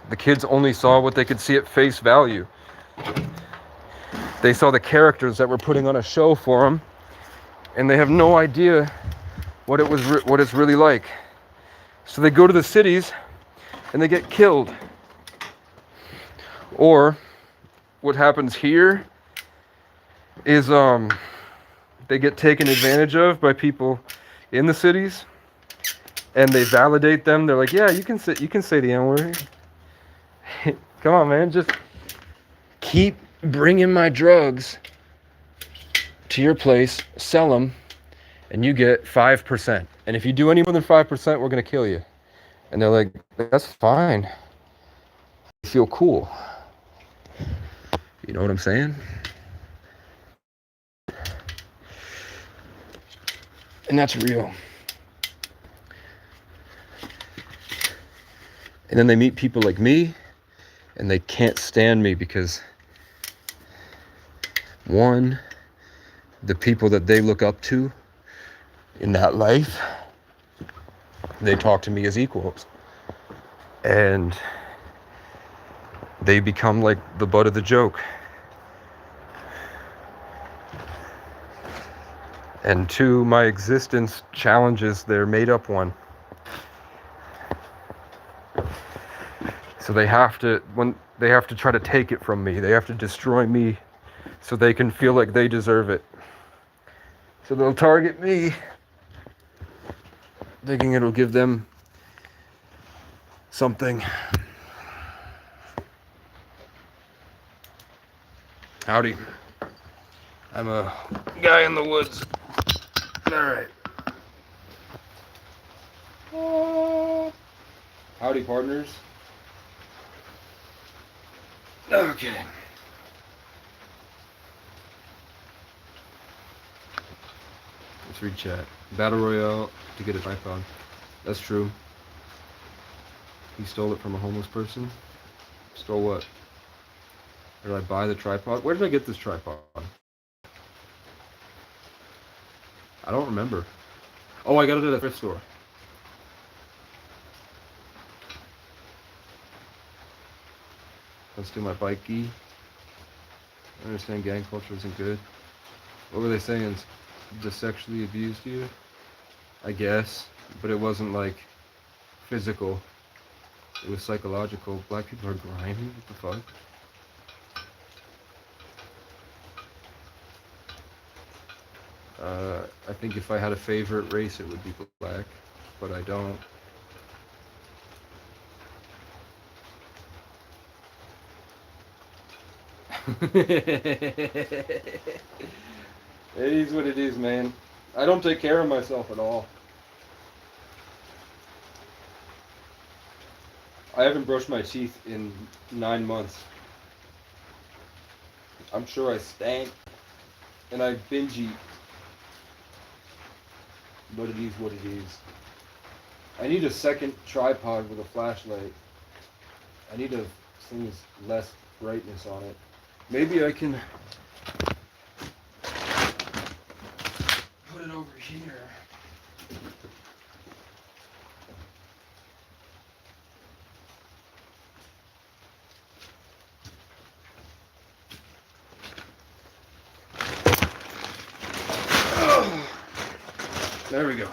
The kids only saw what they could see at face value. They saw the characters that were putting on a show for them, and they have no idea what it's really like. So they go to the cities and they get killed. Or what happens here is they get taken advantage of by people in the cities, and they validate them. They're like, yeah, you can say the N-word. Come on, man, just keep bringing my drugs to your place, sell them, and you get 5%. And if you do any more than 5%, we're gonna kill you. And they're like, that's fine. You feel cool. You know what I'm saying? And that's real. And then they meet people like me, and they can't stand me because, one, the people that they look up to in that life, they talk to me as equals. And they become like the butt of the joke. And two, my existence challenges their made-up one. So they have to try to take it from me. They have to destroy me so they can feel like they deserve it. So they'll target me, thinking it'll give them something. Howdy. I'm a guy in the woods. Alright. Howdy, partners. Okay. Let's read chat. Battle Royale to get a tripod. That's true. He stole it from a homeless person. Stole what? Or did I buy the tripod? Where did I get this tripod? I don't remember. Oh, I got it at a thrift store. Let's do my bike gi. I understand gang culture isn't good. What were they saying? Just sexually abused you? I guess. But it wasn't like physical. It was psychological. Black people are grimy? What the fuck? I think if I had a favorite race, it would be black. But I don't. It is what it is, man. I don't take care of myself at all. I haven't brushed my teeth in 9 months. I'm sure I stank. And I binge eat. But it is what it is. I need a second tripod with a flashlight. I need a thing with less brightness on it. Maybe I can put it over here. There we go.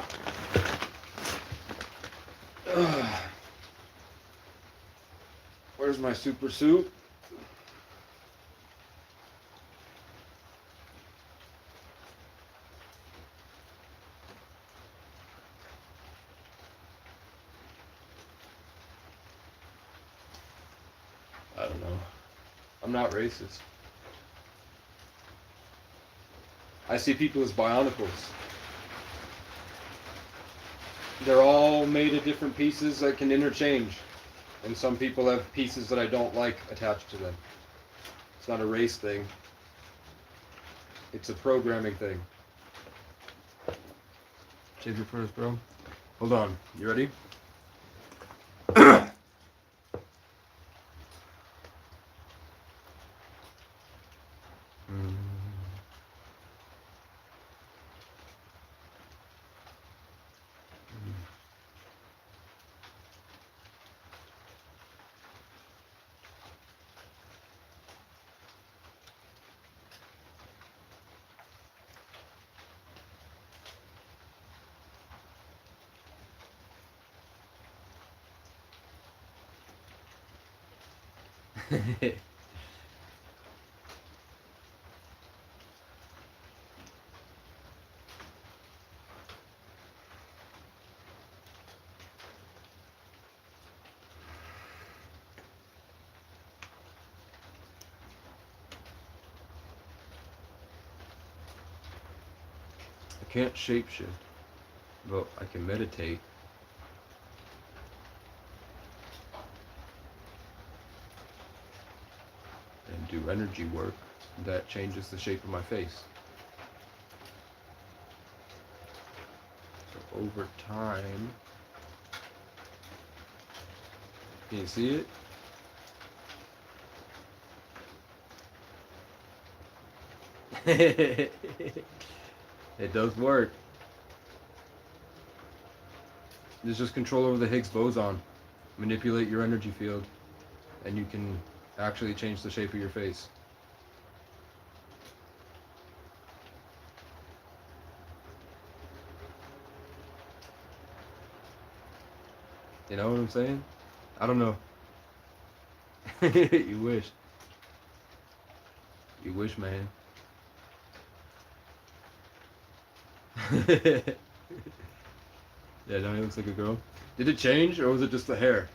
Where's my super suit? I don't know. I'm not racist. I see people as bionicles. They're all made of different pieces that can interchange. And some people have pieces that I don't like attached to them. It's not a race thing. It's a programming thing. Shave your first, bro. Hold on. You ready? I can't shapeshift, but I can meditate. And do energy work that changes the shape of my face. over time. Can you see it? It does work. There's just control over the Higgs boson. Manipulate your energy field, and you can actually change the shape of your face. You know what I'm saying? I don't know. You wish. You wish, man. Yeah, Johnny looks like a girl. Did it change, or was it just the hair?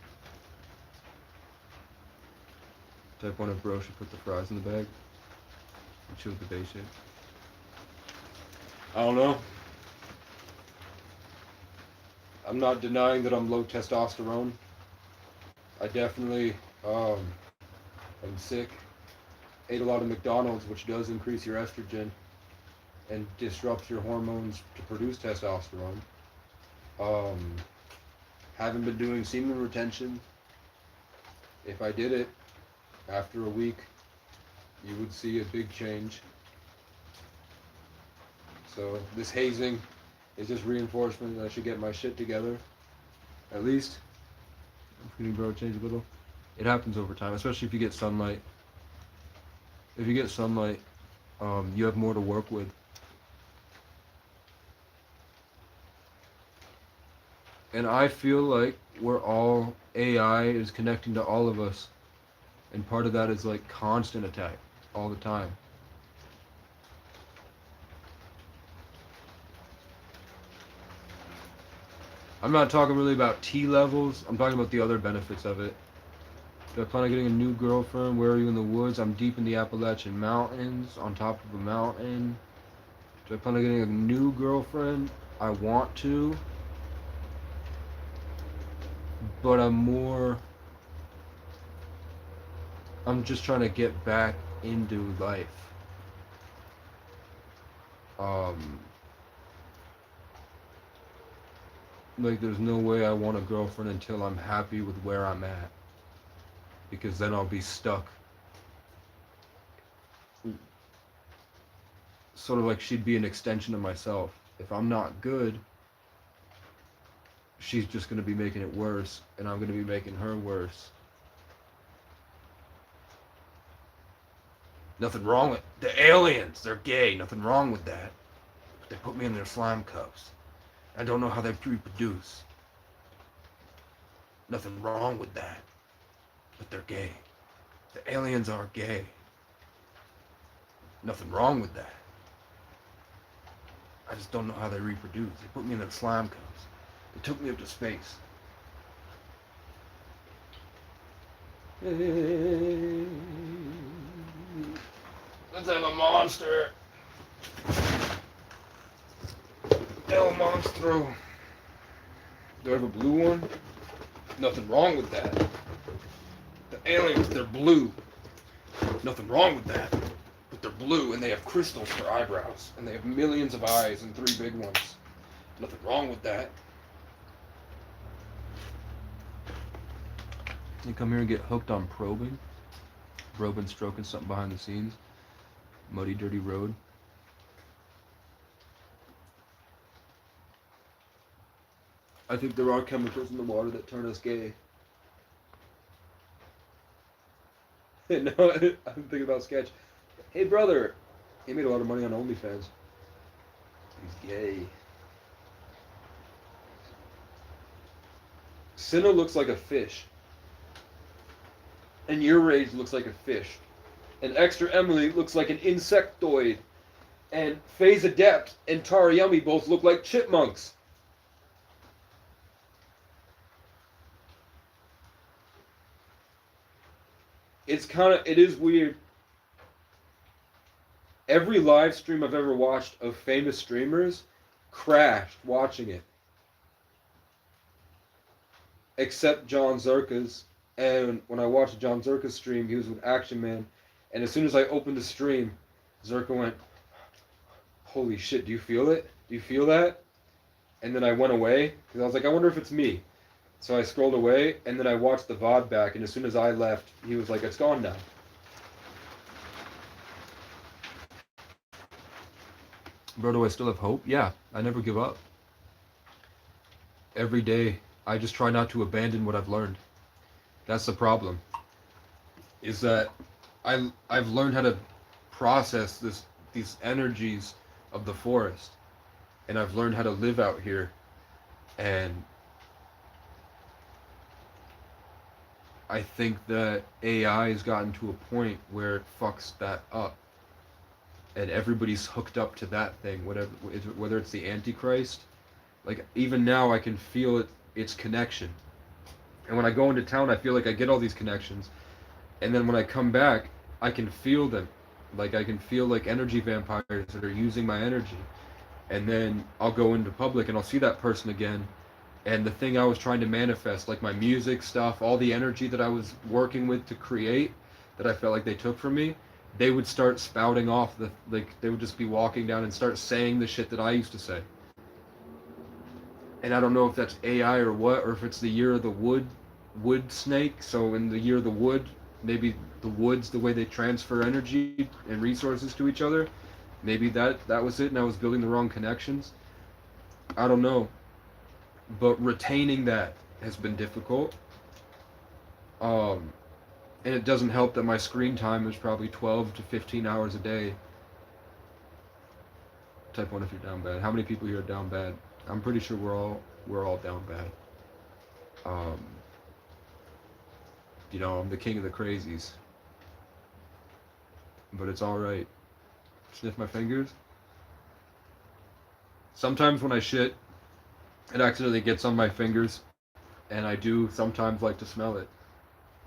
Type 1 if bro should put the fries in the bag and chew with the base shape. I don't know. I'm not denying that I'm low testosterone. I definitely am sick. Ate a lot of McDonald's, which does increase your estrogen and disrupts your hormones to produce testosterone. Haven't been doing semen retention. If I did it after a week, you would see a big change. So this hazing is just reinforcement that I should get my shit together. At least. I'm feeling bro change a little. It happens over time, especially if you get sunlight. If you get sunlight, you have more to work with. And I feel like we're all, AI is connecting to all of us. And part of that is like constant attack all the time. I'm not talking really about T levels. I'm talking about the other benefits of it. Do I plan on getting a new girlfriend? Where are you in the woods? I'm deep in the Appalachian Mountains, on top of a mountain. Do I plan on getting a new girlfriend? I want to. But I'm just trying to get back into life. Like there's no way I want a girlfriend until I'm happy with where I'm at. Because then I'll be stuck. Sort of like she'd be an extension of myself. If I'm not good, she's just going to be making it worse, and I'm going to be making her worse. Nothing wrong with the aliens. They're gay. Nothing wrong with that. But they put me in their slime cups. I don't know how they reproduce. Nothing wrong with that. But they're gay. The aliens are gay. Nothing wrong with that. I just don't know how they reproduce. They put me in their slime cups. They took me up to space. Let's have a monster. El Monstro. Do I have a blue one? Nothing wrong with that. The aliens, they're blue. Nothing wrong with that. But they're blue and they have crystals for eyebrows. And they have millions of eyes and 3 big ones. Nothing wrong with that. You come here and get hooked on probing. Probing, stroking something behind the scenes. Muddy, dirty road. I think there are chemicals in the water that turn us gay. No, I'm thinking about Sketch. Hey, brother. He made a lot of money on OnlyFans. He's gay. Cinna looks like a fish. And your rage looks like a fish. And Extra Emily looks like an insectoid. And Phase Adept and Tarayumi both look like chipmunks. It is weird. Every live stream I've ever watched of famous streamers crashed watching it. Except John Zerka's. And when I watched John Zerka's stream, he was with Action Man. And as soon as I opened the stream, Zerka went, "Holy shit, do you feel it? Do you feel that?" and then I went away because I was like, I wonder if it's me. So I scrolled away, and then I watched the VOD back, and as soon as I left, he was like, it's gone now. Bro, do I still have hope? Yeah, I never give up. Every day, I just try not to abandon what I've learned. That's the problem. Is that I've learned how to process these energies of the forest, and I've learned how to live out here, and I think that AI has gotten to a point where it fucks that up, and everybody's hooked up to that thing, whether it's the Antichrist. Like even now, I can feel its connection, and when I go into town, I feel like I get all these connections, and then when I come back, I can feel them, like I can feel like energy vampires that are using my energy, and then I'll go into public and I'll see that person again, and the thing I was trying to manifest, like my music stuff, all the energy that I was working with to create, that I felt like they took from me, they would start spouting off they would just be walking down and start saying the shit that I used to say. And I don't know if that's AI or what, or if it's the year of the wood snake. So in the year of the wood, maybe the wood's the way they transfer energy and resources to each other. Maybe that was it, and I was building the wrong connections. I don't know. But retaining that has been difficult. And it doesn't help that my screen time is probably 12 to 15 hours a day. Type 1 if you're down bad. How many people here are down bad? I'm pretty sure we're all down bad. I'm the king of the crazies. But it's alright. Sniff my fingers. Sometimes when I shit, it accidentally gets on my fingers, and I do sometimes like to smell it.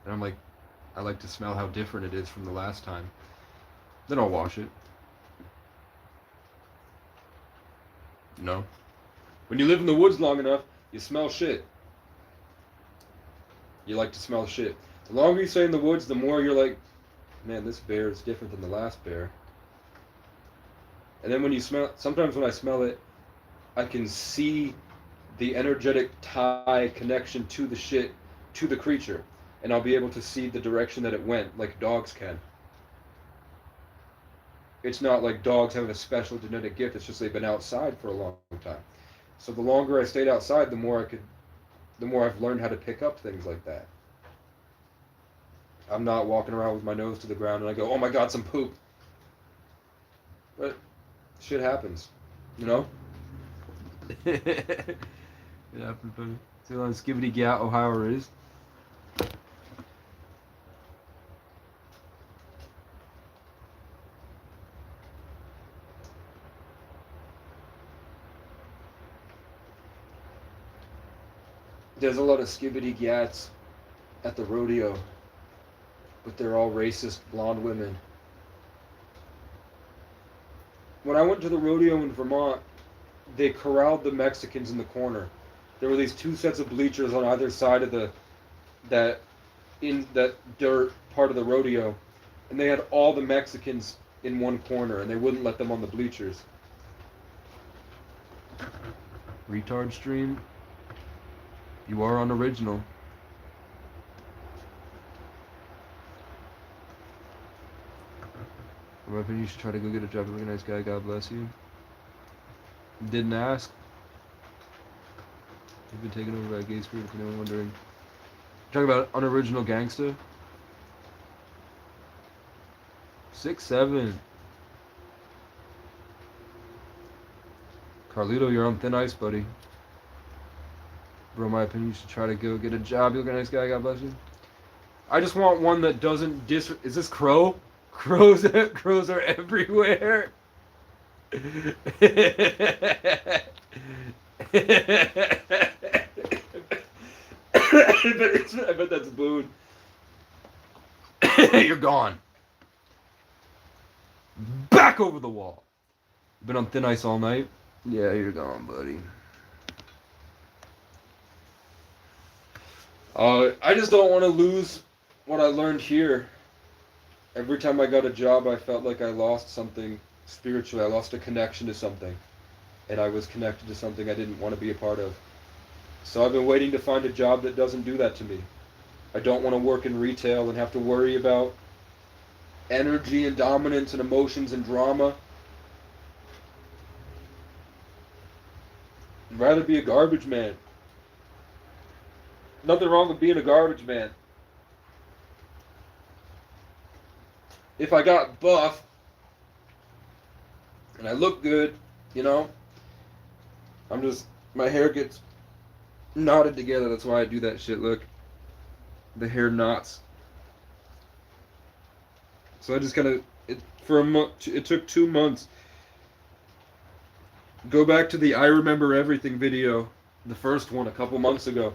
And I'm like, I like to smell how different it is from the last time. Then I'll wash it. No. When you live in the woods long enough, you smell shit. You like to smell shit. The longer you stay in the woods, the more you're like, man, this bear is different than the last bear. And then when you smell, sometimes when I smell it, I can see the energetic tie connection to the shit, to the creature. And I'll be able to see the direction that it went, like dogs can. It's not like dogs having a special genetic gift, it's just they've been outside for a long time. So the longer I stayed outside, the more I've learned how to pick up things like that. I'm not walking around with my nose to the ground and I go, oh my god, some poop. But shit happens, you know? It happens, buddy. See how Skibbity Gat, Ohio is. There's a lot of Skibbity Gats at the rodeo, but they're all racist blonde women. When I went to the rodeo in Vermont, they corralled the Mexicans in the corner. There were these two sets of bleachers on either side of that dirt part of the rodeo, and they had all the Mexicans in one corner, and they wouldn't let them on the bleachers. Retard stream. You are unoriginal. In my opinion, you should try to go get a job. You're a nice guy. God bless you. Didn't ask. You've been taken over by a gay spirit, if anyone's wondering. Talking about unoriginal gangsta. 6'7". Carlito, you're on thin ice, buddy. Bro, in my opinion, you should try to go get a job. You look a nice guy. God bless you. I just want one that doesn't Is this Crow? Crows are everywhere. I bet that's Boone. You're gone. Back over the wall. Been on thin ice all night? Yeah, you're gone, buddy. I just don't want to lose what I learned here. Every time I got a job, I felt like I lost something spiritually. I lost a connection to something. and I was connected to something I didn't want to be a part of. So I've been waiting to find a job that doesn't do that to me. I don't want to work in retail and have to worry about energy and dominance and emotions and drama. I'd rather be a garbage man. Nothing wrong with being a garbage man. If I got buff and I look good, you know, my hair gets knotted together. That's why I do that shit. Look, the hair knots. So I just kind of, for a month, it took 2 months. Go back to the I Remember Everything video, the first one a couple months ago.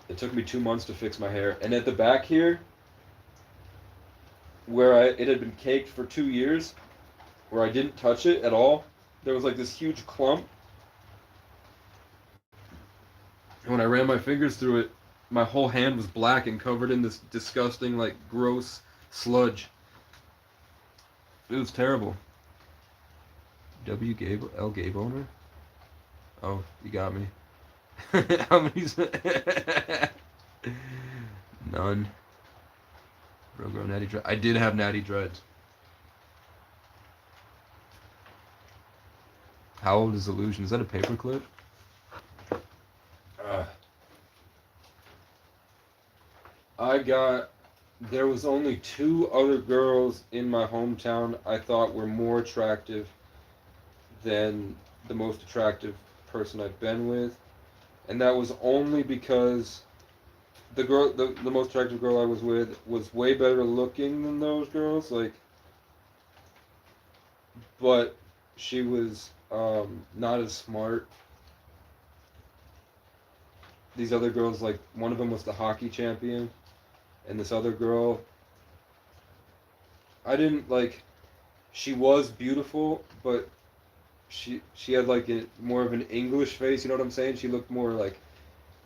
It took me 2 months to fix my hair. And at the back here, where it had been caked for 2 years, where I didn't touch it at all, there was like this huge clump. And when I ran my fingers through it, my whole hand was black and covered in this disgusting, like, gross sludge. It was terrible. W. Gabe, L. Gabe owner? Oh, you got me. How many? None. Bro, grow natty dread. I did have natty dreads. How old is Illusion? Is that a paperclip? There was only 2 other girls in my hometown I thought were more attractive than the most attractive person I've been with. And that was only because the most attractive girl I was with was way better looking than those girls, like, but she was not as smart. These other girls, like, one of them was the hockey champion, and this other girl, I didn't like, she was beautiful, but she had like more of an English face, you know what I'm saying? She looked more like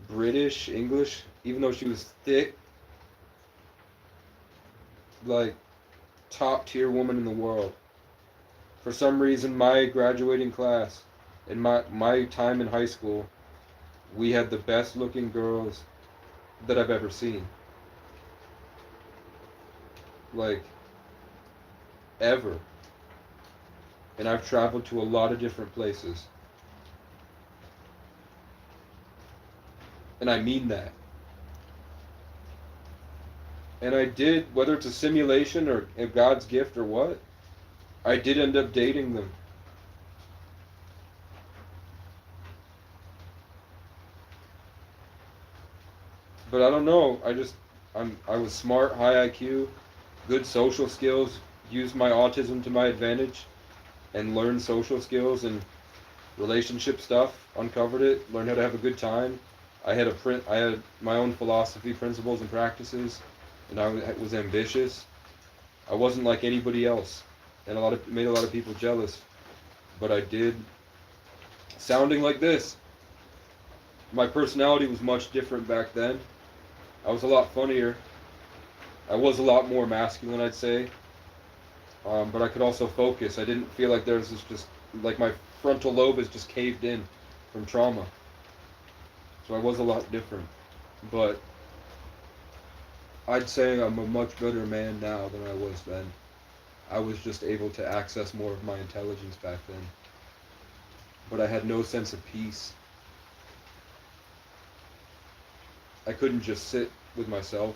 British, English, even though she was thick. Like, top tier woman in the world. For some reason, my graduating class, in my time in high school, we had the best looking girls that I've ever seen. Like, ever. And I've traveled to a lot of different places. And I mean that. And I did, whether it's a simulation or a God's gift or what, I did end up dating them. But I don't know, I was smart, high IQ, good social skills, used my autism to my advantage, and learned social skills and relationship stuff, uncovered it, learned how to have a good time. I had my own philosophy, principles, and practices, and I was ambitious. I wasn't like anybody else, and made a lot of people jealous. But I did, sounding like this. My personality was much different back then. I was a lot funnier. I was a lot more masculine, I'd say. But I could also focus. I didn't feel like there was just like my frontal lobe is just caved in from trauma. So I was a lot different. But I'd say I'm a much better man now than I was then. I was just able to access more of my intelligence back then. But I had no sense of peace. I couldn't just sit with myself.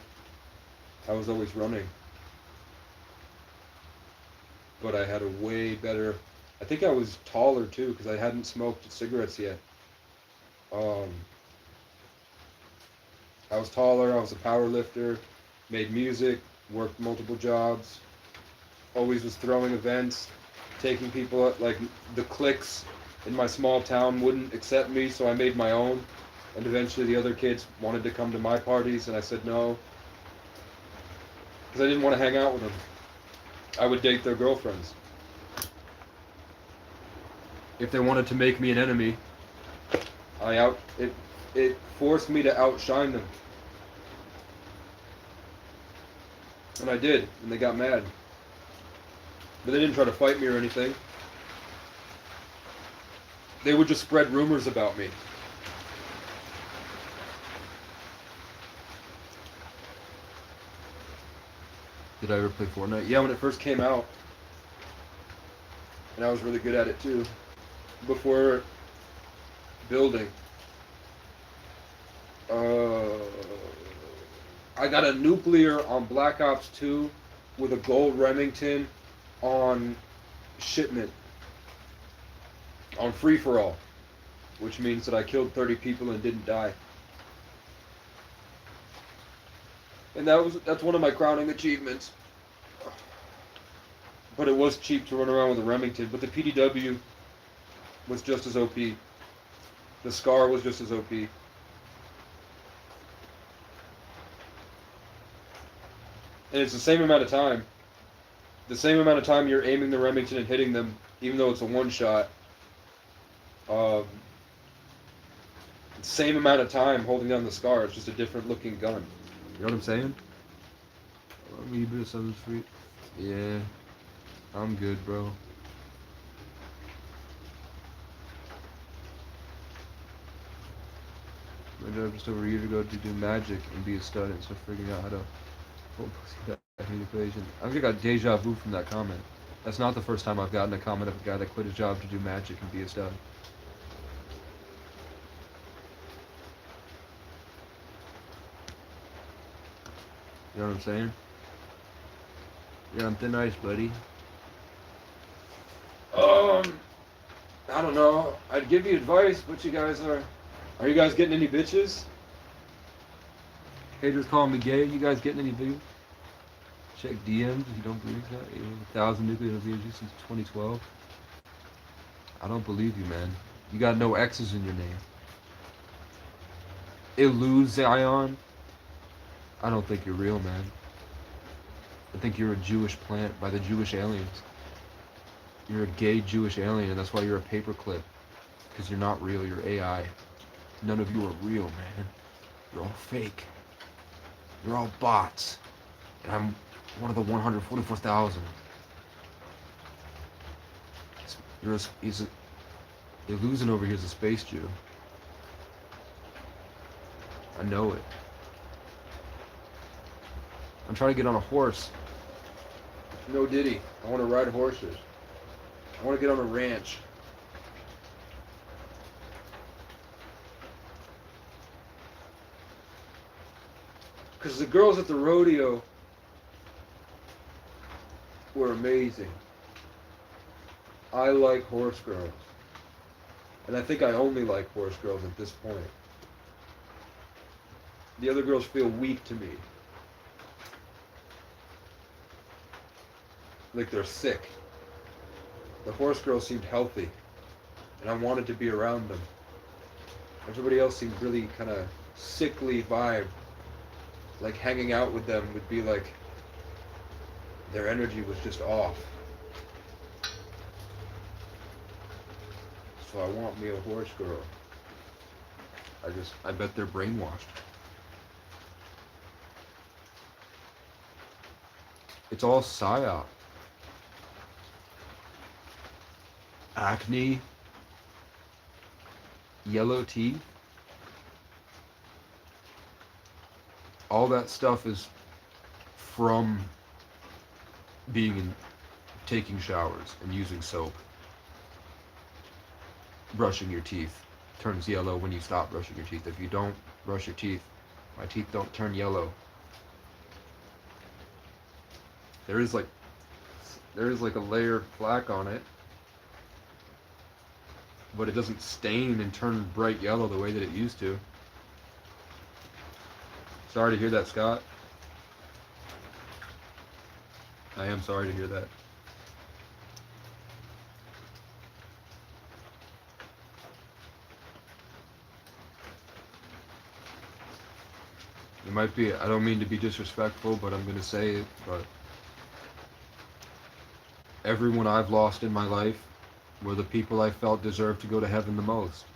I was always running. But I had a way better... I think I was taller too, because I hadn't smoked cigarettes yet. I was taller, I was a power lifter, made music, worked multiple jobs, always was throwing events, taking people up, like the cliques in my small town wouldn't accept me, so I made my own. And eventually the other kids wanted to come to my parties, and I said no. Because I didn't want to hang out with them. I would date their girlfriends. If they wanted to make me an enemy, it forced me to outshine them. And I did, and they got mad. But they didn't try to fight me or anything. they would just spread rumors about me. Did I ever play Fortnite? Yeah, when it first came out. And I was really good at it too. Before building. I got a nuclear on Black Ops 2 with a gold Remington on shipment. On free-for-all. Which means that I killed 30 people and didn't die. And that's one of my crowning achievements. But it was cheap to run around with a Remington. But the PDW was just as OP. The SCAR was just as OP. And it's the same amount of time. The same amount of time you're aiming the Remington and hitting them, even though it's a one-shot. Same amount of time holding down the SCAR. It's just a different looking gun. You know what I'm saying? A wee bit of Southern Street. Yeah, I'm good, bro. My job just over a year ago to do magic and be a stud and start figuring out how to pull pussy back in the equation. I think I got deja vu from that comment. That's not the first time I've gotten a comment of a guy that quit his job to do magic and be a stud. You know what I'm saying? You're on thin ice, buddy. I don't know. I'd give you advice, but you guys are you guys getting any bitches? Haters calling me gay. You guys getting any big? Check DMs if you don't believe that. 1,000 nuclear energy since 2012. I don't believe you, man. You got no X's in your name. Illusion. I don't think you're real, man. I think you're a Jewish plant by the Jewish aliens. You're a gay Jewish alien, and that's why you're a paperclip. Because you're not real, you're AI. None of you are real, man. You're all fake. You're all bots. And I'm one of the 144,000. You're losing over here as a space Jew. I know it. I'm trying to get on a horse. No Diddy. I want to ride horses. I want to get on a ranch. Because the girls at the rodeo were amazing. I like horse girls. And I think I only like horse girls at this point. The other girls feel weak to me. Like they're sick. The horse girls seemed healthy. And I wanted to be around them. Everybody else seemed really kind of sickly vibe. Like hanging out with them would be like their energy was just off. So I want me a horse girl. I bet they're brainwashed. It's all psyop. Acne, yellow teeth, all that stuff is from taking showers and using soap. Brushing your teeth turns yellow when you stop brushing your teeth. If you don't brush your teeth, my teeth don't turn yellow. There is like a layer of plaque on it, but it doesn't stain and turn bright yellow the way that it used to. Sorry to hear that, Scott. I am sorry to hear that. It might be, I don't mean to be disrespectful, but I'm going to say it, but everyone I've lost in my life were the people I felt deserved to go to heaven the most.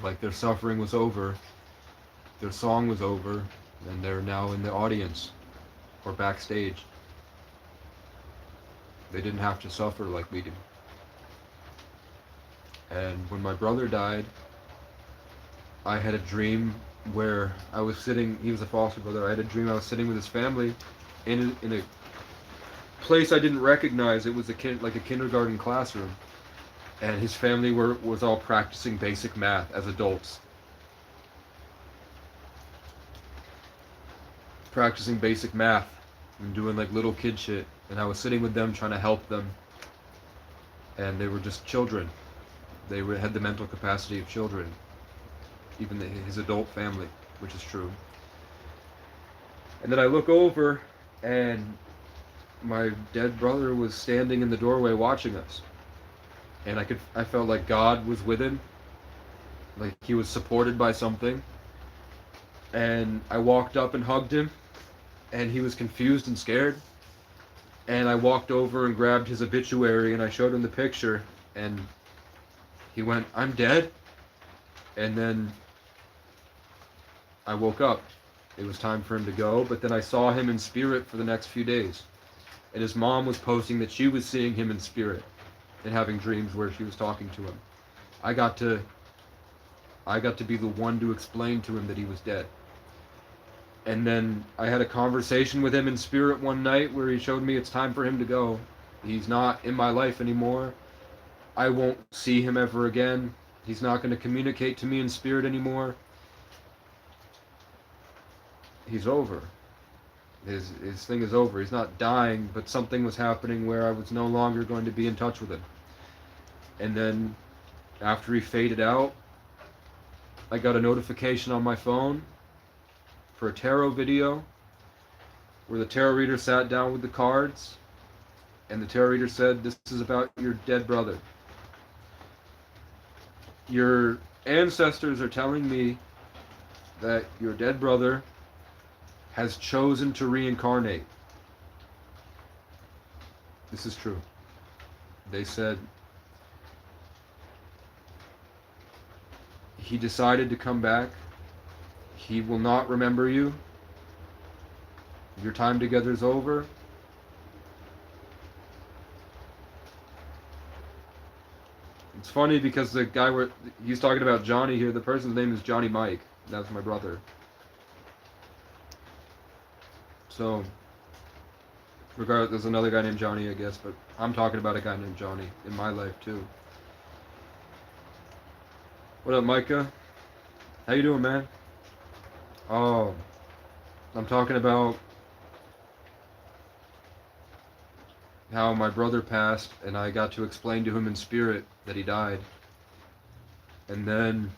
Like their suffering was over, their song was over, and they're now in the audience or backstage. They didn't have to suffer like we did. And when my brother died, I had a dream where I was sitting, he was a foster brother, I had a dream I was sitting with his family in a place I didn't recognize. It was like a kindergarten classroom. And his family was all practicing basic math as adults. Practicing basic math and doing like little kid shit. And I was sitting with them trying to help them. And they were just children. They had the mental capacity of children. Even his adult family, which is true. And then I look over and my dead brother was standing in the doorway watching us. And I felt like God was with him. Like he was supported by something. And I walked up and hugged him. And he was confused and scared. And I walked over and grabbed his obituary and I showed him the picture. And he went, "I'm dead?" And then I woke up. It was time for him to go. But then I saw him in spirit for the next few days. And his mom was posting that she was seeing him in spirit and having dreams where she was talking to him. I got to be the one to explain to him that he was dead. And then I had a conversation with him in spirit one night where he showed me it's time for him to go. He's not in my life anymore. I won't see him ever again. He's not going to communicate to me in spirit anymore. He's over. His thing is over. He's not dying, but something was happening where I was no longer going to be in touch with him. And then after he faded out, I got a notification on my phone for a tarot video where the tarot reader sat down with the cards and the tarot reader said, "This is about your dead brother. Your ancestors are telling me that your dead brother has chosen to reincarnate." This is true. They said he decided to come back. He will not remember you. Your time together is over. It's funny because the guy he's talking about Johnny here, the person's name is Johnny Mike. That's my brother. So, regardless, there's another guy named Johnny, I guess, but I'm talking about a guy named Johnny in my life too. What up, Micah? How you doing, man? Oh, I'm talking about how my brother passed and I got to explain to him in spirit that he died. And then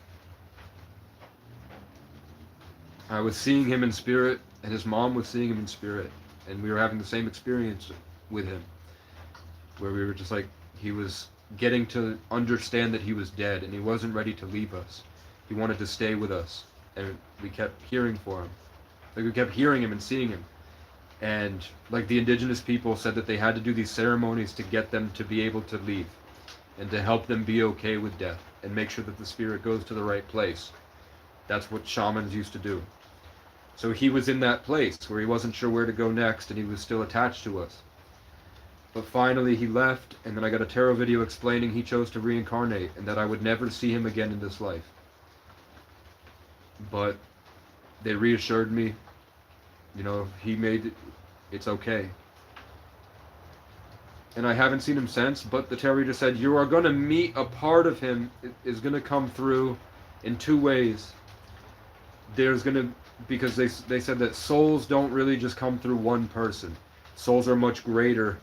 I was seeing him in spirit and his mom was seeing him in spirit. And we were having the same experience with him. Where we were just like, he was getting to understand that he was dead and he wasn't ready to leave us. He wanted to stay with us. And we kept hearing for him. Like we kept hearing him and seeing him. And like the indigenous people said that they had to do these ceremonies to get them to be able to leave. And to help them be okay with death. And make sure that the spirit goes to the right place. That's what shamans used to do. So he was in that place where he wasn't sure where to go next and he was still attached to us. But finally he left, and then I got a tarot video explaining he chose to reincarnate and that I would never see him again in this life. But they reassured me, you know, it's okay. And I haven't seen him since, but the tarot reader said, you are going to meet a part of him is going to come through in two ways. There's going to, because they said that souls don't really just come through one person. Souls are much greater,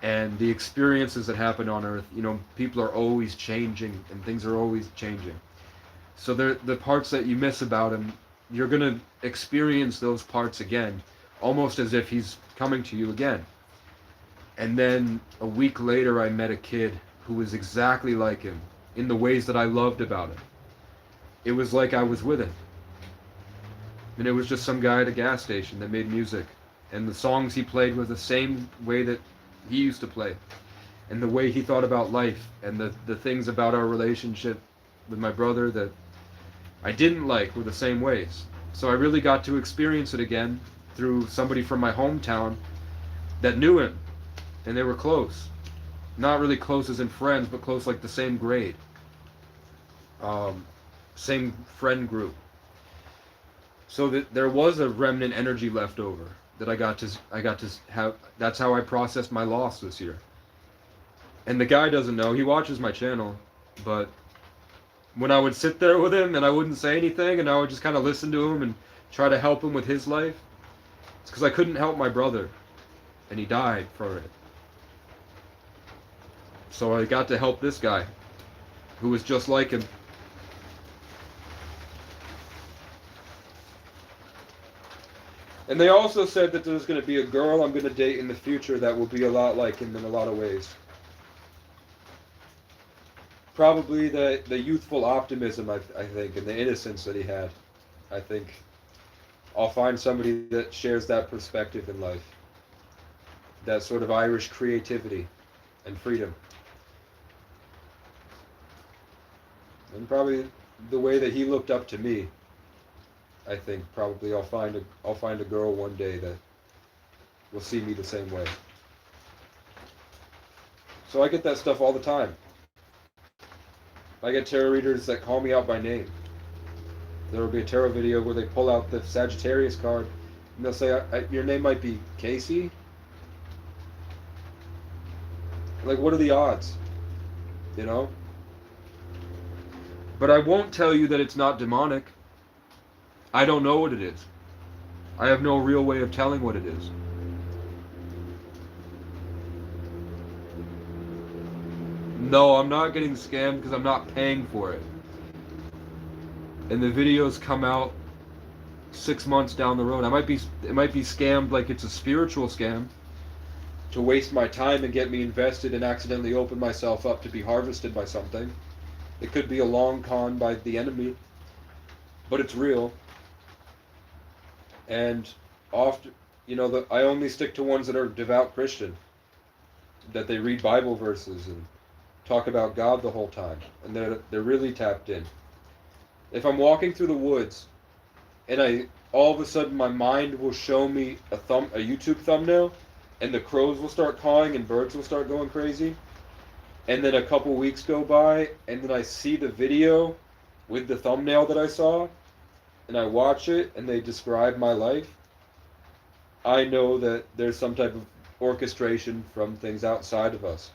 and the experiences that happen on Earth, you know, people are always changing, and things are always changing. So the parts that you miss about him, you're going to experience those parts again, almost as if he's coming to you again. And then a week later, I met a kid who was exactly like him in the ways that I loved about him. It was like I was with him. And it was just some guy at a gas station that made music. And the songs he played were the same way that he used to play. And the way he thought about life and the things about our relationship with my brother that I didn't like were the same ways. So I really got to experience it again through somebody from my hometown that knew him. And they were close. Not really close as in friends, but close like the same grade. same friend group. So that there was a remnant energy left over that I got to have. That's how I processed my loss this year. And the guy doesn't know. He watches my channel, but when I would sit there with him and I wouldn't say anything and I would just kind of listen to him and try to help him with his life, it's because I couldn't help my brother, and he died for it. So I got to help this guy, who was just like him. And they also said that there's going to be a girl I'm going to date in the future that will be a lot like him in a lot of ways. Probably the youthful optimism, I think, and the innocence that he had. I think I'll find somebody that shares that perspective in life. That sort of Irish creativity and freedom. And probably the way that he looked up to me. I think probably I'll find a girl one day that will see me the same way. So I get that stuff all the time. I get tarot readers that call me out by name. There will be a tarot video where they pull out the Sagittarius card and they'll say, your name might be Casey? Like, what are the odds? You know? But I won't tell you that it's not demonic. I don't know what it is. I have no real way of telling what it is. No, I'm not getting scammed because I'm not paying for it. And the videos come out 6 months down the road. It might be scammed like it's a spiritual scam to waste my time and get me invested and accidentally open myself up to be harvested by something. It could be a long con by the enemy, but it's real. And often, I only stick to ones that are devout Christian, that they read Bible verses and talk about God the whole time, and they're really tapped in. If I'm walking through the woods, and all of a sudden my mind will show me a YouTube thumbnail, and the crows will start cawing and birds will start going crazy, and then a couple weeks go by, and then I see the video with the thumbnail that I saw, and I watch it, and they describe my life, I know that there's some type of orchestration from things outside of us.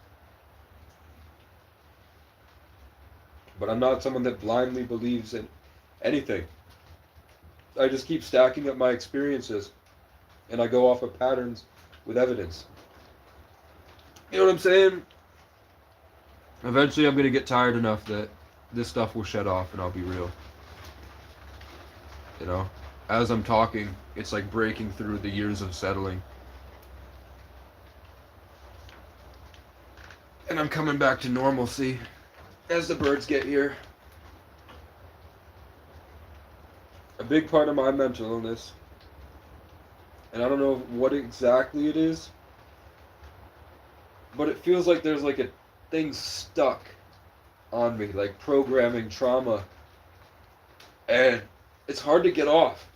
But I'm not someone that blindly believes in anything. I just keep stacking up my experiences, and I go off of patterns with evidence. You know what I'm saying? Eventually I'm going to get tired enough that this stuff will shut off and I'll be real. As I'm talking, it's like breaking through the years of settling. And I'm coming back to normalcy as the birds get here. A big part of my mental illness, and I don't know what exactly it is, but it feels like there's like a thing stuck on me, like programming trauma, and it's hard to get off.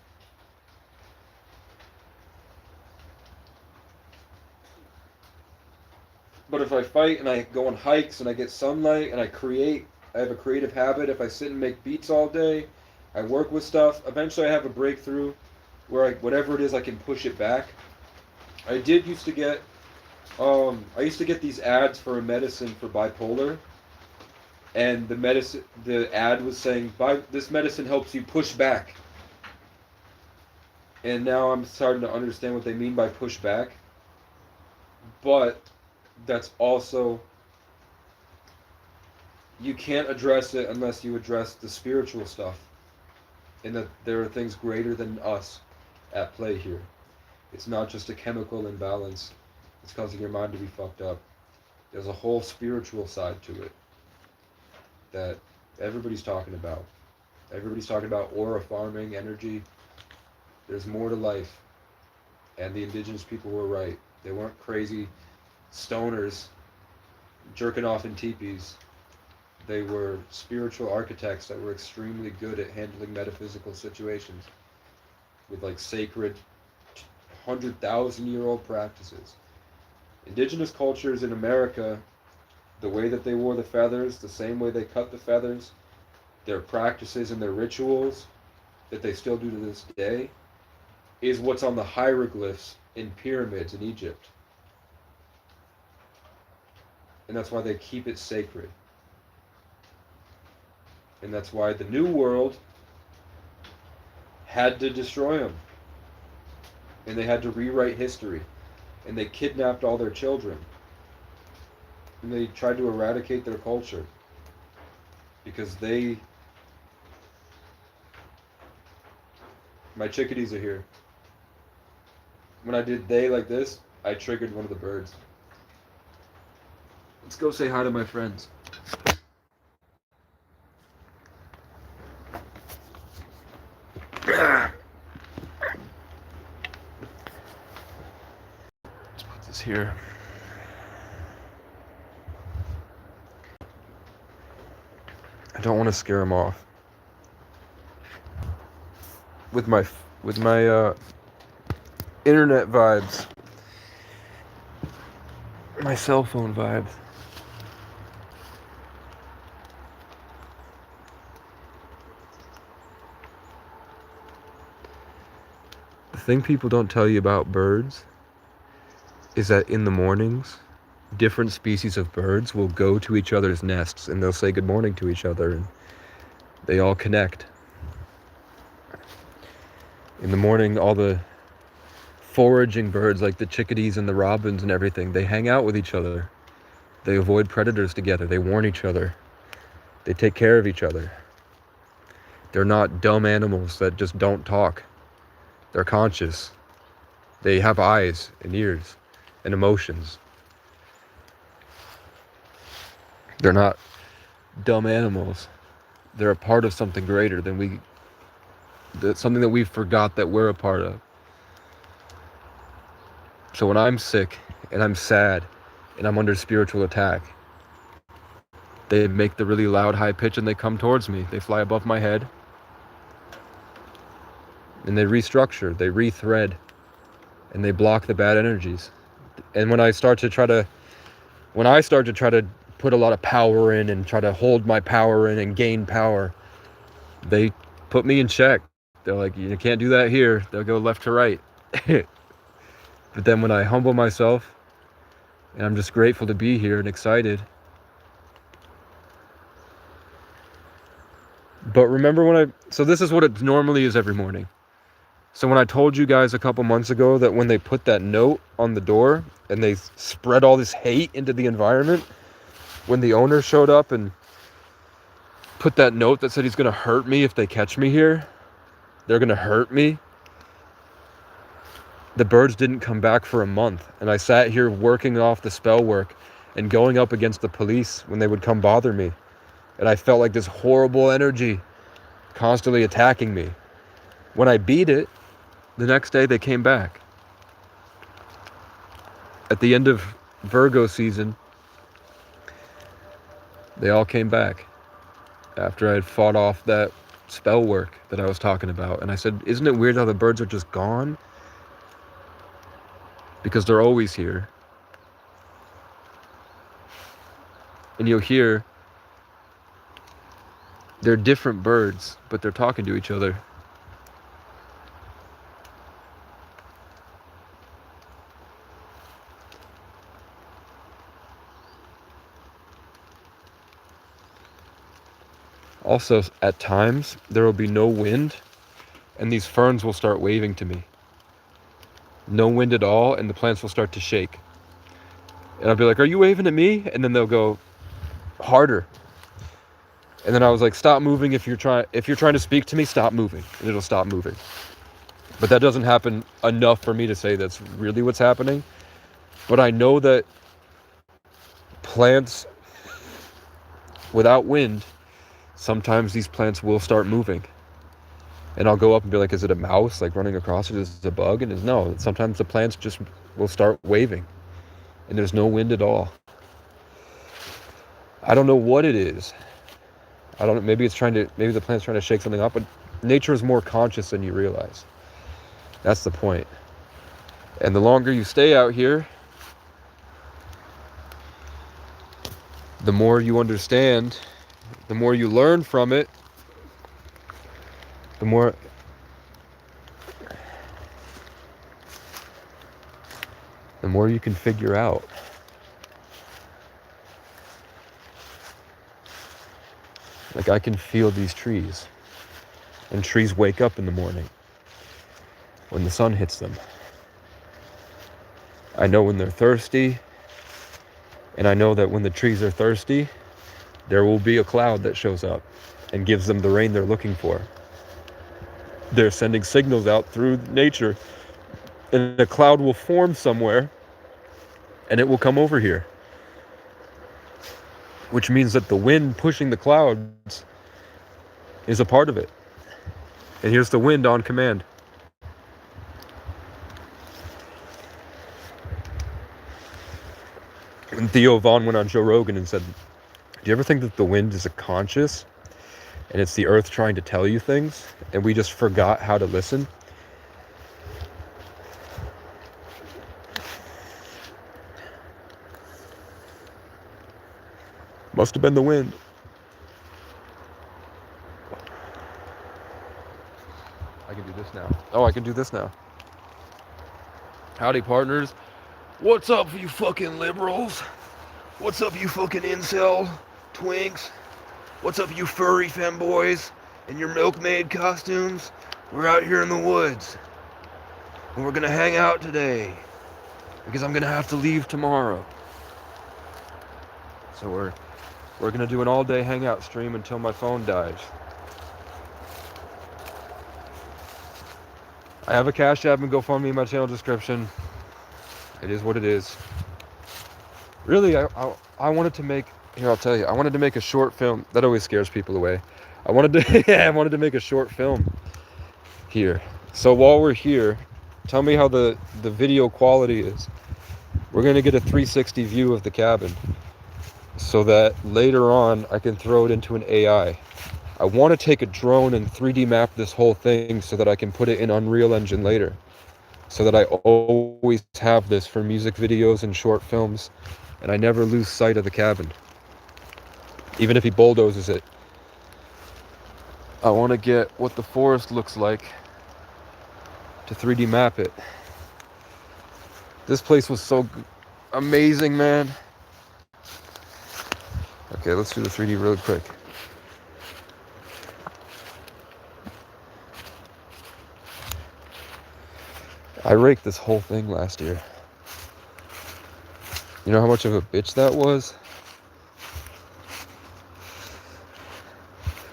But if I fight and I go on hikes and I get sunlight and I have a creative habit. If I sit and make beats all day, I work with stuff, eventually I have a breakthrough where whatever it is, I can push it back. I used to get these ads for a medicine for bipolar, and the ad was saying, this medicine helps you push back. And now I'm starting to understand what they mean by push back. But that's also, you can't address it unless you address the spiritual stuff. And that there are things greater than us at play here. It's not just a chemical imbalance. It's causing your mind to be fucked up. There's a whole spiritual side to it that everybody's talking about. Everybody's talking about aura farming, energy. There's more to life. And the indigenous people were right. They weren't crazy stoners jerking off in teepees. They were spiritual architects that were extremely good at handling metaphysical situations with like sacred 100,000-year-old practices. Indigenous cultures in America, the way that they wore the feathers, the same way they cut the feathers, their practices and their rituals that they still do to this day is what's on the hieroglyphs in pyramids in Egypt. And that's why they keep it sacred. And that's why the New World had to destroy them. And they had to rewrite history. And they kidnapped all their children. And they tried to eradicate their culture. Because my chickadees are here. When I did they like this, I triggered one of the birds. Let's go say hi to my friends. Let's put this here. I don't want to scare them off. With my internet vibes. My cell phone vibes. The thing people don't tell you about birds is that in the mornings, different species of birds will go to each other's nests and they'll say good morning to each other and they all connect. In the morning, all the foraging birds like the chickadees and the robins and everything, they hang out with each other. They avoid predators together. They warn each other. They take care of each other. They're not dumb animals that just don't talk. They're conscious. They have eyes and ears and emotions. They're not dumb animals. They're a part of something greater than something that we forgot that we're a part of. So when I'm sick and I'm sad and I'm under spiritual attack, they make the really loud high pitch and they come towards me. They fly above my head and they restructure, they rethread, and they block the bad energies. And when I start to try to put a lot of power in and try to hold my power in and gain power, they put me in check. They're like, you can't do that here. They'll go left to right. But then when I humble myself and I'm just grateful to be here and excited. But remember so this is what it normally is every morning. So when I told you guys a couple months ago that when they put that note on the door and they spread all this hate into the environment, when the owner showed up and put that note that said he's going to hurt me if they catch me here, they're going to hurt me. The birds didn't come back for a month. And I sat here working off the spell work and going up against the police when they would come bother me. And I felt like this horrible energy constantly attacking me. When I beat it, the next day they came back. At the end of Virgo season, they all came back after I had fought off that spell work that I was talking about. And I said, isn't it weird how the birds are just gone? Because they're always here. And you'll hear they're different birds, but they're talking to each other. Also, at times, there will be no wind, and these ferns will start waving to me. No wind at all, and the plants will start to shake. And I'll be like, are you waving at me? And then they'll go harder. And then I was like, stop moving. If you're trying to speak to me, stop moving. And it'll stop moving. But that doesn't happen enough for me to say that's really what's happening. But I know that plants without wind, sometimes these plants will start moving. And I'll go up and be like, is it a mouse like running across it? Is it a bug? And no, sometimes the plants just will start waving. And there's no wind at all. I don't know what it is. I don't know, maybe the plant's trying to shake something up, but nature is more conscious than you realize. That's the point. And the longer you stay out here, the more you understand, the more you learn from it, the more you can figure out. Like, I can feel these trees, and trees wake up in the morning when the sun hits them. I know when they're thirsty, and I know that when the trees are thirsty, there will be a cloud that shows up and gives them the rain they're looking for. They're sending signals out through nature, and a cloud will form somewhere, and it will come over here. Which means that the wind pushing the clouds is a part of it. And here's the wind on command. And Theo Vaughn went on Joe Rogan and said, do you ever think that the wind is a conscious and it's the earth trying to tell you things and we just forgot how to listen? Must have been the wind. I can do this now. Oh, I can do this now. Howdy, partners. What's up, you fucking liberals? What's up, you fucking incel twinks? What's up, you furry femboys in your milkmaid costumes? We're out here in the woods. And we're gonna hang out today. Because I'm gonna have to leave tomorrow. So we're gonna do an all-day hangout stream until my phone dies. I have a Cash App and GoFundMe in my channel description. It is what it is. Really, I wanted to make, here I'll tell you, I wanted to make a short film. That always scares people away. I wanted to make a short film here. So while we're here, tell me how the video quality is. We're gonna get a 360 view of the cabin, so that later on I can throw it into an AI. I want to take a drone and 3D map this whole thing so that I can put it in Unreal Engine later. So that I always have this for music videos and short films, and I never lose sight of the cabin. Even if he bulldozes it. I want to get what the forest looks like to 3D map it. This place was so amazing, man. Okay, let's do the 3D really quick. I raked this whole thing last year. You know how much of a bitch that was?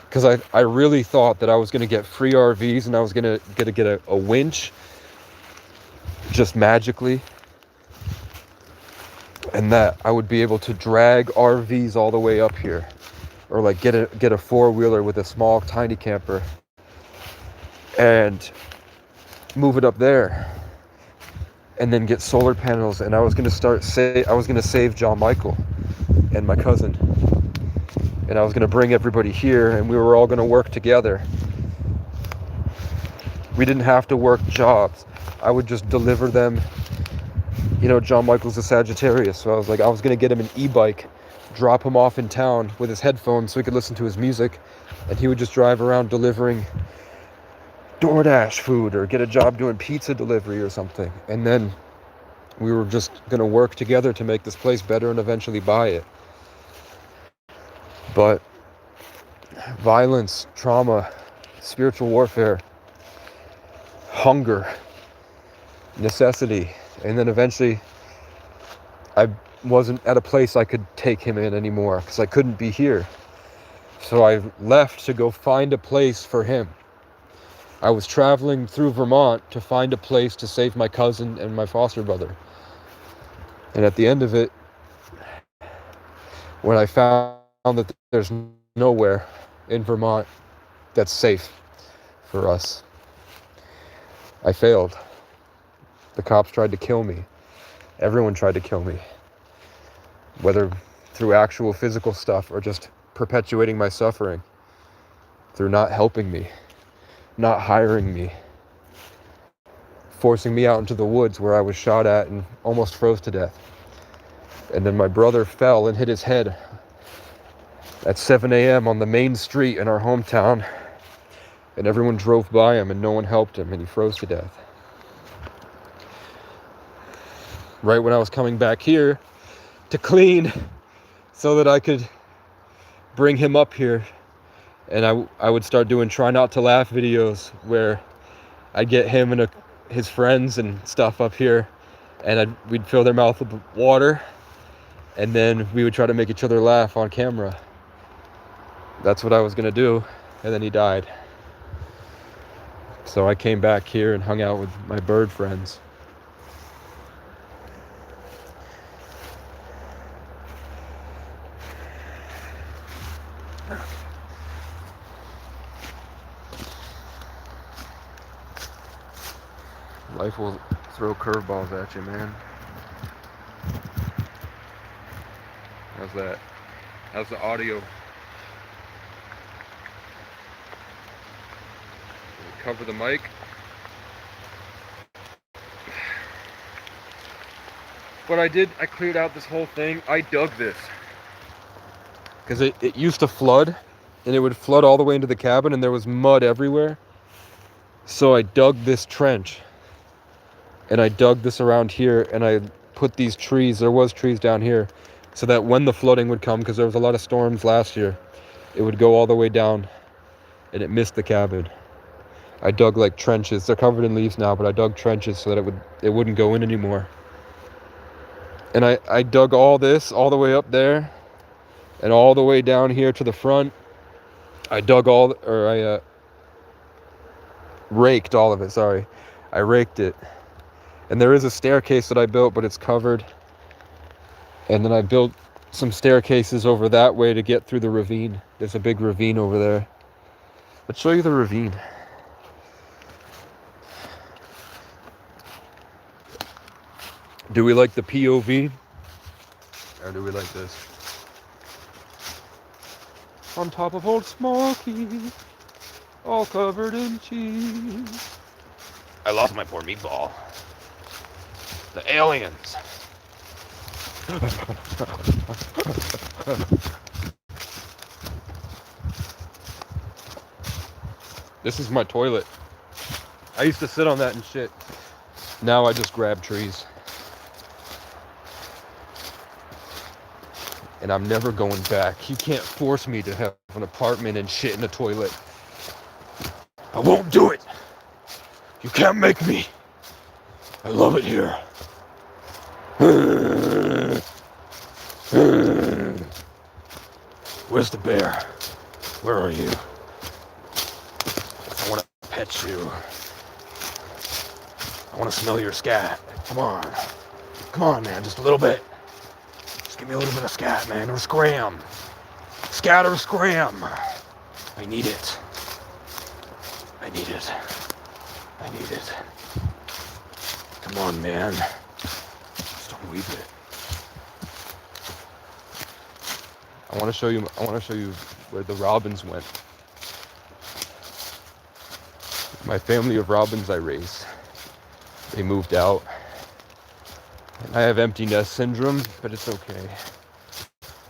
Because I really thought that I was going to get free RVs and I was going to get a winch just magically. And that I would be able to drag RVs all the way up here. Or like get a four-wheeler with a small tiny camper and move it up there. And then get solar panels, and I was gonna save John Michael and my cousin, and I was gonna bring everybody here, and we were all gonna work together. We didn't have to work jobs. I would just deliver them. You know, John Michael's a Sagittarius, so I was gonna get him an e-bike, drop him off in town with his headphones so he could listen to his music, and he would just drive around delivering DoorDash food or get a job doing pizza delivery or something. And then we were just going to work together to make this place better and eventually buy it. But violence, trauma, spiritual warfare, hunger, necessity, and then eventually I wasn't at a place I could take him in anymore because I couldn't be here. So I left to go find a place for him. I was traveling through Vermont to find a place to save my cousin and my foster brother. And at the end of it, when I found that there's nowhere in Vermont that's safe for us, I failed. The cops tried to kill me. Everyone tried to kill me. Whether through actual physical stuff or just perpetuating my suffering through not helping me. Not hiring me, forcing me out into the woods where I was shot at and almost froze to death. And then my brother fell and hit his head at 7 a.m. on the main street in our hometown And everyone drove by him and no one helped him and he froze to death. Right when I was coming back here to clean so that I could bring him up here, and I would start doing try not to laugh videos where I'd get him and his friends and stuff up here, and we'd fill their mouth with water, and then we would try to make each other laugh on camera. That's what I was gonna do, and then he died. So I came back here and hung out with my bird friends. Life will throw curveballs at you, man. How's that? How's the audio? Cover the mic. What I did, I cleared out this whole thing. I dug this. Because it used to flood, and it would flood all the way into the cabin, and there was mud everywhere. So I dug this trench. And I dug this around here, and I put these trees, there was trees down here, so that when the flooding would come, because there was a lot of storms last year, it would go all the way down, and it missed the cabin. I dug like trenches. They're covered in leaves now, but I dug trenches so that it wouldn't go in anymore. And I dug all this all the way up there, and all the way down here to the front. I raked all of it, sorry. I raked it. And there is a staircase that I built, but it's covered. And then I built some staircases over that way to get through the ravine. There's a big ravine over there. Let's show you the ravine. Do we like the POV? Or do we like this? On top of Old Smoky, all covered in cheese. I lost my poor meatball. The aliens. This is my toilet. I used to sit on that and shit. Now I just grab trees. And I'm never going back. You can't force me to have an apartment and shit in a toilet. I won't do it. You can't make me. I love it here. Where's the bear? Where are you? I want to pet you. I want to smell your scat. Come on. Come on, man. Just a little bit. Just give me a little bit of scat, man. Or scram. Scat or scram. I need it. I need it. I need it. Come on, man. Just don't leave it. I want to show you where the robins went. My family of robins I raised. They moved out. And I have empty nest syndrome, but it's okay.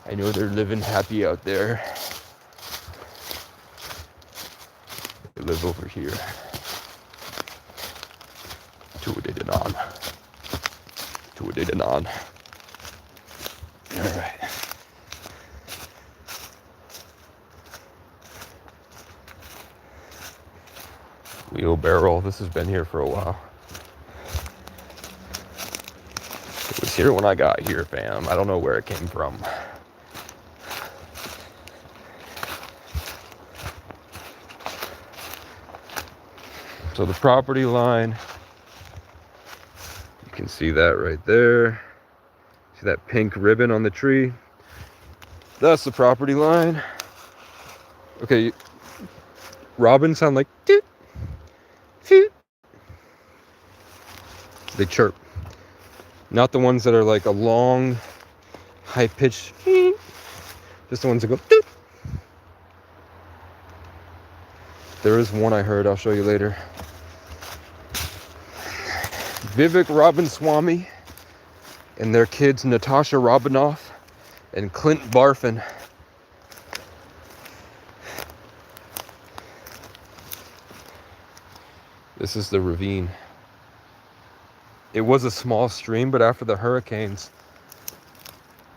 I know they're living happy out there. They live over here. Tuadedanon. Alright. Wheelbarrow. This has been here for a while. It was here when I got here, fam. I don't know where it came from. So the property line, you can see that right there. See that pink ribbon on the tree? That's the property line. Okay, robins sound like toot, toot. They chirp. Not the ones that are like a long, high-pitched, just the ones that go toot. There is one I heard, I'll show you later. Vivek Ramaswamy and their kids Natasha Robinoff and Clint Barfin. This is the ravine. It was a small stream, but after the hurricanes,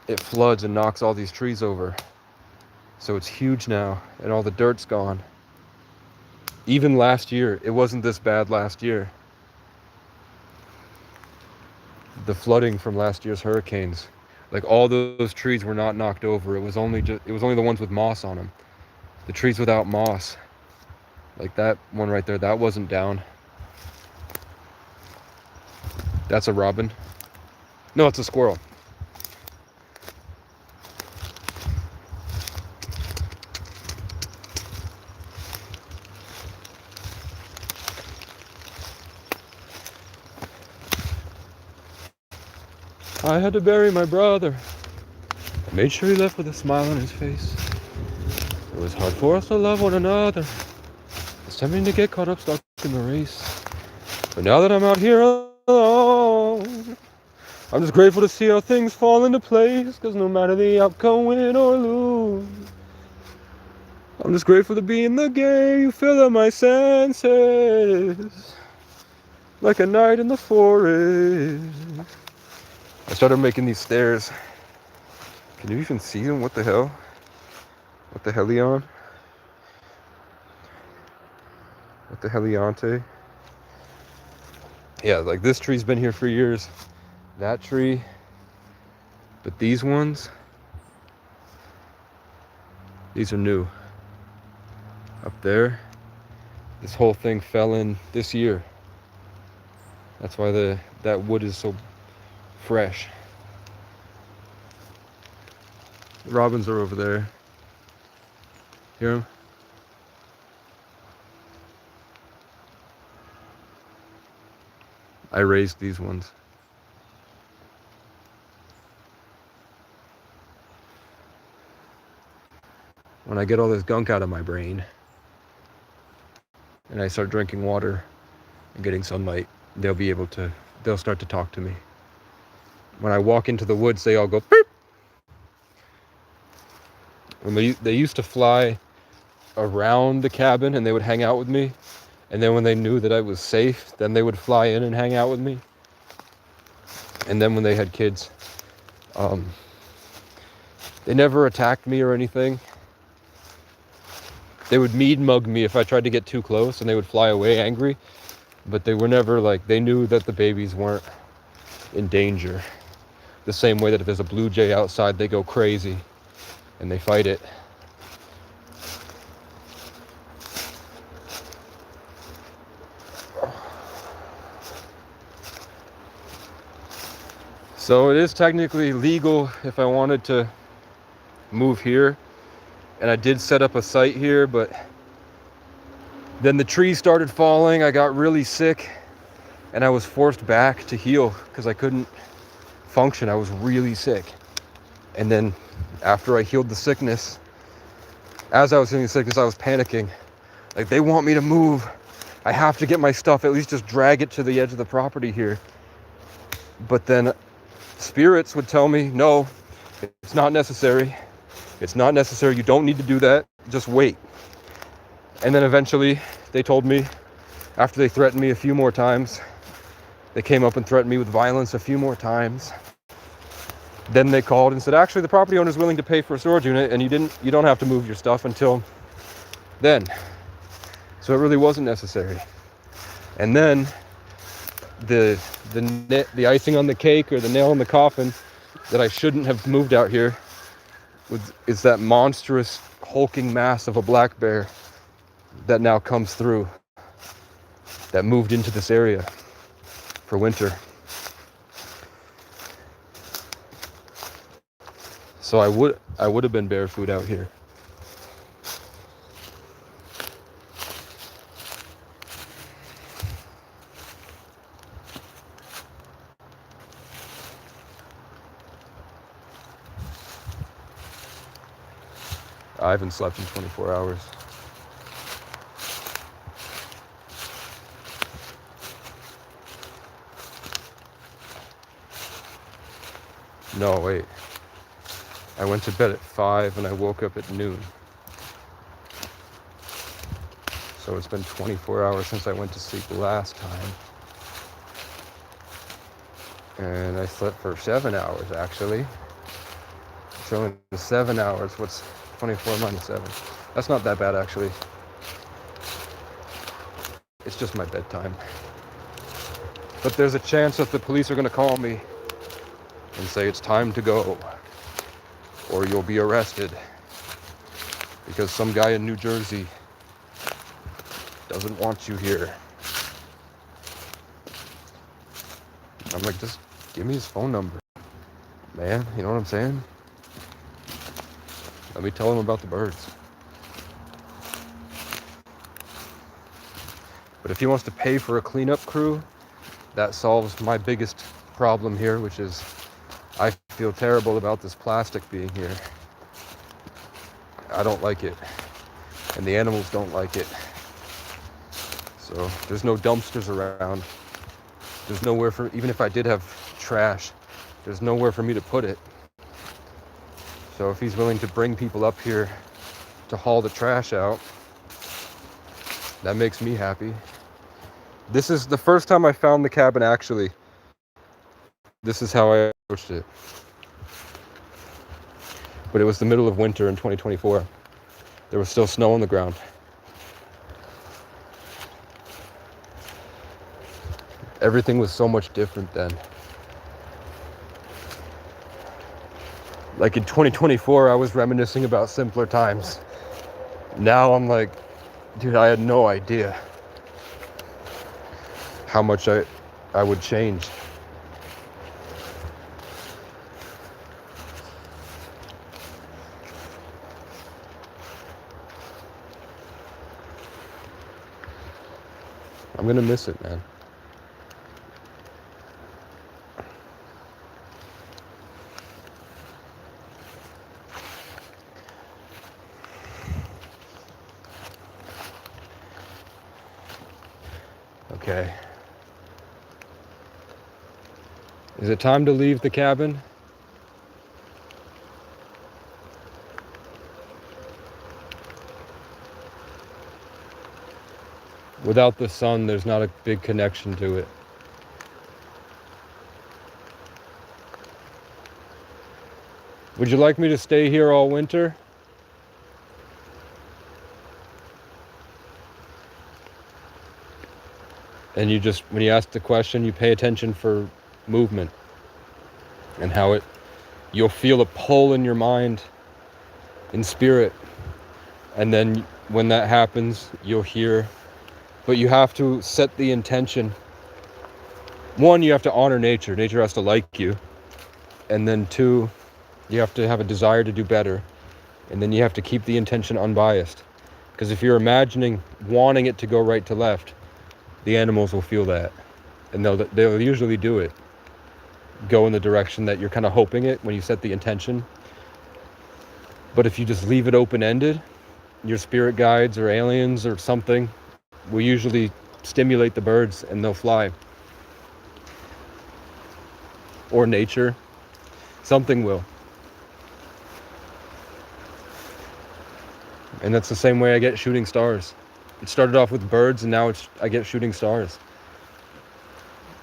it floods and knocks all these trees over. So it's huge now, and all the dirt's gone. Even last year, it wasn't this bad last year. The flooding from last year's hurricanes, like all those trees were not knocked over. It was only the ones with moss on them. The trees without moss, like that one right there, that wasn't down. That's a robin. No, it's a squirrel. I had to bury my brother. I made sure he left with a smile on his face. It was hard for us to love one another. It's tempting to get caught up stuck in the race. But now that I'm out here alone, I'm just grateful to see how things fall into place. Cause no matter the outcome, win or lose, I'm just grateful to be in the game. You fill up my senses like a night in the forest. I started making these stairs. Can you even see them? What the hell? What the helion? What the heliante? Yeah, like this tree's been here for years. That tree. But these ones, these are new. Up there, this whole thing fell in this year. That's why that wood is so fresh. The robins are over there. Hear them? I raised these ones. When I get all this gunk out of my brain and I start drinking water and getting sunlight, they'll start to talk to me. When I walk into the woods, they all go beep. When they used to fly around the cabin and they would hang out with me. And then when they knew that I was safe, then they would fly in and hang out with me. And then when they had kids, they never attacked me or anything. They would mead mug me if I tried to get too close, and they would fly away angry. But they were never they knew that the babies weren't in danger. The same way that if there's a blue jay outside, they go crazy and they fight it. So it is technically legal if I wanted to move here. And I did set up a site here, but then the trees started falling. I got really sick and I was forced back to heal because I couldn't function. I was really sick. And then after I healed the sickness, as I was healing the sickness, I was panicking. Like, they want me to move. I have to get my stuff, at least just drag it to the edge of the property here. But then spirits would tell me, no, it's not necessary. It's not necessary. You don't need to do that. Just wait. And then eventually they told me, after they threatened me a few more times, they came up and threatened me with violence a few more times. Then they called and said, actually, the property owner is willing to pay for a storage unit, and you don't have to move your stuff until then. So it really wasn't necessary. And then the icing on the cake, or the nail in the coffin, that I shouldn't have moved out here is that monstrous hulking mass of a black bear that now comes through, that moved into this area for winter. So I would have been bear food out here. I haven't slept in 24 hours. No, wait. I went to bed at 5 and I woke up at noon. So it's been 24 hours since I went to sleep last time. And I slept for 7 hours, actually. So in 7 hours, what's 24 minus 7? That's not that bad, actually. It's just my bedtime. But there's a chance that the police are going to call me and say it's time to go, or you'll be arrested, because some guy in New Jersey doesn't want you here. I'm like, just give me his phone number, man. You know what I'm saying? Let me tell him about the birds. But if he wants to pay for a cleanup crew, that solves my biggest problem here, which is I feel terrible about this plastic being here. I don't like it, and the animals don't like it. So there's no dumpsters around. There's nowhere for, even if I did have trash, there's nowhere for me to put it. So if he's willing to bring people up here to haul the trash out, that makes me happy. This is the first time I found the cabin, actually. This is how I approached it. But it was the middle of winter in 2024. There was still snow on the ground. Everything was so much different then. Like in 2024, I was reminiscing about simpler times. Now I'm like, dude, I had no idea how much I would change. I'm gonna miss it, man. Okay. Is it time to leave the cabin? Without the sun, there's not a big connection to it. Would you like me to stay here all winter? And you just, when you ask the question, you pay attention for movement and how you'll feel a pull in your mind, in spirit. And then when that happens, you'll hear, but you have to set the intention. One, you have to honor nature. Nature has to like you. And then two, you have to have a desire to do better. And then you have to keep the intention unbiased. Because if you're imagining wanting it to go right to left, the animals will feel that. And they'll usually do it. Go in the direction that you're kind of hoping it when you set the intention. But if you just leave it open-ended, your spirit guides or aliens or something will usually stimulate the birds and they'll fly. Or nature. Something will. And that's the same way I get shooting stars. It started off with birds and now I get shooting stars.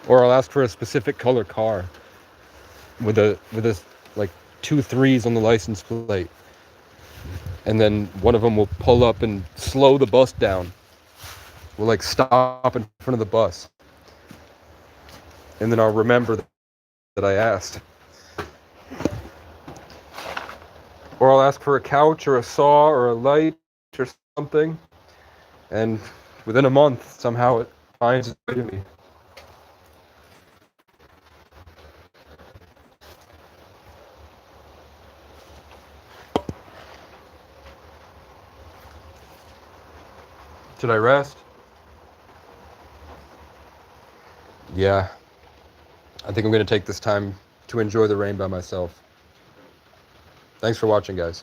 Or I'll ask for a specific color car with a like 2 3s on the license plate. And then one of them will pull up and slow the bus down. We'll like stop in front of the bus. And then I'll remember that I asked. Or I'll ask for a couch or a saw or a light or something. And within a month, somehow it finds its way to me. Should I rest? Yeah. I think I'm going to take this time to enjoy the rain by myself. Thanks for watching, guys.